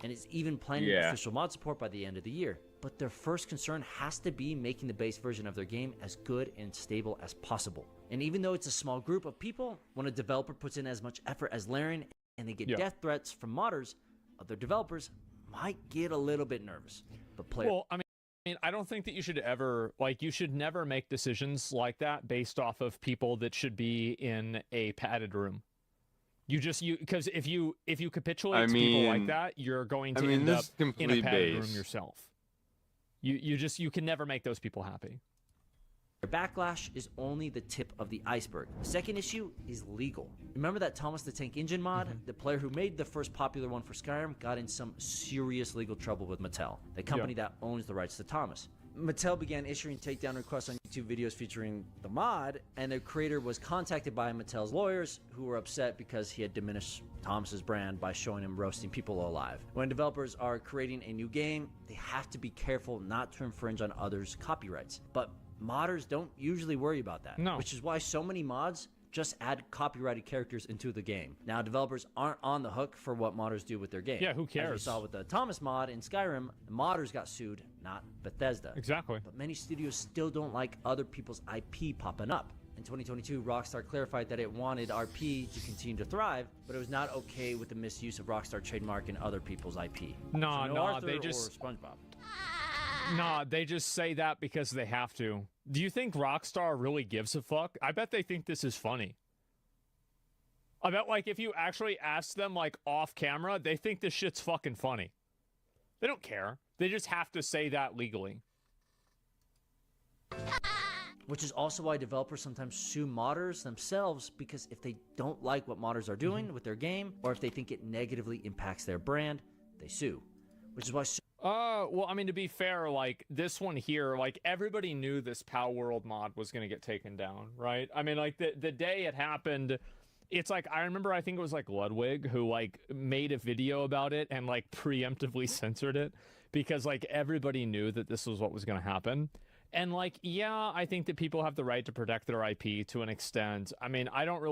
And is even planning official mod support by the end of the year. But their first concern has to be making the base version of their game as good and stable as possible. And even though it's a small group of people, when a developer puts in as much effort as Larian and they get death threats from modders, other developers might get a little bit nervous. But players... Well, I mean, I mean, I don't think that you should ever, like, you should never make decisions like that based off of people that should be in a padded room. Because if you capitulate to people like that, you're going to end up in a padded room yourself. You can never make those people happy. Backlash is only the tip of the iceberg. The second issue is legal. Remember that Thomas the Tank Engine mod? The player who made the first popular one for Skyrim got in some serious legal trouble with Mattel, the company that owns the rights to Thomas. Mattel began issuing takedown requests on YouTube videos featuring the mod, and the creator was contacted by Mattel's lawyers, who were upset because he had diminished Thomas's brand by showing him roasting people alive. When developers are creating a new game, they have to be careful not to infringe on others' copyrights. But modders don't usually worry about that, which is why so many mods just add copyrighted characters into the game. Now, developers aren't on the hook for what modders do with their game. Yeah, who cares? As we saw with the Thomas mod in Skyrim, the modders got sued, not Bethesda. Exactly. But many studios still don't like other people's IP popping up. In 2022, Rockstar clarified that it wanted RP to continue to thrive, but it was not okay with the misuse of Rockstar trademark in other people's IP. No, they just SpongeBob. Nah, they just say that because they have to. Do you think Rockstar really gives a fuck? I bet they think this is funny. I bet, like, if you actually ask them, like, off camera, they think this shit's fucking funny. They don't care. They just have to say that legally. Which is also why developers sometimes sue modders themselves, because if they don't like what modders are doing with their game, or if they think it negatively impacts their brand, they sue. Which is why... Well, I mean, to be fair, like, this one here, like, everybody knew this Pow World mod was going to get taken down, right? I mean, like, the day it happened, it's like, I remember, I think it was, like, Ludwig, who, like, made a video about it and, like, preemptively censored it, because, like, everybody knew that this was what was going to happen. And, like, yeah, I think that people have the right to protect their IP to an extent. I mean, I don't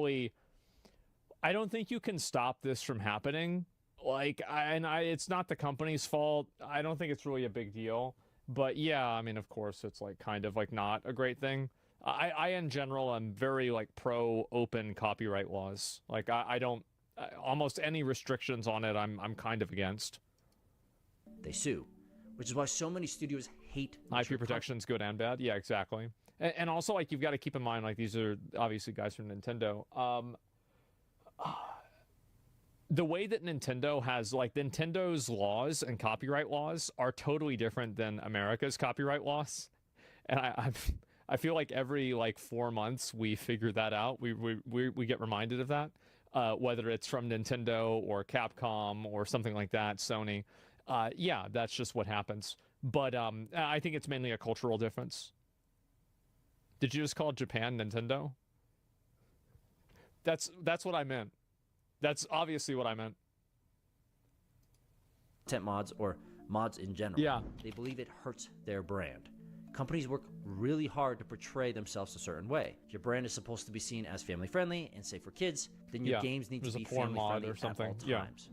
think you can stop this from happening. Like, it's not the company's fault. I don't think it's really a big deal. But yeah, I mean, of course, it's like kind of like not a great thing. I in general am very like pro open copyright laws. Like I don't almost any restrictions on it. I'm kind of against. They sue, which is why so many studios hate IP protection's good and bad. Yeah, exactly. And also, like, you've got to keep in mind, like, these are obviously guys from Nintendo. The way that Nintendo has, like, Nintendo's laws and copyright laws are totally different than America's copyright laws. And I feel like every, like, 4 months we figure that out. We get reminded of that, whether it's from Nintendo or Capcom or something like that, Sony. Yeah, that's just what happens. But I think it's mainly a cultural difference. Did you just call Japan Nintendo? That's what I meant. That's obviously what I meant. Content mods or mods in general. Yeah. They believe it hurts their brand. Companies work really hard to portray themselves a certain way. If your brand is supposed to be seen as family friendly and safe for kids, then your games need to be family friendly or something at all times.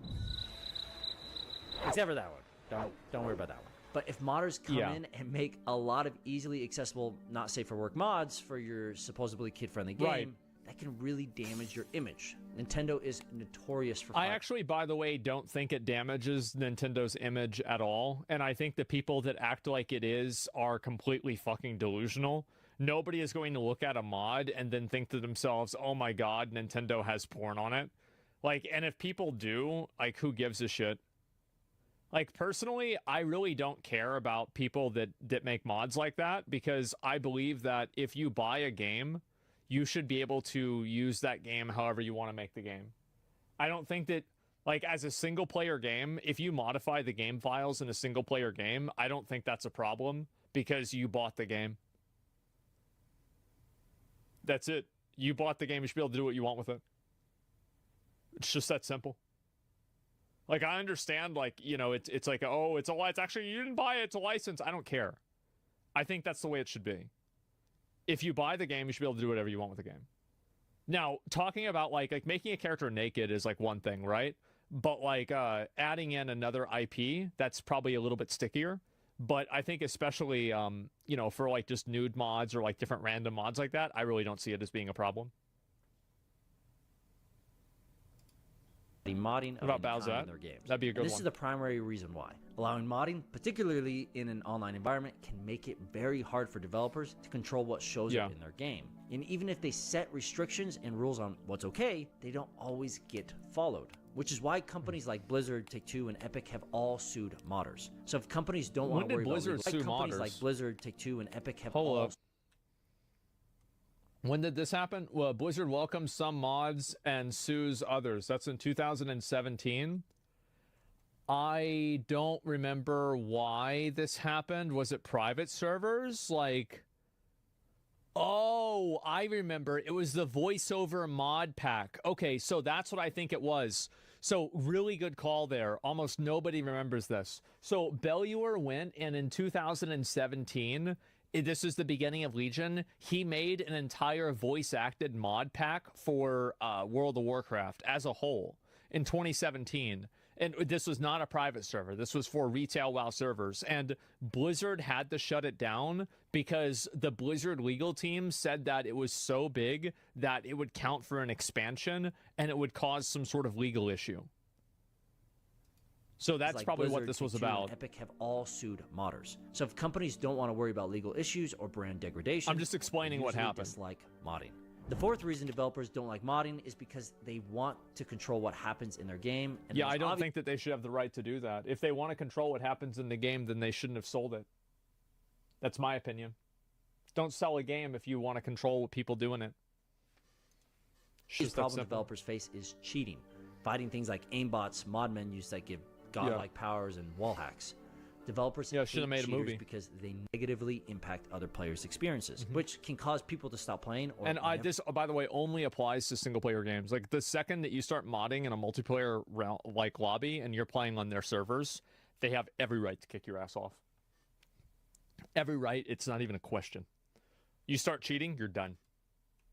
Except for that one. Don't worry about that one. But if modders come in and make a lot of easily accessible, not safe for work mods for your supposedly kid-friendly game, that can really damage your image. Nintendo is notorious for... I actually, by the way, don't think it damages Nintendo's image at all. And I think the people that act like it is are completely fucking delusional. Nobody is going to look at a mod and then think to themselves, oh my god, Nintendo has porn on it. Like, and if people do, like, who gives a shit? Like, personally, I really don't care about people that make mods like that, because I believe that if you buy a game, you should be able to use that game however you want to make the game. I don't think that, like, as a single-player game, if you modify the game files in a single-player game, I don't think that's a problem, because you bought the game. That's it. You bought the game, you should be able to do what you want with it. It's just that simple. Like, I understand, like, you know, it's like, oh, it's actually, you didn't buy it, it's a license. I don't care. I think that's the way it should be. If you buy the game, you should be able to do whatever you want with the game. Now, talking about, like making a character naked is, like, one thing, right? But, like, adding in another IP, that's probably a little bit stickier. But I think especially, you know, for, like, just nude mods or, like, different random mods like that, I really don't see it as being a problem. the modding of What about any kind Bowsette? in their games. That'd be a good This one. is the primary reason why. Allowing modding, particularly in an online environment, can make it very hard for developers to control what shows up in their game. And even if they set restrictions and rules on what's okay, they don't always get followed. Which is why companies like Blizzard, Take-Two, and Epic have all sued modders. So if companies don't want to worry Blizzard about sue companies modders? like Blizzard, Take-Two, and Epic have Hold all up. When did this happen? Well, Blizzard welcomes some mods and sues others. That's in 2017. I don't remember why this happened. Was it private servers? Like, oh, I remember. It was the voiceover mod pack. Okay, so that's what I think it was. So really good call there. Almost nobody remembers this. So Belluar went, and in 2017, this is the beginning of Legion, he made an entire voice-acted mod pack for World of Warcraft as a whole in 2017. And this was not a private server. This was for retail WoW servers. And Blizzard had to shut it down because the Blizzard legal team said that it was so big that it would count for an expansion and it would cause some sort of legal issue. So that's like probably Blizzard, what this was Take-Two, and about. Epic have all sued modders. So if companies don't want to worry about legal issues or brand degradation, I'm just explaining they what usually happened. dislike modding. The fourth reason developers don't like modding is because they want to control what happens in their game. And Yeah, I don't think that they should have the right to do that. If they want to control what happens in the game, then they shouldn't have sold it. That's my opinion. Don't sell a game if you want to control what people do in it. It's The just that problem simple. developers face is cheating, fighting things like aimbots, mod menus that give godlike powers, and wall hacks. Developers should have made a cheaters movie. because they negatively impact other players' experiences, which can cause people to stop playing. Or And never this, by the way, only applies to single-player games. Like, the second that you start modding in a multiplayer like lobby and you're playing on their servers, they have every right to kick your ass off. Every right. It's not even a question. You start cheating, you're done.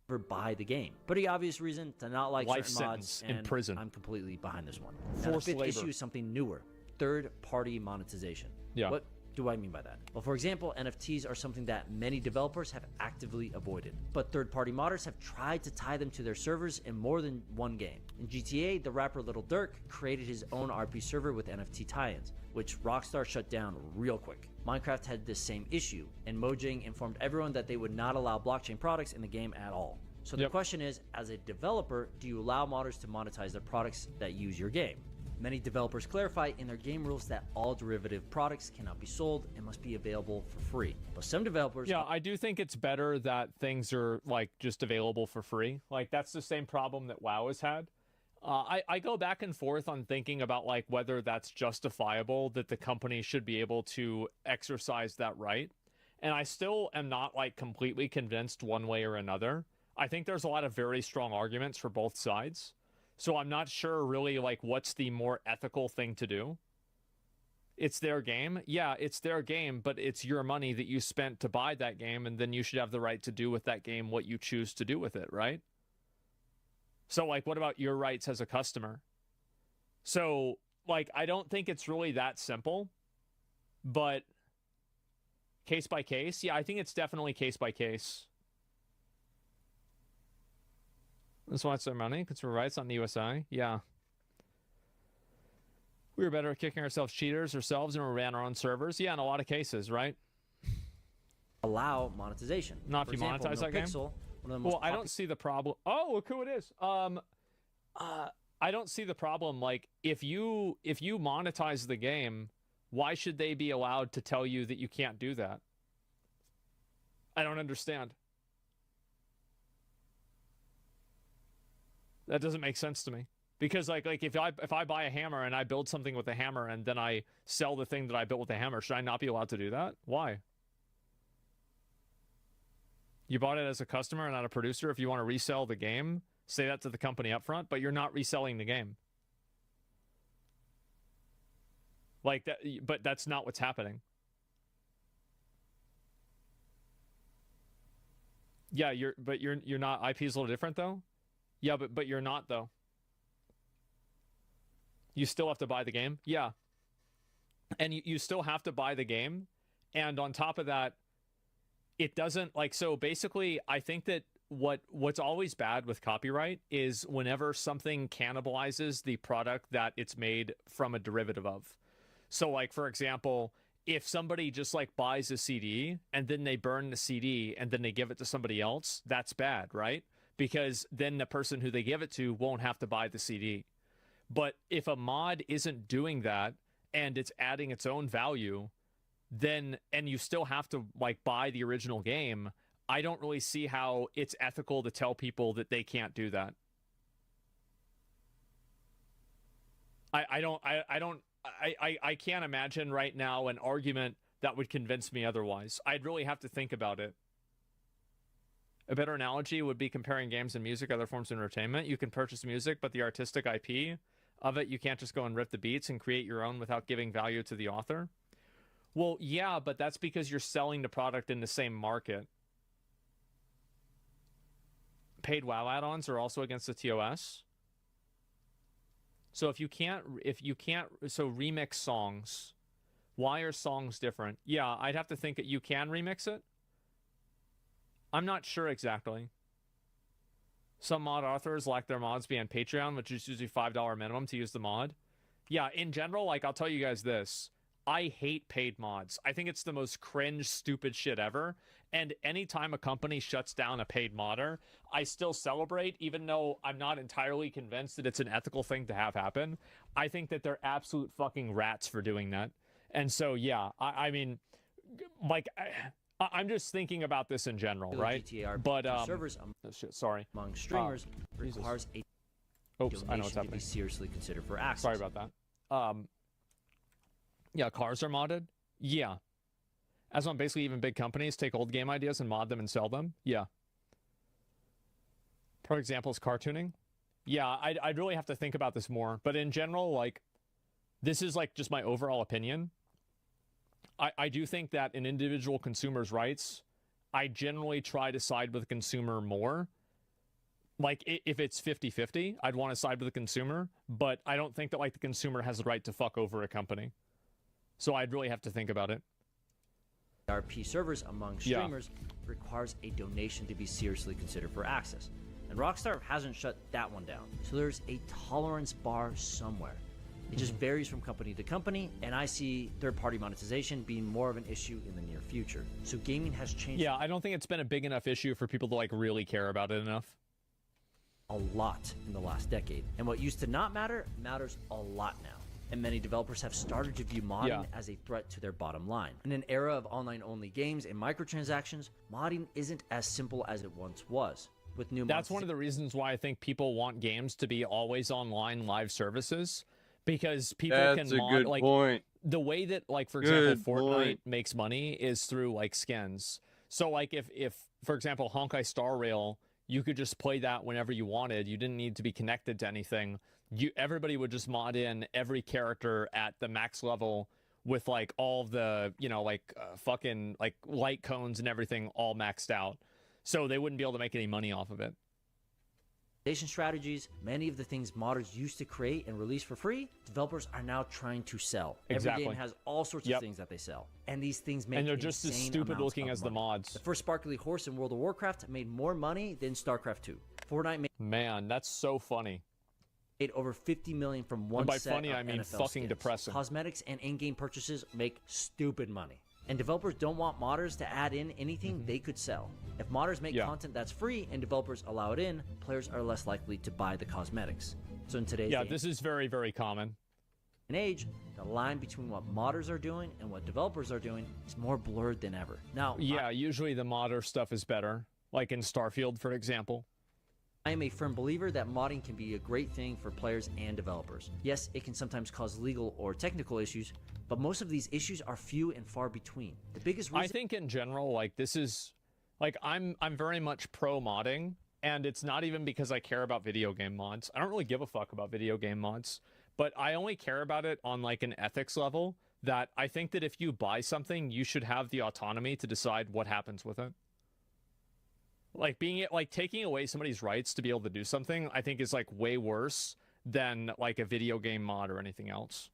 never buy the game. Pretty obvious reason to not like Life certain mods, sentence in and prison. I'm completely behind this one. Now, the Forced fifth labor. issue is something newer: third-party monetization. Yeah. What do I mean by that? Well, for example, NFTs are something that many developers have actively avoided, but third-party modders have tried to tie them to their servers in more than one game. In GTA, the rapper Lil Durk created his own RP server with NFT tie-ins, which Rockstar shut down real quick. Minecraft had this same issue, and Mojang informed everyone that they would not allow blockchain products in the game at all. So the question is, as a developer, do you allow modders to monetize their products that use your game? Many developers clarify in their game rules that all derivative products cannot be sold and must be available for free. But some developers... Yeah, I do think it's better that things are, like, just available for free. Like, that's the same problem that WoW has had. I go back and forth on thinking about, like, whether that's justifiable, that the company should be able to exercise that right. And I still am not, like, completely convinced one way or another. I think there's a lot of very strong arguments for both sides. So I'm not sure really, like, what's the more ethical thing to do. It's their game. Yeah, it's their game, but it's your money that you spent to buy that game, and then you should have the right to do with that game what you choose to do with it, right? So, like, what about your rights as a customer? So, like, I don't think it's really that simple, but case by case, yeah, I think it's definitely case by case. Let's watch their money. Consumer rights on the USA. Yeah. We were better at kicking ourselves cheaters ourselves and we ran our own servers. Yeah, in a lot of cases, right? allow monetization. Not For if you example, monetize that game? NoPixel, one of the most Well, I don't see the problem. Oh, look who it is. I don't see the problem. Like, if you monetize the game, why should they be allowed to tell you that you can't do that? I don't understand. That doesn't make sense to me. Because like if I buy a hammer and I build something with a hammer and then I sell the thing that I built with a hammer, should I not be allowed to do that? Why? You bought it as a customer and not a producer. If you want to resell the game, say that to the company up front, but you're not reselling the game. Like that, but that's not what's happening. Yeah, you're not. IP is a little different though. Yeah, but you're not though. You still have to buy the game. Yeah. And you still have to buy the game. And on top of that, it doesn't, like, so basically, I think that what's always bad with copyright is whenever something cannibalizes the product that it's made from a derivative of. So like, for example, if somebody just like buys a CD and then they burn the CD and then they give it to somebody else, that's bad, right? Because then the person who they give it to won't have to buy the CD. But if a mod isn't doing that and it's adding its own value, then, and you still have to like buy the original game, I don't really see how it's ethical to tell people that they can't do that. I can't imagine right now an argument that would convince me otherwise. I'd really have to think about it. A better analogy would be comparing games and music, other forms of entertainment. You can purchase music, but the artistic IP of it, you can't just go and rip the beats and create your own without giving value to the author. Well, yeah, but that's because you're selling the product in the same market. Paid WoW add-ons are also against the TOS. So if you can't, so remix songs, why are songs different? Yeah, I'd have to think that you can remix it. I'm not sure exactly. Some mod authors like their mods be on Patreon, which is usually $5 minimum to use the mod. Yeah, in general, like, I'll tell you guys this. I hate paid mods. I think it's the most cringe, stupid shit ever. And anytime a company shuts down a paid modder, I still celebrate, even though I'm not entirely convinced that it's an ethical thing to have happen. I think that they're absolute fucking rats for doing that. And so, yeah, I mean, like, I'm just thinking about this in general, right? But, servers oh shit, sorry. among streamers requires a Oops, I know what's donation to be happening. seriously considered for access. Sorry about that. Yeah, cars are modded. Yeah. As on basically even big companies take old game ideas and mod them and sell them. Yeah. For example is cartooning. Yeah, I'd really have to think about this more. But in general, like, this is like just my overall opinion. I do think that in individual consumers' rights, I generally try to side with the consumer more. Like, if it's 50-50, I'd want to side with the consumer. But I don't think that, like, the consumer has the right to fuck over a company. So I'd really have to think about it. RP servers among streamers requires a donation to be seriously considered for access. And Rockstar hasn't shut that one down. So there's a tolerance bar somewhere. It just varies from company to company, and I see third-party monetization being more of an issue in the near future. So gaming has changed. Yeah, I don't think it's been a big enough issue for people to, like, really care about it enough. A lot in the last decade. And what used to not matter matters a lot now. And many developers have started to view modding as a threat to their bottom line. In an era of online-only games and microtransactions, modding isn't as simple as it once was. With new That's one of the reasons why I think people want games to be always online live services, because people That's can a mod, good like, point. the way that, like, for Good example, Fortnite point. makes money is through, like, skins. So, like, if for example, Honkai Star Rail, you could just play that whenever you wanted. You didn't need to be connected to anything. Everybody would just mod in every character at the max level with, like, all the, you know, like, fucking, like, light cones and everything all maxed out. So they wouldn't be able to make any money off of it. strategies, many of the things modders used to create and release for free, developers are now trying to sell. Exactly. Every game has all sorts of things that they sell. And these things make And they're just as insane stupid amounts looking of as the money. mods. The first sparkly horse in World of Warcraft made more money than StarCraft 2. Fortnite Man, that's so funny. made over $50 million from one And by set funny, of I mean NFL fucking skins. depressing. Cosmetics and in-game purchases make stupid money. And developers don't want modders to add in anything they could sell. If modders make content that's free and developers allow it in, players are less likely to buy the cosmetics. So in today's day this is very, very common. and age, the line between what modders are doing and what developers are doing is more blurred than ever. Now, Yeah, usually the modder stuff is better. Like in Starfield, for example. I am a firm believer that modding can be a great thing for players and developers. Yes, it can sometimes cause legal or technical issues, but most of these issues are few and far between. The biggest reason I think in general, like, this is, like, I'm very much pro modding, and it's not even because I care about video game mods. I don't really give a fuck about video game mods, but I only care about it on, like, an ethics level, that I think that if you buy something, you should have the autonomy to decide what happens with it. Like, taking away somebody's rights to be able to do something, I think is, like, way worse than, like, a video game mod or anything else.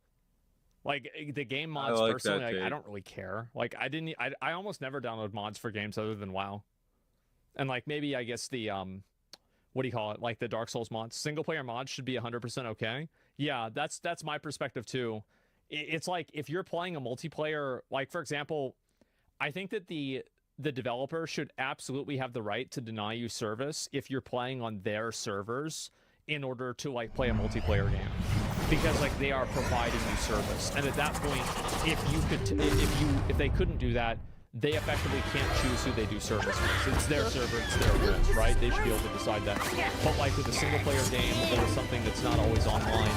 Like, the game mods, like personally, that like, I take. don't really care. Like, I almost never download mods for games other than WoW. And like maybe I guess the what do you call it? Like the Dark Souls mods, single player mods should be 100% okay. Yeah, that's my perspective too. It's like if you're playing a multiplayer, like for example, I think that the developer should absolutely have the right to deny you service if you're playing on their servers in order to like play a multiplayer game, because like they are providing you service. And at that point, if they couldn't do that, they effectively can't choose who they do service with. It's their server, it's their rules, right? They should be able to decide that. But like with a single player game or something that's not always online,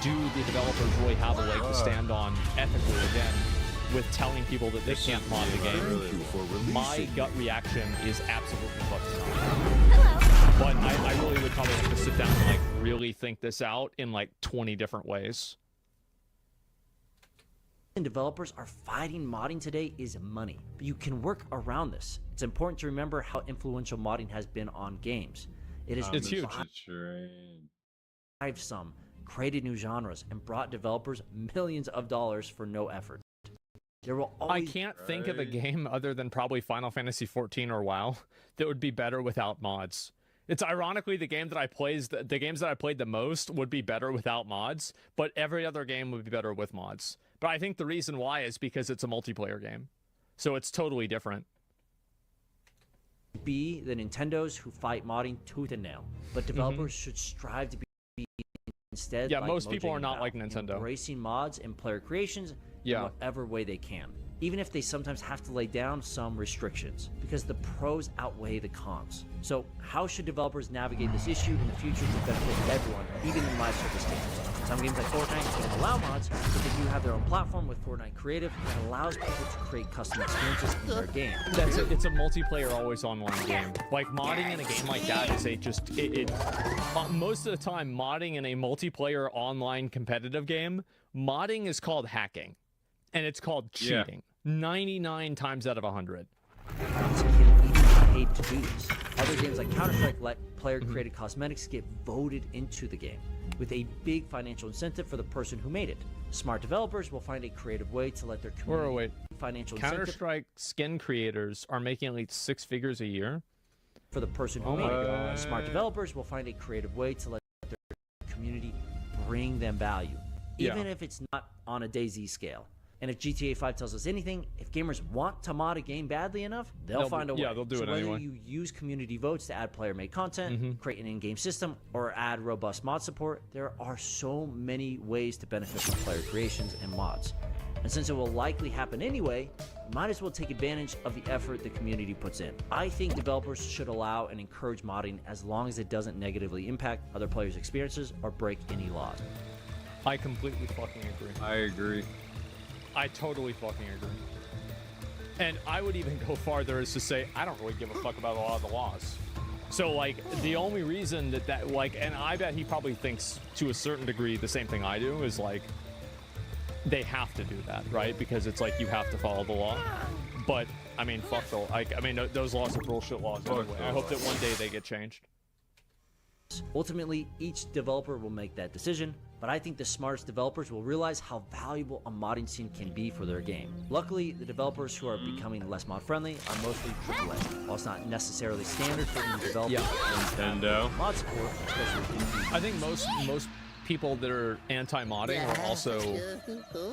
do the developers really have a leg to stand on ethically again with telling people that they can't mod the game? My gut reaction is absolutely fucking not. But I really would probably have to sit down and like really think this out in like 20 different ways. And developers are fighting modding today is money, but you can work around this. It's important to remember how influential modding has been on games. It's huge. Some created new genres and brought developers millions of dollars for no effort. There will always... I can't think of a game other than probably Final Fantasy XIV or WoW that would be better without mods. It's ironically the games that I played the most would be better without mods, but every other game would be better with mods. But I think the reason why is because it's a multiplayer game. So it's totally different. Be the Nintendos who fight modding tooth and nail, but developers should strive to be instead. Yeah, like most people Mojang are not Val, like Nintendo. Embracing mods and player creations in whatever way they can, even if they sometimes have to lay down some restrictions, because the pros outweigh the cons. So how should developers navigate this issue in the future to benefit everyone, even in live service games? Some games like Fortnite don't allow mods, but they do have their own platform with Fortnite Creative that allows people to create custom experiences in their game. It's a multiplayer, always online game. Like modding in a game like that is most of the time modding in a multiplayer online competitive game, modding is called hacking, and it's called cheating. 99 times out of 100. Paid to do this. Other games like Counter-Strike let player-created cosmetics get voted into the game, with a big financial incentive for the person who made it. Smart developers will find a creative way to let their community financial Counter-Strike skin creators are making at least 6 figures a year. For the person who made it. Smart developers will find a creative way to let their community bring them value, even if it's not on a DayZ scale. And if GTA 5 tells us anything, if gamers want to mod a game badly enough, they'll find a way. Yeah, they'll do it whether anyway. you use community votes to add player-made content, create an in-game system, or add robust mod support, there are so many ways to benefit from player creations and mods. And since it will likely happen anyway, you might as well take advantage of the effort the community puts in. I think developers should allow and encourage modding as long as it doesn't negatively impact other players' experiences or break any laws. I completely fucking agree. I agree. I totally fucking agree. And I would even go farther as to say, I don't really give a fuck about a lot of the laws. So, like, the only reason that like, and I bet he probably thinks to a certain degree the same thing I do, is like, they have to do that, right? Because it's like, you have to follow the law. But, I mean, fuck the, like, I mean, those laws are bullshit laws anyway. I hope that one day they get changed. Ultimately, each developer will make that decision, but I think the smartest developers will realize how valuable a modding scene can be for their game. Luckily, the developers who are becoming less mod-friendly are mostly AAA. While it's not necessarily standard for indie developers, Nintendo. mod support, especially I think most people that are anti-modding are also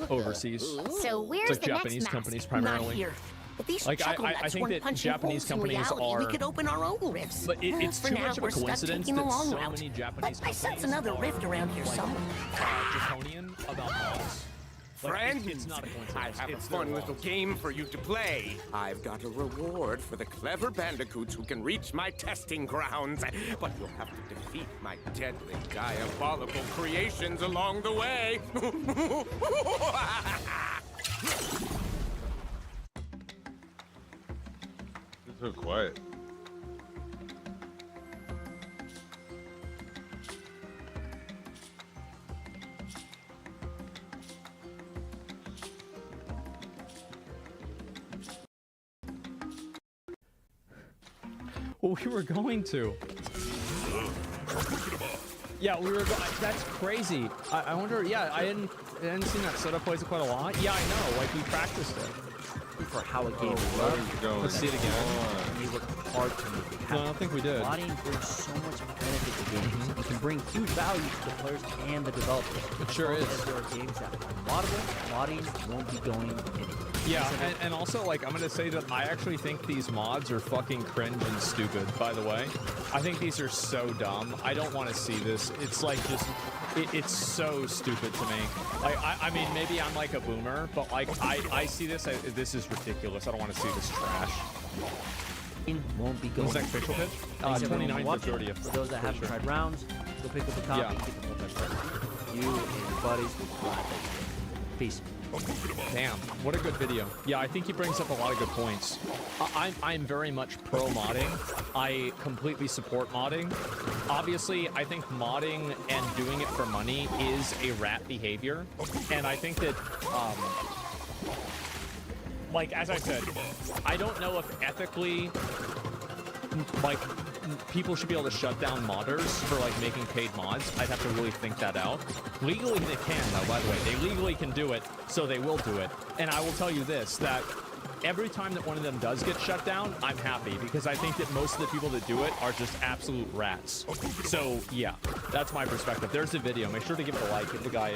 overseas. So where's it's like the Japanese next companies mask? primarily. Not here. But these like chuckle I think weren't that punching Japanese holes through companies reality. are. We could open our own rifts. But it's For too now, much of a we're stuck coincidence taking the that long so route. many Japanese But I companies sense another are, rift around here somewhere. draconian about mods. Like, Friends, it's not a coincidence. I have It's a fun their little laws. game for you to play. I've got a reward for the clever bandicoots who can reach my testing grounds. But you'll have to defeat my deadly, diabolical creations along the way. It's so quiet. Well, we were going to. Yeah, we were. That's crazy. I wonder. Yeah, I hadn't seen that setup plays quite a lot. Yeah, I know. Like we practiced it. for how a game what runs. is going Let's see it again. And they work hard to make it happen. No, I don't think we did. Modding brings so much benefit to games. It can bring huge value to the players and the developers. It sure As long is. as there are games that are moddable, modding won't be going anywhere. Yeah, and also, like, I'm gonna say that I actually think these mods are fucking cringe and stupid, by the way. I think these are so dumb. I don't want to see this. It's like just... It's so stupid to me. Like, I mean, maybe I'm like a boomer, but like, I see this, this is ridiculous. I don't want to see this trash. Won't be going. When's next facial pitch? Thanks everyone for 29th watching. or 30th. For those that haven't tried rounds, go pick up a copy. Yeah. Get the multiplayer. You and your buddies will be glad that you did. Peace. Damn, what a good video. Yeah, I think he brings up a lot of good points. I'm very much pro modding. I completely support modding. Obviously, I think modding and doing it for money is a rat behavior. And I think that, like, as I said, I don't know if ethically, like, people should be able to shut down modders for like making paid mods. I'd have to really think that out. Legally they can though, by the way. They legally can do it, so they will do it. And I will tell you this, that every time that one of them does get shut down, I'm happy because I think that most of the people that do it are just absolute rats. So yeah, that's my perspective. There's the video. Make sure to give it a like, give the guy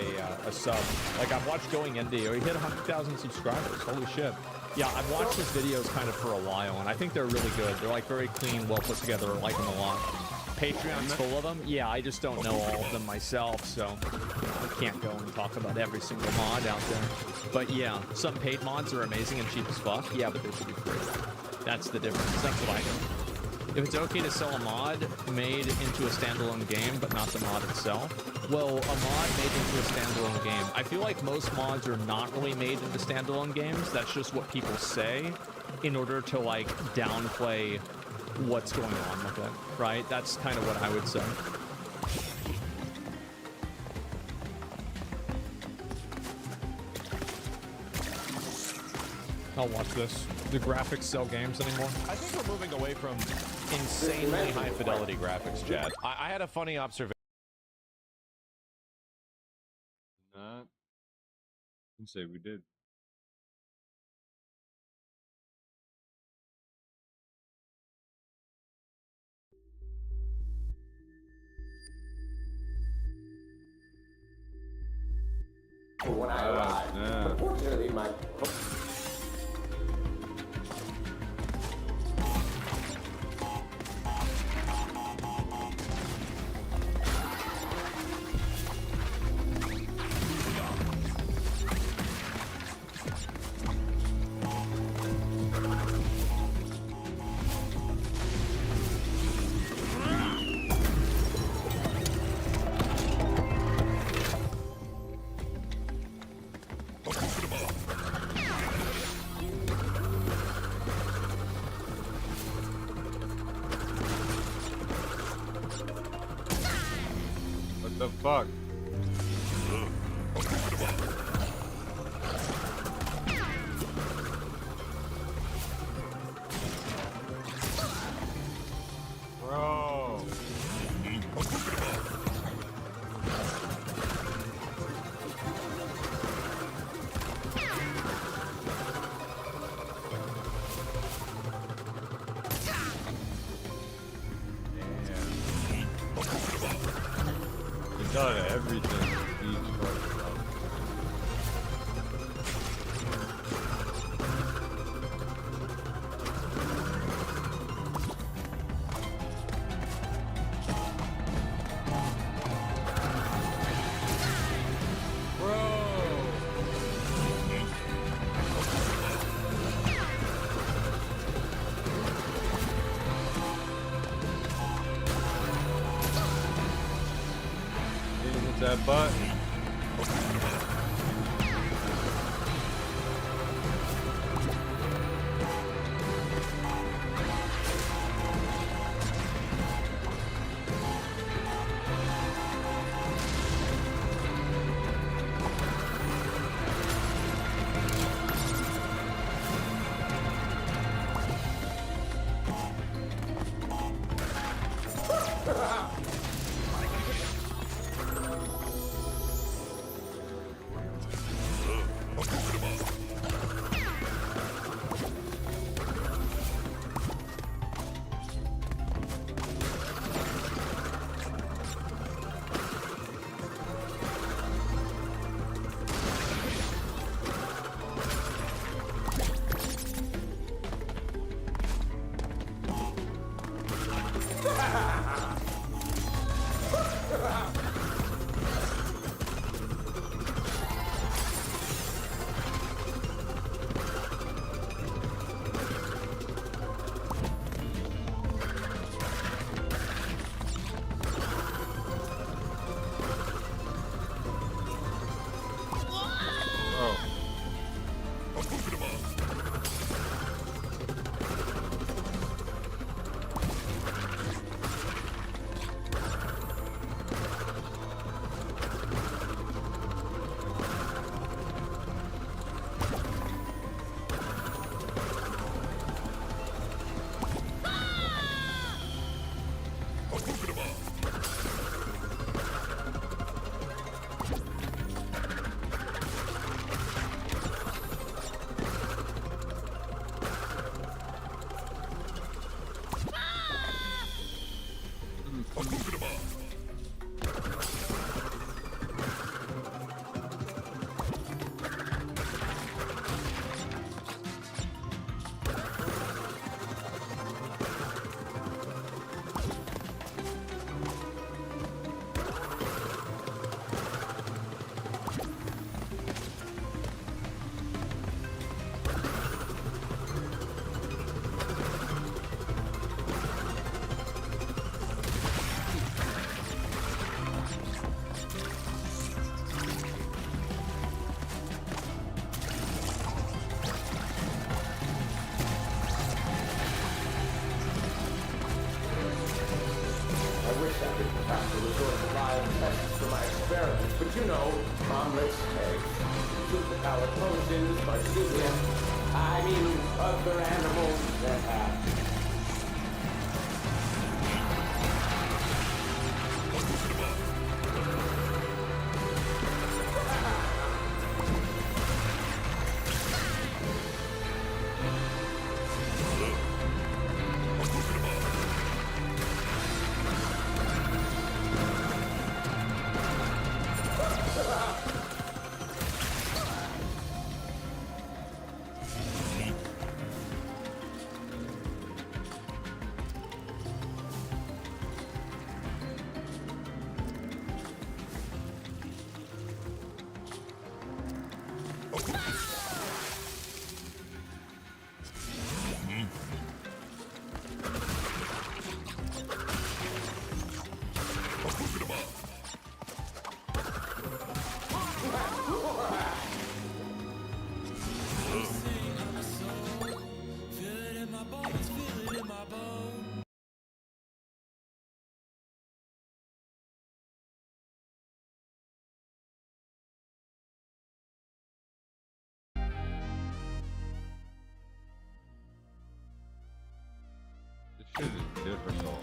a sub. Like I've watched Going Indie, he hit 100,000 subscribers. Holy shit. Yeah, I've watched his videos kind of for a while, and I think they're really good. They're like very clean, well put together. I like them a lot. Patreon's full of them. Yeah, I just don't know all of them myself, so I can't go and talk about every single mod out there. But yeah, some paid mods are amazing and cheap as fuck. Yeah, but they should be free. That's the difference. That's what I do. If it's okay to sell a mod made into a standalone game, but not the mod itself, well, a mod made into a standalone game. I feel like most mods are not really made into standalone games. That's just what people say in order to, like, downplay what's going on with it, right? That's kind of what I would say. I'll watch this. Do graphics sell games anymore? I think we're moving away from insanely high fidelity graphics, Chad. I had a funny observation. Not. You say we did. When I arrived, unfortunately, my What the fuck? Bro. It's done everything. Each fucking level. Hit that button. accepted to capture the short supply of tests for my experiments, but you know, omelets, eggs, superpower potions, other animals that have. This shit is difficult.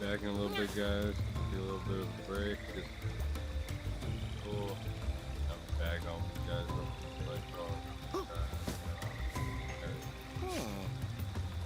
Back in a little bit, guys. Get a little bit of a break. Just